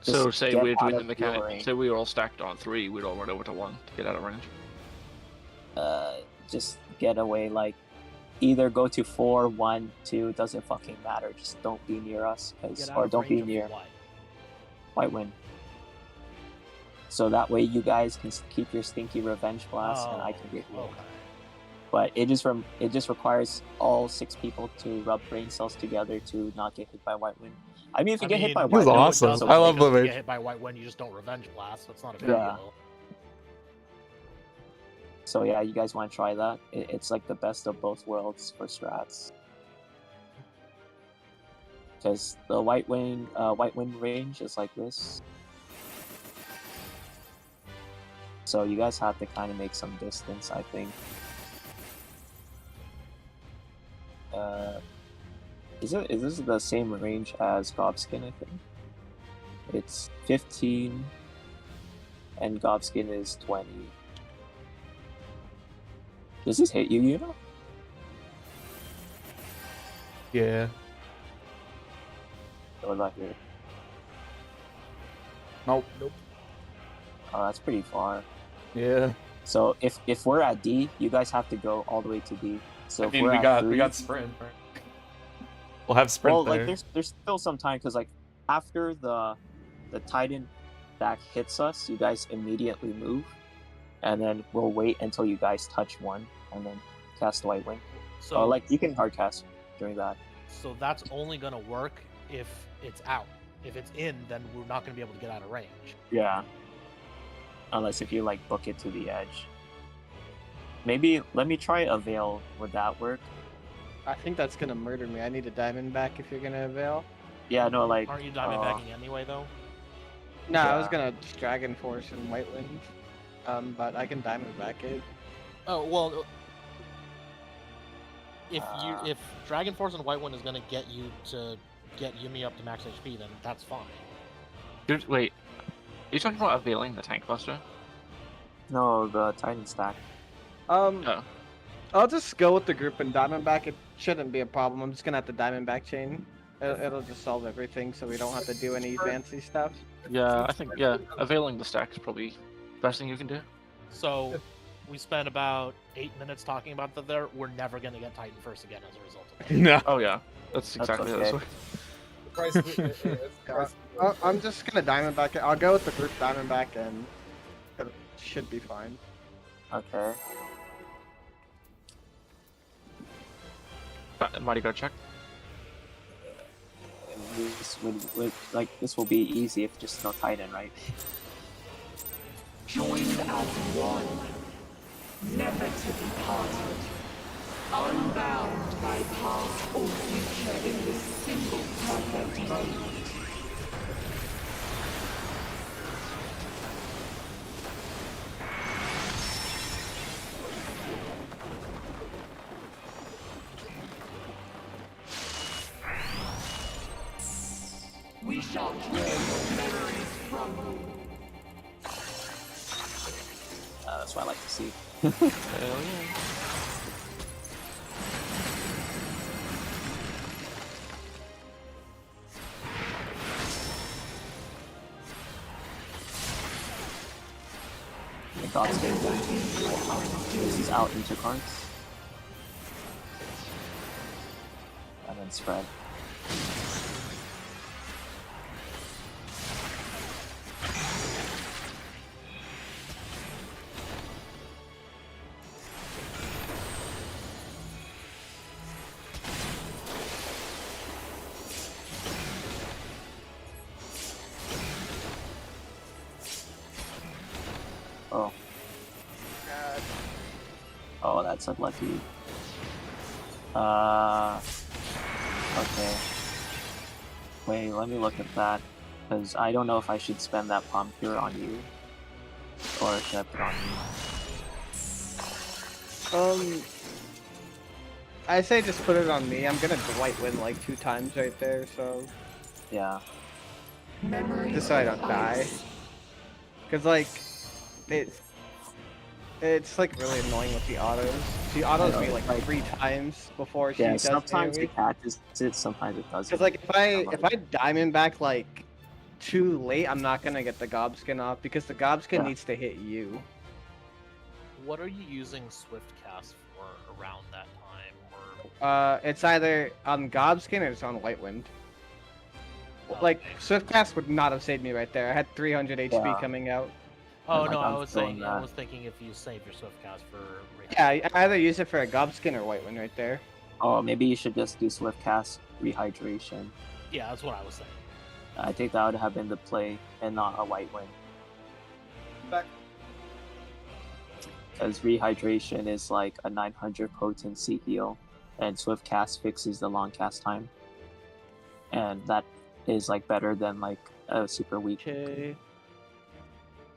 Just So say get we're out doing the of your mechanic. range. Say we were all stacked on 3, we'd all run over to 1 to get out of range. Just get away, like either go to 4, 1, 2, doesn't fucking matter. Just don't be near us, or don't be near White Wind. So that way you guys can keep your stinky revenge blast, and I can get healed. Okay. But it just requires all 6 people to rub brain cells together to not get hit by White Wind. I mean, if you get hit by This is White Wind, awesome. it's I love the If you way. get hit by white when you just don't revenge blast, so it's not a big Yeah. deal. So yeah, you guys want to try that? It's like the best of both worlds for strats. Because the white wind range is like this. So you guys have to kind of make some distance, I think. Is this the same range as Gobskin? I think it's 15, and Gobskin is 20. Does this hit you, know? Yeah. What about here? Nope. Oh, that's pretty far. Yeah. So if we're at D, you guys have to go all the way to D. So if we're we at got 3, sprint, right? We'll have sprint well, there. like there's still some time because like after the Titan stack hits us, you guys immediately move, and then we'll wait until you guys touch one, and then cast White Wind. So like you can hard cast during that. So that's only gonna work if it's out. If it's in, then we're not gonna be able to get out of range. Yeah. Unless if you like book it to the edge. Maybe let me try a veil. Would that work? I think that's gonna murder me. I need a diamond back if you're gonna avail. Yeah, no, like. Aren't you diamond backing anyway, though? No, I Yeah. was gonna Dragon Force and White Wind, but I can diamond back it. Oh well. If Dragon Force and White Wind is gonna get you to get Yumi up to max HP, then that's fine. Dude, wait. Are you talking about availing the Tank Buster? No, the Titan stack. Oh. I'll just go with the group and diamond back. It shouldn't be a problem. I'm just gonna have to diamond back chain. It'll just solve everything, so we don't have to do any fancy stuff. Yeah, I think, availing the stack is probably the best thing you can do. So we spent about 8 minutes talking about that there. We're never gonna get Titan first again as a result of that. No. Oh yeah, that's exactly okay. this way. I'm just gonna diamond back it. I'll go with the group diamond back, and it should be fine. Okay. Mighty go check. This this will be easy if just no Titan, right? Joined as one, never to be parted, unbound by past or future in this single perfect moment. We shall hear your memories crumble. That's what I like to see. Hell yeah. The God's Game. This is out into cards. And then spread. Oh. Oh, that's unlucky. Okay. Wait, let me look at that. Because I don't know if I should spend that Palm Cure on you. Or should I put it on you? I say just put it on me. I'm gonna White Wind like 2 times right there, so. Yeah. Just so I don't die. Cause like, it's like really annoying with the autos. She autos me like 3 times before she does sometimes AoE. it catches it, sometimes it doesn't. Cause like if I diamond back like too late, I'm not gonna get the Gobskin off because the Gobskin needs to hit you. What are you using Swift Cast for around that time? Or It's either on Gobskin or it's on White Wind. Like Swift Cast would not have saved me right there. I had 300 HP coming out. oh no, I was thinking if you save your Swift Cast for. Yeah, I either use it for a Gobskin or White Wind right there. Oh, maybe you should just do Swift Cast Rehydration. Yeah, that's what I was saying. I think that would have been the play and not a White Wind. Back. because rehydration is like a 900 potency heal, and swift cast fixes the long cast time, and that is like better than like a super weak. Okay.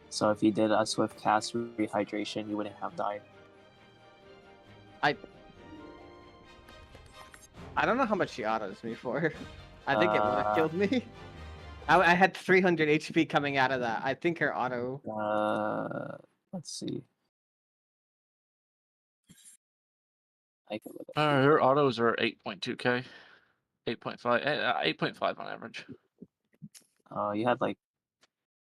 So if you did a swift cast rehydration, you wouldn't have died. I don't know how much she autos me for. I think it would have killed me. I had 300 HP coming out of that. I think her auto. Let's see. I can look at her autos are 8.2k, 8.5, 8.5 on average. You had like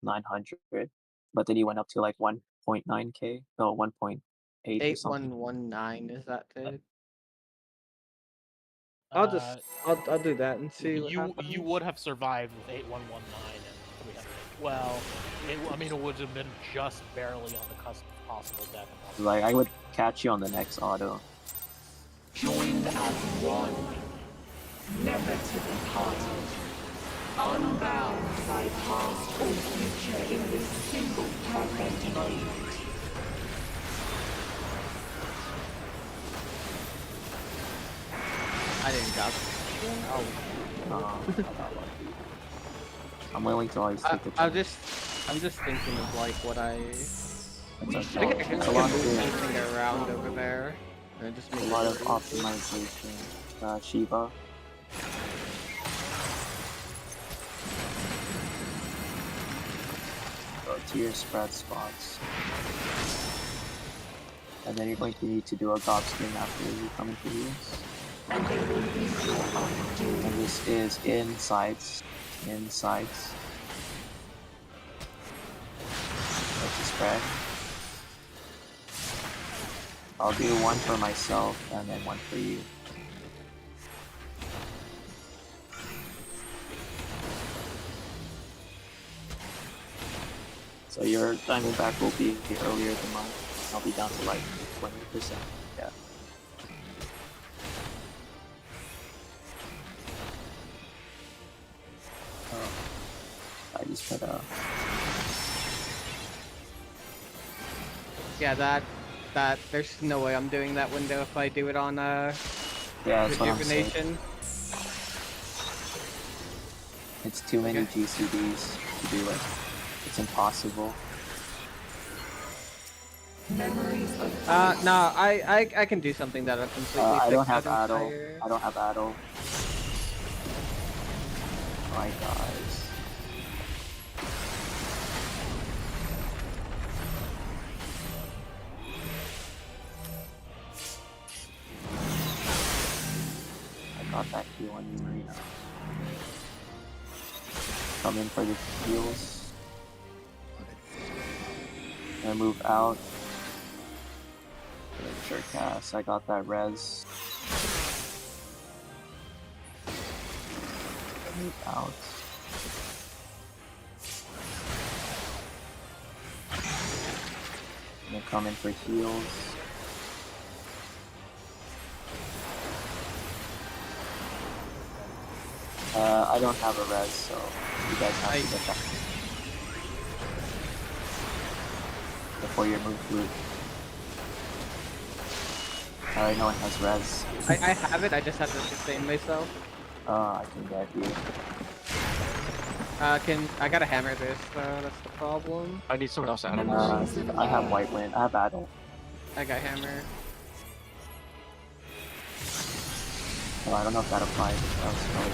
900, but then you went up to like 1.9k. No, 1.8 or something. 8119 is that dude? I'll do that and see what happens. You would have survived with 8119 and 300. Well, I mean, it would have been just barely on the cusp of possible death. Like I would catch you on the next auto. Joined as one, never to be parted, unbound by past or future in this single perfect moment. I didn't got it. I'm willing to always take the chance. I'm just thinking of like what I think I can move anything around over there. And just make a lot of optimization. Shiva. Go to your spread spots. And then you're going to need to do a gob string after you come into use. And this is insides. Insides. Let's just spread. I'll do one for myself and then one for you. So your Diamondback will be earlier than mine. I'll be down to like 20%. Yeah. I just put a... Yeah, that there's no way I'm doing that window if I do it on yeah, that's what I'm saying. rejuvenation. It's too many GCDs to do it. It's impossible. No, I can do something that'll completely I don't fix have that Addo. entire... I don't have Addo. My guys. I got that heal on you, Marina. Come in for the heals. And move out. Sure cast. I got that res. Move out. And then come in for heals. I don't have a res, so you guys have to get that before your move through. Alright, no one has res. I have it, I just have to sustain myself. I can get you. I gotta hammer this, that's the problem. I need someone else to add And, on. I have White Wind. I have Battle. I got hammer. Oh, I don't know if that applies. That was probably...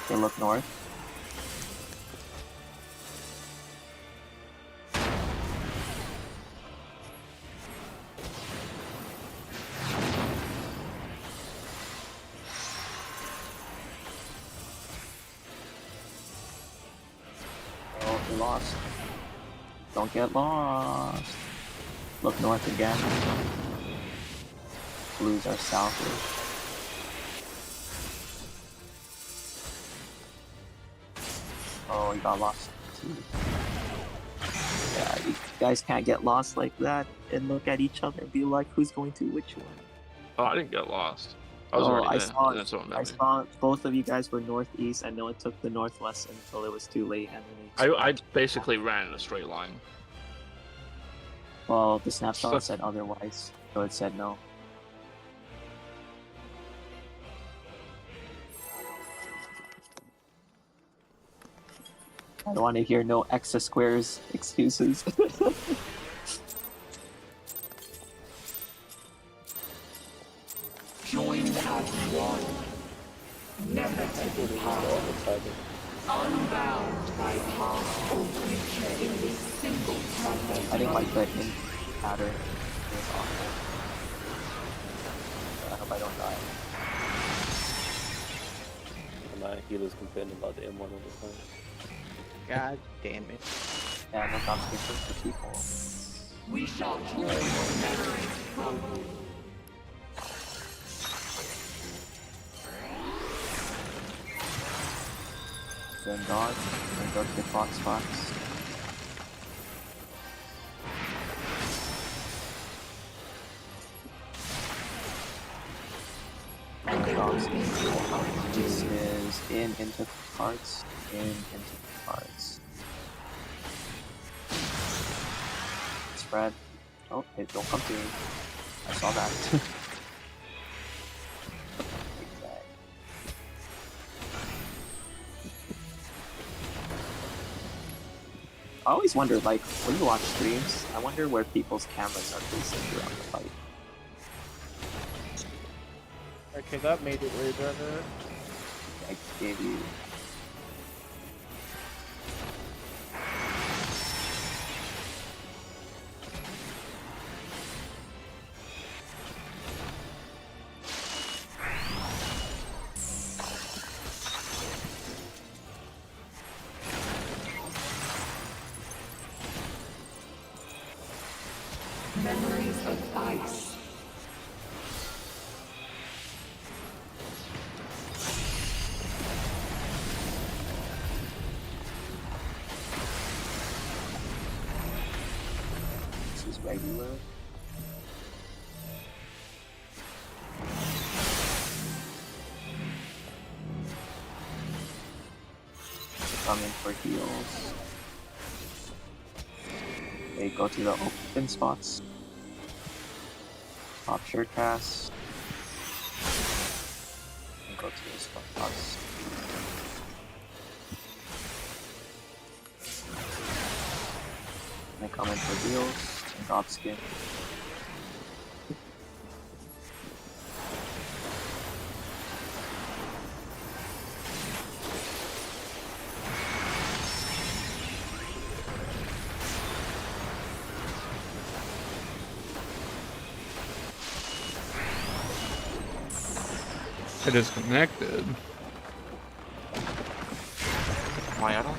Okay, look north. Oh, you're lost. Don't get lost. Look north again. Blues are south-ish. Oh, you got lost too. Yeah, you guys can't get lost like that and look at each other and be like, who's going to which one? Oh, I didn't get lost. I was Oh, already I there, saw and then someone met I me. saw both of you guys were northeast. I know it took the northwest until it was too late, and then they I basically ran in a straight line. well, the snapshot So- said otherwise, so it said no. I don't want to hear no Exa squares excuses. Joined as one. Never to depart. Unbound by past or future in this single perfect I didn't like moment. the in pattern. It was awful. I hope I don't die. My healers complaining about the M1 all the time. God damn it. Yeah, no top speakers for people. We shall draw your memories from you. Then dodge, and go to the clock spots. This is into cards, into cards. Spread. Oh, hey, don't come to me. I saw that. I always wonder, like, when you watch streams, I wonder where people's cameras are facing throughout the fight. Okay, that made it way better. I gave you... Memories of ice. This is regular. Coming for heals. They go to the open spots. Top shirt pass. And go to the spots. They come in for heals. Drop skin. It is connected. Am I out?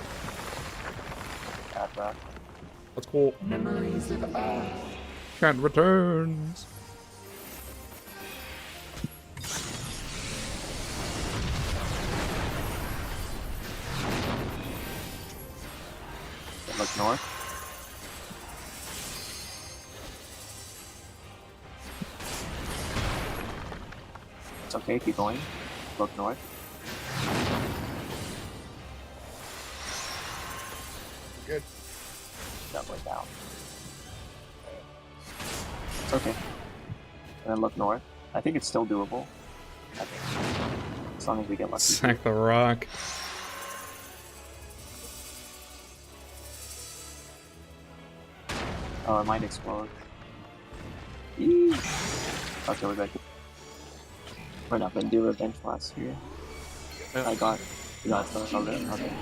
That's cool. Memories of Earth. Cat returns. Look north. It's okay, keep going. Look north. Good. That went down. It's okay. And then look north. I think it's still doable. I think. As long as we get lucky. Sack the rock. Oh, it might explode. Eee. Okay, we're good. We're not gonna do revenge last here. I got. You got it. Okay.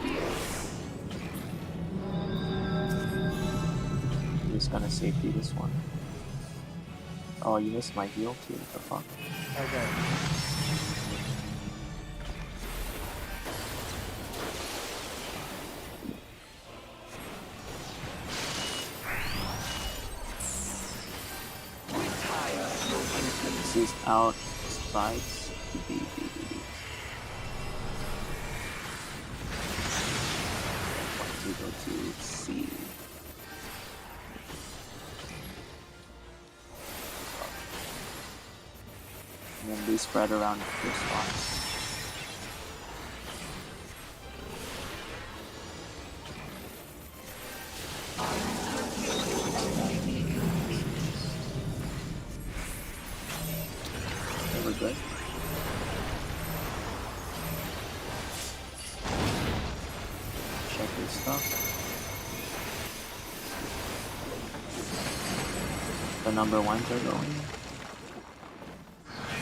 I'm just gonna safety this one. Oh, you missed my heal too. What the fuck? Okay. This is out sides. B. Want to go to C. then do spread around your spots. Okay, we're good. Check your stuff. The number ones are going.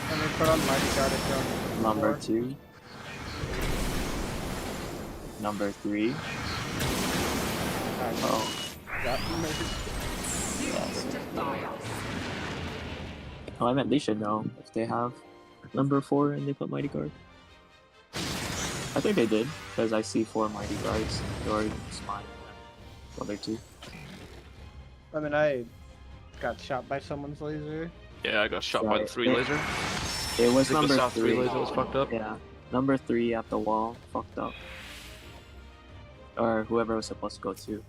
Let me put on Mighty Guard if you're Number 2. Number 3. Oh. Yes. Oh, I meant they should know if they have number 4 and they put Mighty Guard. I think they did, because I see 4 Mighty Guards. Or just mine and the other 2. I mean, I got shot by someone's laser. Yeah, I got shot by the 3 laser. It was I think number the South 3 3 laser was fucked up. Yeah, number 3 at the wall fucked up. Or whoever was supposed to go to.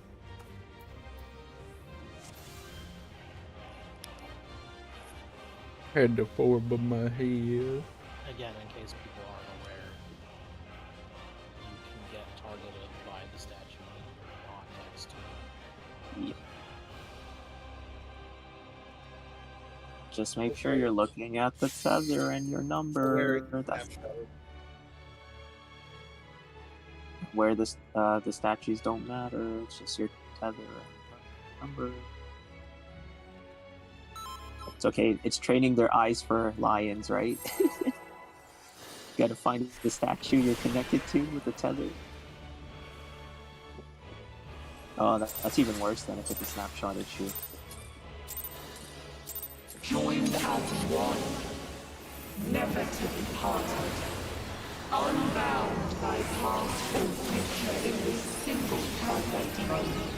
Had the 4 above my head. Again, in case people aren't aware, you can get targeted by the statue when you're not next to it. Yeah. Just make sure you're looking at the tether and your number. That's where the statues don't matter. It's just your tether and number. It's okay. It's training their eyes for lions, right? You gotta find the statue you're connected to with the tether. Oh, that's even worse than if it's a snapshot issue. Joined as one, never to be parted, unbound by past or future in this single perfect moment.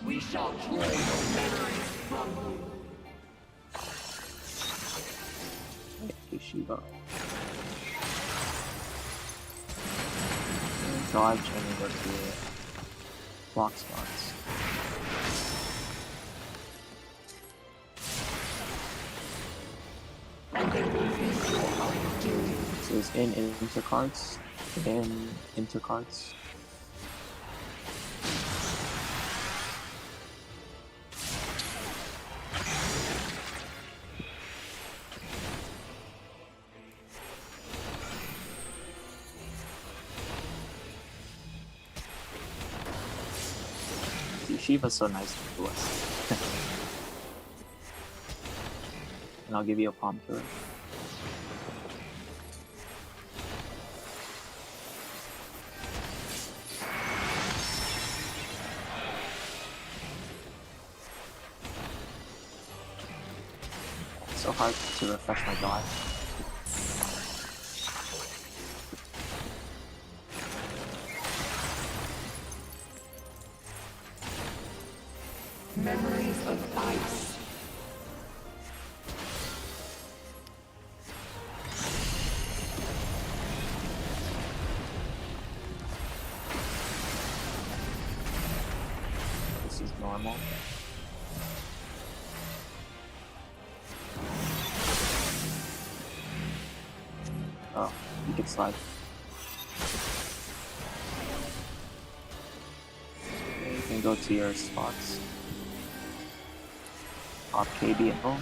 We shall draw your memories from you. Shiva. Drive chamber to block spots. So it's in intercards. In intercards. Shiva's so nice to us. And I'll give you a palm killer. It's so hard to refresh my god. Memories of ice. This is normal. Oh, you can slide. Okay, you can go to your spots. Off KB and all.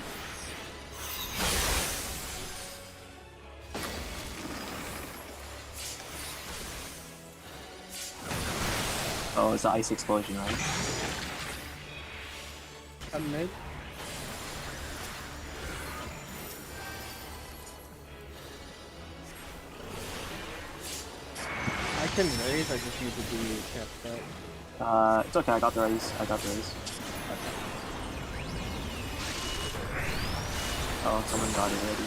Oh, it's the ice explosion, right? I'm mid. I can raise, I just need to be kept up. It's okay, I got the raise. I got the raise. Oh, someone got it already.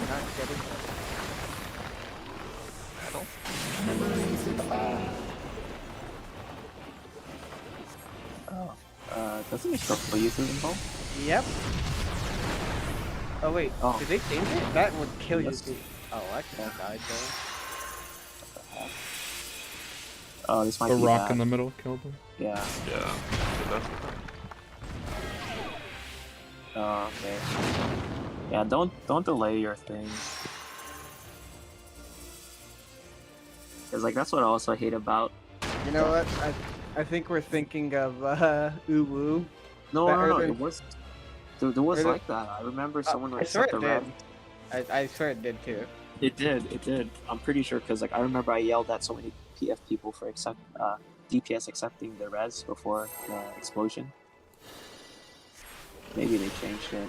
Not getting Battle. Oh, doesn't it show for you through info? Yep. Oh wait, did they change it? That would kill you. Oh, I could have died though. Oh, this might The be rock bad. in the middle killed him. Yeah. Yeah. Oh, okay. Yeah, don't delay your thing. Cause like that's what I also hate about. You know what? I think we're thinking of Uwu. No, it was. There was Or like that. I remember someone I like swear set the it did. res. I swear it did too. It did. I'm pretty sure because like I remember I yelled at so many PF people for DPS accepting the res before the explosion. Maybe they changed it.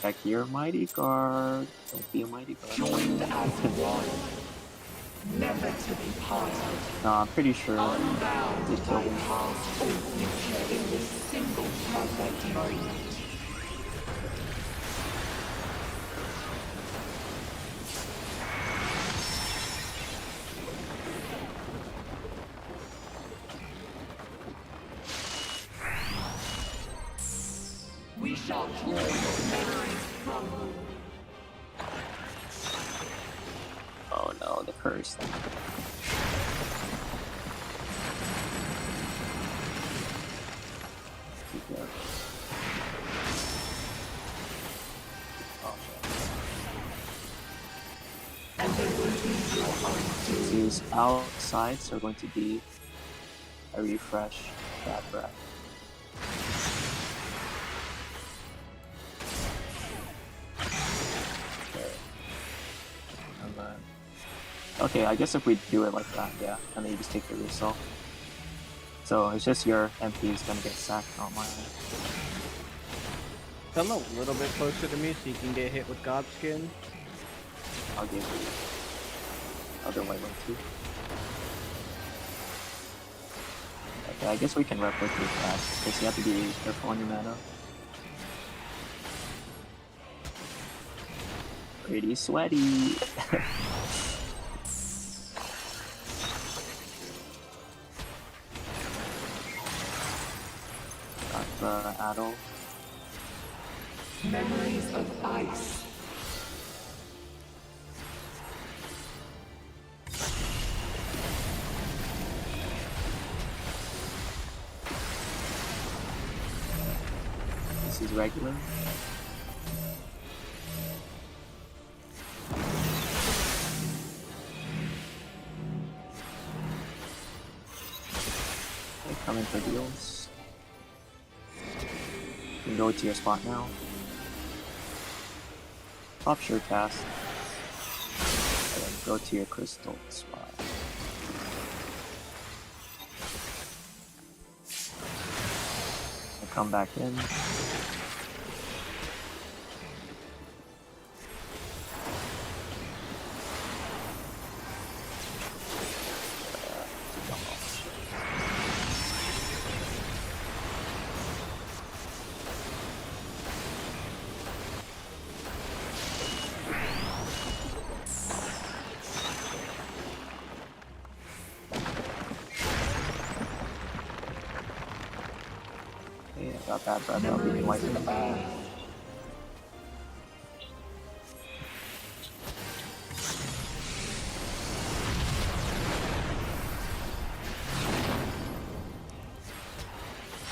Check your mighty guard. Don't be a mighty guard. Joined as one. Never to be parted. No, I'm pretty sure Unbound they by killed him. past or future in this single perfect moment. We shall draw your memories from you. Oh no, the curse. These outsides are going to be a refresh, bad breath. Okay, I guess if we do it like that, yeah, and then you just take the result. So it's just your MP is gonna get sacked, not mine. Come a little bit closer to me so you can get hit with Godskin. I'll give you other way too. Okay, I guess we can replicate that, because you have to be really careful on your mana. Pretty sweaty. Got the Adol. Memories of ice. This is regular. Okay, coming for deals. You can go to your spot now. Pop sure cast. And then go to your crystal spot. And come back in. Yeah, got that breath up, we can wipe it back.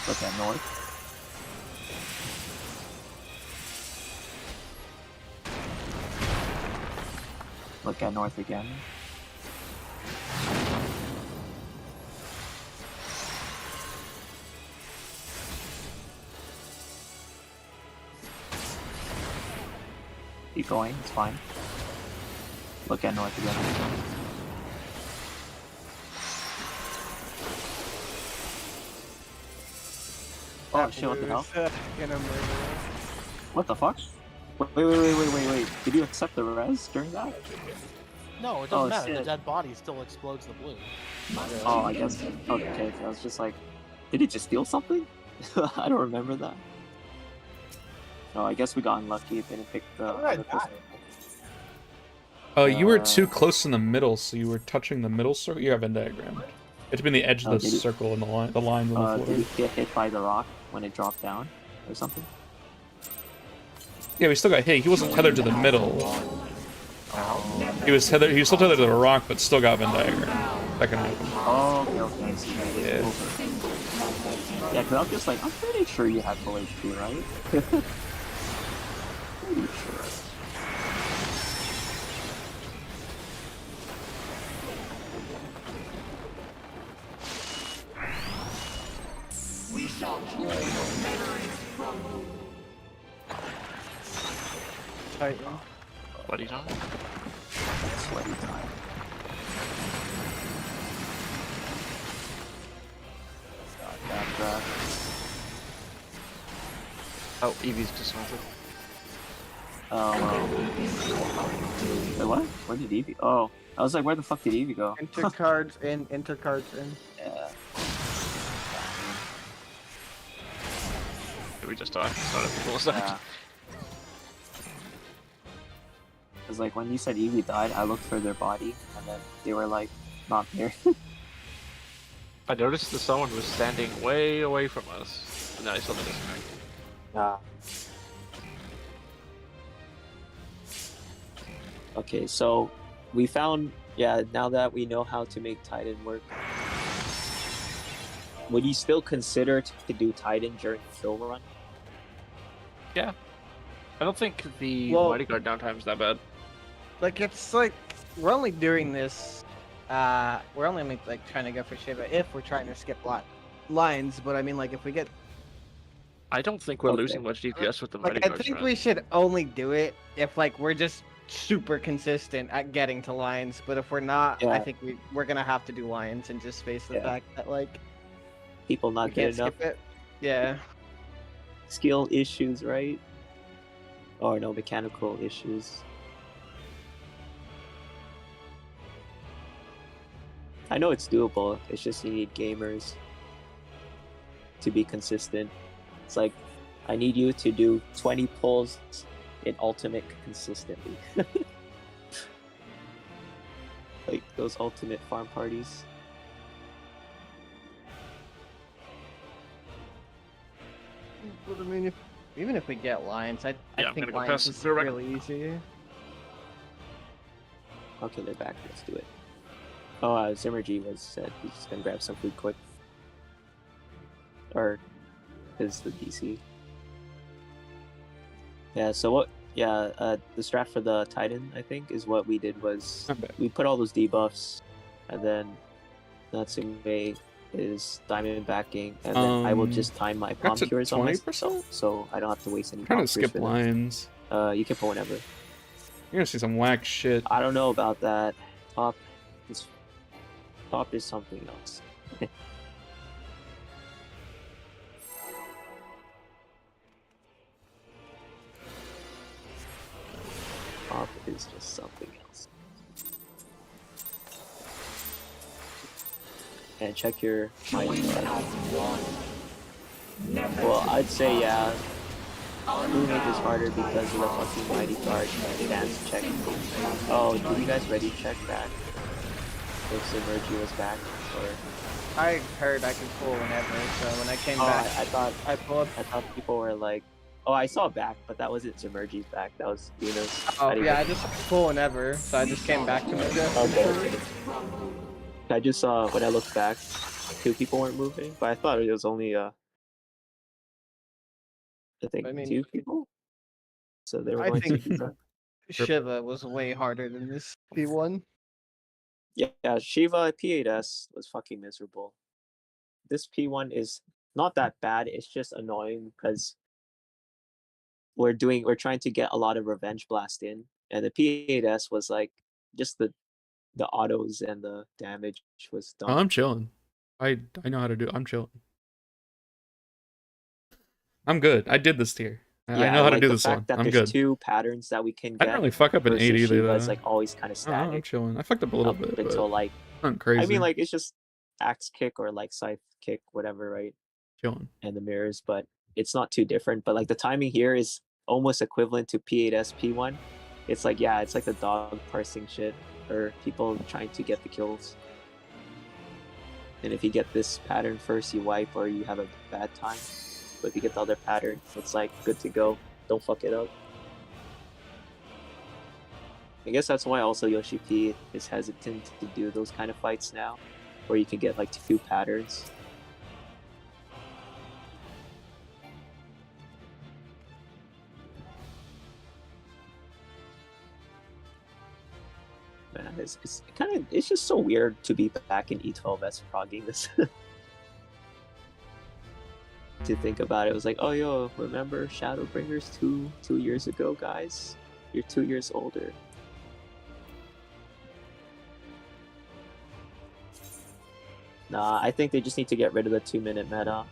Look at north. Look at north again. Keep going, it's fine. Look at north again. Oh shit, what the hell? What the fuck? Wait. Did you accept the res during that? No, it doesn't matter. The dead body still explodes the blue. Oh, I guess. Okay, I was just like, did he just steal something? I don't remember that. No, I guess we got unlucky. It didn't pick the other person. You were too close in the middle, so you were touching the middle circle. You have a diagram. It's been the edge of Oh, the did he- circle in the line on the floor. Did he get hit by the rock when it dropped down or something? Yeah, we still got hit. He wasn't tethered to the middle. He was tethered. He was still tethered to the rock, but still got Venn diagram. That can happen. Oh, okay, I see. Yeah. Yeah, because I'm just like, I'm pretty sure you had full HP, right? Pretty sure. We shall join your memories crumble. Titan. Sweaty time? Sweaty time. Oh, Eevee's dismounted. Wait, what? Where did Eevee? Oh, I was like, where the fuck did Eevee go? Enter cards in, enter cards in. Yeah. Did we just die? Started before a second. Yeah. Because like when you said Eevee died, I looked for their body, and then they were like, not there. I noticed that someone was standing way away from us, and then I saw the disconnect. Yeah. Okay, so we found, yeah, now that we know how to make Titan work, would you still consider to do Titan during the kill run? Yeah. I don't think the Well- Mighty Guard downtime's that bad. Like, it's like, we're only doing this, we're only like trying to go for Shiva if we're trying to skip lines, but I mean, like, if we get, I don't think we're Okay. losing much DPS with the Mighty like, I Guard think strat. we should only do it if, like, we're just super consistent at getting to lines, but if we're not, I Yeah. think we're gonna have to do lines and just face the Yeah. fact that, like, People we not can't good enough skip it. Yeah. skill issues, right? Or no, mechanical issues. I know it's doable, it's just you need gamers to be consistent. It's like, I need you to do 20 pulls in ultimate consistently. Like those ultimate farm parties. But I mean, even if we get lines, I Yeah, I'm think gonna go lines pass is the rec- really easy. Okay, they're back, let's do it. Oh, Zimmergy was said he's just gonna grab some food quick. Or is the DC. Yeah, so what, the strat for the Titan, I think, is what we did was, we put all those debuffs, and then Natsume is diamond backing, and then I will just time my palm that's at cures on 20%? myself, so I don't have to waste any I'm trying palm to cures skip for them. lines. You can put whenever. You're gonna see some whack shit. I don't know about that. Top is something else. Top is just something else. And check your mighty guard. Well, I'd say yeah. Blue Mage is harder because of the fucking mighty guard and dance check. Oh, did you guys ready check back? If Zimmergy was back, or I heard I could pull whenever, so when I came back, I thought I pulled. I thought people were like, oh, I saw back, but that wasn't Zimmergy's back. That was Luna's. Oh didn't yeah, I know. just pull whenever, so I just came back to it. Okay. I just saw when I looked back, 2 people weren't moving, but I thought it was only I think I mean, 2 people. So they were I going to think do that. Shiva was way harder than this P1. Yeah, Shiva P8S was fucking miserable. This P1 is not that bad. It's just annoying because we're trying to get a lot of revenge blast in, and the P8S was like just the autos and the damage was Oh, dumb. I'm chilling. I know how to do. I'm chilling. I'm good. I did this tier. I know how to like do the this fact one. that I'm there's good. 2 patterns that we can I get. didn't really fuck up an 8 versus either, Shiva is though. like always kind of static. I'm chilling. I fucked up a little up bit, until but like nothing crazy. I mean, like it's just axe kick or like scythe kick, whatever, right? Chilling. And the mirrors, but it's not too different. But like the timing here is almost equivalent to P8S P1. It's like it's like the dog parsing shit or people trying to get the kills. And if you get this pattern first, you wipe or you have a bad time. But if you get the other pattern, it's like good to go. Don't fuck it up. I guess that's why also Yoshi P is hesitant to do those kind of fights now, where you can get like 2 patterns. Man, it's just so weird to be back in E12S frogging this. To think about it, it was like, oh yo, remember Shadowbringers 2 years ago, guys? You're 2 years older. Nah, I think they just need to get rid of the 2-minute meta.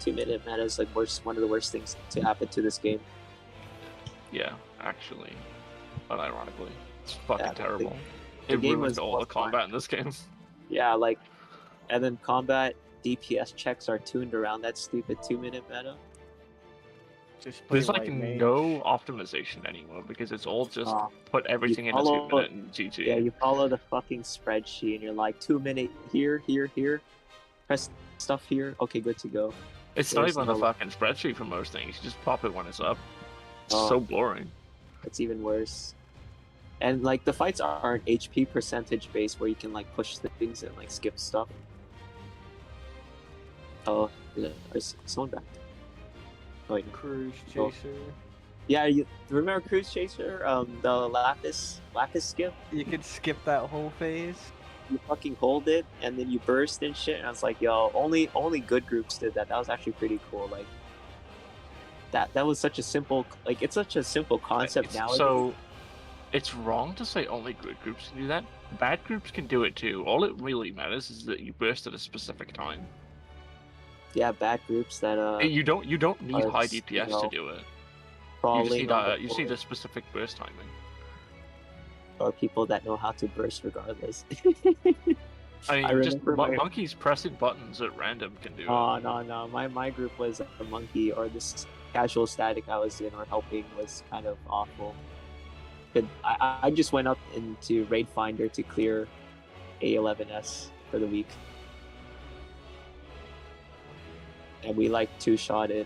2-minute meta is like one of the worst things to happen to this game. Yeah, actually, unironically, it's fucking terrible. The It game ruined was all the combat in this game. Yeah, like, and then combat DPS checks are tuned around that stupid 2-minute meta. There's like no optimization anymore because it's all just put everything in a 2-minute and GG. Yeah, you follow the fucking spreadsheet and you're like 2-minute here, here, here. Press stuff here. Okay, good to go. It's not even a fucking spreadsheet for most things. You just pop it when it's up. It's so boring. It's even worse. And like the fights aren't HP percentage based where you can like push things and like skip stuff. Oh, there's someone back. Oh, wait. Cruise Chaser. Yeah, you remember Cruise Chaser? The Lapis skip? You could skip that whole phase. You fucking hold it and then you burst and shit. And I was like, yo, only good groups did that. That was actually pretty cool. Like that was such a simple, like it's such a simple concept nowadays. So it's wrong to say only good groups can do that. Bad groups can do it too. All it really matters is that you burst at a specific time. Yeah, bad groups that you don't need high DPS to do it. You just need a specific burst timing. Or people that know how to burst regardless. I mean, just monkeys pressing buttons at random can do it. No. My group was a monkey, or this casual static I was in or helping was kind of awful. But I just went up into Raid Finder to clear A11S for the week. And we like 2-shot it.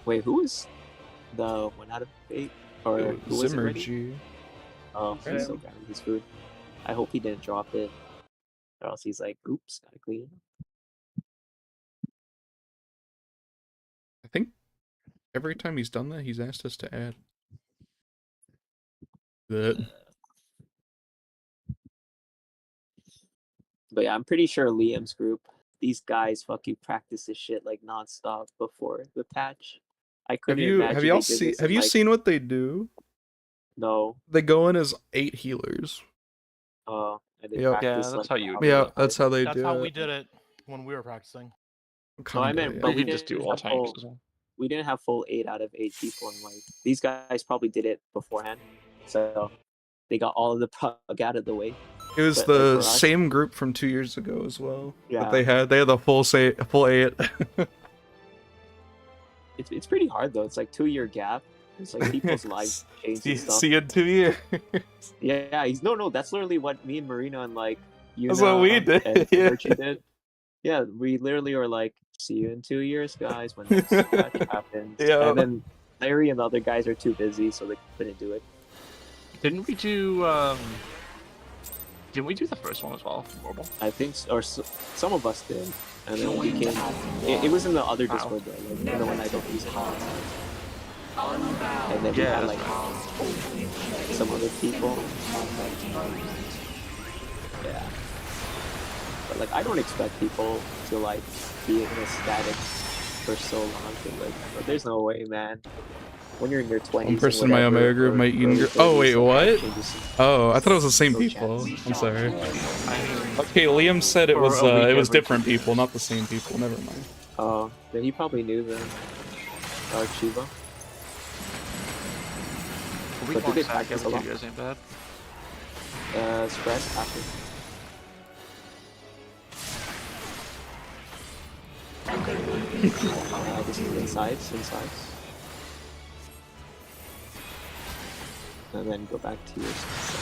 Wait, who was the one out of 8? Or who was it ready? Oh, he's still grabbing his food. I hope he didn't drop it. Or else he's like, oops, gotta clean it up. I think every time he's done that, he's asked us to add that. But yeah, I'm pretty sure Liam's group, these guys fucking practice this shit like nonstop before the patch. I couldn't imagine. Have you seen what they do? No. They go in as 8 healers. Oh, and they Yep. practice. Yeah, that's how you. Yeah, that's how they do it. That's how we did it when we were practicing. No, I meant, but we didn't just do all tanks as well. We didn't have full 8 out of 8 people, and like these guys probably did it beforehand, so they got all of the prog out of the way. It was the same group from 2 years ago as well. Yeah. But they had the full 8. It's pretty hard though. It's like 2-year gap. It's like people's lives change and stuff. See you in 2 years. Yeah, no. That's literally what me and Marino and like you. That's what we did. And Yeah. Archie did. Yeah, we literally were like, "See you in 2 years, guys." When this patch happens, Yeah. And then Larry and the other guys are too busy, so they couldn't do it. Didn't we do? Didn't we do the first one as well? Horrible. I think, some of us did, and then we came. It was in the other Discord though, like the one I don't use it. And then we had like some other people. Yeah. But like I don't expect people to like be in a static for so long. Like, there's no way, man. When you're in your 20s. One person in my Omega group, my Eden group. Oh wait, what? Oh, I thought it was the same people. I'm sorry. Okay, Liam said it was different people, not the same people. Never mind. Oh, then he probably knew them. Dark Shiva. But did they practice a lot? You guys ain't bad. Spread after. This is insides. and then go back to your cells.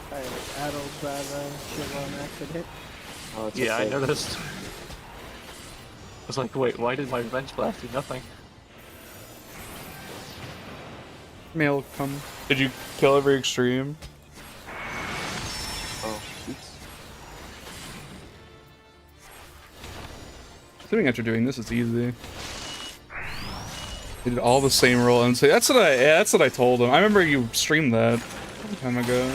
Sorry, addled by the shit on accident. Oh, it's Yeah, okay. I noticed. I was like, wait, why did my bench blast do nothing? Mail come. Did you kill every extreme? Oh, oops. Assuming after doing this, it's easy. They did all the same roll and say that's what I told him. I remember you streamed that a long time ago.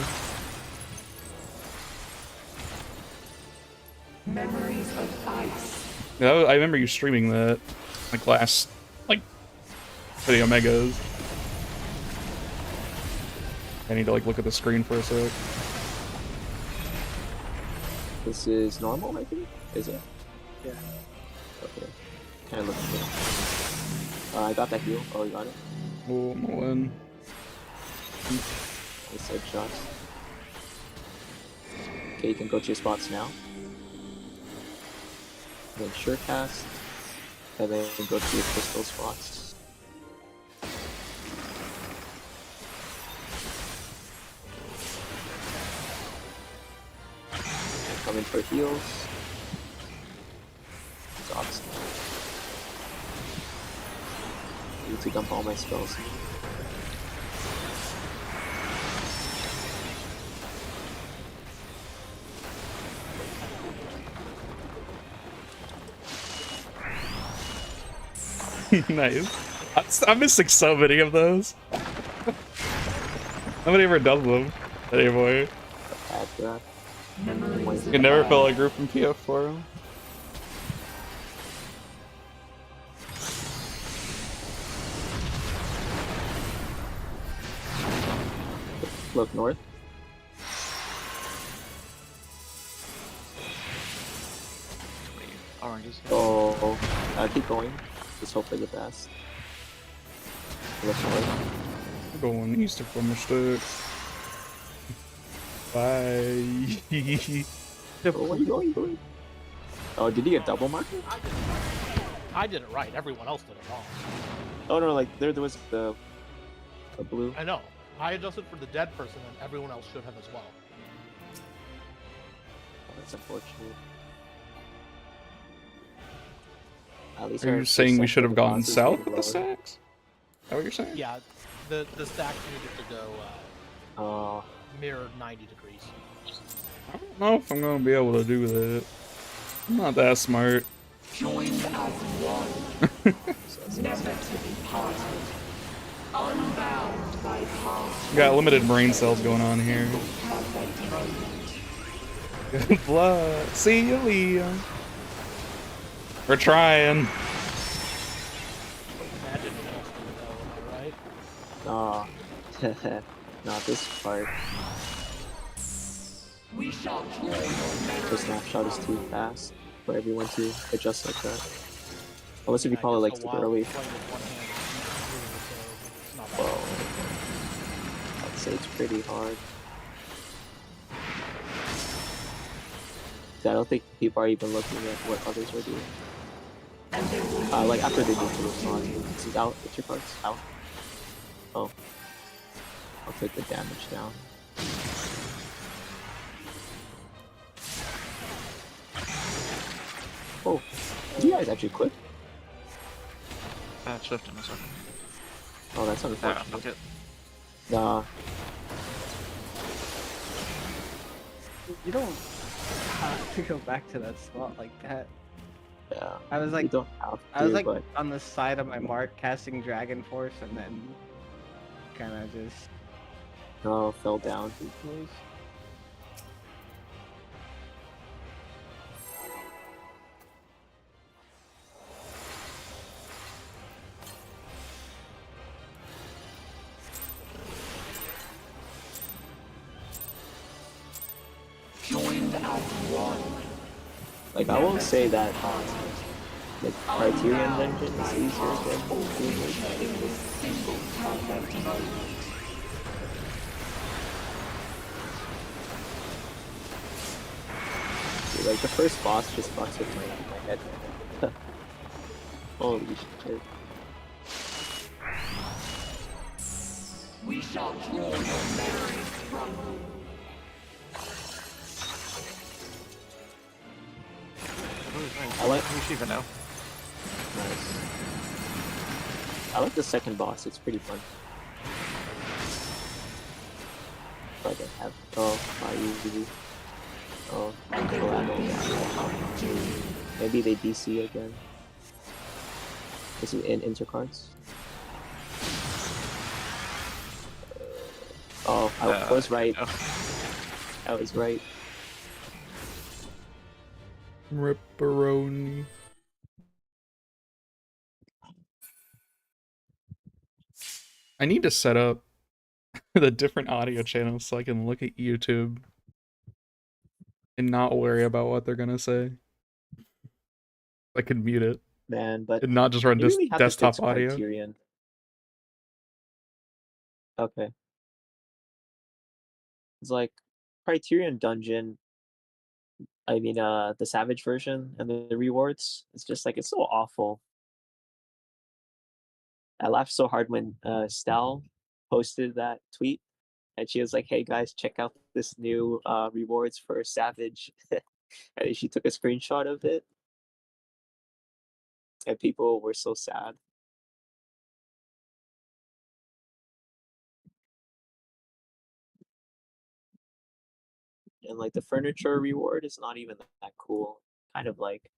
Memories of ice. Yeah, I remember you streaming that like last video megas. I need to like look at the screen for a sec. This is normal, maybe? Is it? Yeah. Okay. Kind of looks good. I got that heal. Oh, you got it? Oh, I'm all in. Nice headshots. Okay, you can go to your spots now. And then sure cast. And then go to your crystal spots. Come in for heals. Sucks. I need to dump all my spells. Nice. I'm missing so many of those. Nobody ever does them anymore. You can never fill a group in PF4. Look north. Oranges. Oh, keep going. Just hope for the best. Look north. We're going east of sticks. Bye. Oh, where are you going? Oh, did he get double marker? I did it right. Everyone else did it wrong. Oh no, like there was the blue. I know. I adjusted for the dead person, and everyone else should have as well. Oh, that's unfortunate. At least Are you saying we should have gone south with the stacks? Is that what you're saying? Yeah, the stacks needed to go mirrored 90 degrees. I don't know if I'm gonna be able to do that. I'm not that smart. Joined as one. Never to be parted. Unbound by past. Got limited brain cells going on here. Good luck. See you, Liam. We're trying. Nah. Not this part. We shall draw your The snapshot is too fast for everyone to adjust like that. Unless if you probably like super early. Well, I'd say it's pretty hard. I don't think people are even looking at what others are doing. Like after they do the response, it's out. It's your cards out. Oh, I'll take the damage down. Oh, you guys actually quit? Shift in a second. Oh, that's unfortunate. Fuck it. Nah. You don't have to go back to that spot like that. Yeah. I was like, you don't have to, I was like but... on the side of my mark casting Dragon Force, and then kind of just. Oh, fell down. Joined as one. Like I won't say that the Criterion engine is easier than Like the first boss just fucks with my head. Holy shit. We shall draw your memories from you. I like Shiva now. Nice. I like the second boss, it's pretty fun. But I have maybe they DC again. This is in intercards. Oh, I was right. I was right. Ripperoni. I need to set up the different audio channels so I can look at YouTube and not worry about what they're gonna say. I could mute it. Man, but and not just run you really have desktop to fix audio. Criterion. Okay. It's like Criterion Dungeon. I mean, the Savage version and the rewards. It's just like it's so awful. I laughed so hard when Stal posted that tweet, and she was like, "Hey guys, check out this new rewards for Savage," and she took a screenshot of it, and people were so sad. And like the furniture reward is not even that cool. Kind of like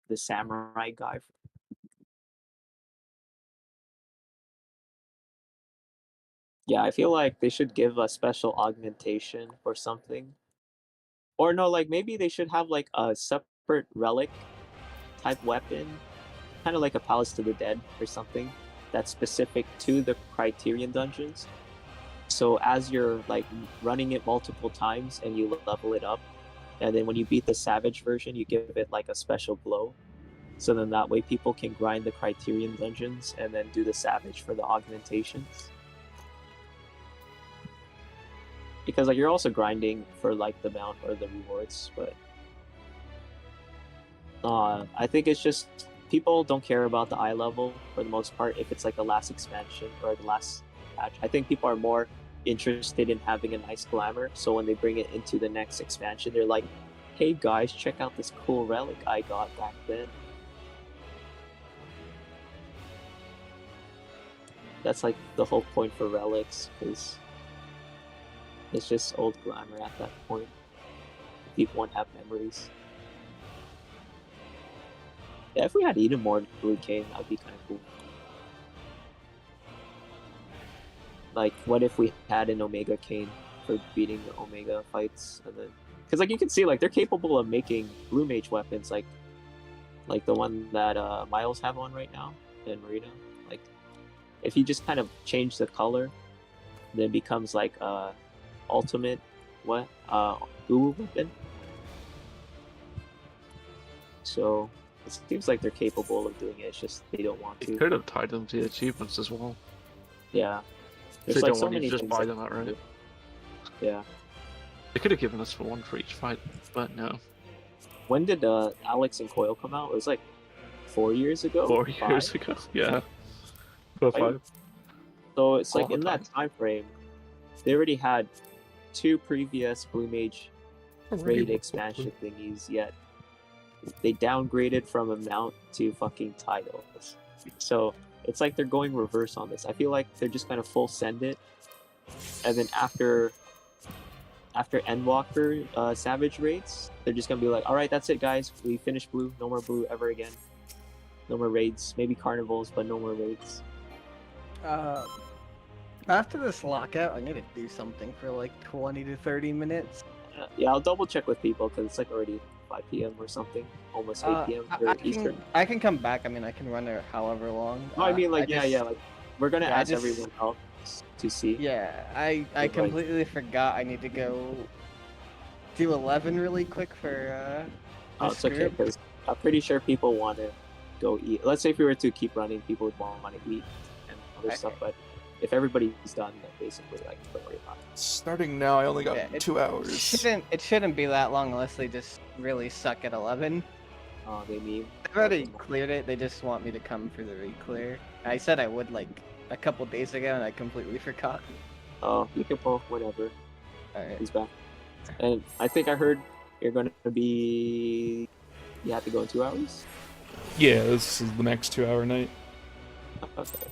the samurai guy. Yeah, I feel like they should give a special augmentation or something. Or no, like maybe they should have like a separate relic type weapon, kind of like a Palace to the Dead or something that's specific to the Criterion dungeons. So as you're like running it multiple times and you level it up, and then when you beat the Savage version, you give it like a special blow. So then that way people can grind the Criterion dungeons and then do the Savage for the augmentations. Because like you're also grinding for like the mount or the rewards, but I think it's just people don't care about the eye level for the most part if it's like the last expansion or the last patch. I think people are more interested in having a nice glamour, so when they bring it into the next expansion, they're like, "Hey guys, check out this cool relic I got back then." That's like the whole point for relics, because it's just old glamour at that point. People want to have memories. Yeah, if we had even more Blue Cane, that would be kind of cool. Like, what if we had an Omega Cane for beating the Omega fights, and then, because like you can see, like they're capable of making Blue Mage weapons, like the one that Miles have on right now in Marina. Like, if you just kind of change the color, then it becomes like ultimate Blue weapon. So it seems like they're capable of doing it. It's just they don't want to. You could have tied them to the achievements as well. Yeah. They There's like don't so want you many to just things buy that them outright. Yeah. They could have given us one for each fight, but no. When did Alex and Coil come out? It was like 4 years ago. 4 years ago, yeah. 4 or 5. So it's All like the in that time frame, they already had 2 previous Blue Mage raid expansion thingies, yet they downgraded from a mount to fucking titles. So it's like they're going reverse on this. I feel like they're just gonna full send it, and then after Endwalker Savage raids, they're just gonna be like, all right, that's it, guys. We finished Blue. No more Blue ever again. No more raids. Maybe carnivals, but no more raids. After this lockout, I need to do something for like 20 to 30 minutes. Yeah, I'll double check with people because it's like already 5 p.m. or something, almost 8 p.m. for Eastern. I can come back. I mean, I can run it however long. No, I mean, like, yeah, like, we're gonna ask just, everyone else to see. Yeah, I completely forgot I need to go do 11 really quick for Oh, it's okay, because I'm pretty sure people want to go eat. Let's say if we were to keep running, people would want to eat and other stuff, but if everybody's done, then basically I can worry about it. Starting now, I only got 2 hours. It shouldn't be that long unless they just really suck at 11. Oh, they mean. I've already cleared it. They just want me to come for the re-clear. I said I would like a couple days ago, and I completely forgot. Oh, you can pull whatever. Alright. He's back. And I think I heard you're going to be. You have to go in 2 hours? Yeah, this is the next 2 hour night. Okay.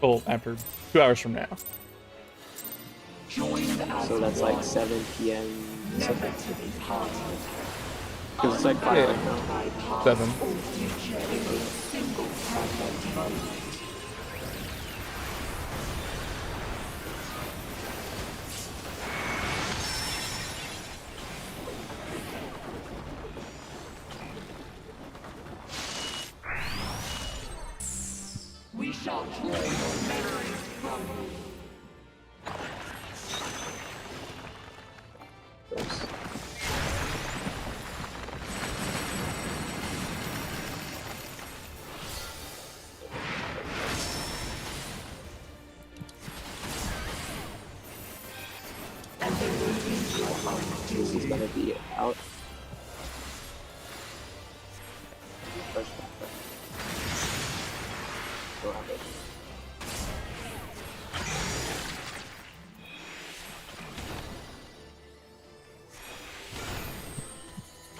Well, after 2 hours from now. So that's like 7 p.m. Pacific. Because it's like 5 right now. 7. We shall draw your memories from you. This is gonna be out. Don't have it.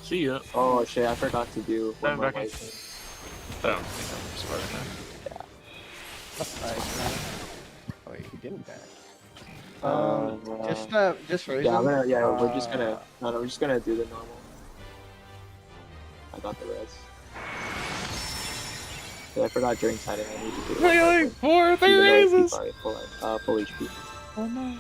See ya. Oh shit, I forgot to do one more back in. life. I don't think I'm Yeah. Wait, he didn't die. Just for yeah, reason. we're just gonna we're just gonna do the normal. I got the rest. I forgot during timing I need to do Really? 4 raises! Full HP. Oh no.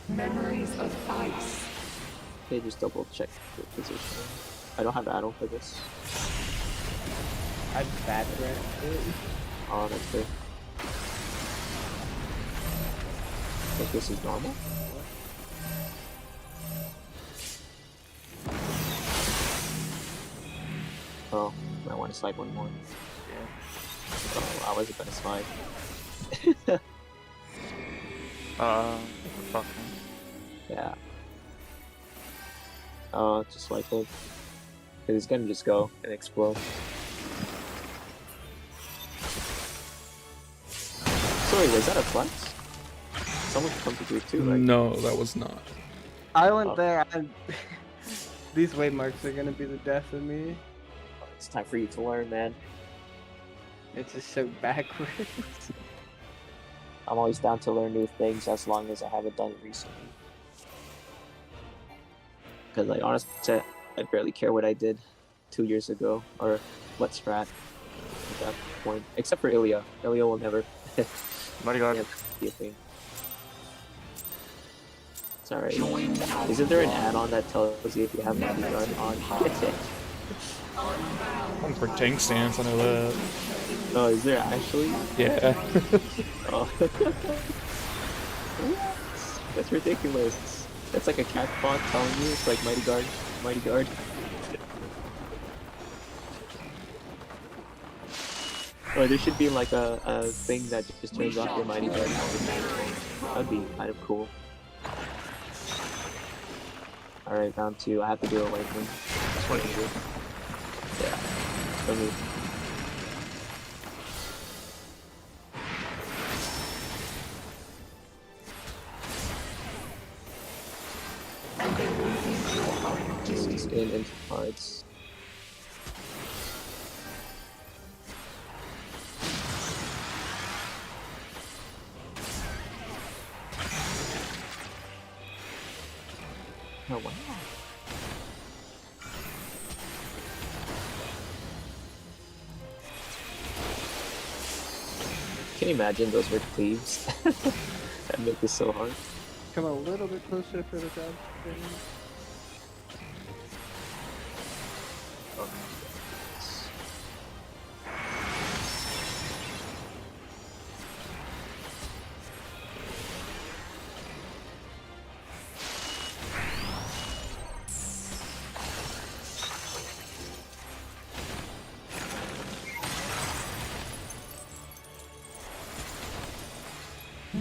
Memories of ice. Okay, just double check the position. I don't have add-on for this. I'm bad for it. Oh, that's good. I think this is normal. Oh, I want to slide one more. Yeah. Oh, I wasn't gonna slide. fuck. Yeah. Oh, just like it. Cause it's gonna just go and explode. Sorry, was that a flex? Someone come to do it too, right? No, that was not. I went there and these wave marks are gonna be the death of me. It's time for you to learn, man. It's just so backwards. I'm always down to learn new things as long as I haven't done it recently. Because, like, honestly, I barely care what I did 2 years ago, or what strat at that point. Except for Ilya. Ilya will never Mighty God. be a thing. It's alright. Isn't there an add-on that tells you if you have Mighty Guard on? One for tank stance, I know that. Oh, is there actually? Yeah. Oh. That's ridiculous. That's like a cat font telling you it's like Mighty Guard, Mighty Guard. Or there should be like a thing that just turns off your Mighty Guard. That'd be kind of cool. Alright, round 2. I have to do a lightning. That's what I do. Yeah. For me. Just into cards. Oh wow. Can you imagine those were cleaves? That make this so hard. Come a little bit closer for the dodge. Oh.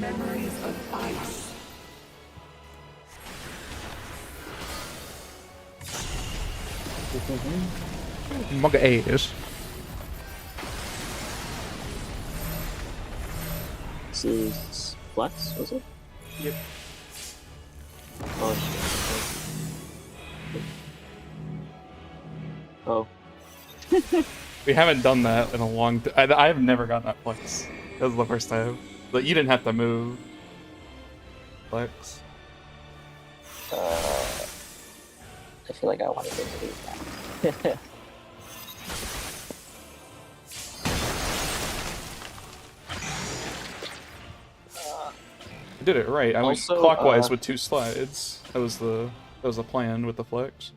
Memories of ice. Mug ass. This is Flex, was it? Yep. Oh. Oh. We haven't done that in a long time. I've never gotten that flex. That was the first time. But you didn't have to move. Flex. I feel like I wanted to do that. I did it right. I went Also, clockwise with 2 slides. That was the plan with the flex.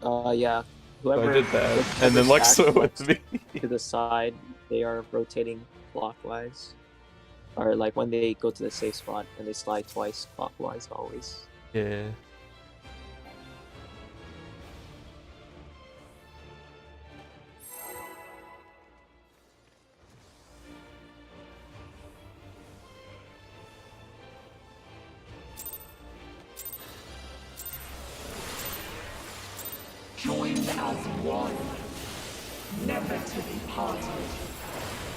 Yeah. So I did that, whichever and then Lex stack with me. to the side, they are rotating clockwise. Or like when they go to the safe spot and they slide twice clockwise always. Yeah. Joined as one, never to be parted.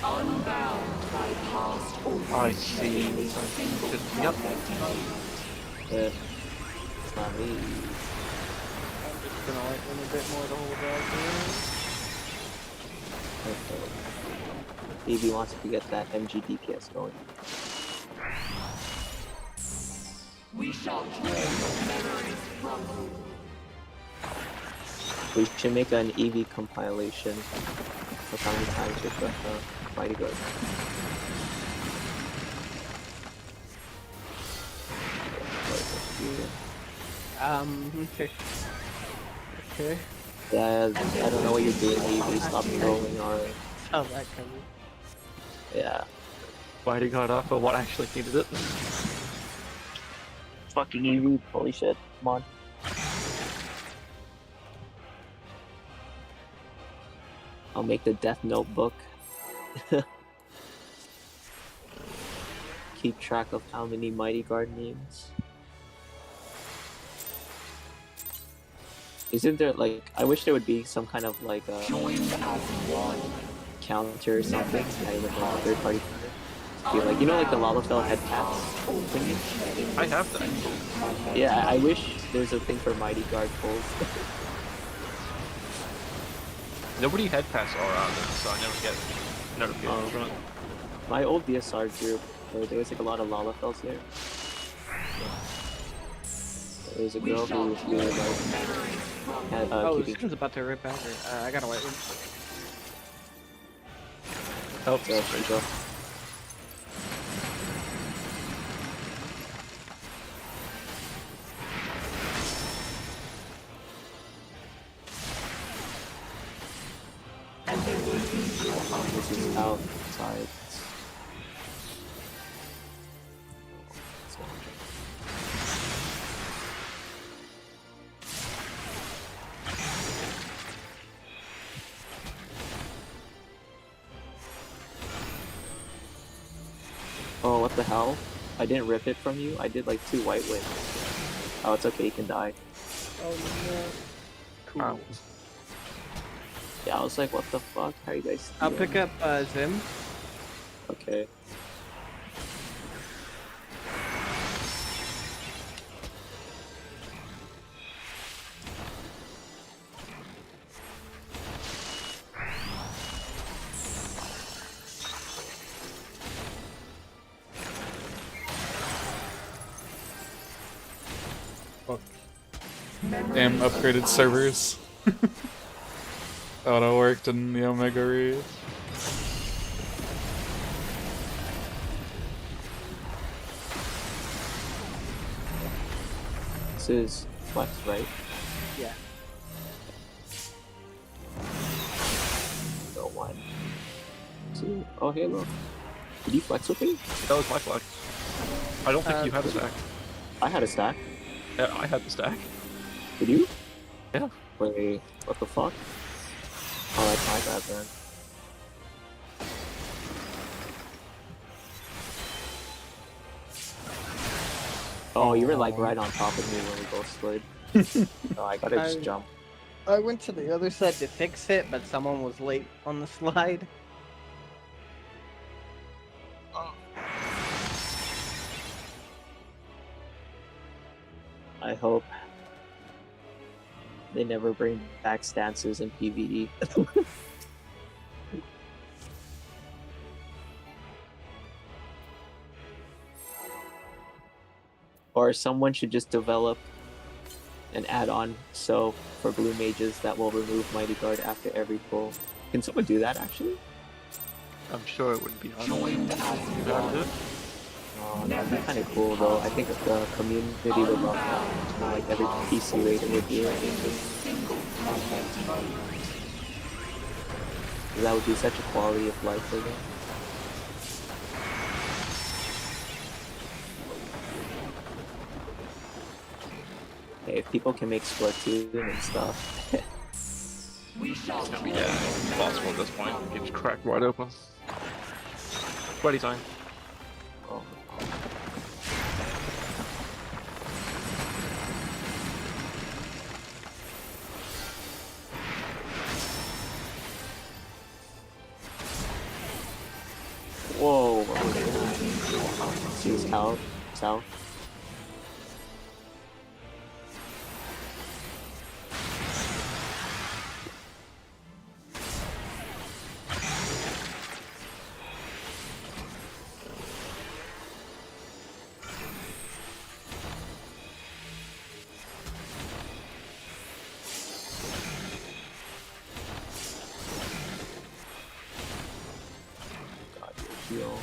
Unbound by past or I future see. in a single Yep. perfect moment. It's not me. I'm just gonna like win a bit more to hold out Okay. Evie wants to get that MG DPS going. We shall draw your memories from you. We should make an EV compilation of how many times we got Mighty Guard. Okay. Okay. Yeah, I don't know what you're doing, Evie. Stop trolling already. Oh, that coming. Yeah. Mighty God off for what actually needed it. Fucking Evie, holy shit. Come on. I'll make the death notebook. Keep track of how many Mighty Guard names. Isn't there like, I wish there would be some kind of like a counter or something, not even a third party counter. Be like, you know, like the Lalafell head pass thingy? I have that. Yeah, I wish there's a thing for Mighty Guard pulls. Nobody head pass aura on them, so I never get notifications from it. My old DSR group, there was like a lot of Lalafells there. There was a girl who like had this one's about to rip out her. I gotta wait. Help, Angel. This is outside. Oh, what the hell? I didn't rip it from you. I did like 2 white wins. Oh, it's okay. You can die. Oh no. Cool. Yeah, I was like, what the fuck? How are you guys I'll doing? pick up Zim. Okay. Damn upgraded servers. That would have worked in the Omega Read. This is Flex, right? Yeah. So 1, 2. Oh, Halo. Did you flex with me? That was my flex. I don't think you had a stack. I had a stack. Yeah, I had the stack. Did you? Yeah. Wait, what the fuck? Oh, that's my bad then. Oh, you were like right on top of me when we both slid. Oh, I gotta just jump. I went to the other side to fix it, but someone was late on the slide. I hope they never bring back stances in PvE. Or someone should just develop an add-on so for blue mages that will remove Mighty Guard after every pull. Can someone do that actually? I'm sure it wouldn't be hard. You know how to do it? Oh, that'd be kind of cool though. I think if the community would love that. Like every PC rater would do it. That would be such a quality of life for them. Hey, if people can make Splatoon and stuff. It's gonna be impossible at this point. Game's cracked wide open. Sweaty time. Oh. Whoa, what was that? See his south. Heal.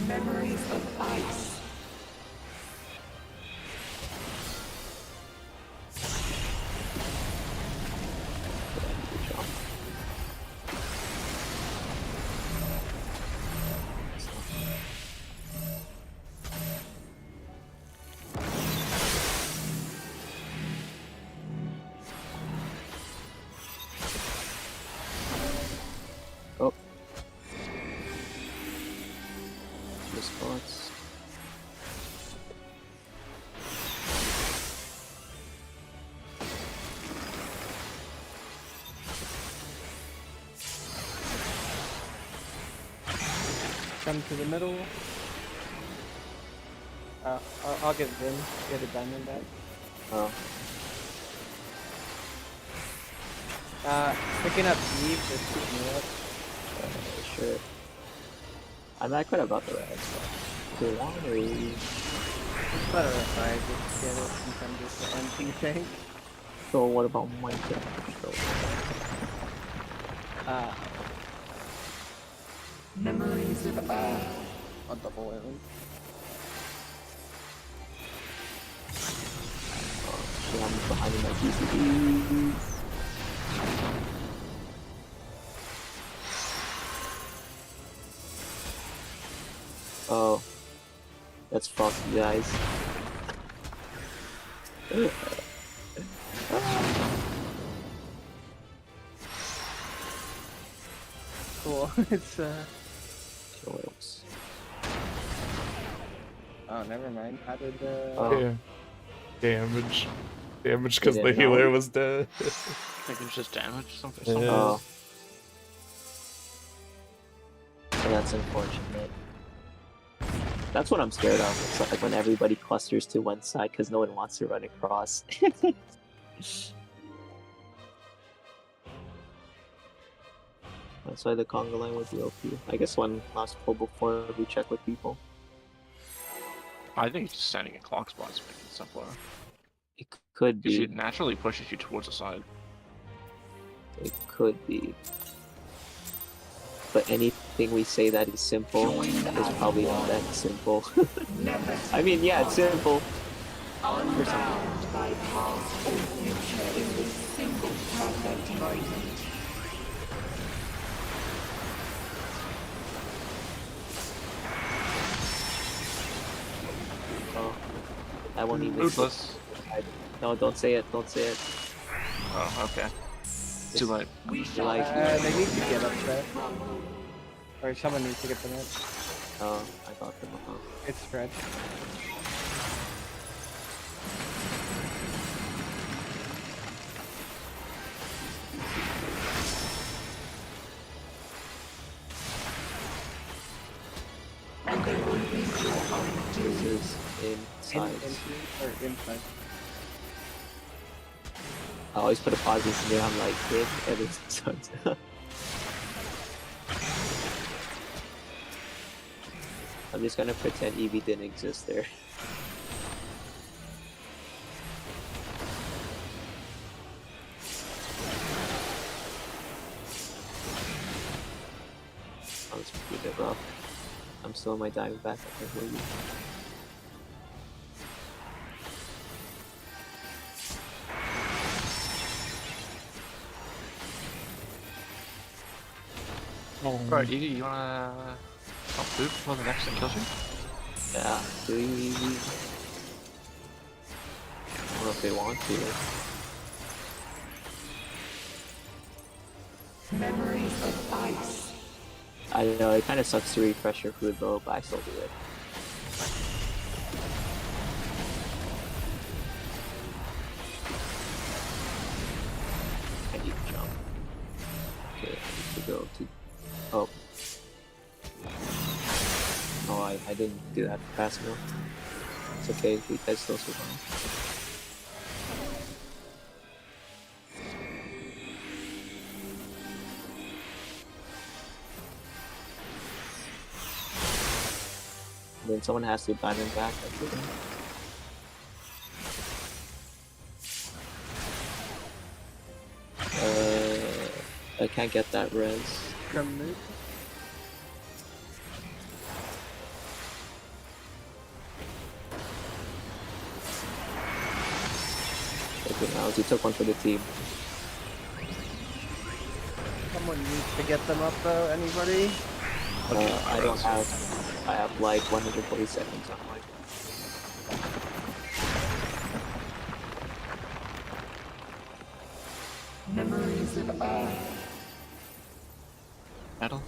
Memories of ice. Oh. Response. Come to the middle. I'll get Vim. Get a diamond back. Oh. Picking up Eve, just keep me up. Sure. I mean, I could have got the red, but why? It's better if I just get it since I'm just an empty tank. So what about my deck? Memories of I'll double it. Shit, I'm behind in my PCBs. Oh. That's fucked, you guys. Cool. It's Kills. Oh, never mind. How did Yeah. Damage because the didn't healer know. was dead. I think it was just damage or something. Yeah. Oh. So that's unfortunate. That's what I'm scared of. It's like when everybody clusters to one side because no one wants to run across. That's why the conga line would be OP. I guess one last pull before we check with people. I think just standing in clock spots makes it simpler. It could Because be. it naturally pushes you towards the side. It could be. But anything we say that is simple is probably not that simple. I mean, yeah, it's simple. Unbound by past or future in this single perfect Oh, I won't even. Bootless. No, don't say it. Don't say it. Oh, okay. Too late. Like, they need to get upset. Or someone needs to get them in. oh, I got them off. It's stretch. This is inside. Inside. I always put a pause in there. I'm like, hit, and it starts. I'm just gonna pretend Eevee didn't exist there. That was pretty bit rough. I'm still in my diving back. I can't hear you. Right, you wanna help Boop for the next thing kills you? Yeah, do you Eevee? I don't know if they want to. Memories of ice. I know, it kind of sucks to refresh your food though, but I still do it. I need to jump. Okay, I need to go to... Oh. Oh, I didn't do that fast enough. It's okay, we guys still survive. Then someone has to diamond back, I think. I can't get that res. Okay, now he took one for the team. Someone needs to get them up though, anybody? I don't have... I have like 140 seconds on my... Memories of air. Metal.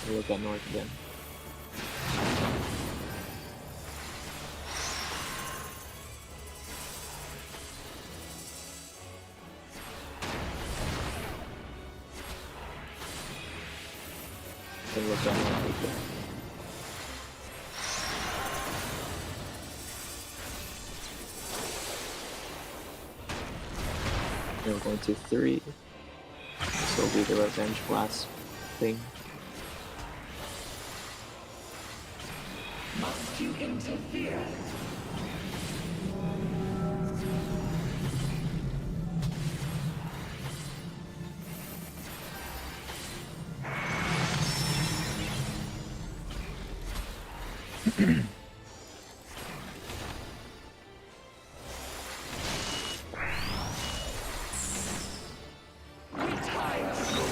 We'll look at north again. Then look at north again. Then we're going to 3. This will be the revenge blast thing. Must you interfere?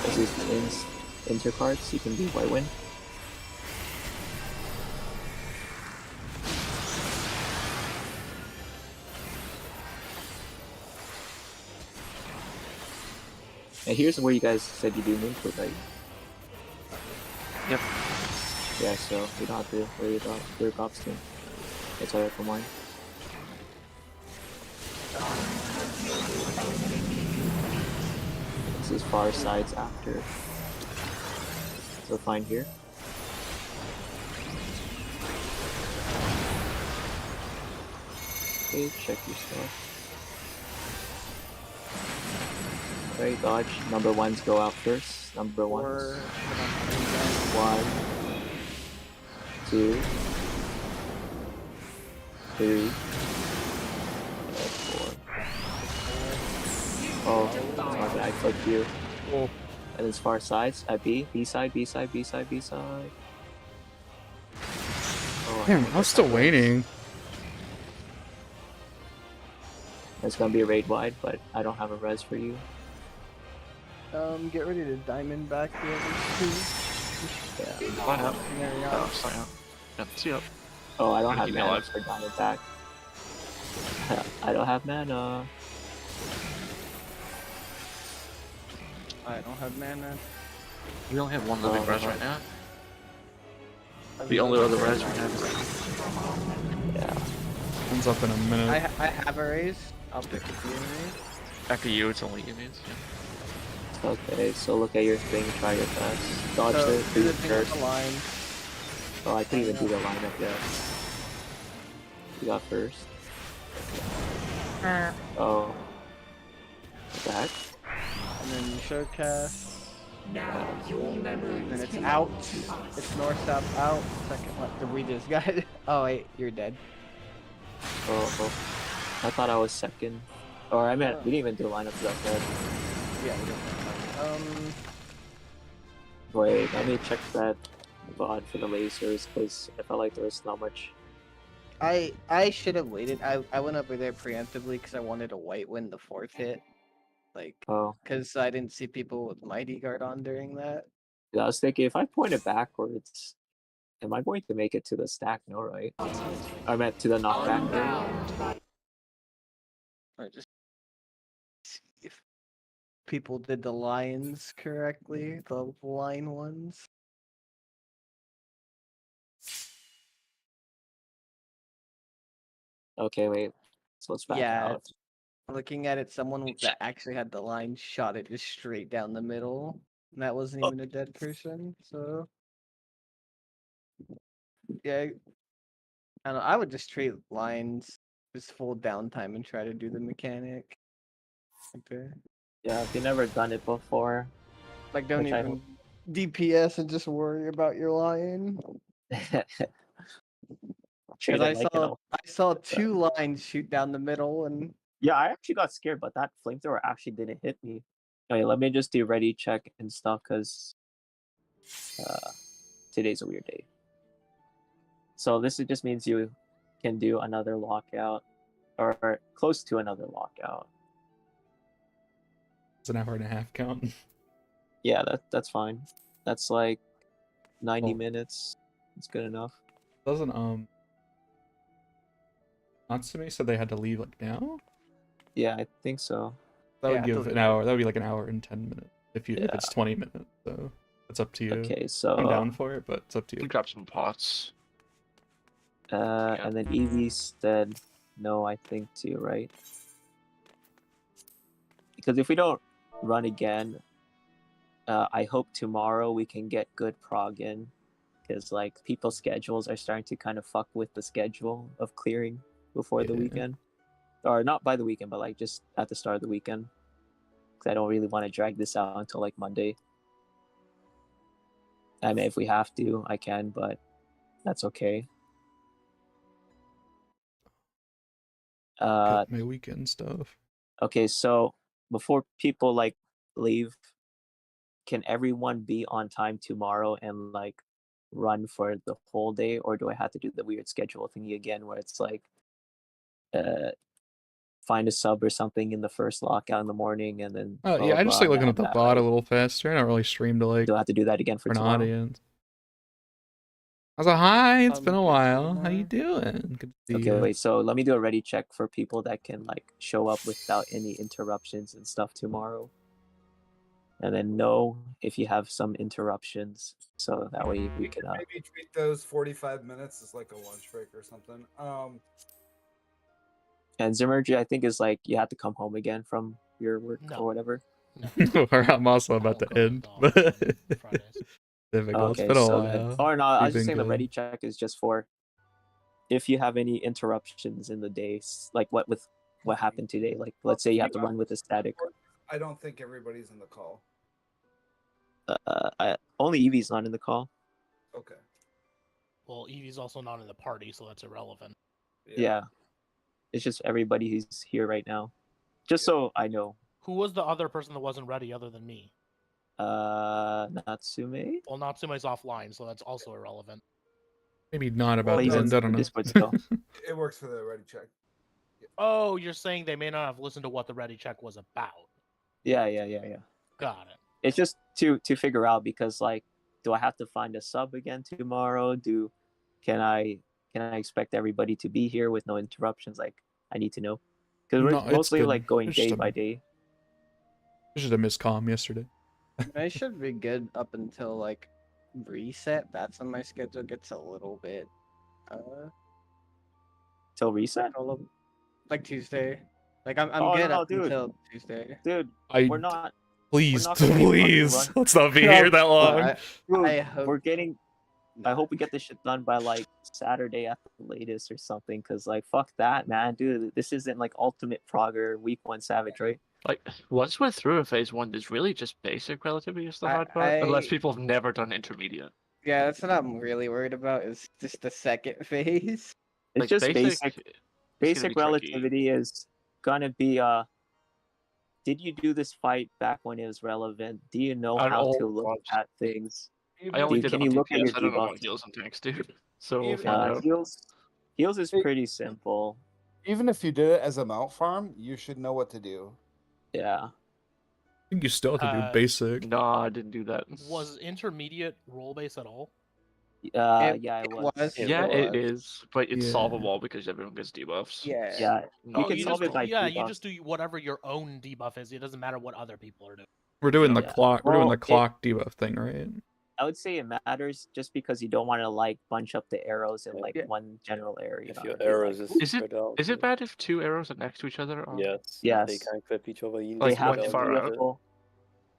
As these intercards, you can be white win. And here's where you guys said you do input, right? Yep. Yeah, so we don't have to worry about your cops team. It's alright for mine. This is far sides after. So fine here. Okay, check your stuff. Okay, dodge. Number ones go out first. Number ones. 1, 2, 3, 4. Oh, my bad. I flipped you. Oh. And as far sides at B side, B side, B side, B side. Oh, Damn, I was still waiting. It's gonna be a raid wide, but I don't have a res for you. Get ready to diamond back the other two. Yeah. Line up. There you go. Oh, sign up. Yep, see up. Oh, I don't Gotta have keep me mana alive. for diamond back. I don't have mana. I don't have mana. We only have one living Oh, res no. right now. The only other res we have is Yeah. Comes up in a minute. I have a raise. I'll pick a few raise. after you. It's only you means. Yeah. Okay, so look at your thing, try your best. Dodge So, the do three the thing with first. the line. Oh, I couldn't even do the lineup yet. You got first. Oh. What the heck? And then you showcast. Now your memory. And it's out. It's north, south, out. Second left. Did we just got it? Oh wait, you're dead. Oh. I thought I was second. Or I meant, we didn't even do lineups that bad. Yeah, we don't. Wait, let me check that VOD for the lasers, because I felt like there was not much. I should have waited. I went over there preemptively because I wanted a white win the fourth hit. Like, because I didn't see people with Mighty Guard on during that. Yeah, I was thinking, if I point it backwards, am I going to make it to the stack? No, right? I meant to the knockback, right? Or just see if people did the lines correctly, the line ones. Okay, wait. So let's back out. Looking at it, someone that actually had the line shot it just straight down the middle. And that wasn't even a dead person, so yeah. I don't know, I would just treat lines just full downtime and try to do the mechanic. Okay. Yeah, if you've never done it before. Like don't which I even DPS and just worry about your lion. Treat Because it like I saw two lines shoot down the middle and Yeah, I actually got scared, but that flamethrower actually didn't hit me. Okay, let me just do ready check and stuff, because today's a weird day. So this just means you can do another lockout, or close to another lockout. It's an hour and a half count. Yeah, that's fine. That's like 90 minutes. It's good enough. Doesn't Natsume said they had to leave like now? Yeah, I think so. That would give an hour. That would be like an hour and 10 minutes if it's 20 minutes. So it's up to you. Okay, so I'm down for it, but it's up to you. We grab some pots. And then Evie said no, I think too, right? Because if we don't run again, I hope tomorrow we can get good prog in, because like people's schedules are starting to kind of fuck with the schedule of clearing before the weekend, or not by the weekend, but like just at the start of the weekend. Because I don't really want to drag this out until like Monday. I mean, if we have to, I can, but that's okay. My weekend stuff. Okay, so before people like leave, can everyone be on time tomorrow and like run for the whole day, or do I have to do the weird schedule thingy again where it's like find a sub or something in the first lockout in the morning and then Oh yeah, I just like looking at the bot a little faster. I don't really stream to like do I have to do that again for an tomorrow? audience. I was like, hi, it's been a while. How you doing? Good to see Okay, you. wait, so let me do a ready check for people that can like show up without any interruptions and stuff tomorrow. And then know if you have some interruptions, so that way we can maybe treat those 45 minutes as like a lunch break or something. And Zimmergy, I think, is like you have to come home again from your work or whatever. I'm also about to end, but difficult. It's Okay, been a so while. then, or no, I was You've just been saying the good. ready check is just for if you have any interruptions in the days, like what happened today. Like, let's say you have to run with a static. I don't think everybody's in the call. Only Evie's not in the call. Okay. Well, Evie's also not in the party, so that's irrelevant. Yeah. It's just everybody who's here right now. Just so I know Who was the other person that wasn't ready other than me? Natsume. Well, Natsume's offline, so that's also irrelevant. Maybe not about But he's the in end. I don't know. Discord still. It works for the ready check. Oh, you're saying they may not have listened to what the ready check was about. Yeah. Got it. It's just to figure out, because like, do I have to find a sub again tomorrow? Can I expect everybody to be here with no interruptions? Like, I need to know, because we're No, it's mostly good. like going It's day just by day. It's just a miscomm yesterday. I should be good up until like reset. That's when my schedule gets a little bit Till reset? like Tuesday. Like I'm Oh, good no, up dude. until Tuesday. Dude, I we're not. please, we're not gonna be able to please, run- let's not be here that long. Dude, I hope we're getting. I hope we get this shit done by like Saturday at the latest or something. Cause like fuck that, man, dude. This isn't like Ultimate Frogger Week 1 Savage, right? Like, once we're through a phase 1, there's really just basic relativity is the hard part, unless people have never done intermediate. Yeah, that's what I'm really worried about. Is just the second phase. It's Like, just basic basic be relativity is gonna be did you do this fight back when it was relevant? Do you know I how don't to look watch. at things? I only did it Can on you look at your DPS. I don't know debuff? about heals and tanks, dude. So we'll find out. Heals is pretty simple. Even if you did it as a mount farm, you should know what to do. Yeah. I think you still have to do basic. Nah, I didn't do that. Was intermediate role base at all? Yeah, it was. Yeah, it is, but it's Yeah. solvable because everyone gets debuffs. Yeah. You can solve it by you debuff. just do whatever your own debuff is. It doesn't matter what other people are doing. We're doing the Yeah. clock. We're doing Well, the clock debuff thing, right? I would say it matters just because you don't want to like bunch up the arrows in like one general area. If your It'd be arrows like- is spread out. Is it bad if 2 arrows are next to each other? Or... Yes. Yes. They can't clip each other. You They need to have spread to out far a out. bit. full.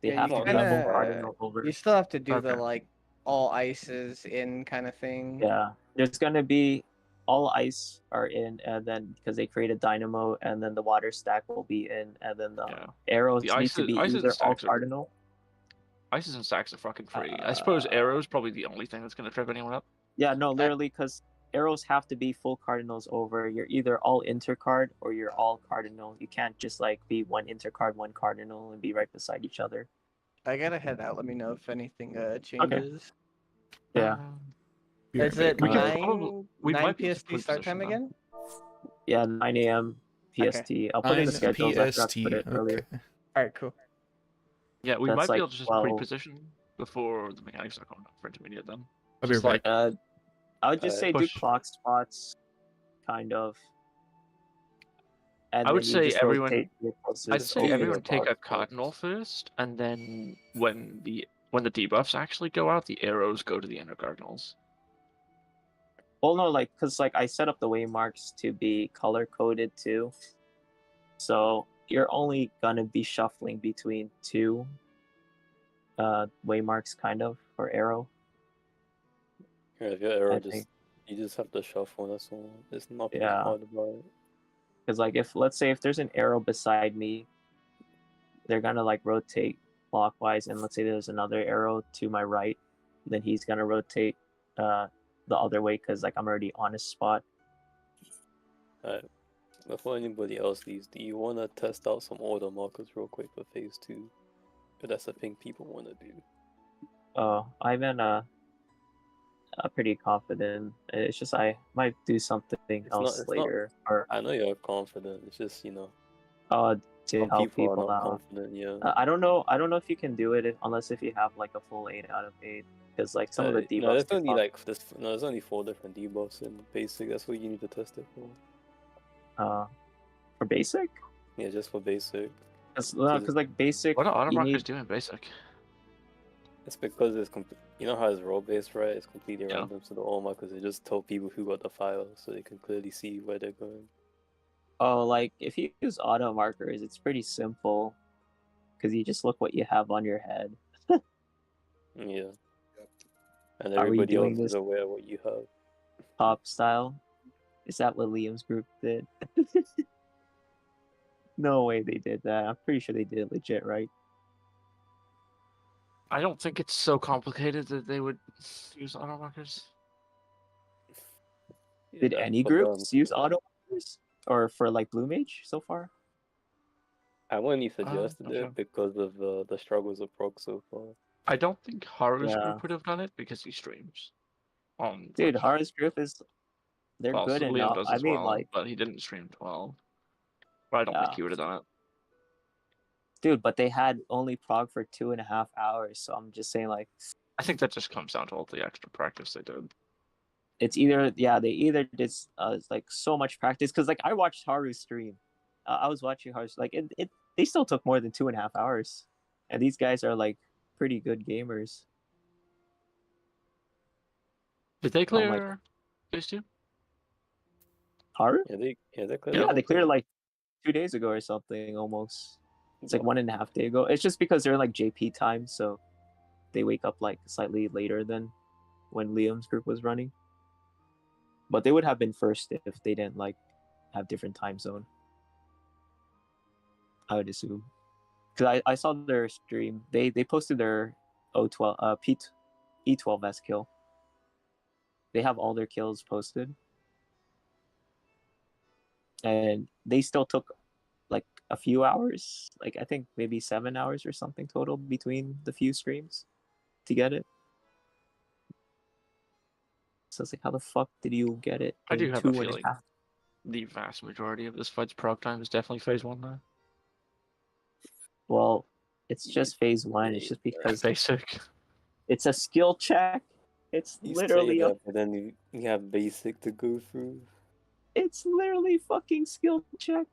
They Yeah, have you to be kinda- full cardinal over. You still have to do the Okay. like all ices in kind of thing. Yeah, there's gonna be all ice are in, and then because they created dynamo, and then the water stack will be in, and then the arrows The need to be ices either and all stacks are- cardinal. Ices and stacks are fucking free. I suppose arrows probably the only thing that's gonna trip anyone up. Yeah, no, literally, because arrows have to be full cardinals over. You're either all intercard or you're all cardinal. You can't just like be one intercard, one cardinal, and be right beside each other. I gotta head out. Let me know if anything changes. Yeah. Is it We can 9, probably- we 9 might be PST split start time position, again? Yeah, 9 a.m. PST. I'll put in the 9 schedules. I forgot to put it PST, earlier. okay. Alright, cool. Yeah, we That's might be like able to just 12. pre-position before the mechanics start coming up for intermediate then. I'll be Just right like I would just say do push. clock spots, kind of. And I would then you say just everyone. rotate your pulses I'd say over everyone your take a clock. cardinal first, and then when the debuffs actually go out, the arrows go to the inner cardinals. Well, no, like, because like I set up the waymarks to be color coded too, so you're only gonna be shuffling between two waymarks, kind of, for arrow. Yeah, if your arrow I just think. you just have to shuffle. That's all. There's nothing Yeah. hard about it. Because like if let's say if there's an arrow beside me, they're gonna like rotate clockwise, and let's say there's another arrow to my right, then he's gonna rotate the other way because like I'm already on his spot. Before anybody else leaves, do you want to test out some order markers real quick for phase 2? But that's the thing people want to do. I'm pretty confident. It's just I might do something else later, or I know you're confident. It's just to to some help people are people not out. confident. Yeah. I don't know. I don't know if you can do it unless if you have like a full 8 out of 8. Because like some of the debuffs. No, there's get only buffed. like this. No, there's only 4 different debuffs in basic. That's what you need to test it for. For basic. Yeah, just for basic. Because like basic. What are auto you markers need- doing basic? It's because it's you know how it's role based, right? It's completely random. So the all markers they just tell people who got the file, so they can clearly see where they're going. Oh, like if you use auto markers, it's pretty simple. Because you just look what you have on your head. Yeah. And Are we everybody doing else this is aware of what you have. pop style? Is that what Liam's group did? No way they did that. I'm pretty sure they did it legit, right? I don't think it's so complicated that they would use auto markers. Did any but, groups use auto markers? Or for like Blue Mage so far? I only suggested Okay. it because of the struggles of Prog so far. I don't think Haru's Yeah. group would have done it because he streams on Dude, Twitch. Haru's group is they're Well, good Liam enough. does I as mean, well, like, but he didn't stream 12. But I don't think yeah, he would have done it. dude, but they had only prog for 2.5 hours, so I'm just saying, like, I think that just comes down to all the extra practice they did. it's either they either did like so much practice because like I watched Haru's stream. I was watching Haru's like it they still took more than 2.5 hours, and these guys are like pretty good gamers. Did they I'm clear like, phase 2? Haru? Yeah, they cleared Yeah, the they whole cleared thing. like 2 days ago or something almost. It's like 1.5 day ago. It's just because they're in like JP time, so they wake up like slightly later than when Liam's group was running. But they would have been first if they didn't like have different time zone. I would assume. Because I saw their stream. They posted their O12 E12S kill. They have all their kills posted. And they still took like a few hours, like I think maybe 7 hours or something total between the few streams to get it. So it's like, how the fuck did you get it I in do have a 2.5? feeling the vast majority of this fight's prog time is definitely phase 1 though. Well, it's just phase 1. It's just because basic. It's a skill check. It's You literally say a that, but then you have basic to go through. it's literally fucking skill check.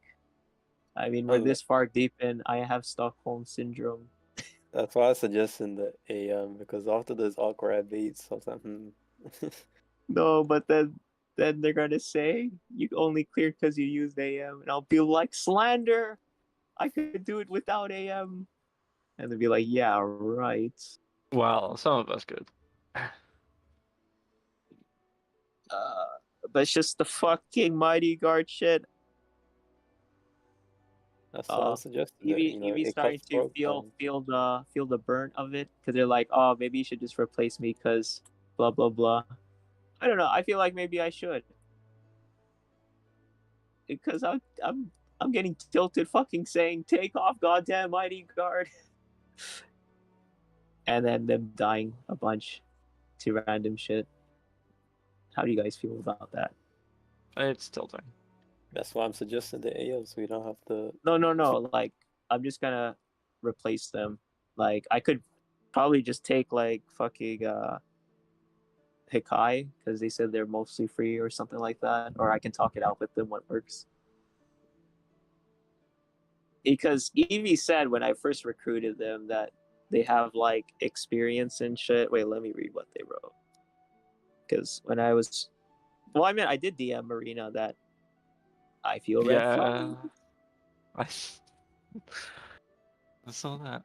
I mean, we're this far deep in. I have Stockholm syndrome. That's why I suggested the AM because after those awkward beats, I was like, No, but then they're gonna say you only cleared because you used AM, and I'll be like, slander. I could do it without AM, and they'll be like, yeah, right. Well, some of us could. But it's just the fucking mighty guard shit. That's why I suggested that. You know, Evie it starting cuts to prog time. feel the burn of it because they're like, oh, maybe you should just replace me because blah blah blah. I don't know. I feel like maybe I should because I'm getting tilted fucking saying take off goddamn mighty guard, and then them dying a bunch to random shit. How do you guys feel about that? It's tilting. That's why I'm suggesting the AM so we don't have to. No. Like I'm just gonna replace them. Like I could probably just take like fucking Hikai because they said they're mostly free or something like that, or I can talk it out with them what works. Because Evie said when I first recruited them that they have like experience and shit. Wait, let me read what they wrote. Because when I was, well, I mean, I did DM Marina that I feel red flag. I saw that.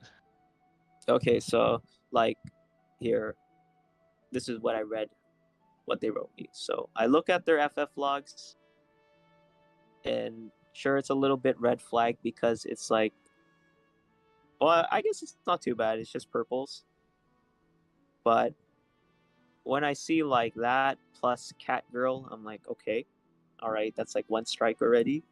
Okay, so like here, this is what I read, what they wrote me. So I look at their FF logs, and sure, it's a little bit red flag because it's like, well, I guess it's not too bad. It's just purples. But when I see like that plus Cat Girl, I'm like, okay, all right, that's like one strike already.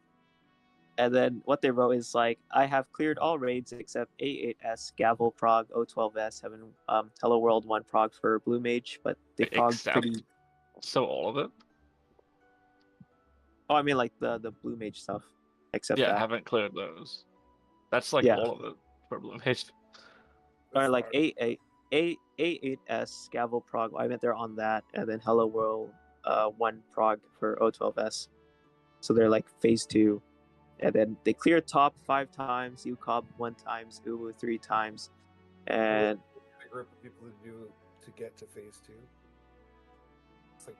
And then what they wrote is like, I have cleared all raids except A8S, Gavel Prog, O12S, having Hello World 1 Prog for Blue Mage, but they prog pretty. So all of it? Oh, I mean like the Blue Mage stuff, except yeah, that. I haven't cleared those. That's like Yeah. all of it for Blue Mage. Or like A8S, Gavel Prog. I meant they're on that, and then Hello World 1 Prog for O12S. So they're like phase 2. And then they clear top 5 times, UCOB 1 times, Uwu 3 times, and A group of people to do to get to phase 2. It's like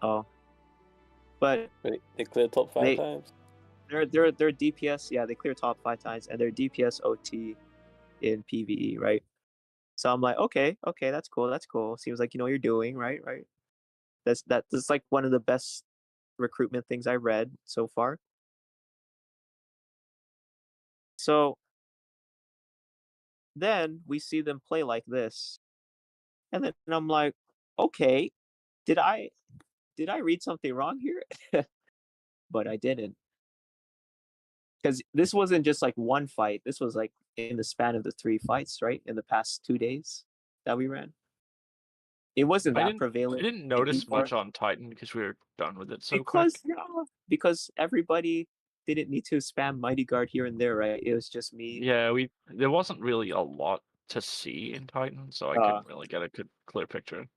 oh, but wait, they clear top 5 times. Their DPS, yeah, they clear top 5 times, and their DPS OT in PVE, right? So I'm like, okay, that's cool. Seems like you know what you're doing, right? That's like one of the best recruitment things I read so far. So then we see them play like this, and then I'm like, okay, did I read something wrong here? But I didn't. Because this wasn't just like one fight. This was like in the span of the 3 fights, right? In the past 2 days that we ran. It wasn't I that didn't prevalent in notice E4 much on Titan because we were done with it so quick. because everybody didn't need to spam Mighty Guard here and there, right? It was just me. Yeah, there wasn't really a lot to see in Titan, so I couldn't really get a good clear picture.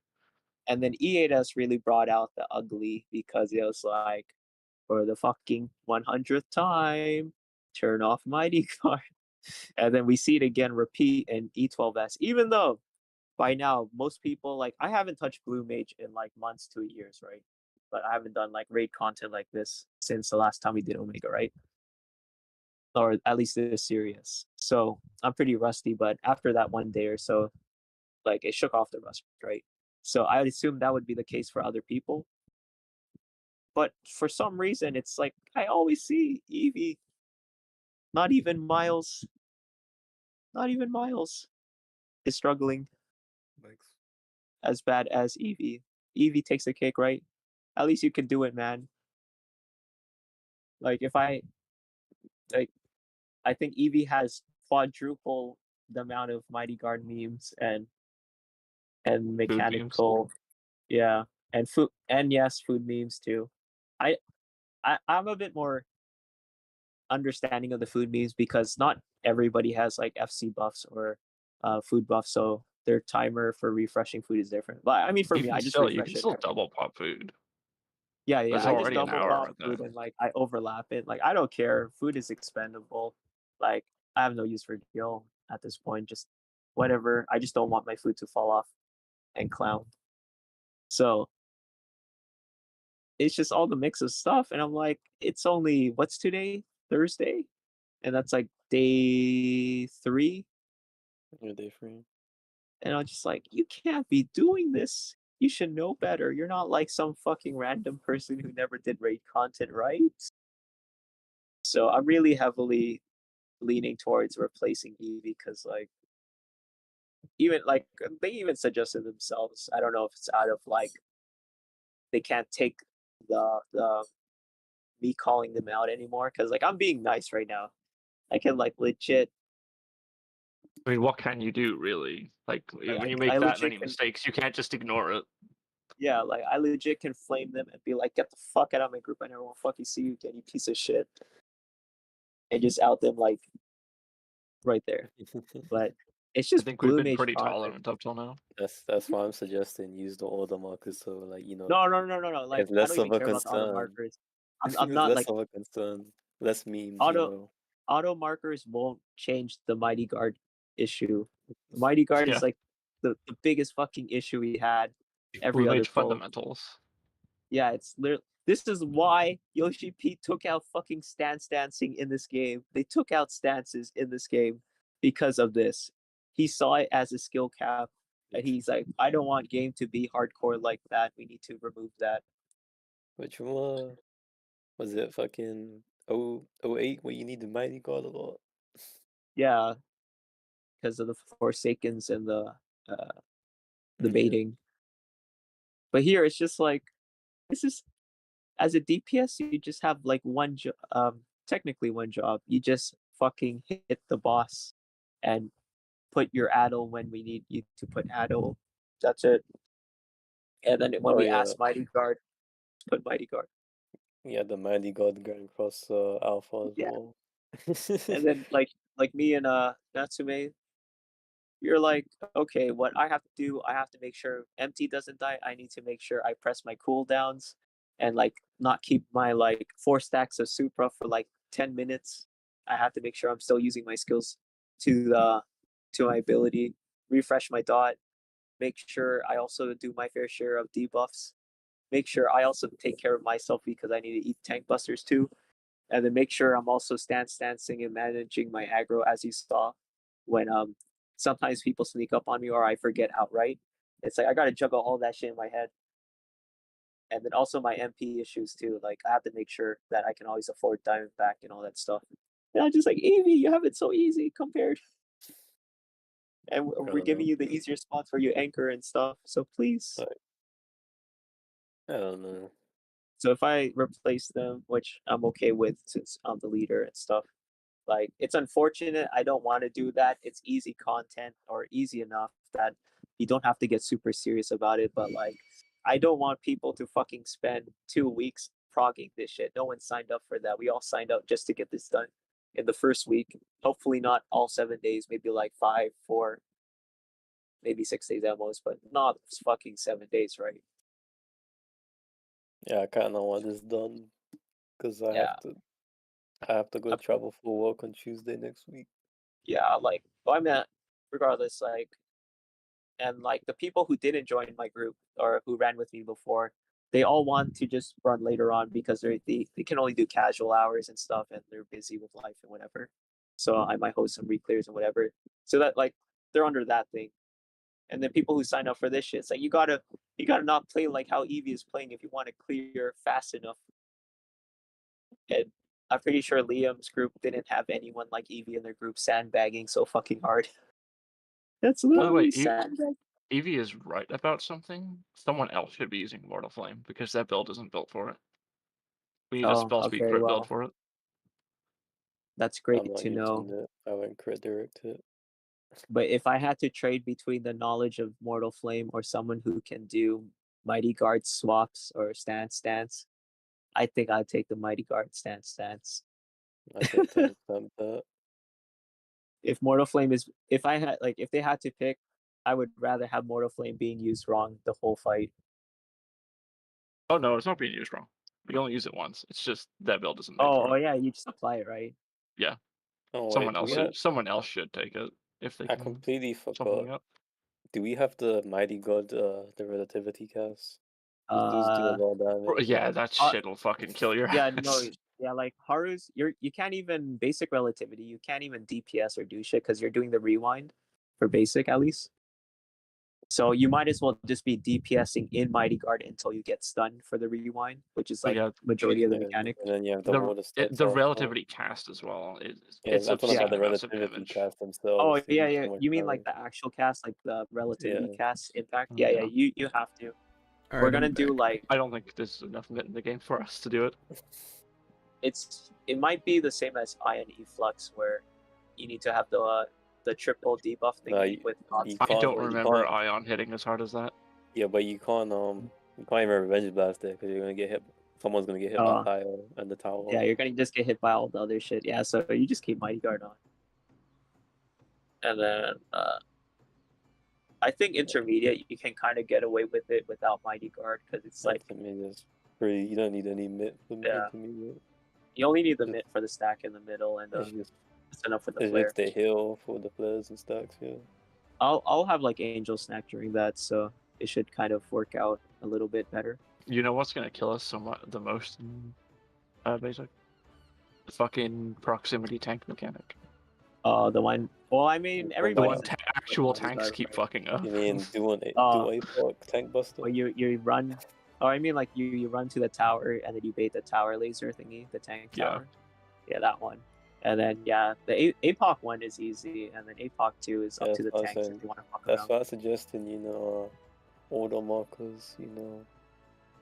And then E8S really brought out the ugly because it was like, for the fucking 100th time, turn off Mighty Guard. And then we see it again repeat in E12S, even though by now most people, like, I haven't touched Blue Mage in like months to years, right? But I haven't done like raid content like this since the last time we did Omega, right? Or at least this serious. So I'm pretty rusty, but after that one day or so, like it shook off the rust, right? So I would assume that would be the case for other people. But for some reason, it's like I always see Eevee. Not even Miles is struggling as bad as Eevee. Eevee takes the cake, right? At least you can do it, man. Like if I think Eevee has quadruple the amount of Mighty Guard memes and mechanical, yeah, and food, and yes, food memes too. I'm a bit more understanding of the food memes because not everybody has like FC buffs or food buffs, so their timer for refreshing food is different. But I mean, for me, Even I just still, you refresh can it still every. double pop food. Yeah, There's I just already an double hour pop right food there. and like I overlap it. Like I don't care. Food is expendable. Like I have no use for gil at this point. Just whatever. I just don't want my food to fall off and clown. So it's just all the mix of stuff, and I'm like, it's only what's today? Thursday? And that's like day 3. Yeah, day 3. And I'm just like, you can't be doing this. You should know better. You're not like some fucking random person who never did raid content, right? So I'm really heavily leaning towards replacing Eevee because like even like they even suggested themselves. I don't know if it's out of like they can't take the me calling them out anymore because like I'm being nice right now. I can like legit. I mean, what can you do, really? Like, when you make I that legit many can. mistakes, you can't just ignore it. Yeah, like I legit can flame them and be like, "Get the fuck out of my group! I never want to fucking see you again, you piece of shit," and just out them like right there. But it's I just think we've Blue been Mage pretty content. tolerant up till now. That's why I'm suggesting use the order markers so like No. Like it's I less don't of even a care about the auto concern. markers. I'm It's not less like of a concern. Less memes, auto markers won't change the Mighty Guard issue. The Mighty Guard Yeah. is like the biggest fucking issue we had every Blue other Mage pull. fundamentals. Yeah, it's literally. This is why Yoshi P took out fucking stance dancing in this game. They took out stances in this game because of this. He saw it as a skill cap, and he's like, I don't want game to be hardcore like that. We need to remove that. Which one? Was it fucking 08 where you need the mighty god a lot? Yeah, because of the Forsakens and the Yeah. baiting. But here it's just like this is as a DPS you just have like one technically one job. You just fucking hit the boss and put your addle when we need you to put addle. That's it. And then when Oh we yeah. ask Mighty Guard, put Mighty Guard. Yeah, the mighty god going across alpha as Yeah. well. And then like me and Natsume, you're like, okay, what I have to do, I have to make sure MT doesn't die. I need to make sure I press my cooldowns and like not keep my like 4 stacks of Supra for like 10 minutes. I have to make sure I'm still using my skills to my ability, refresh my dot, make sure I also do my fair share of debuffs, make sure I also take care of myself because I need to eat tank busters too, and then make sure I'm also stancing and managing my aggro as you saw when sometimes people sneak up on me or I forget outright. It's like I gotta juggle all that shit in my head. And then also my MP issues too. Like I have to make sure that I can always afford Diamondback and all that stuff. And I'm just like, Eevee, you have it so easy compared. And we're giving you the easier spots for your anchor and stuff. So please. I don't know. So if I replace them, which I'm okay with since I'm the leader and stuff, Like, it's unfortunate. I don't want to do that. It's easy content, or easy enough that you don't have to get super serious about it. But like, I don't want people to fucking spend 2 weeks progging this shit. No one signed up for that. We all signed up just to get this done in the first week. Hopefully not all 7 days, maybe like 5, 4, maybe 6 days at most, but not fucking 7 days, right? Yeah, I kind of want this done because Yeah. I have to go travel for work on Tuesday next week. Yeah, like, well, I mean, regardless, like, and like the people who didn't join my group or who ran with me before, they all want to just run later on because they can only do casual hours and stuff, and they're busy with life and whatever. So I might host some reclears and whatever. So that, like, they're under that thing. And then people who sign up for this shit, it's like you gotta not play like how Eevee is playing if you want to clear fast enough. And I'm pretty sure Liam's group didn't have anyone like Eevee in their group sandbagging so fucking hard. That's By the way, literally sandbag. Eevee is right about something. Someone else should be using Mortal Flame because that build isn't built for it. We need a spell speed okay, crit build well, for it. that's I'm great not to using know. it. I went crit direct hit. But if I had to trade between the knowledge of Mortal Flame or someone who can do Mighty Guard swaps or stance, I think I'd take the Mighty Guard stance. I can't timestamp that. If Mortal Flame is, if they had to pick, I would rather have Mortal Flame being used wrong the whole fight. Oh no, it's not being used wrong. We only use it once. It's just that build isn't made for Oh it. yeah, you just apply it, right? Yeah. Oh Someone wait, else someone else should take it if they I can completely something forgot. up. Do we have the Mighty God, the relativity cast? Those do a lot of damage. Yeah, that shit'll fucking kill your Yeah, ass. no, yeah, like Haru's, you can't even basic relativity. You can't even DPS or do shit because you're doing the rewind for basic at least. So you might as well just be DPSing in Mighty Guard until you get stunned for the rewind, which is like majority of the mechanic. And then you have the water steps The off, relativity cast as well. Yeah, It's I'm talking about obscene the amounts of relativity damage. cast Oh themselves. They yeah, do yeah. so much You mean like damage. the actual cast, like the relativity Yeah. cast impact? Yeah, yeah. You have to. All We're right, gonna I'm do back. like I don't think there's enough of it in the game for us to do it. it might be the same as Ion Efflux where you need to have the triple debuff thing with I don't remember Ion hitting as hard as that. Yeah, but you can't even revenge blast it because you're gonna get hit. Someone's gonna get hit by fire and the tower. Yeah, you're gonna just get hit by all the other shit. Yeah, so you just keep Mighty Guard on. And then I think intermediate you can kind of get away with it without Mighty Guard because it's like intermediate's free. You don't need any mitt for intermediate. You only need the mitt for the stack in the middle, and it's enough for the It's flare. just the heal for the flares and stacks. Yeah. I'll have like Angel Snack during that, so it should kind of work out a little bit better. You know what's gonna kill us so much the most in basic? The fucking proximity tank mechanic. The one. Well, I mean, everybody. Actual tanks keep fucking up. You mean doing tank buster? Well, you run. Oh, I mean like you run to the tower and then you bait the tower laser thingy, the tank tower. Yeah, that one. And then the APOC one is easy, and then APOC 2 is up to the tanks if you want to fuck around. That's why I suggested, auto markers,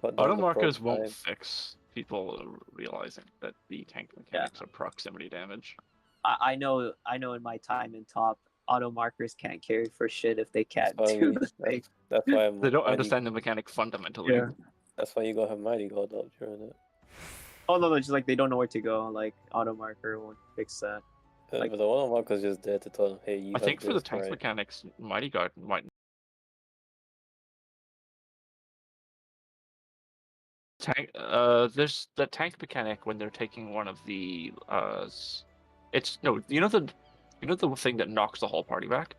Auto markers won't fix people realizing that the tank mechanics are proximity damage. I know in my time in top, auto markers can't carry for shit if they can't do the thing. That's why they don't understand the mechanic fundamentally. Yeah. That's why you gotta have Mighty God up during it. Oh no, just like they don't know where to go. Like auto marker won't fix that. But the auto marker's just there to tell them, hey, you. I think for the tank mechanics, Mighty Guard might. Tank. There's the tank mechanic when they're taking one of the it's you know the thing that knocks the whole party back.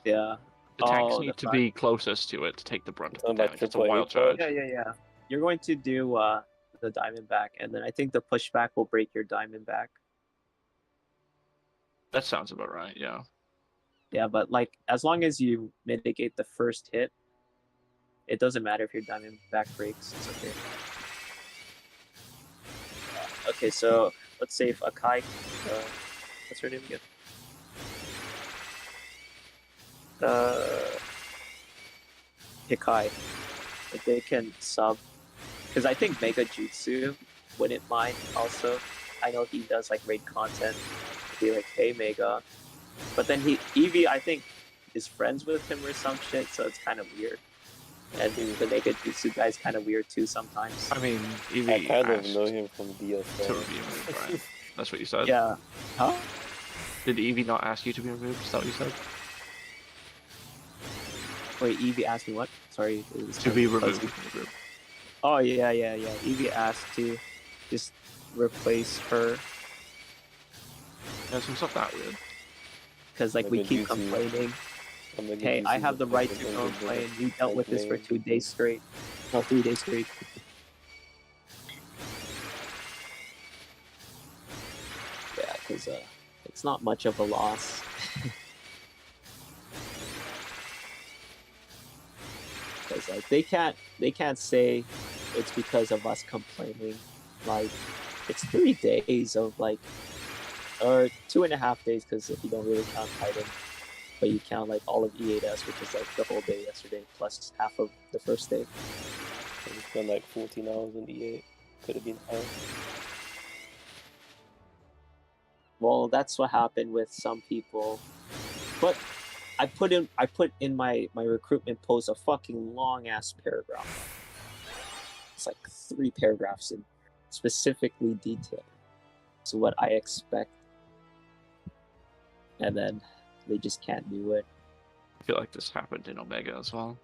Yeah. The tanks need to be closest to it to take the brunt of the damage. It's a wild charge. Yeah. You're going to do the diamond back, and then I think the pushback will break your diamond back. That sounds about right. Yeah. Yeah, but like as long as you mitigate the first hit, it doesn't matter if your diamond back breaks. It's okay. Okay, so let's say if Akai, what's her name again? Hikai, if they can sub, because I think Mega Jutsu wouldn't mind also. I know he does like raid content, be like, hey, Mega. But then Eevee, I think, is friends with him or some shit, so it's kind of weird. And the Mega Jutsu guy's kind of weird too sometimes. I mean, I Eevee kind of asked know him from DSL. to be removed, right? That's what you said? Yeah. Huh? Did Eevee not ask you to be removed? Is that what you said? Wait, Eevee asked me what? Sorry. To be removed from the group. Oh, yeah. Eevee asked to just replace her. Yeah, so it's not that weird. Because, like, we keep complaining. Hey, I have the right to complain. You dealt with this for 2 days straight. No, 3 days straight. Yeah, because it's not much of a loss. Because like they can't say it's because of us complaining. Like it's 3 days of like, or 2.5 days because if you don't really count Titan, but you count like all of E8S, which is like the whole day yesterday plus half of the first day. I just spent like 14 hours in E8. Could have been higher. Well, that's what happened with some people, but I put in my recruitment post a fucking long ass paragraph. It's like 3 paragraphs and specifically detailed. So what I expect, and then they just can't do it. I feel like this happened in Omega as well.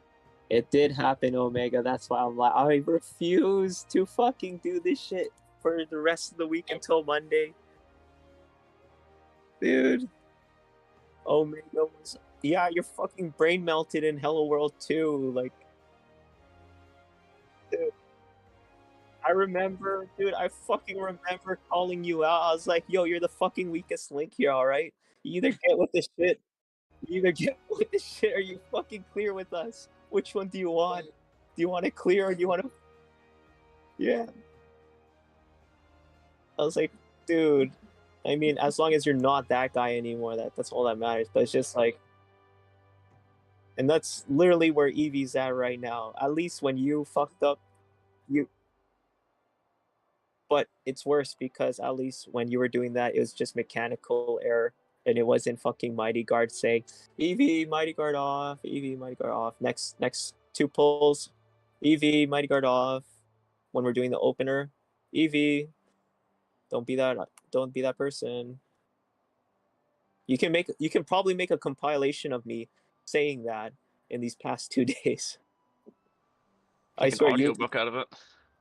It did happen, Omega. That's why I'm like, I refuse to fucking do this shit for the rest of the week until Monday. Dude. Omega was... Yeah, your fucking brain melted in Hello World 2. Like... Dude. I remember, dude, I fucking remember calling you out. I was like, yo, you're the fucking weakest link here, alright? You either get with this shit. You either get with this shit or you fucking clear with us. Which one do you want? Do you want to clear or do you want to... Yeah. I was like, dude, I mean, as long as you're not that guy anymore, that's all that matters. But it's just like... And that's literally where Eevee's at right now. At least when you fucked up, you... But it's worse because at least when you were doing that, it was just mechanical error. And it wasn't fucking Mighty Guard saying, Eevee, Mighty Guard off, Eevee, Mighty Guard off. Next 2 pulls, Eevee, Mighty Guard off. When we're doing the opener, Eevee, don't be that person. You can probably make a compilation of me saying that in these past 2 days. I swear an audiobook out of it.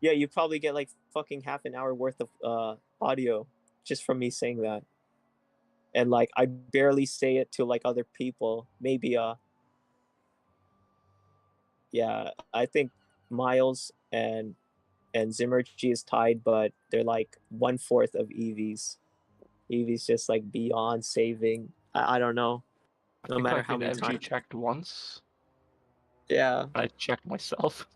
Yeah, you probably get like fucking half an hour worth of audio just from me saying that. And like I barely say it to like other people. Maybe yeah, I think Miles and Zimmergy is tied, but they're like 1/4 of Eevee's. Eevee's just like beyond saving. I don't know. No matter how many times. checked once. Yeah. I checked myself.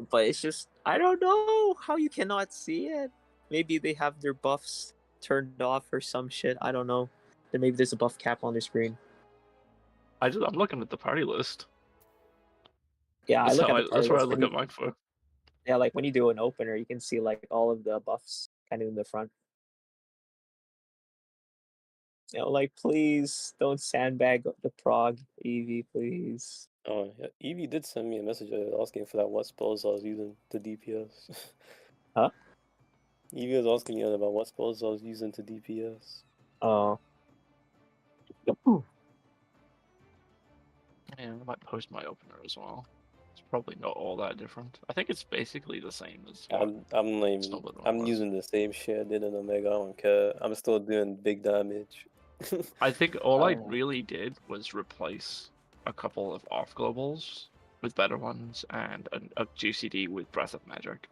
But it's just, I don't know how you cannot see it. Maybe they have their buffs turned off or some shit. I don't know. Then maybe there's a buff cap on their screen. I'm looking at the party list. Yeah, that's I look at the party that's what I list look when at mine for. Yeah, like when you do an opener, you can see like all of the buffs kind of in the front. You know, like please don't sandbag the prog, Eevee, please. Oh, yeah. Eevee did send me a message asking for that what spells I was using to DPS. Huh? Eevee was asking me about what spells I was using to DPS. Oh. Yeah, I might post my opener as well. It's probably not all that different. I think it's basically the same as. I'm not even. I'm using the same shit I did in Omega. I don't care. I'm still doing big damage. I think all I really did was replace a couple of off globals with better ones and a GCD with Breath of Magic.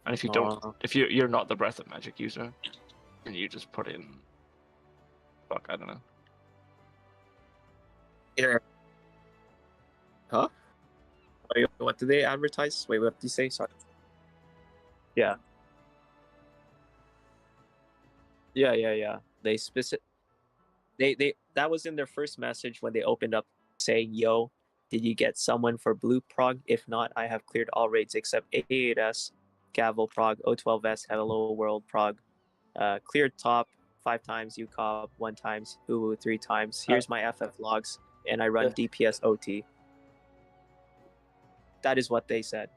And if you don't, if you're not the Breath of Magic user, and you just put in, fuck, I don't know. Yeah. Huh? Wait, what do they advertise? Wait, what did you say? Sorry. Yeah. Yeah. They that was in their first message when they opened up saying, yo, did you get someone for blue prog? If not, I have cleared all raids except A8S, Gavel prog, O12S, Hello World prog, cleared top, 5 times, UCOB 1 times, UWU 3 times. Here's my FF logs, and I run DPS OT. That is what they said.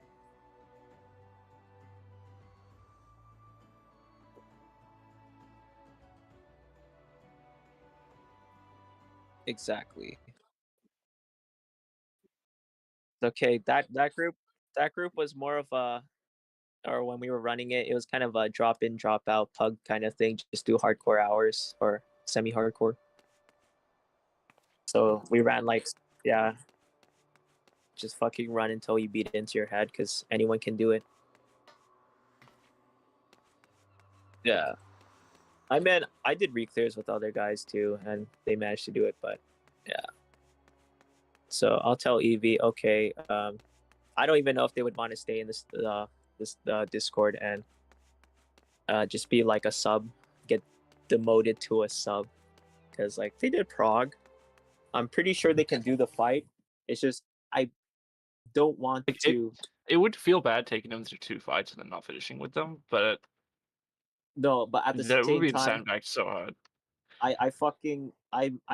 Exactly. Okay, that group was more of a, or when we were running it, it was kind of a drop in, drop out pug kind of thing. Just do hardcore hours or semi-hardcore. So we ran like, yeah, just fucking run until you beat it into your head, because anyone can do it. Yeah. I mean, I did re-clears with other guys too, and they managed to do it, but yeah. So I'll tell Evie, okay, I don't even know if they would want to stay in this Discord and just be like a sub, get demoted to a sub, because like they did Prague. I'm pretty sure they can do the fight. It's just I don't want to. It would feel bad taking them through 2 fights and then not finishing with them, but No, but at the that would same be time, sandbagged so hard. I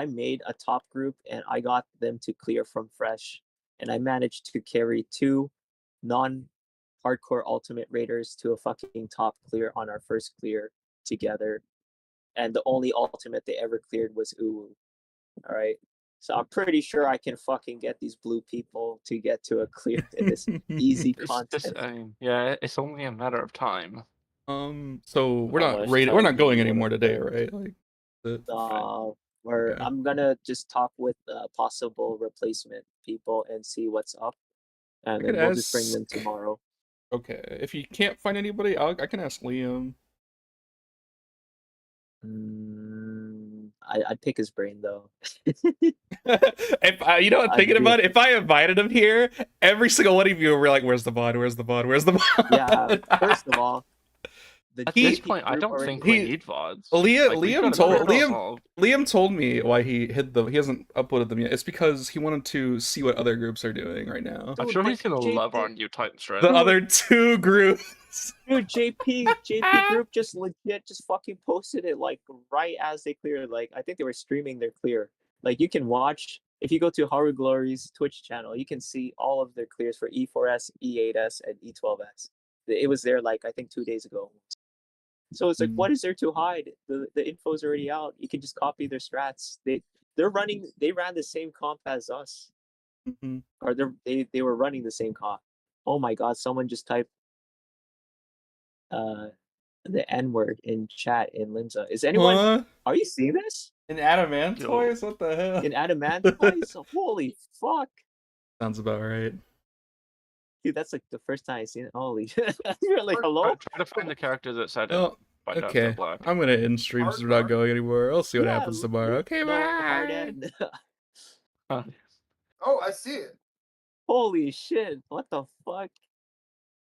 made a top group and I got them to clear from fresh, and I managed to carry 2 non-hardcore ultimate raiders to a fucking top clear on our first clear together, and the only ultimate they ever cleared was UWU. All right, so I'm pretty sure I can fucking get these blue people to get to a clear in this easy content. Yeah, it's only a matter of time. So we're not going anymore today, right? Like okay. I'm gonna just talk with possible replacement people and see what's up, and then we'll just bring them tomorrow. Okay, if you can't find anybody, I can ask Liam. I'd pick his brain though. If you know what, thinking about it, if I invited him here, every single one of you were like, "Where's the VOD? Where's the VOD? Where's the VOD?" Yeah. First of all, at this point, I don't think we need VODs. Liam told me why he hid them. He hasn't uploaded them yet. It's because he wanted to see what other groups are doing right now. I'm sure he's gonna love our new Titan thread. The other 2 groups. Dude, JP group just fucking posted it like right as they cleared. Like I think they were streaming their clear. Like you can watch if you go to Haru Glory's Twitch channel, you can see all of their clears for E4S, E8S, and E12S. It was there like I think 2 days ago. So it's like, what is there to hide? The info's already out. You can just copy their strats. They ran the same comp as us, or they were running the same comp. Oh my god! Someone just typed the N word in chat in Linza. Is anyone? What? Are you seeing this? In Adamantoise? What the hell? In Adamantoise? Holy fuck! Sounds about right. Dude, that's like the first time I've seen it. Holy you're like, hello? Try to find the character that said Oh, it. okay. I'm gonna end streams. We're not going anymore. I'll see what happens tomorrow. Okay, bye. Oh, I see it. Holy shit! What the fuck?